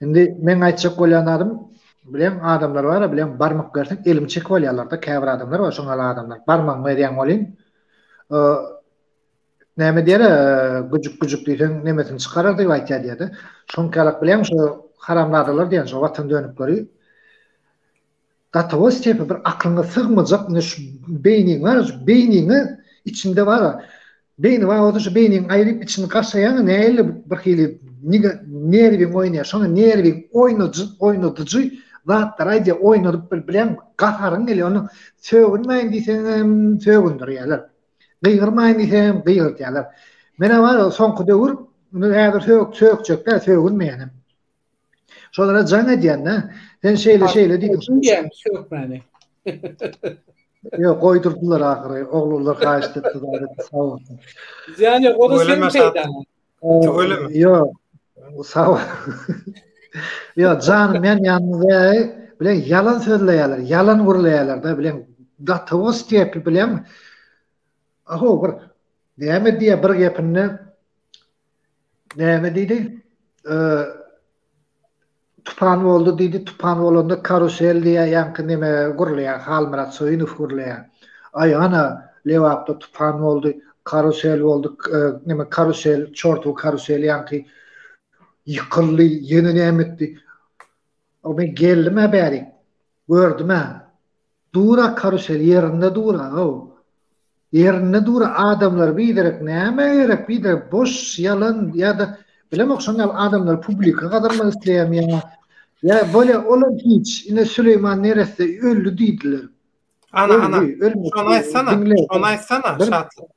Endi men aytacak bolan adam, bilem adamlar var, bilem barmak görsün, elim çekip alýarlar da, käbir adamlar var, şoňa adamlar. Barmak berýän bolyn. Näme diýer, güjük diýsen nemesini çykarar diýip aýtýar diýdi. Şoňkalak bilem şo haramladylar diýen şo watan dönüp görýär. Gatawos tepe bir aklyňa sygmajak ne şu beyniň var, şu beyniňi içinde var. Beyni var, o da şu beyniň aýryp içini gaşaýan näle bir hili nerwiň oýnaýar, şoňa nerwiň oynadyjy zatlar aýdy oynadyp bilen gaharyň ele onu söwünmäň diýsen söwündürýärler. Gıygırmayın diýsem gıygyrtýarlar. Mene var soňky döwür, häzir sökçekler söwünmeýänim. Şolara jaň edýän, sen şeýle diýdim. Diýem sökmäni. Ýok, goýdurdular ahyry, oglular gaýşdypdy da sağ bolsun. Yani o da senin peýdan. Ýok, sağ ol. Ýok, janym men ýanyňda bilen yalan sözleýärler, yalan gurlaýarlar da bilen gatawos tepi bilen. Aho bir näme diýe bir gepini näme diýdi? Tupan oldu diýdi, tupan bolanda karusel diýe ýanky näme gurlaýar, Halmurat Soýunov gurlaýar. Ay ana lewapda tupan oldu, karusel oldu, näme karusel, çortu karusel ýanky ýykyldy, ýene näme etdi. O men geldim bäri. Gördüm ha. Dura karusel ýerinde dura, yerine dura adamlar biderek näme gerek biderek boş yalan ya da bilemek şonal adamlar publika gadarmak isleýär ya böyle olan hiç ine Süleyman neresi öldü diýdiler. Ana şonu aýtsana şatlyk.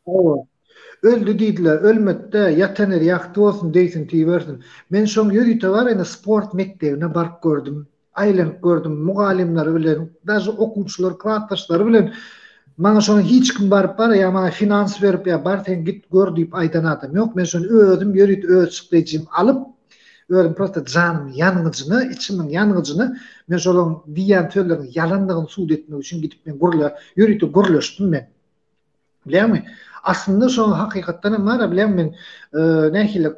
Öldü diýdiler, ölmekde ýataner ýakty bolsun diýsin tiýbersin. Men şoň ýürüýte var ene sport mektebine baryp gördüm. Aýlanıp gördüm, mugallimler bilen, daşy okuwçylar, klassdaşlar bilen Maňa şonu hiç kim barıp bar ya maňa finans berip ya bar sen git gör diýip aýdan adam ýok. Men şonu özüm ýörüt öz çykdyjym alyp özüm prosta janyň ýanygyjyny, içimiň ýanygyjyny men şolaň diýen sözleriň ýalandygyny suwd etmek üçin gidip men ýörüt gurlaşdym men. Bilemmi? Aslında şonu hakykatdan mara bilem men nähili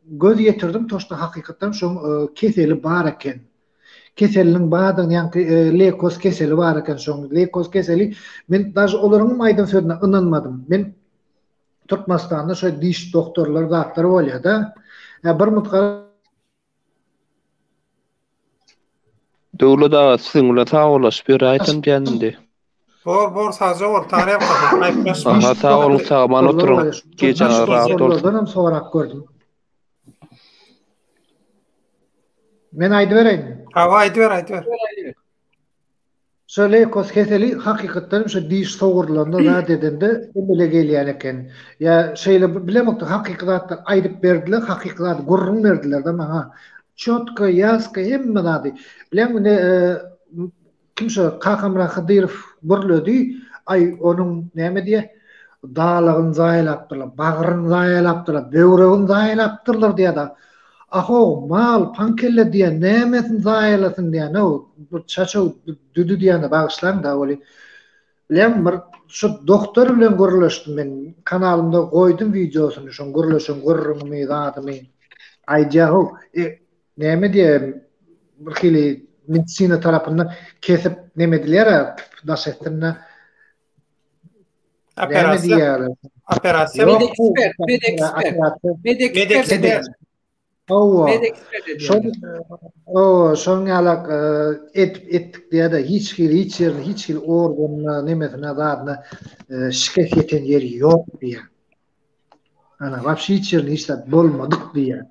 göz ýetirdim toşda hakykatdan şo keseli bar eken. Keselinin badan ýanky leukos keseli bar eken şoň leukos keseli men daş olaryň aýdan sözüne inanmadym. Men Türkmenistanda şo diş doktorlar zatlar bolýar da. Bir mutga Döwlet agat syňla sağlaş bir aýtym diýendi. Bor sadece orta yapmadı. Ayıplaş. Aha ta oğlum sağman oturun. Geçen rahat ol. Sorulardan sorak gördüm. Men aydı vereyim. Hava aydı ver. Şöyle kosketeli hakikaten şu diş soğurlarında da dedende böyle geliyor eken. Ya şeyle bilemoktu hakikaten aydıp verdiler, hakikaten gurrun verdiler de bana. Çotka, yazka hemme dadi. Bilen ne kimse Kakamran Kadirov burlödi. Ay onun neme diye dağlığın zayılaptırlar, bağrın zayılaptırlar, böğreğin zayılaptırlar diye da. Aho mal pankelle diye nemetin zayilasın diye no bu çaço düdü diye bağışlan da öyle. Bilen bir şu doktor bilen görüştüm ben kanalımda koydum videosunu şu görürüm zatımı. Aycaho neme diye bir hili medisina tarafından kesip nemediler daşettirne Operasyon. Medexpert. O şoňalak etdik diýe-de hiç hil organına nemesine zatına şikayet eten yeri ýok diýe. Ana wapşy hiç ýerde hiç bolmadyk diýe.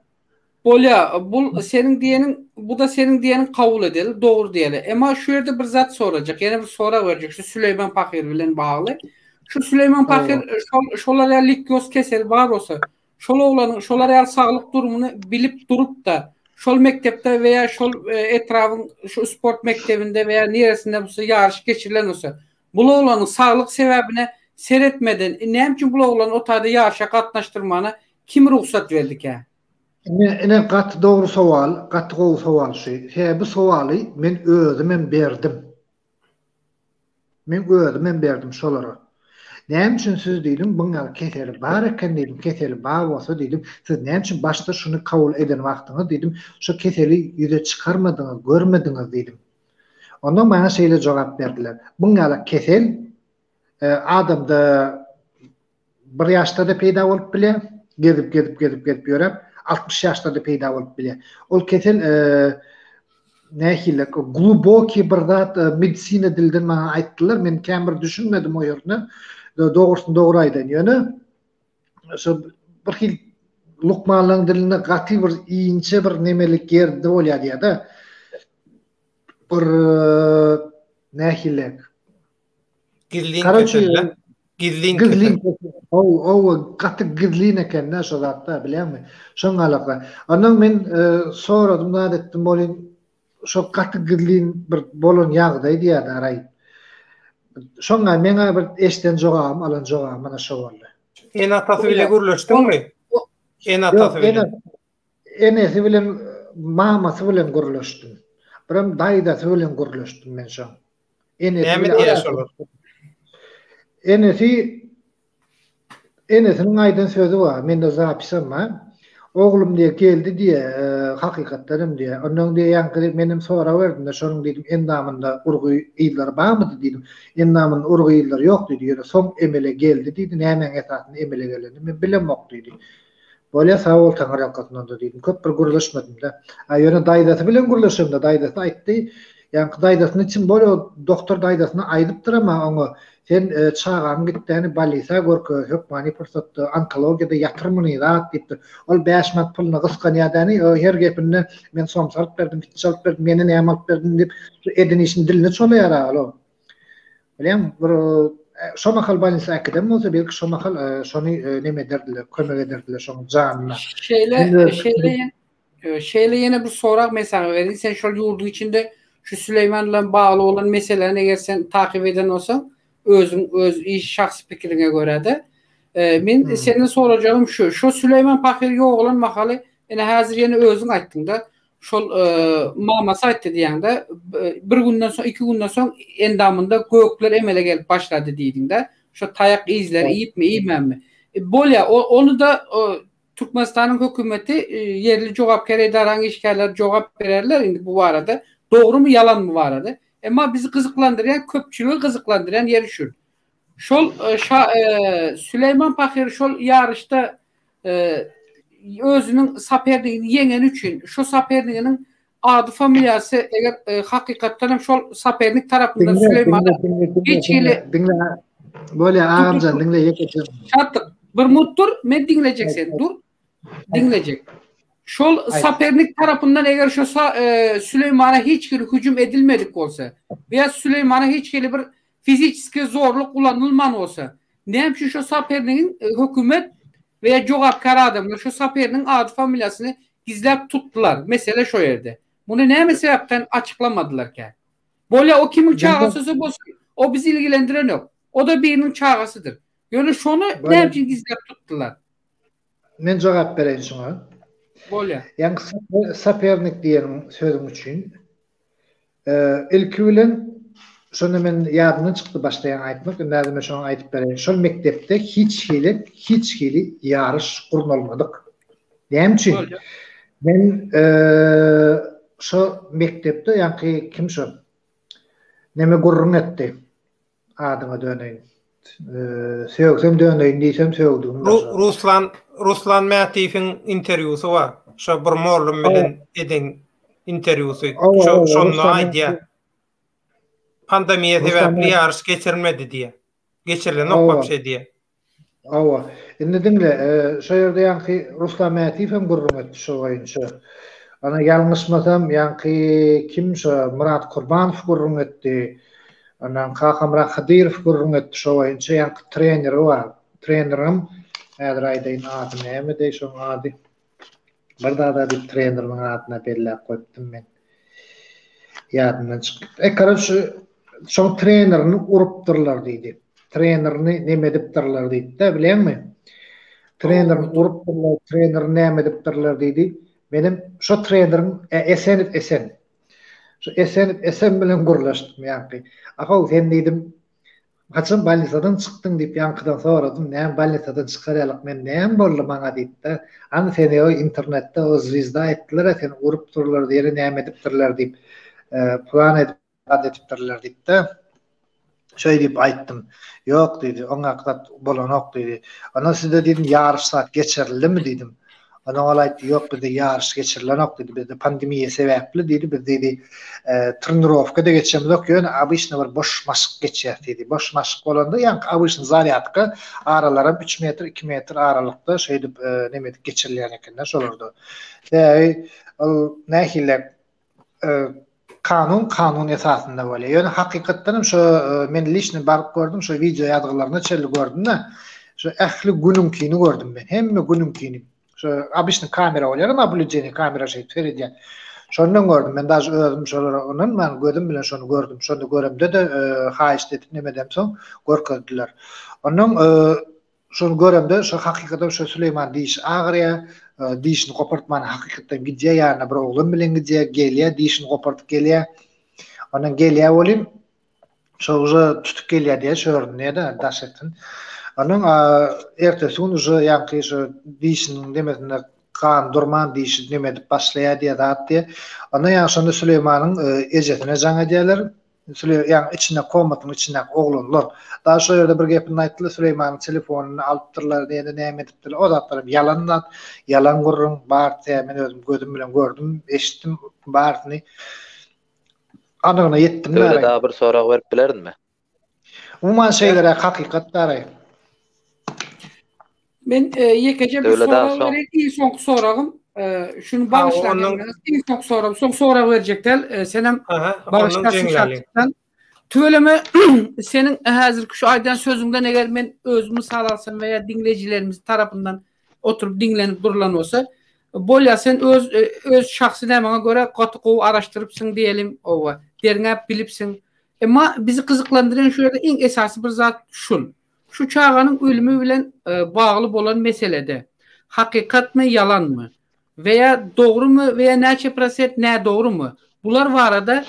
Bolya, bu da senin diyenin kabul edildi, doğru diýeli. Ama şu yerde bir zat soracak, yani bir sora verecek. Şu Süleyman Pakir bilen bağlı. Şu Süleyman Pakir şolar ýerlik göz keseli bar bolsa, şol oglanın şolar ýer saglyk durumunu bilip durup da şol mektepde veya şol etrafın şu sport mektebinde veya neresinde bolsa ýarış geçirilen olsa, bu oglanın saglyk sebäbine seretmeden näme üçin bu oglanı o taýda ýarışa gatnaşdyrmana kim ruhsat berdik ha? Ene gat doğru sowal, gat gowy sowal şu. Bu sowaly men özüm berdim şolara. Näme üçin söz diýdim, buňa keseli bar eken diýdim, keseli bar bolsa diýdim, siz näme üçin başda şunu kabul eden wagtyňyz diýdim, şu keseli ýüze çykarmadyňyz, görmediňiz diýdim. Ondan bana şeýle jogap berdiler. Buňa kesel adamda bir ýaşda da peýda bolup bile, gedip ýörep 60 ýaşda da peýda bolup bile. Ol kesel nähile gluboký bir zat medisina dilden bana aýtdylar, men kämbir düşünmedim o ýerine. Doğrusun doğru aydan ýöne. Şu bir hil Lukmanlaryň diline gaty bir iňçe bir nemelik ýerde bolýar diýe-de. Bir nähile Gizlin. O gaty gizlin eken näşe zatda bilenmi? Şoňalaka. Ondan men soradym da etdim bolýan şo gaty gizlin bir bolan ýagdaý diýe-de aray. Şoňa meňe bir eşden jogam, alan jogam mana şo boldy. En atasy bile görleşdiňmi? En atasy bile. Enesi bilen mamasy bilen görleşdim. Biram daýdasy bilen görleşdim men şo. Näme diýär şolar? Enesiniň aýdan sözü bar. Men de zapysam oglum diye geldi diye hakykatlarym diye. Ondan diye ýanky menim sora berdim de şonuň dedim endamynda urgy ýyllar barmy dedim. Endamyň urgy ýyllar ýok dedi. Ýöne soň emele geldi dedi. Näme esasyny emele geldi. Men bilemok dedi. Bolýa sawol taňar ýakatyndan da dedim. Köp bir guruluşmadym da. Ýöne daýdasy bilen guruluşdum da daýdasy aýtdy. Ýanky daýdasyny için bolýar doktor daýdasyny aýdypdyr ama oňa sen çağan gitdiğini balisa görkö hökmani pırsatdy onkologiyada ýatyrmyny zat diýipdir. Ol 5 manat puluna gyskan ýa-da her gepinde men som salyp berdim, salyp berdim, meni näme alyp berdin diýip edinişin diline çolaýar alo. Bilem bir şomakal balisa akadem bolsa belki şomakal şonu näme derdiler, kömek ederdiler şoň janyna. Şeýle ýene bir sorak mesele berin. Sen şol ýurdu içinde şu Süleyman bilen bagly olan meselelerini eger sen takip eden olsaň öz şahsy pikirine göre de men senin soracağım şu Süleyman Pakir ýok olan makaly ene hazır ýene özüň aýtdyň da şol mamasy aýtdy diýende bir günden soň 2 günden soň endamynda gökler emele gelip başlady diýdiň de şu taýak izleri iýipmi iýmemi bolýa onu da Türkmenistanyň hökümeti yerli jogapkar edaranyň işgärler jogap bererler indi bu barada doğru mu yalan mı barada. Ama bizi kızıklandıran, köpçülüğü kızıklandıran yeri şu. Şol Süleyman Pakir şol yarışta özünün saperliğini yenen üçün şu saperliğinin adı familyası eger hakikatten hem şol Sapernik tarafından Süleyman'a hiç ile dinle böyle ağamcan dinle yekeceğim. şartlık bir muttur men dinleyeceksin dur dinleyecek. Şol Sapernik tarafından eger şu Süleyman'a hiç hücum edilmedik olsa veya Süleyman'a hiç bir fiziki zorluk kullanılman olsa neyim şu Sapernik'in hükümet veya cevapkar adamlar şu Sapernik'in adı familyasını gizlep tuttular. Mesele şu yerde. Bunu ne sebepten açıklamadılar ki? Böyle o kimin çağrısısı bozsun. O bizi ilgilendiren yok. O da birinin çağrısıdır. Yani şunu ne için gizlep tuttular? Men cevap vereyim şuna. Böyle. Yani Sapernik diyelim sözüm için. İlki bilen şunu men yadımdan çıktı başlayan aytmak. Nädime şunu aytıp bereyim. Şol mektepte hiç hili yarış kurulmadık. Näme için? Men şu mektepte yani kim şu? Neme gurrun etti. Adıma döneyin. Söylesem döneyin diysem söyledim. Ruslan Mätif'in intervjusu var. Şu bir morlum bilen eden intervjusu. Şonda aýdýar. Pandemiýa sebäpli ýarış geçirilmedi diye. Geçirilen okmapşy diye. Awa. Indi dinle, şu ýerde ýanky Ruslan Mätif hem gurrun etdi şu oýunçy. Ana ýalňyşmasam ýanky kim şu Murat Kurbanow gurrun etdi. Anan Hakamra Hadirow gurrun etdi şu oýunçy ýanky treneri bar. Trenerim häzir aýdaýyn ady näme de şu ady. Bir daha bir trenerimiň adyna belläp goýdum men. Ýadymdan çykyp. Şu trenerini urupdyrlar diýdi. Trenerini neme edipdirler diýdi de bilenmi? Trenerini urupdyrlar, trenerini neme edipdirler diýdi. Benim şu trenerim Esen. Şu Esen bilen gurlaşdym ýanky. Aha sen diýdim, "Haçan ballisadan çykdyň?" diýip ýankydan soradım. "Näme ballisadan çykarýalyk men näme boldy maňa?" diýdi. "Ana seni o internetde o zwizda etdiler, sen urupdyrlar diýeri näme edipdirler?" diýip plan edipdirler diýdi. Şöyle deyip ayttım. Yok dedi. Ona kadar bolan ok dedi. Ana sizde dedim yarış saat geçirildi mi dedim. Ana olaydı yok dedi yarış geçirilen ok dedi. Bizde pandemiye sebepli dedi. Biz dedi trenirovka da geçeceğimiz yok. Yani abişne bir boş maşık geçer dedi. Boş maşık olanda yani abişin zaryatkı aralara 3 metre 2 metre aralıkta şey deyip nemedik geçirilen ekenler olurdu. Nehile kanun esasında böyle. Yani hakikaten şu men lişni barıp gördüm, şu video yadgılarına çelli gördüm da şu ehli gününkini gördüm ben. Hemme gününkini. Şu abişni kamera olayarım, ablüceni kamera şey ferediyen. Şondan gördüm. Ben daha özüm şolara onun ben gördüm bilen şonu gördüm. Şonu göremde de haýyş dedim nemeden soň görkezdiler. Onun şonu göremde şu hakikaten şu Süleyman diýiş agyrya dişini kopartman hakikaten gidýär ýa-ni bir oglum bilen gidýär gelýär dişini kopartyp gelýär. Onuň gelýär bolim şu tutup gelýär diýe şördüňe-de daşetyn. Onuň ertesi gün ýa-ni şu dişiniň demesinde kan durman dişi demedip başlaýar diýe datdy. Ona ýa-şonda Süleymanyň ejetine jaň edýärler. Yani içine komatın içine oğlunlar. Daha şu yerde bir gepini ayttılar. Süleyman'ın telefonunu alıptırlar diye de näme edipdiler. O zatlar yalan gurrun barty men özüm gözüm bilen gördüm, eşitdim bartyny. Anygyna yetdim. Öyle daha bir sorak berip bilerdinmi? Umuman şeylere hakikat daray. Ben yekece bir sorak vereyim. Son soragym. Şunu bağışlayalım. Son sorak verecekler. Senem bağışlasın. Tüveleme senin hazır şu aydan sözünden eğer men özümü sağlarsam veya dinleyicilerimiz tarafından oturup dinlenip durulan olsa bolya sen öz şahsy näme göre gotuqu araşdırıpsın diyelim ova. Derine bilipsin. Ama bizi kızıklandıran şu yerde en esası bir zat şun. Şu çağanın ölümü bilen bağlı bolan meselede hakikat mı yalan mı? Veya doğru mu veya näçe prosent ne doğru mu? Bular barada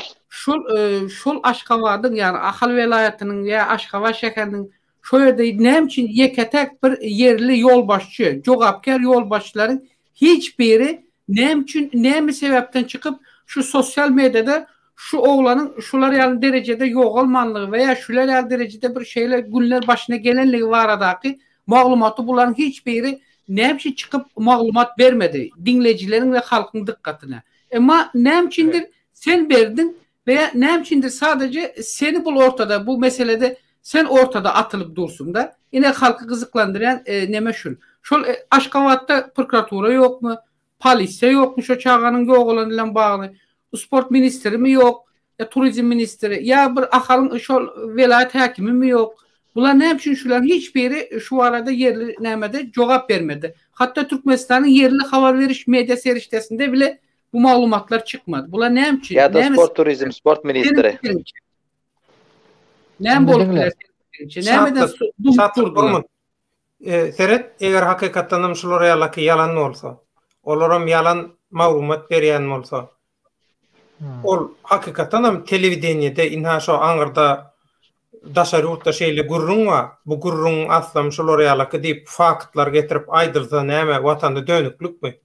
şol Aşgabat'ın yani Ahal velayatynyň ya Aşgabat şäheriniň şu ýerde näme üçin yeketek bir yerli ýolbaşçy, jogapkar ýolbaşçylaryň hiç biri näme üçin näme sebäpden çykyp şu sosial mediada şu oğlanın şular ýaly derejede ýogalmanlygy veya şular ýaly derejede bir şeyler günler başına gelenligi baradaky maglumaty bularyň hiç biri näme üçin çykyp maglumat bermedi dinlejileriň we halkyň dikkatyna. Ama nämçindir sen berdin veya nämçindir sadece seni bul ortada bu meselede sen ortada atılıp dursun da yine halkı kızıklandıran neme şun. Şol Aşgabatda prokuratura yok mu? Polisiya yok mu? Şo çağanın yok olan bilen bağlı. Sport ministri mi yok? Ya turizm ministri ya bir ahalın şol velayet hakimi mi yok? Bular ne için şuların hiçbiri şu arada yerli nemede cevap vermedi. Hatta Türkmenistan'ın yerli haber veriş medya seriştesinde bile bu malumatlar çıkmadı. Bular ne için? Ya da sport turizm, sport ministri. Ne boluplar? Nämeden durdur. Seret eger hakykatdan şular ýalaky yalan bolsa, olaram yalan maglumat berýän bolsa, ol hakykatdan hem telewideniyede inha şo aňyrda daşary urtda şeýle gurrun wa bu gurrun aslam şular ýalaky diýip faktlar getirip aýdyrsa näme watanda dönüklükmi?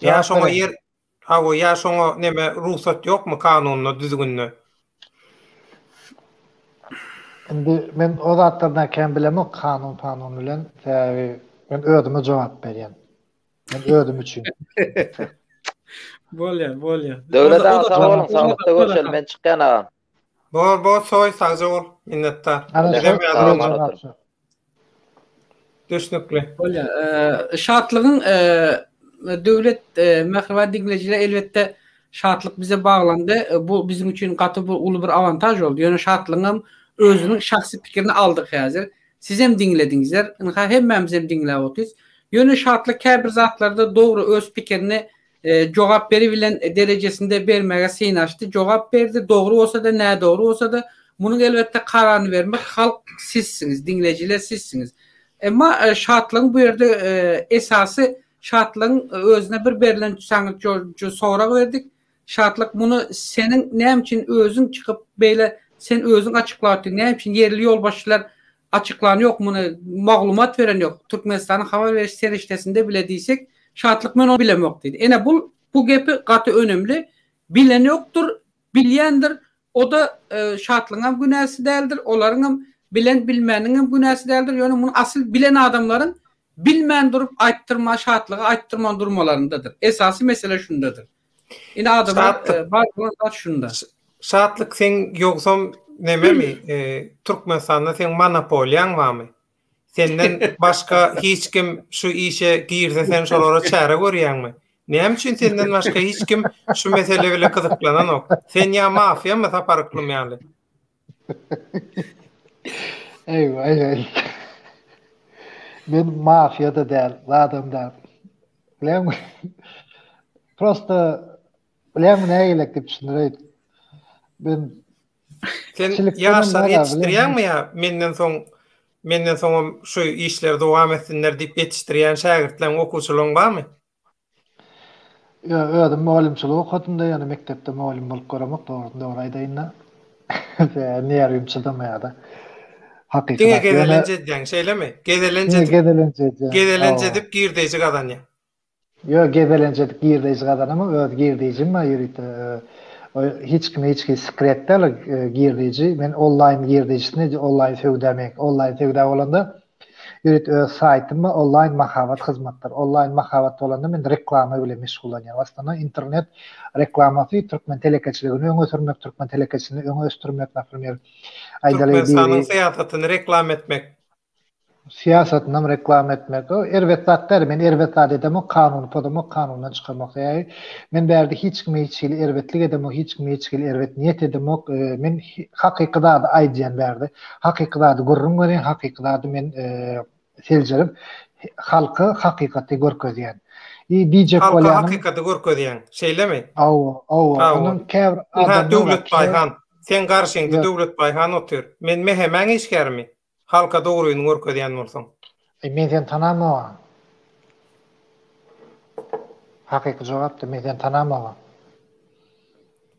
Ya şoňa yer hawa ya şoňa neme ruhsat ýokmu kanunyna düzgünne? Indi men o zatlardan kem bilemem kanun bilen men ödüme cevap berýän. Men ödüm üçin. Bolýar. Döwlet ağa sag bolun, saglyqda görüşelim. Men çykýan agam. Bol soy sagja bol minnettar. Düşnükli. Bolýar. Şartlygyň döwlet mähkeme dinlejiler elbetde şartlyk bize baglandy. Bu bizim üçin gaty bir uly bir avantaj boldy. Ýöne şartlygyň özünün şahsy pikirini aldyk häzir. Siz hem dinlediňizler, hemmemiz hem dinläp otyrys. Ýöne şartly käbir zatlarda dogry öz pikirini jogap beribilen derejesinde bermege synaşdy. Jogap berdi. Dogry bolsa da, nä dogry bolsa da munyň elbetde kararny vermek halk sizsiniz, dinlejiler sizsiniz. Emma şartlygyň bu ýerde esasy şartlygyň özüne bir berilen saňyt sorak berdik. Şartlyk muny senin näme üçin özüň çykyp beýle sen özüň açıklaýdyň. Näme üçin yerli ýolbaşçylar açıklany yok muny maglumat veren yok. Türkmenistanyň habar veriş seriştesinde bile diýsek şartlyk men onu bilemok diýdi. Ene bu gepi gaty önemli. Bilen ýokdur, bilýändir. O da şartlygyň hem günäsi däldir. Olaryň hem bilen bilmäniň hem günäsi däldir. Ýöne muny asyl bilen adamlaryň bilmän durup aýtdyrma şartlygy aýtdyrman durmalaryndadyr. Esasy mesele şundadyr. Ine adamlar bar bolan şunda. Şartlyk sen ýoksam nememi? Türkmenistanda sen monopoliýaň barmy? Senden başka hiç kim şu işe girse sen şolara çare görýärmi? Näme üçin senden başka hiç kim şu mesele bilen kızıklanan ok? Sen ya mafya mı taparıklım ýaly? Eyvah. Ben mafya da däl, adam da. Bilemmi? Prosta bilemmi näýelik dip düşündirýär. Ben sen ýaşlar ýetişdirýärmi ýa menden soň şu işler dowam etsinler diýip ýetişdirýän şagirtlaryň okuwçylaryň barmy? Ya ödüm muallimçilik okudum da ýani mektepde muallim bolup göremek dogry aýdaýynda. Näýerim çydamaýa da. Hakykat. Gedelenje diýen şeýlemi? Gedelenje dip girdiýi gadanýa. Yo gedelenje dip girdiýi gadanama öd girdiýim ma ýürüt. Hiç kim sekretler girdiği men online girdiğini online söwdemek online söwde bolanda ýürit saytymy online mahabat hyzmatlar online mahabat bolanda men reklama bilen meşgulanýar aslında internet reklamasy türkmen telekeçiligini öňe sürmek türkmen telekeçini öňe östürmek näme aýdaly siýasatyny reklam etmek siýasatyny reklam etmek o erwetler men erwetler edem o kanun podamo kanundan çykarmak ýa men bärde hiç kim hiç erwetlik edem o hiç kim hiç erwet niýet edem o men hakykada aýdýan bärde hakykada gurrun beren hakykada men seljerim halky hakykaty görkezýän diýjek bolýan hakykaty görkezýän şeýlemi onun käbir adam döwlet baýhan sen garşyňda döwlet baýhan otur men mehemen işgärmi halka dogruýuny görkezýän bolsaň. Men sen tanamam. Hakyky jogapdy men sen tanamam.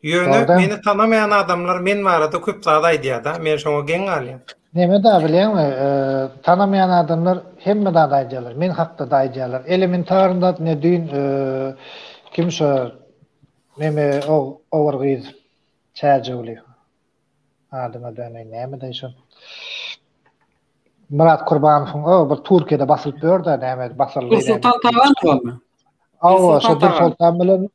Ýöne meni tanamayan adamlar men barada köp zat aýdýar da, men şoňa geň galýan. Näme da bilenmi? Tanamayan adamlar hemme da aýdýarlar. Men hakda da aýdýarlar. Elementarynda ne düýün kim şo näme owergyz çäjewli. Adyma dämeň näme diýşem. Murat Kurbanowyň o bir Türkiýede basylyp ber da näme basyldy. Sultan Tağanowy mı? Awa Sultan Tağan. Sultan bilen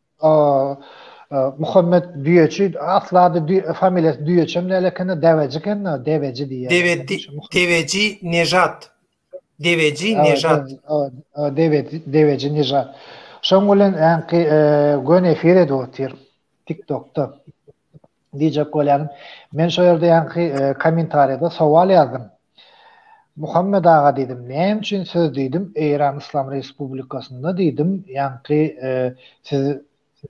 Muhammed Düýeçi aslady familiýasy Düýeçem nelekene Deveciken Deveci diýär. Deveci Nejat. Deveci Nejat. Deveci Nejat. Şoň bilen ýa-ni gün efire döwtir TikTok'ta. Diýjek bolarym. Men şo ýerde ýa-ni kommentariýada sowal ýazdym. Muhammed ağa dedim, näme üçin söz diýdim? Eýran İslam Respublikasyna diýdim, ýa-ni siz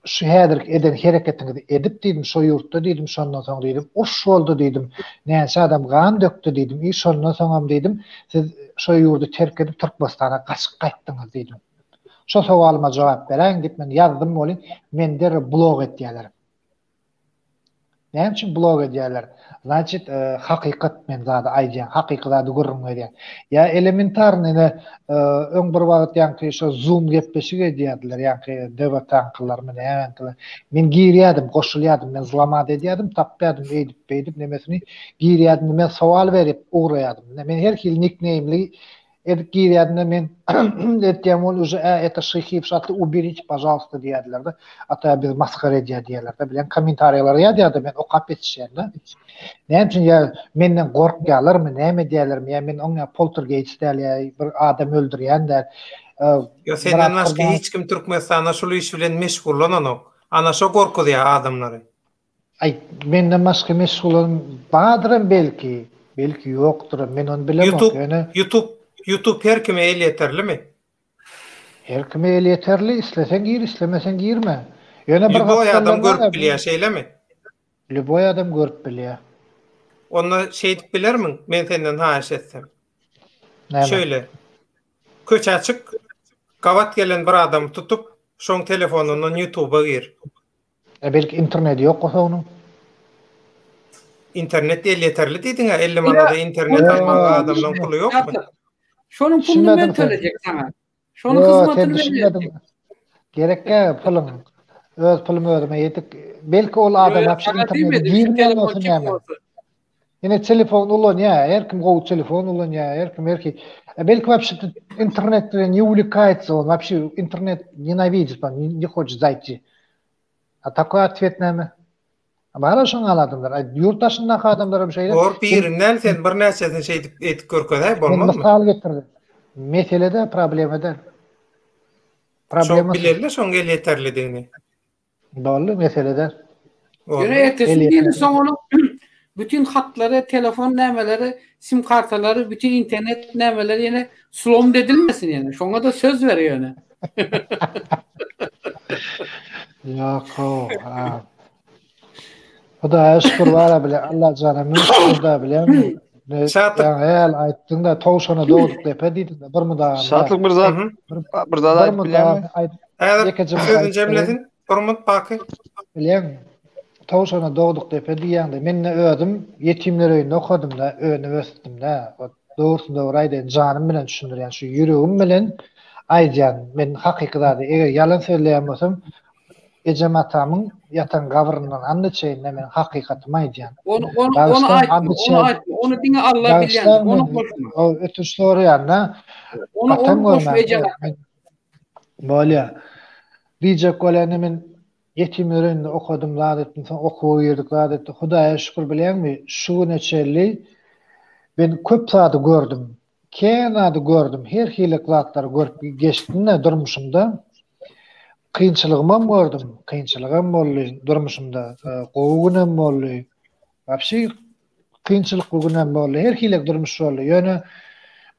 şu häzir eden hereketinizi edip diýdim, şo ýurtda diýdim, şondan soň diýdim, oş boldy diýdim. Näçe adam gan dökdi diýdim, şondan soňam diýdim, siz şo ýurdu terk edip Türkmenistana gaçyp gaýtdyňyz diýdim. Şo sowalyma jogap beräň diýip men ýazdım bolyn, men der blog etýärler. Näme üçin blog edýärler? Значит, hakikat men zada aýdýan, hakykatdy görünmedi. Ya elementarny öň bir wagt ýa-ni şo Zoom gepleşigi edýärler, ýa-ni döwlet tanklar menen. Men girýärdim, goşulýardım, men zlamad edýärdim, tapýardım, edip nemesini girýärdim, men sowal berip uğraýardım. Men her hil nickname'li edip girýärdim, men etdiýem ol уже это шихи шатly уберите, пожалуйста diýerler de. Ata biz maskara diýerler de. Bilen kommentariýalary ýazýardy, men okap etişýärdi. Näme üçin ýa menden gorkýarlarmy, näme diýerlermi? Ýa men oňa poltergeist diýerler, bir adam öldürýänler. Yo senden başga hiç kim Türkmenistana şol iş bilen meşgullanan ana şo gorkudy adamlary. Ay menden başga meşgulan badyrym belki ýokdur. Men onu bilemem. YouTube her kime el yeterlimi? Her kime el yeterli, islesen gir, islemesen girme. Ýöne bir Lüboy adam görüp bilýär şeýlemi? Lüboy adam görüp bilýär. Onda şeýdip bilermiň? Men senden haýyş etsem. Näme? Şöyle. Köç açyk, gawat gelen bir adam tutup, şoň telefonundan YouTube'a gir. Belki internet ýok onuň. İnternet el yeterli diýdiň, 50 manada internet almaga adamdan puly ýokmy? Şonun pulunu ben tölecek sana. Şonun hizmetini verecek. Gerekli pulun. Öz pulumu ödeme yedik. Belki ol adam hapşır internet girmeyen olsun yani. Yine telefon olan ya. Her kim goğu telefon olan ya. Her kim. Belki hapşır internet не увлекается он. Вообще интернет ненавидит. Не хочет зайти. А такой ответ näme? Bana şoň aladymlar. Ýurtdaşyndaky adamlara bir şeýle. Gor birinden sen bir näçesini şeýdip etip görkezäý bolmazmy? Misal getirdim. Meselede problemede. Çok bilerler şoň gel yeterlidigini. Doğru meselede. Göre ertesi gün sonra bütün hatları, telefon nämeleri, sim kartaları, bütün internet nämeleri yine slom edilmesin yani. Şoňa da söz veriyor yani. Yok o. O da şükür var bile Allah canımı şurada bile. Yani hayal aýtdyň da towşana dowduk dep edýdi de bir muda. Şatlyk bir zat aýdyp bilenmi? Sözün cemletin Urmut Paky. Bilen towşana dowduk dep edýärdi. Men ödüm yetimler öýünde okudum da, öňe ösdüm da. O dogrusyna aýdan janym bilen düşündirýän şu ýüregim bilen aýdýan. Men hakykatda eger ýalan söýleýän bolsam Ecem atamyň ýatan gabryndan andaçaýyn men hakykatymy aýdýan. Onu diňe Allah bilýän. Onu boşma. O ötüşleri ýa-da. Onu boş Ecem. Bolýa. Diýjek bolany men yetimlerinde okudum ladatyn okuw ýerdik ladatyn. Hudaýa şükür bilenmi? Şu neçeli ben köp saat gördüm. Kenady gördüm. Her hili zatlar görüp geçdim de durmuşumda. Kıyınçılığımam gördüm. Kıyınçılığım bolly durmuşumda. Goýgunam bolly. Wapşy kıyınçylyk goýgunam bolly. Her hili durmuş bolly. Ýöne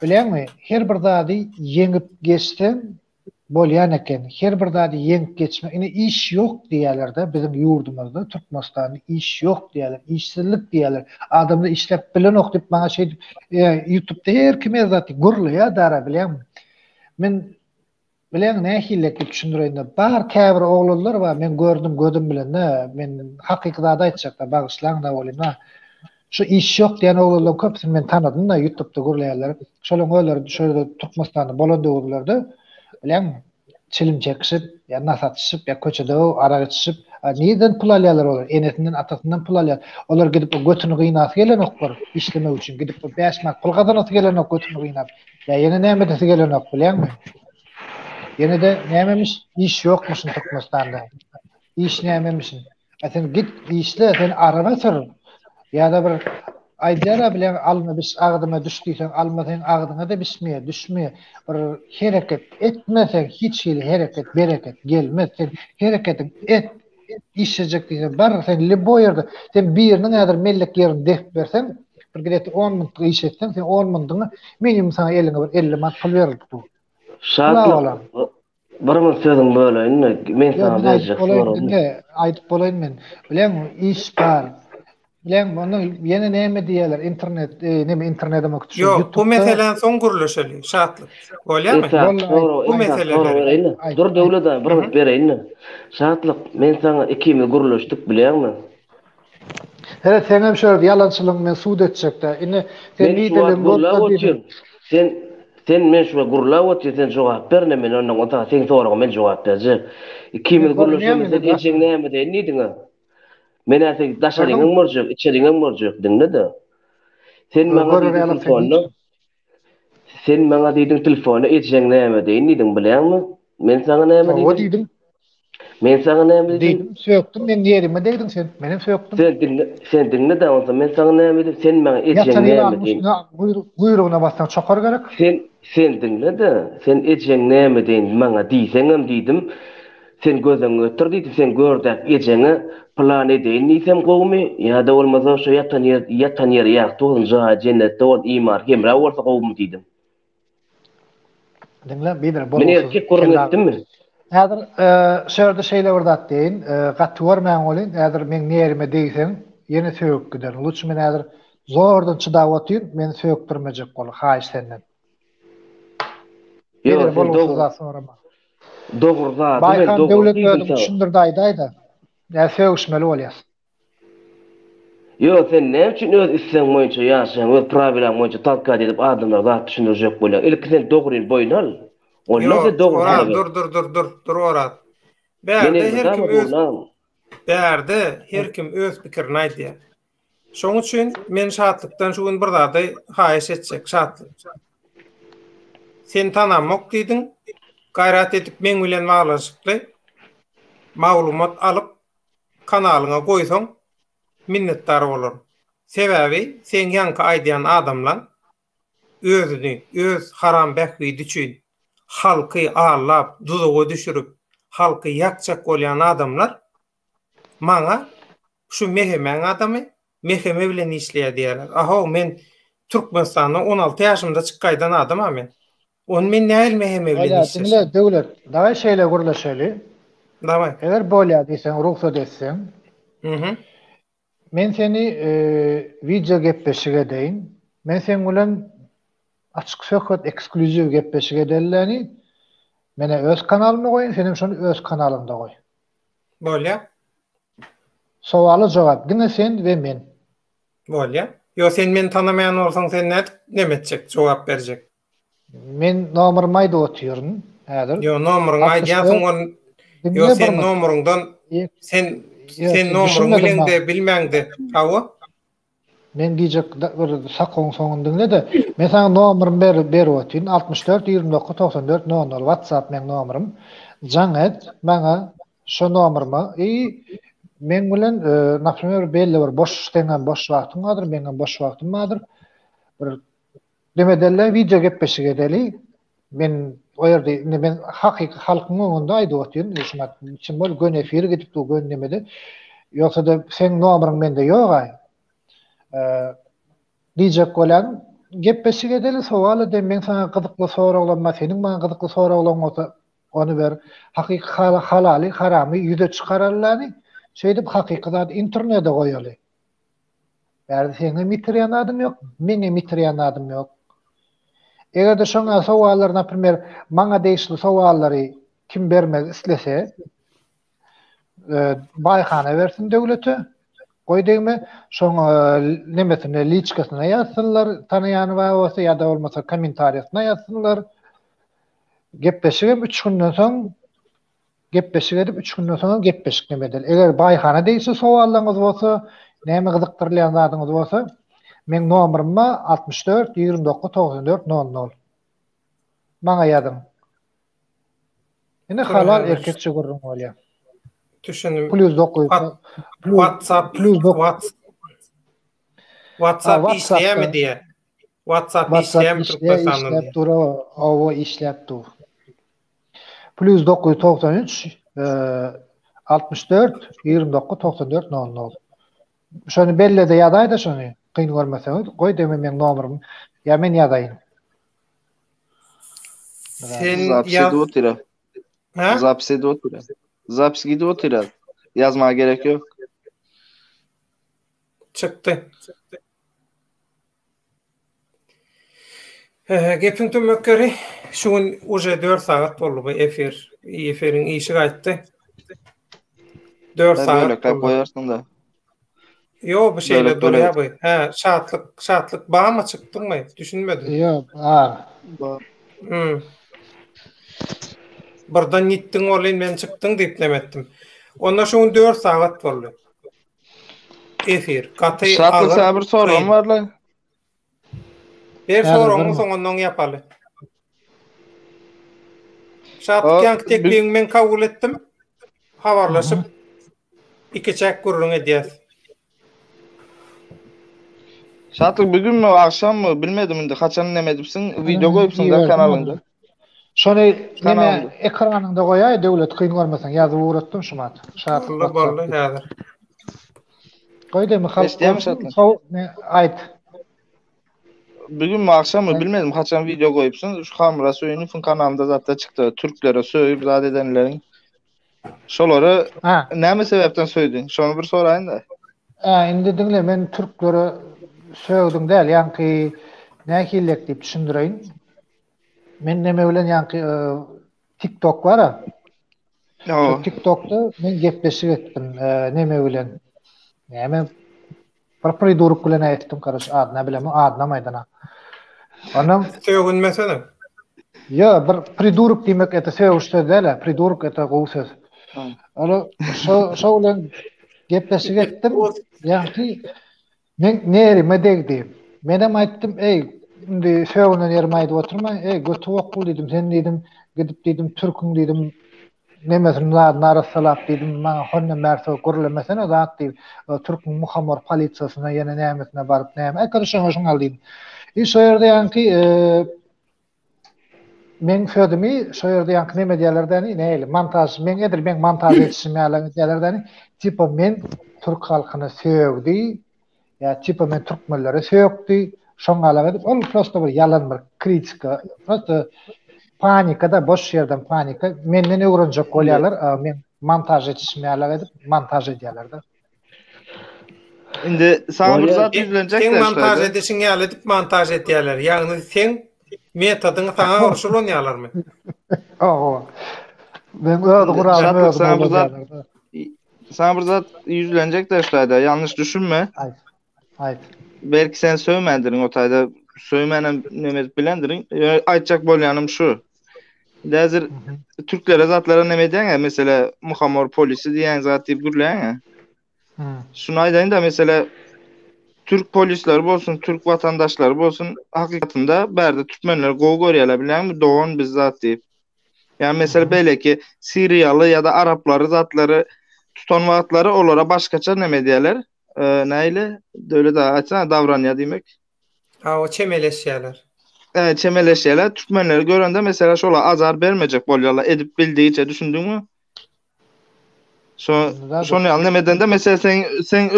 bilenmi? Her bir zady ýeňip geçdim. Bolýan eken. Her bir zady ýeňip geçmek. Ine iş ýok diýerler de bizim ýurdumyzda, Türkmenistanda iş ýok diýerler. İşsizlik diýerler. Adamda işlep bilen ok diýip maňa şey YouTube'da her kime zady gurlaya dara bilen. Men bilen nähillik düşündirýän bar käbir oglanlar bar. Men gördüm gözüm bilen men hakykatda aýtjak da bagyşlaň da bolýan. Şu iş ýok diýen oglanlar köpsini men tanydym da YouTube'da gurlaýarlar. Şolaň öýler şöyle Türkmenistanda bolan döwürlerde bilen çilim çekişip, ya nasatışıp, ya köçede arag içişip, Neden pul alýarlar olar? Enesinden atasından pul alýar. Olar gidip o götünü gynasy gelen oklar işlemek üçin gidip o 5 mark pul gazanasy gelen ok götünü gynap. Ya ýene näme dese gelen ok bilýärmi? Ýene de nämemiş iş ýokmuşyn tutmasdanda. İş nämemişin. Sen git işle, sen araba sür. Ya da bir aýdýara bilen alma biz agdyma düşdüýsen alma sen agdyňa da düşmeye. Bir hereket etmesen hiç hereket bereket gelmez. Sen hereketin et işejek diýsen bar sen libo ýerde sen bir ýeriniň häzir mellek ýerini dep bersen bir gideti 10 minut iş etsen sen 10 minutdyň minimum sana eliňe bir 50 manat pul berildi bu. Şartlı. Barman sözüm böyle inne men sana berjek. Aýdyp bolaýyn men. Bilen iş bar. Bilen bunu ýene näme diýerler internet näme internet demek üçin. Yok bu meselen son guruluşaly şartly. Bolýarmy? Bu mesele. Dur döwleda bir bereýin. Şartlyk men sana 2 mil guruluşdyk bilýärmi? Evet sen hem şöyle yalançılığın men suud etjekde. Ine sen liderin bolsa sen men şu gurulap otýar sen jogap berne men ondan ota sen soragy men jogap berjek. 2 mil guruluşdyk diýen näme diýdiňiz? Men äsek daşaryňyň morjak, içeriňiň morjak diňde. Sen maňa diýdiň telefony etjek näme diýdiň bilýärmi? Men sana näme diýdim? Men sana näme diýdim? Söýükdim, men ýerime diýdim sen. Menem söýükdim. Sen diňde de olsa men sana näme diýdim? Sen maňa etjek näme diýdim? Guyrugyna bassaň çokar gerek. Sen diňde de sen etjek näme diýdim maňa diýseňem diýdim. Sen gözüň ötür diýdim, sen gördäk etjeňi plan edeýin diýsem gowmy ýa-da bolmasa şo ýatan ýer ýa-da jennetde ol imar hemra bolsa gowmy diýdim. Dinle bilir bolsa. Men erkek görünetdimmi? Häzir şeýerde şeýle berdat deýin, gatwar men bolyn, häzir men nerime diýsen, ýene söýüp gider. Luçy men häzir zordan çydap otyryn, men söýüpdirmejek bol, haýy senden. Ýok, bolsa sorama. Dogurda, Baykan döwletleri düşündirdi aýdaýda. Ya söýüşmeli bolýar. Ýok, sen näme üçin öz isleň boýunça ýaşaýan, öz prawilary boýunça talkat edip adamlar zat düşündirjek bolýar. Ilki sen dogry boýnal. Ollada dogry. Dur orat. Bärde her kim öz pikirini aýdýar. Şoň üçin men şatlykdan şu gün bir zady haýyş etjek şatlyk. Sen tanamok diýdiň. Gayrat edip men bilen baglaşykly maglumat alyp kanalyňa goýsaň minnetdar bolar. Sebäbi sen ýanky aýdýan adamlar özüni öz haram bähwidi üçin halky ağlap duzuga düşürüp halky ýakjak bolýan adamlar maňa şu mehemen adamy meheme bilen işleýär diýerler. Aha men Türkmenistanyň 16 ýaşymda çykýan adamam men. On men näil meheme bilen işleýär. Dinle döwlet. Dawa şeýle gurlaşaly. Dawa. Eger bolýar diýsen, ruhsat etsen. Men seni video gepleşige deýin. Men sen bilen açyk söhbet ekskluziw gepleşige delläni. Mene öz kanalyma goýun, senem şonu öz kanalymda goý. Bolýar. Sowaly jogap diňe sen we men. Bolýar. Yo sen men tanamayan olsaň sen näme etjek, jogap berjek. Men nomerymy aýdyp otyryn häzir. Yo nomeryny aýdýaň yo sen nomeryňdan sen nomeryň bilen de bilmäňdi. Hawa? Men diýjek bir sakoň soňundan de men sana nomerymy berip otyryn 64 29 94 00 WhatsApp men nomerym. Jaňet maňa şo nomerymy men bilen naprimер belli bir boş işleňen boş wagtyň bardyr, meniň boş wagtym bardyr. Bir demedelle video gepleşik edeli. Men o ýerde men hakyky halkyň öňünde aýdyp otyryn, şumat için bol gön efir gidip du gön demedi. Ýoksa da sen nomeryň mende ýok aý. Diýjek bolan gepleşik edeli sowaly de men sana gyzykly soraglanma, seniň maňa gyzykly soraglan bolsa onu ber. Hakyky halaly, haramy ýüze çykararlary. Şeýdip hakyky zat internete goýaly. Bärde seni mitirýän adam ýok, meni mitirýän adam ýok. Eger de şoňa sowallar, naprimер, maňa deýişli sowallary kim bermek islese, baýhana bersin döwleti. Goý diýme, şoňa nemesine liçkasyna ýazsynlar, tanýany bar bolsa ýa-da bolmasa kommentariýasyna ýazsynlar. Gepleşigem 3 günden soň gepleşik edip 3 günden sonra gepleşik demedil. Eger baýhana diýse sowallaryňyz bolsa, näme gyzykdyrylýan zadyňyz bolsa, men nomeryma 64 29 94 00. Maňa ýazyň. Ine halar erkekçe gurrun bolýar. Düşünüm. Plus 9 WhatsApp işleýärmi diye. WhatsApp işleýärmi Türkmenistan'da diye. O işläp dur. Plus 993 64 29 94 00. Şonu bellede ýadaýda şonu. Kyn görmeseňiz, goý deme men nomerym. Ya men ýadaýyn. Sen Zapis gidiyor. Yazmaya gerek yok. Çıktı. Gepin tümökkeri şuun uje 4 saat boldy bu efirin işi gaýtdy. 4 saat koyarsın da. Yo, bu şeyle durýar bu. He, şatlyk bağma çıktınmı? Düşünmedim. Yo, Buradan gittin olyn men çıktın diýip demetdim. Onda şuun 4 saat boldy. Efir, gaty şatlyk sabır sorum barlar. Bir soruňy soňundan ýapaly. Şatlyk tekliğini men kabul etdim. Habarlaşyp iki çek gurrun edýäs. Şatlyk bugün mü akşam mı bilmedim indi. Kaçan nemedipsin video koyupsun da kanalında. Şonu neme ekranynda goýaý döwlet kyn görmeseň ýazyp uğratdym şumat. Şatlyk boldy häzir. Goýdym aýt. Bugün mü akşam mı bilmedim kaçan video koyupsun. Şu kamera söýünüň kanalında zatda çykdy. Türklere söýüp zat edenleriň. Şolary näme sebepden söýdün? Şonu bir soraýyn da. Indi diňle men türklere söýdüm däl, ýa-ni nähillek diýip düşündireýin. Men neme bilen ýa-ni TikTok bar. TikTokda men gepleşip etdim neme bilen. Näme pryduruk bilen aýtdym karış adyna bilemmi adyna maýdana. Onam söýgün mesele. Ya bir pryduruk diýmek ete söýüşde däl, pryduruk ete gowy söz. Ala şo bilen gepleşip etdim. Ýa-ni men nerime degdi. Men hem aýtdym, indi söýgünden ýerim aýdyp oturma, götü okul diýdim, sen diýdim, gidip diýdim türküň diýdim. Nemesin narassalap diýdim, maňa honne merse görülemesene zat diýip, türküň muhammar polisiýasyna ýene nämetine baryp näme arkadaşlar hoşuň aldyym. Şu ýerde ýa-ni men söýdümi, şu ýerde ýa-ni neme diýerlerden näle montaj, men edir men montaj etişim diýerlerden tipa men türk halkyny söýdi, ýa tipa men türkmenleri söýdi, şoňa alak ol prosto bir ýalan bir kritika, prosto panikada boş yerden panika. Menden öwrenjek bolýarlar, men montaj etişim edip montaj edýärler da. Indi sana bir zat ýüzlenjek sen montaj edişiň edip montaj edýärler. Ýagny sen metodyny sana urşulanýarlarmy? Ben öýde guralym sana bir zat ýüzlenjek de şeýle ýalňyş düşünme. Aýt. Belki sen söýmändirin o taýda söýmänem neme bilendirin. Aýtjak bolýanym şu. Häzir türklere zatlara neme diýen, mesela muhammar polisi diýen zat diýip gürleýän. Şunu aýdaýyn da mesela Türk polisler bolsun, Türk vatandaşlary bolsun, hakykatynda bärde türkmenler gowy görýärler bilen doğan biz zat diýip. Yani mesela belki Siriyalı ya da Araplary zatlary tutan wagtlary olara başgaça neme diýerler? Näile? Döwlet açsa davranýar diýmek. O çemeleşýärler. Çemeleşýärler. Türkmenleri görende mesela şola azar bermejek bolýarlar edip bildigiçe düşündüňmi? Şonu anlameden de mesela sen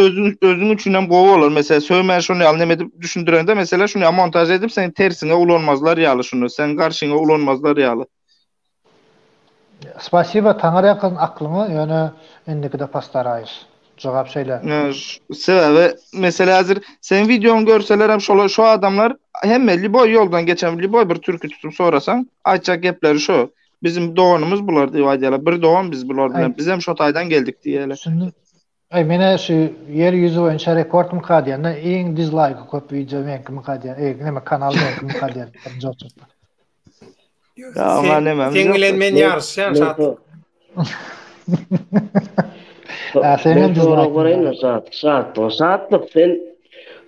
özün üçin hem gowy bolar. Mesela söýmän şonu anlamedip düşündirende mesela şunu montaj edip sen tersiňe ulanmazlar ýaly şunu. Sen garşyňa ulanmazlar ýaly. Spasiba taňa ýakyn aklyňy ýöne endikide pastaraýys. Jogap şeýle. Sebäbi mesela hazır sen videonu görseler hem şu adamlar hem Liboy yoldan geçen Liboy bir türkü tutup sorasan aýtjak gepleri şu. Bizim doğanımız bular diýip aýdýarlar. Bir doğan biz bular bilen. Biz hem şu taýdan geldik diýerler. Mene şu yer ýüzi boýunça rekordum kadýanda iň dislike köp video menki kadýan. Neme kanal menki kadýan. Ya ama neme. Sen bilen men ýarşýan şat. Ben sonra göreyim saatlik sen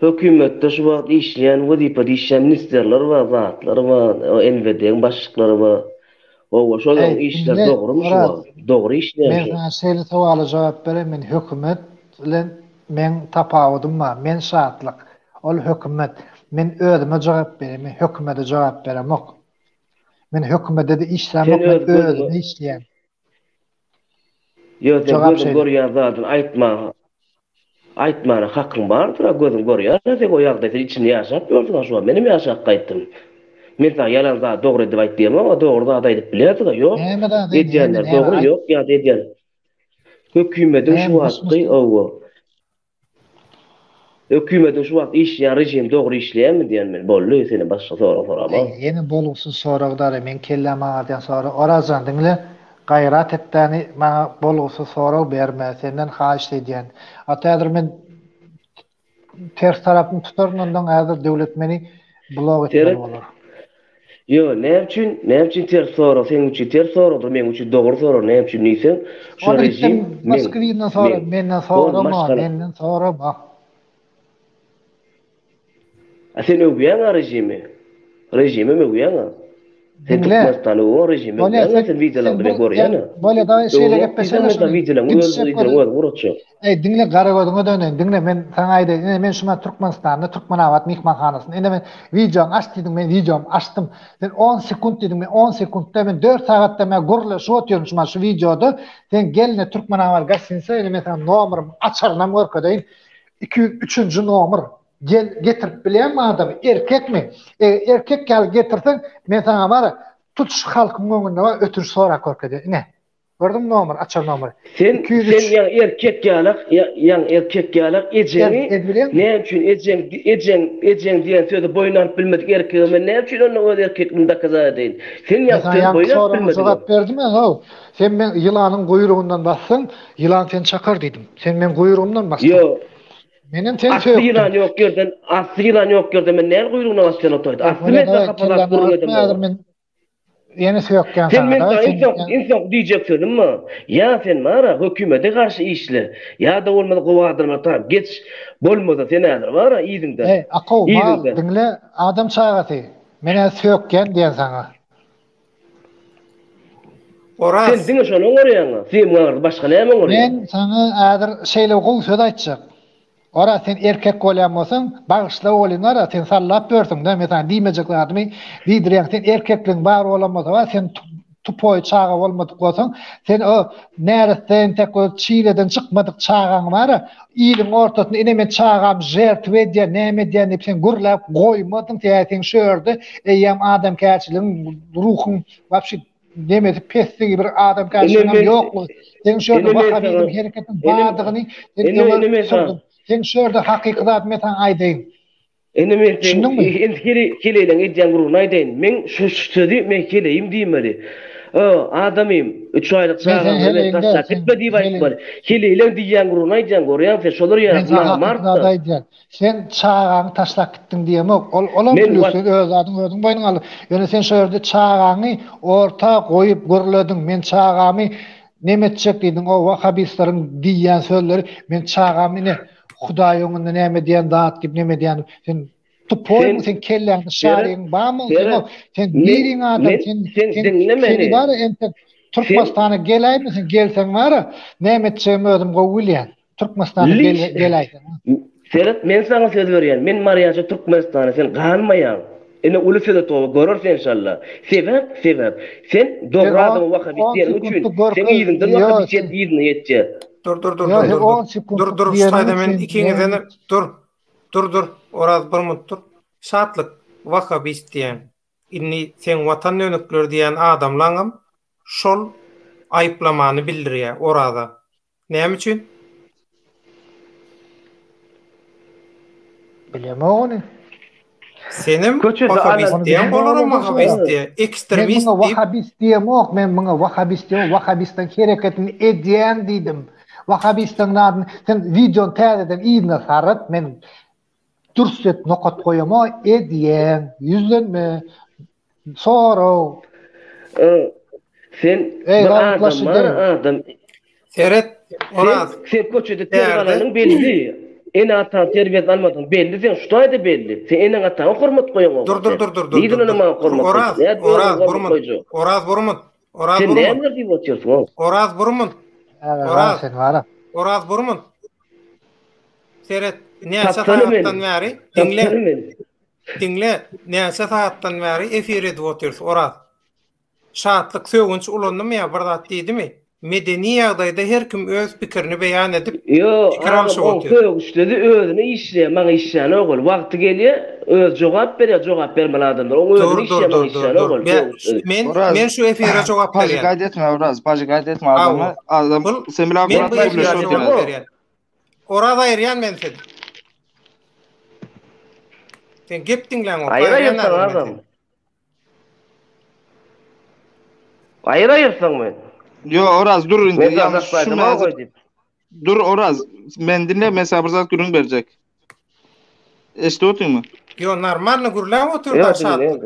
hökümette şu wagt işleyen wadipa işleyen ministerler var, zatlar var, NVD'nin başlıkları var. O şol işler doğru mu şu? Doğru işler. Men sana şeýle sowala jogap berem, men hökümet bilen men tapawudum var. Men şartlyk. Ol hökümet. Men özüme jogap berem, men hökümete jogap beremok. Men hökümete de işlemok, men özüme işleýän. Yo, gözüm görýän zatyn aýtmana hakyň bardyr, gözüm görýär. Sen o ýagdaýda sen içinde ýaşap gördüň şu an. Menim ýaşap gaýtdym. Men sana yalan zat dogry diýip aýtdym ama dogry zat aýdyp bilýärdi, ýok. Edýänler dogry ýok, ýa edýän. Hökümetin şu wagty owo. Hökümetin şu wagt işleýän rejim dogry işleýärmi diýen men bolly seni başga sorama. Ýene bolugsyz soragdary men kellem aýdan sonra orazan diňle gayrat etdäni maňa bolugsyz sorag berme, senden haýyş edýän. Ataýdyr men ters tarapyny tutaryn ondan häzir döwlet meni blog etýär bolar. Yo, ne üçin ters sorag, sen üçin ters soragdyr, men üçin dogry sorag, ne üçin diýsen, şu rejim Moskwiýdan sonra menden sorama, menden sorama. Sen öwýän rejimi. Rejimi öwýän. Sen tutmastan o rejimi. Sen videolarda görýän. Böyle da şeýle gepesene. Dinle garagodyňa dönen. Dinle men taňa aýdy. Men şuna Türkmenistanda Türkmenawat mehmanhanasyny. Ende men videoň açdyň, men videomy açdym. Sen 10 sekund diýdim, men 10 sekundda men 4 sagatda men gurla şu otýarym şuna şu videoda. Sen gelne Türkmenawat gazetine, ene men taňa nomerym açarnam görkedeýin. 203-nji nomer. Gel getirip bilen mi adam erkek mi? Erkek gel getirsen men sana var tutuş halkın önünde var ötür sonra korkady. Ne? Gördüm nomer, açar nomer. Sen yan erkek gelak, yan erkek gelak ejeni. Ne üçin ejeng diýen sözi boylanıp bilmedik erkeğime ne üçin onu o erkekliğini da kaza edin. Sen yan boylanıp bilmedik. Cevap berdim ben o. Sen men yılanın kuyruğundan bassın, yılan sen çakar dedim. Sen men kuyruğumdan bastın. Yo. Menin ten söýüp. Asly yılan ýok gördüm. Men näme guýrugyna basýan otoýdy. Asly men kapalar guýrugyna. Men ýene söýükken sana. Insan diýjek söýdümmi? Ya sen mara hökümete garşy işle. Ya da bolmady gowardyrma taýp. Geç bolmasa sen näder bara ýygyňda. Akaw dinle adam çagaty. Mene söýükken diýen sana. Oras. Sen diňe şonu görýäň. Sen başga näme görýäň? Men sana ädir şeýle gowy söz aýtjak. Ora sen erkek bolýanmasyň, bagışla bolýar, sen sallap bersiň da, mesela diýmejekler adamy, diýdirýän sen erkekliň bar bolamasa, sen tupoy çaga bolmadyk bolsaň, sen o näresten tek o çiýleden çykmadyk çagaň bar, ýylyň ortasyna ine men çagam jertw edýär, näme edýär, sen gurlap goýmadyň, sen şöýärdi, eýem adam käçiliň ruhun wapşy demedi pesli bir adam käçiliň ýoklugy. Sen şöýärdi wakabiň hereketiň bardygyny, sen şöyle hakikat metan aydın. Ene men keleýän edýän guruny aýdyn. Men şu sözi men keleýim diýmeli. Adamym 3 aýlyk çağam men taşak etme diýip aýtdylar. Keleýän diýen guruny aýdýan gorýan sen şolar ýaratmak martda. Sen çağaňy taşlap gitdiň diýemek. Olam bilýär öz adyň özüň boýnuňa alyp. Ýöne sen şu ýerde çağaňy orta goýup görlediň. Men çağamy nemetjek diýdiň o wahhabistlaryň diýen sözleri men çağamy ne Hudaý öňünde näme diýen zat gibi näme diýen sen tupoy sen kelläňi şaryň barmy sen biriň adam sen dinlemeli bar ente Türkmenistana geleými sen gelseň bar näme etjegimi özüm goýulýan Türkmenistana geleýdi Serhat men sana söz berýän men marýaja Türkmenistana sen galmaýan ene ulusda towa görürsen inşallah sebäp sen dogry adamy wakaby diýen üçin sen ýygyňdan wakaby ýetýän ýetjä Dur, şaýda men ikiňizden dur. Oraz bir minut dur. Şatlyk wahhabist diýen, inni sen watan önükler diýen adamlaňam şol aýplamany bildirýär orada. Näme üçin? Bilemem onu. Senim wahhabist diýen bolarmy wahhabist diýen, ekstremist diýip. Wahhabist diýmek, men muňa wahhabist diýen, wahhabistň hereketini edýän diýdim. Wahhabistň adyny sen videon täzeden ýygyna sarat men durset nokat goýama edýän, ýüzlenme. Soro. Sen Ey, bir gavuklaşy adam değil. adam Seret Oraz sen köçede terbiýalaryň belli. Ene atan terbiýet almadın belli. Sen şuýda belli. Sen ene atan hormat goýaň. dur. Niýe ona ma hormat Oraz goýaň? Oraz burmun. Sen näme diýip oturýarsyň? Oraz burmun. Ara sen ara. Oraz burmun. Seret näçe Tapsaly men. saatdan bäri Tapsaly men. dinle näçe saatdan bäri efir edip oturýar. Oraz şahatlyk söwünç ulandymy ya bir zat diýdimi? Medeni ýagdaýda her kim öz pikirini beýan edip Yo, pikir alşy o söýüşledi özüni işleýär, maňa işleýän ogul. Wagty gelýär, öz jogap berýär, jogap bermeli adamlar. O özüni işleýär, maňa işleýän ogul. Men şu efire jogap Pajy berýän. gaýdetme Oraz, pajy gaýdetme adamy. Adam sen bilen Men bu Murat efire bilen jogap berýän. Orada ýerýän men sen. Sen gep dinleň o. Aýraýarsaň adam. Aýraýarsaň men. Yo Oraz dur indi. Men Ýalnys şu şu mäzir goýdyp. dur Oraz. Men dinle, men sabırzat gürün berjek. Eşdotýarmy? Yo normalny gürläp oturda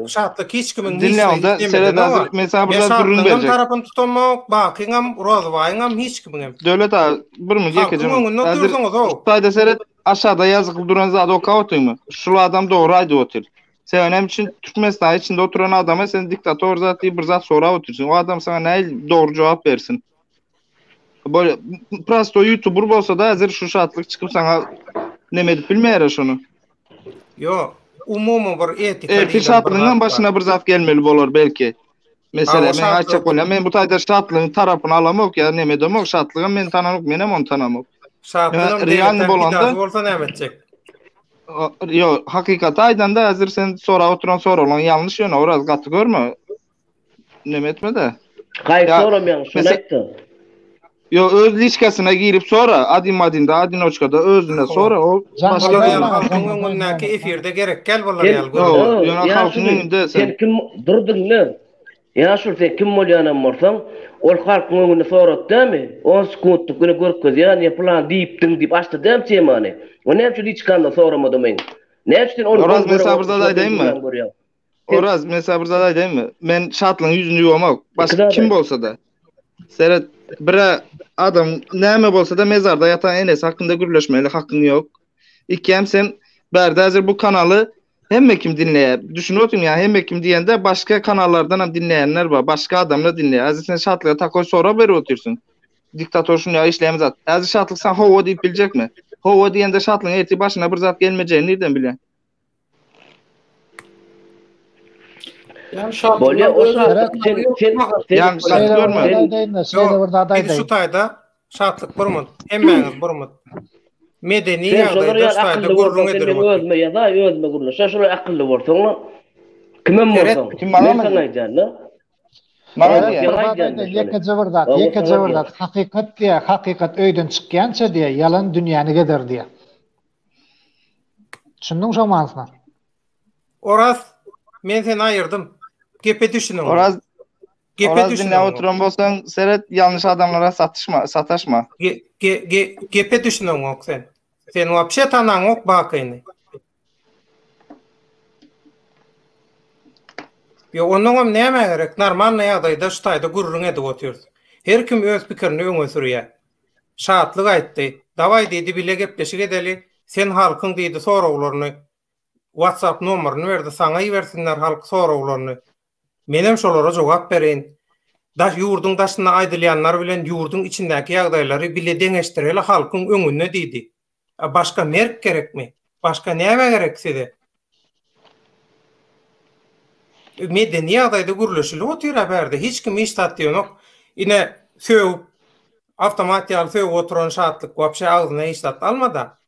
şatlyk hiç kimin Dinle onda seret hazır men sabırzat gürün berjek. tarapyn tutamak, bakyňam, rozwaýňam hiç kimin. Döwlet bir mi gekejem. Hazır Taýda seret aşağıda yazıklı duran zat okawtymy? Şu adam doğru aýdyp otur. Sen önem için Türkmenistan içinde oturan adama sen diktator zat diýip bir zat sorap otursun. O adam sana näil doğru jogap bersin? Böyle prosto YouTuber bolsa da hazır şu şatlyk çıkıp sana neme edip bilmeýär şonu. Yo, umumy bir etika. Erki şatlygyň başyna bir zat gelmeli bolar belki. Mesela men açık bolýar. Men bu taýda şatlygyň tarapyny alamok ya neme demok şatlygy men tanamok, menem onu tanamok. Şatlygyň real bolanda bolsa näme etjek? Yo, hakikat aýdanda hazır sen sonra oturan soralan yanlış ýöne oraz gaty görme. Neme etme de. Gaýy soramyan, şunu aýtdy. Yo, öz liçkasına girip sonra adin-madinda, adinoçkada özüne sonra o başka halkyň öňündäki efirde gerek gel bolar ýaly. Yo, halkyň öňünde sen kim durdun ne? Ya şu sen kim bolýanam bolsaň, ol halkyň öňünde sorat dämi? 10 sekundlyk güne görkezýär, ýani plan diýipdiň diýip açdy däm temany. O näçe liçkanda soramadym men. Näçe onu Oraz men sabırzat aýdaýmmy? Oraz men sabırzat aýdaýmmy? Men şatlyň ýüzüni ýuwamak, başga kim bolsa da. Seret bir adam näme bolsa da mezarda yatan enes hakkında gürleşmeli hakkın yok. İki sen berde hazır bu kanalı hemme kim dinleýär. Düşünüyorsun ya hemme kim diýende başka kanallardan hem dinleyenler var. Başka adamlar dinleýär. Hazır sen şatlyğa takoy sonra berip otursun. Diktator şunu ya işleýän zat. Hazır şatlyk sen howa diýip biljekmi? Howa diýende şatlyň erti başyna bir zat gelmejegini nerden bilýän? Yani şart. Bolýar o şart sen şu taýda şatlyk burmun. Hemmeňiz burmun. Medeni ýagdaýda şu taýda gurrun edirmek. Özme ýa-da özme gurrun. Şa şolar akylly bolsaň, kimem bolsaň? Kim bana mı? Yeke jewrdat. Hakykat diýe, hakykat öýden çykýança diýe, ýalan dünýäni geder diýe. Şundan şo manysyna. Oraz men seni aýyrdım. Gepe düşünün. Oraz dinle oturan bolsaň seret yanlış adamlara sataşma. Gepe düşünün ok sen. Sen wapşe tanan ok bakyny. Yo onuňam näme gerek? Normal ýagdaýda şu taýda gurrun edip oturýar. Her kim öz pikirini öňe sürýär. Şatlyk aýtdy. Dawai diýdi bile gepleşik edeli. Sen halkyň diýdi sorawlaryny WhatsApp nomeryny berdi, saňa ýersinler halk sorawlaryny. Menem şolara jogap berin. Daş ýurdun daşyna aýdylýanlar bilen ýurdun içindäki ýagdaýlary bile deňeşdireli halkyň öňünde diýdi. Başka merk gerekmi? Başka näme gerek size? Medeni ýagdaýda gürleşili otyra berdi. Hiç kim iş tatýanok. Ine söw awtomatyal söw oturan şatlyk wapşe agzyna iş tat almada.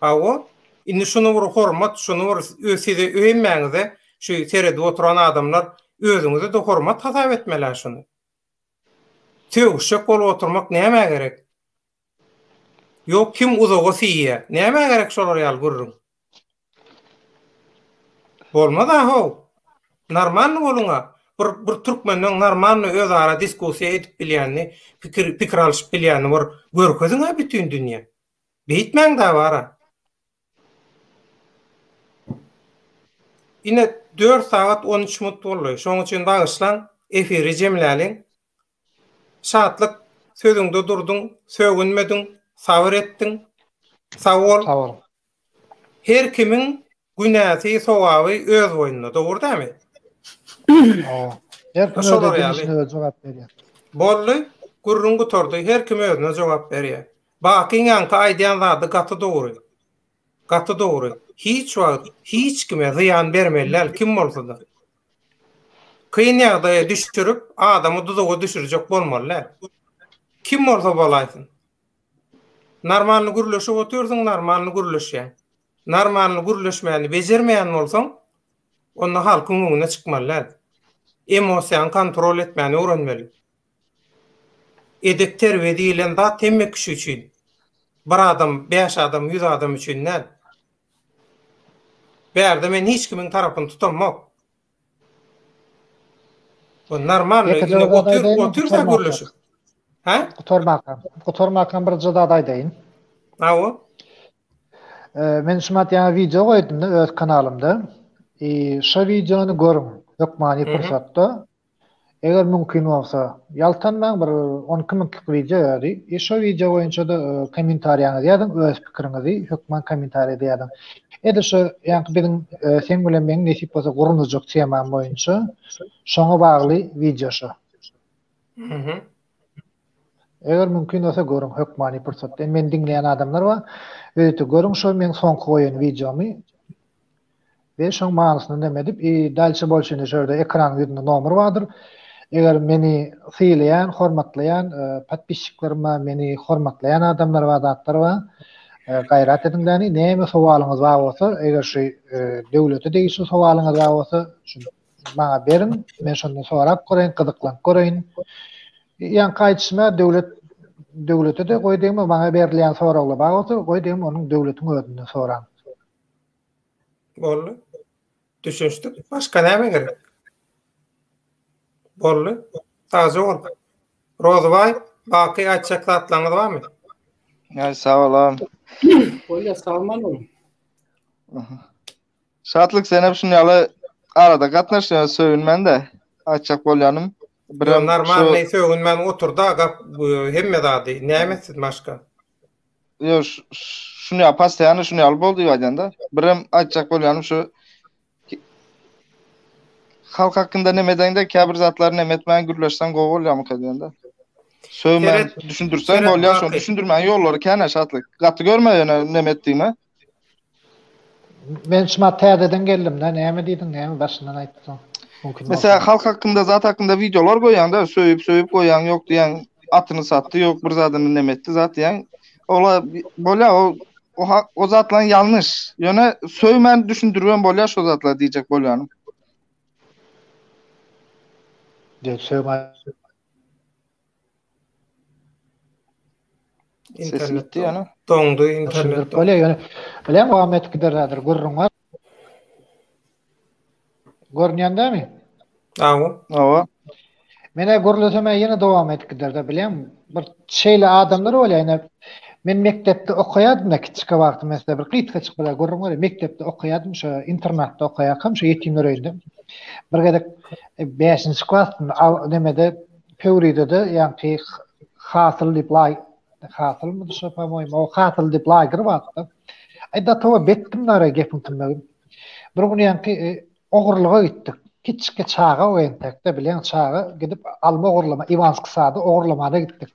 Awo indi şunu bir hormat, şunu bir öside öýmeňizde şu serede oturan adamlar özüňize de hormat tasap etmeler şunu. Söwüşek bolup oturmak näme gerek? Yok kim uzağa siýe? Näme gerek şolar ýaly gurrun? Bolmada ho. Normal boluňa. Bir türkmenden normal öz ara diskusiýa edip bilýänni, pikir alyşyp bilýänni bir görkeziňe bütün dünýä. Beýtmäň da bara. Ine 4 saat 13 minut boldy. Şoň üçin bagyşlan efiri jemläliň. şatlyk sözüňde durdun, sögünmedin, sabır etdiň. Sag ol. Sağ ol. Her kimin günäsi, sowaby öz boýnunda, dogry dämi? Her kim Şolar öde ýaly. işine öz jogap berýär. Bolly, gurrun gutordy, her kim özüne jogap berýär. Baky ýanky aýdýan zady gaty dogry. Gaty dogry. Hiç wagt, hiç kime ziyan bermeller kim bolsa da. Kıyın ýagdaýa düşürüp, adamy duzaga düşürjek bolmalylar. Kim bolsa bolaýsyn. Normalny gürleşip otursaň, normalny gürleşýär. Normalny gürleşmäni bejermeýän bolsaň, onda halkyň öňüne çykmalylar. Emosiýany kontrol etmäni öwrenmeli. Edek terbiýe edilen zat temmek kişi üçin. Bir adam, 5 adam, 100 adam üçin näl? Bärde men hiç kimin tarabyny tutamok. Bu normal, otursa gürleşip. Ha? Gutormakam bir jada aýdaýyn. Awo. Men şumat ýa video goýdum da öz kanalymda. Şo videony görüň. Ýokmany pursatda. Eger mümkin bolsa, ýaltanmaň bir 12 minutlyk video ýaly. Şo video boýunça da kommentariýaňyzy ýazyň, öz pikiriňizi hökman kommentariýada ýazyň. Ede şo ýa-ni biziň sen bilen meň nesip bolsa gurunjak tema boýunça şoňa bagly video şo. Eger mümkin bolsa görüň hökmany pursatda. Men dinleýän adamlar bar. Öýte görüň şo men soňky goýan videomy. Ve şoň manysyny demedip, dalça bolşyny şerde ekran ýüzünde nomer bardyr. Eger meni sylaýan, hormatlaýan, patpisçiklaryma, meni hormatlaýan adamlar we zatlar bar. Gaýrat ediňläni, näme sowalyňyz bar bolsa, eger şu döwlete degişli sowalyňyz bar bolsa, şu maňa berin, men şondan sorap görýän, gyzyklanıp görýän. Ýa-ni gaýtysma döwlete de goýdym, maňa berilýän sorawlar bar bolsa, goýdym onuň döwletiň özünden soran. Bolly. Düşünçtük. Başka näme gerek? Bolly. Taze ol. Rozbay, baky açıklatlaňyz barmy? Ya sağ olam. Bolly salman ol. Şatlyk sen hep şunu ýaly arada gatnaşýan söýünmän-de açak bolýanym. Bir normal näse öňmen oturda gap hemme zady. Näme siz başka? Yo şunu ýapas ýany şunu ýaly boldy ýaýanda. Birim açak bolýanym şu halk hakkında nemedeňde käbir zatlaryny emetmän gürleşsen gowul ýamyk edýände. Söýmän düşündürsen bolýar, şonu düşündürmän ýollary käne şatlyk. Gaty görmeýän nemetdiňmi? Men şumat täzeden geldim da, näme diýdiň, näme başyndan aýtdyň. Mesela halk hakkında, zat hakkında videolar goýanda, söýüp goýan ýok diýen, atyny satdy, ýok bir zadyny nemetdi zat diýen. Ola bolýar, o zatlar yanlış. Ýöne söýmän düşündürýän bolýar şo zatlar diýjek bolýarym. İnternetde ýa-ni toňdy internet. Bolýar, bilen Muhammed giderler, gurrun var. Görnýändämi? Awa. Mene gurulsam ýene dowam edip giderler, bilen bir şeýle adamlar bolýar. Men mektepde okuýardym, kiçik wagty mesela bir gytga çykdylar, görüň var, mektepde okuýardym, şo internatda okuýakam, şo ýetimler öýünde. Bir gedek 5-nji klassda nemede Peuride de ýa-ni hasyl diplay, hasylmy şo pamoýma, o hasyl diplay girwagtda. Aýda towa betdim nara gepim tümlegim. Bir gün ýa-ni ogurlyga gitdik. Kiçikçe çağa oýantakda bilen çağa gidip alma ogurlama, Ivanski sady ogurlamada gitdik.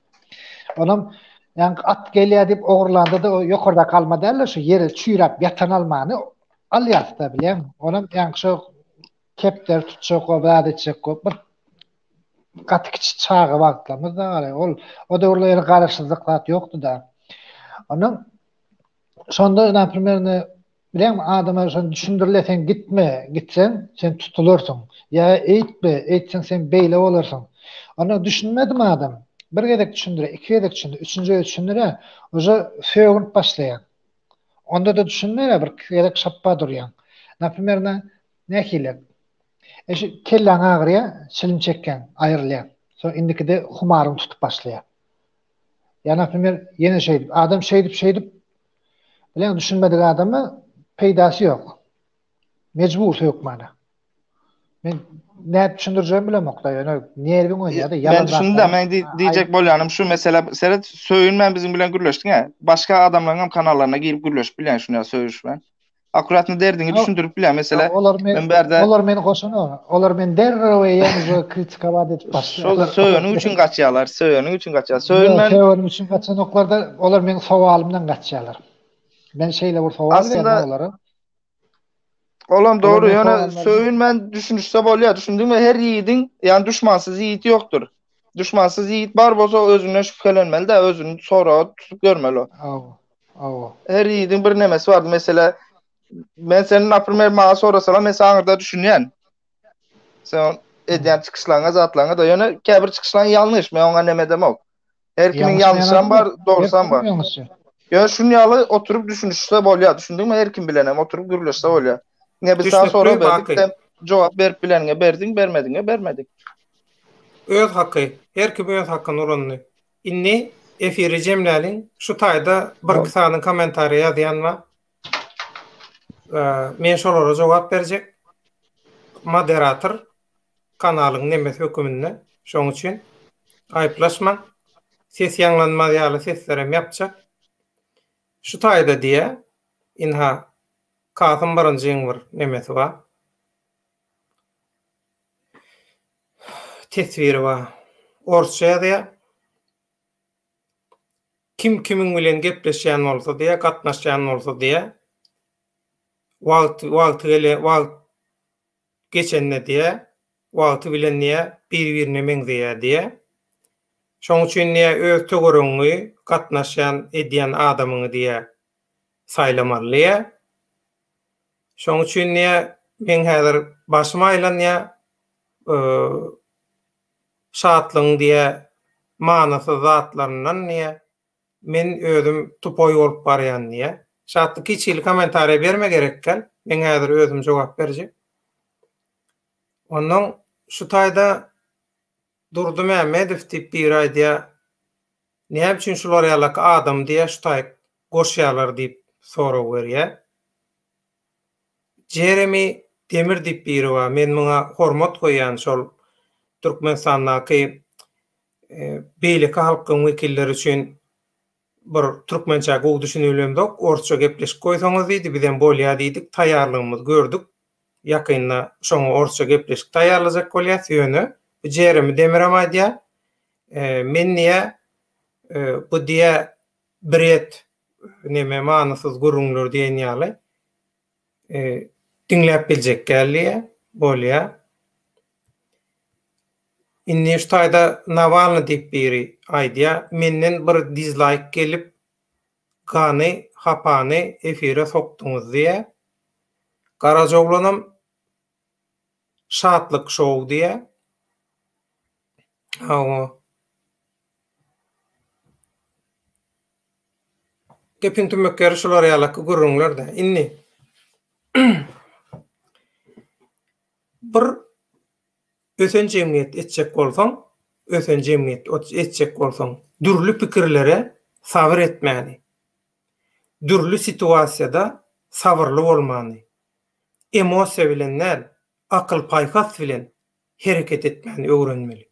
Onam yani at gelýär dip ogurlandy da ýokarda kalmady elle şu ýere çüýrap ýatan almany alýarda bilen. Onam ýa-ni şu kepler tutjak we bäde etjek bir gaty kiçik çağa wagtlamyz da gary. O döwürler garaşsyzlyklar ýokdy da. Onam şonda näprimerne bilen adama şonu düşündirilesen gitsen sen tutulursun. Ya eýtsen sen beýle bolarsyň. Onu düşünmedim adam. Bir gedek düşündüre, iki gedek düşündüre, üçüncü düşündüre, oja söýgünip başlaýan. Onda da düşünmere bir gedek şappa durýan. Näprimerne nähile. Eşi kelläň agyrýa, çilim çekken, aýrylýan. So indikide humaryň tutup başlaýar. Ýa näprimer ýene şeýdip, adam şeýdip bilen düşünmedik adamy peýdasy ýok. Mecbur söýükmana. Men näp düşündirjegim bilen mokda ýöne nerbiň oýnýardy Ben yalan şunu da ben diyecek bolýanym şu mesela seret söýünmän bizim bilen gürleşdiň ha. Başga adamlaryň kanallarına girip gürleşip bilen şunu söýüşmän. Akurat ne derdiňi düşündirip bilen mesela men berde olar meni goşany olar men derrew ýa-ni kritika wad etip başlaýar. Söýüniň üçin gaçýarlar, söýüniň üçin gaçýar. Söýüniň üçin gaçanoklarda olar meni sowalymdan gaçýarlar. Ben şeýle bir sowal berdim olara. Olam doğru yani söýünmän düşünüşse bolýar. Düşündiňmi her ýiğidin yani düşmansız ýiğit ýokdur. Düşmansız ýiğit bar bolsa özüne şüphelenmeli de özünü sonra tutup görmeli o. Her ýiğidin bir nemesi vardı mesela ben senin naprimер maňa sorasalam men saňyrda düşünýän. Sen edýän çykyşlaryňa zatlaryňa da ýöne käbir çykyşlaryň ýalňyş men oňa neme demok. Her kimiň ýalňyşam bar, doğrusam bar. Ýöne şunu ýaly oturup düşünüşse bolýar. Düşündiňmi her kim bilenem oturup gürleşse bolýar. Ne bir saat sonra berdik de cevap berip bilenine berdiň, bermediňe bermedik. Öz hakkı, her kim öz hakkını uranlı. İnni efiri jemläliň şu taýda bir kysanyň kommentary ýazýan wa men şolara jogap berjek. Moderator kanalyň nemesi höküminde. Şoň üçin aýplaşma. Ses ýanglanma ýaly seslerem ýapjak. Şu taýda diýe inha Kasım barıncıyın var nemesi var. Tesviri var. Orsçaya diye kim kimin bilen gepleşýän bolsa diye, gatnaşýan bolsa diye wagt geçenne diye, wagty bilen diye bir-birine meňzeýär diye. Şoň üçin diye öz tögörüňi gatnaşýan edýän adamyňy diye saýlamalýar. Şoň üçin men häzir başyma aýlanýa şatlyň diye manasy zatlaryndan men özüm tupoy bolup barýan diye. Şatlyk hiç komentary berme gerekkel. Men häzir özüm jogap berjek. Onuň şu taýda Durdy Mehmedow diýip bir aýdýa näme üçin şular ýaly adam diye şu taýy goşýarlar diýip sorag berýär. Jeremy Demir diýip biri var. Men muňa hormat goýan şol Türkmenistandaky beýleki halkyň wekilleri üçin bir türkmençe gowy düşünýärlemdok, orçça gepleşip goýsaňyz diýdi, bizem bolýar diýdik, taýýarlygymyzy gördük. Ýakynda şoňa orçça gepleşip taýýarlajak bolýar ýöne. Jeremy Demir aýdýar, men bu diýe biret neme manasyz gurrunlar diýen ýaly dinläp biljek gelýär, bolýar. Inni şu taýda Navalny diýip biri aýdýar, menden bir dislike gelip gany, hapany efire sokduňuz diýe. Garajoglanam şatlyk şow diýe. Gepin tümekleri şular ýaly gurrunlar da. Inni bir ösen jemgyýet etjek bolsaň, dürli pikirlere sabır etmäni. Dürli situasiýada sabırly bolmany. Emosiýa bilen, akyl paýkas bilen hereket etmäni öwrenmeli.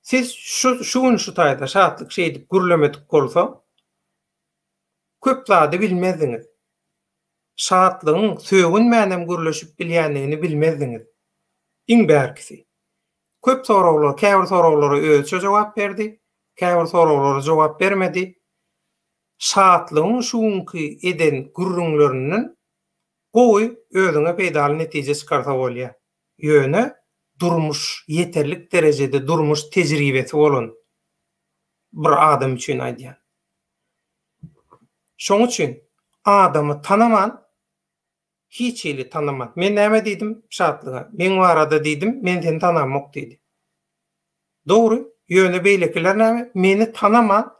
Siz şu taýda şatlyk şey edip gürlemedik bolsa, köp zady bilmezdiňiz. Şatlygyň söýgünmänem gürleşip bilýänligini bilmezdiňiz. İň bärkisi. Köp soraglar, käbir soraglara özçe jogap berdi, käbir soraglara jogap bermedi. Şatlygyň şuňky eden gürrüňlerinden gowy özüňe peýdaly netije çykarsa bolýar. Ýöne durmuş, yeterlik derejede durmuş tejribesi bolan bir adam üçin aýdýan. Şoň üçin adamy tanaman, hiç eli tanaman. Men näme diýdim şatlyga? Men barada diýdim, men seni tanamak diýdi. Dogry, ýöne beýlekiler näme? Meni tanaman,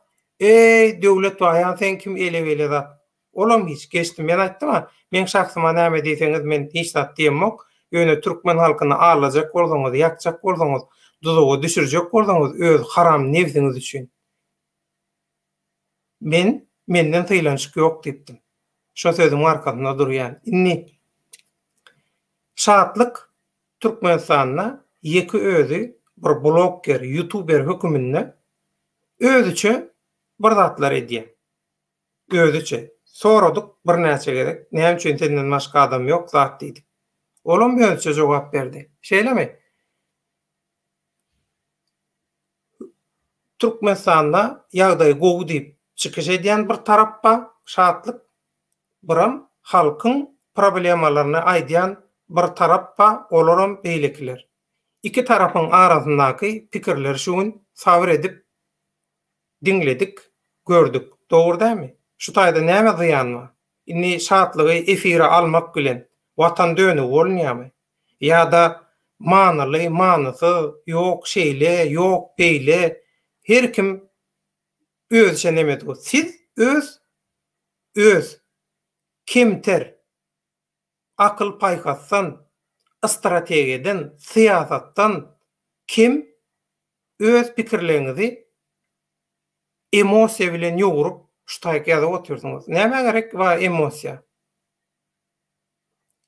döwlet baýan sen kim ele zat. Olam hiç geçdim. Men aýtdym, men şahsyma näme diýseňiz men hiç zat diýemok. Ýöne türkmen halkyny ağlajak bolsaňyz, ýakjak bolsaňyz, duzaga düşürjek bolsaňyz öz haram nefsiňiz üçin. Menden tyýlanşyk ýok diýdim. Şo sözüň arkasynda durýan. Inni şatlyk Türkmenistan'a ýeki özü bir blogger, YouTuber hökümünde özüçe bir zatlar edýär. Özüçe. Soradyk bir näçe gerek. Näme üçin senden başga adam ýok zat diýdik. Olam özüçe jogap berdi. Şeýlemi? Türkmenistan'da ýagdaý gowy diýip çykyş edýän bir tarappa şatlyk, biram halkyň problemalaryny aýdýan bir tarappa olaram beýlekler. İki tarapyň arasyndaky pikirleri şuň sabır edip dinledik, gördük. Dogry dämi? Şu taýda näme zyýan bar? Inni şatlygy efire almak bilen watan dönü bolmaýarmy? Ýa-da manaly, manysy ýok şeýle, ýok beýle her kim özçe näme diýip. Siz öz kimter akıl paýkatsan, strategiýeden, siýasatdan kim öz pikirlerini emosiýa bilen ýogurup şu taýda oturýarsyňyz. Näme gerek we emosiýa?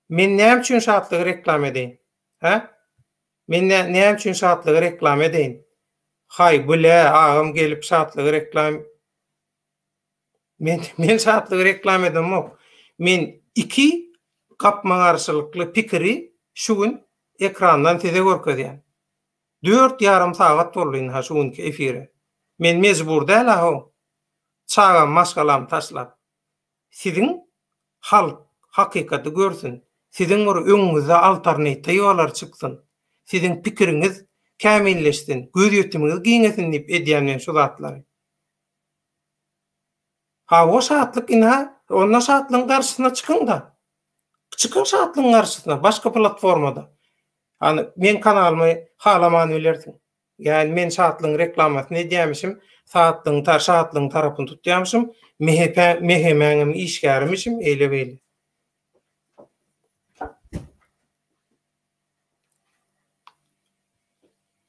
Men näme üçin şatlygy reklam edeyim? Ha? Men näme üçin şatlygy reklam edeyim? Hay bule ağam gelip şatlygy reklam men şatlygy reklam edemok. Men iki kapmaňarçylykly pikiri şu gün ekrandan size görkezýän. 4,5 saat bolýan ha şu günki efire. Men mezbur däl ha. Çağam maskalam taşlap. Sizin halk hakykaty görsün. Sizin öňüňizde alternativ ýollar çyksyn. Sizin pikiriňiz kämilleşsin. Göz ýetimiňiz giňesin diýip edýän şu zatlary. Ha o şatlyk ina, onna şatlyň garşysyna çykyň da. Çykyň şatlyň garşysyna başga platformada. Hani men kanalymy halaman bilersiň. Yani men şatlyň reklamasyny edýämişim, şatlyň tarapyny tutýamyşym, mehemeňim işgärmişim, eýle beýle.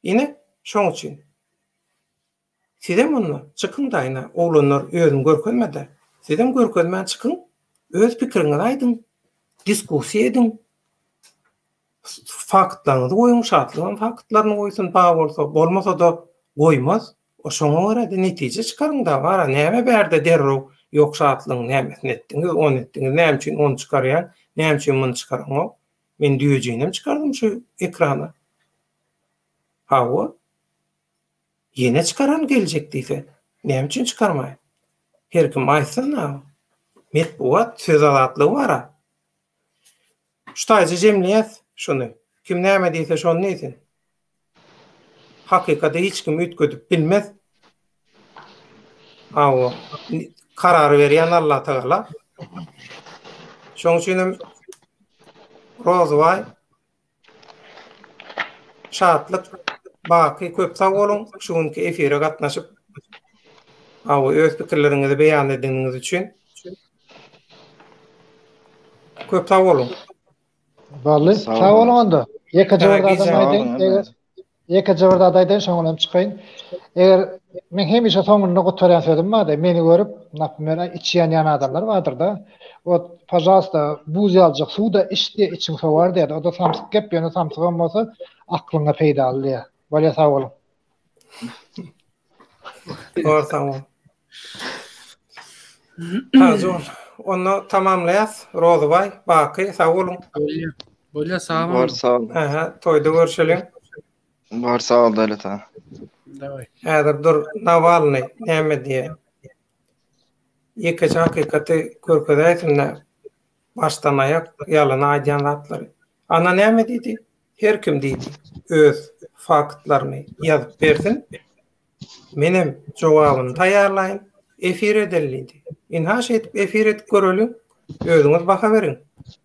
Ine şoň üçin sizem onu çykyň da ina oglanlar özüň görkezmede. Sizem görkezmän çykyň, öz pikiriňizi aýdyň, diskussiýa ediň. Faktlaryňyzy goýuň, şatlygyň faktlaryny goýsun, ba bolsa, bolmasa da goýmaz. O şoňa görä de netije çykaryň da bar. Näme berde derrew ýok şatlygyň nämetini etdiňiz, onu etdiňiz, näme üçin onu çykarýan, näme üçin muny çykaryň? Men diýejeğim çykardym şu ekrana. Hawa yine çıkaran gelecek diýse, näme üçin çykarmaýar? Her kim aýtsa na. Metbuat söz alatlygy bar. Şu taýda jemliýet şunu. Kim näme diýse şonu näsin? Hakykatda hiç kim üýtgedip bilmez. Hawa karar berýän Allah Taala. Şoň üçin Rozway şatlyk baky köp sag bolun, şu günki efire gatnaşyp öz pikirleriňizi beýan edeniňiz üçin köp sag bolun. Barly, sag bolun onda. Ýeke jogorda adam ýeke jogorda adaýdan şoňam çykaýyn. Eger men hemişe soňuny gotarýan söýdüm bada, meni görüp, napmera içýän ýan adamlar bardyr da. O pajasta buz ýaljak suwda içdi, içiň sovar diýdi. O da samsyk gep ýöne samsyk bolmasa aklyňa peýda alýar. Bolýa sag bolun. Tamam. Hazır. Onu tamamlaýas. Rozbay, baky sag bolun. Bolýa sag bolun. Var sağ ol. Aha, toýda görüşelim. Var sağ ol Dalet ha. Daway. Häzir dur Navalny näme diýe. Ýeke hakykaty görkezäýsin başdan aýak ýalana aýdýan zatlary. Ana näme diýdi? Her kim diýdi? Öz faktlaryny ýazyp bersin. Menem jogabyny taýýarlaýyn, efir edildi. Inhaş etip efir edip görelim. Özüňiz baka beriň.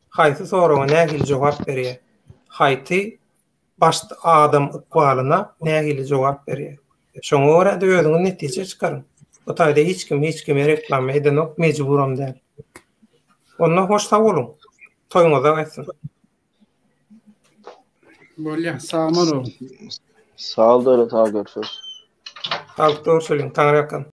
Haýsy soraga nähili jogap berýär? Haýty başda adam ykbalyna nähili jogap berýär? Şoňa görä de özüňiz netije çykaryň. O taýda hiç kim reklam edenok mecburam däl. Onda hoşta bolun. Toýuňyza gaýtsyn. Bolýa, sag bolun. Sağ ol Dalet ha, görüşürüz. Halk doğru söylüyorsun. Tanrı yakın.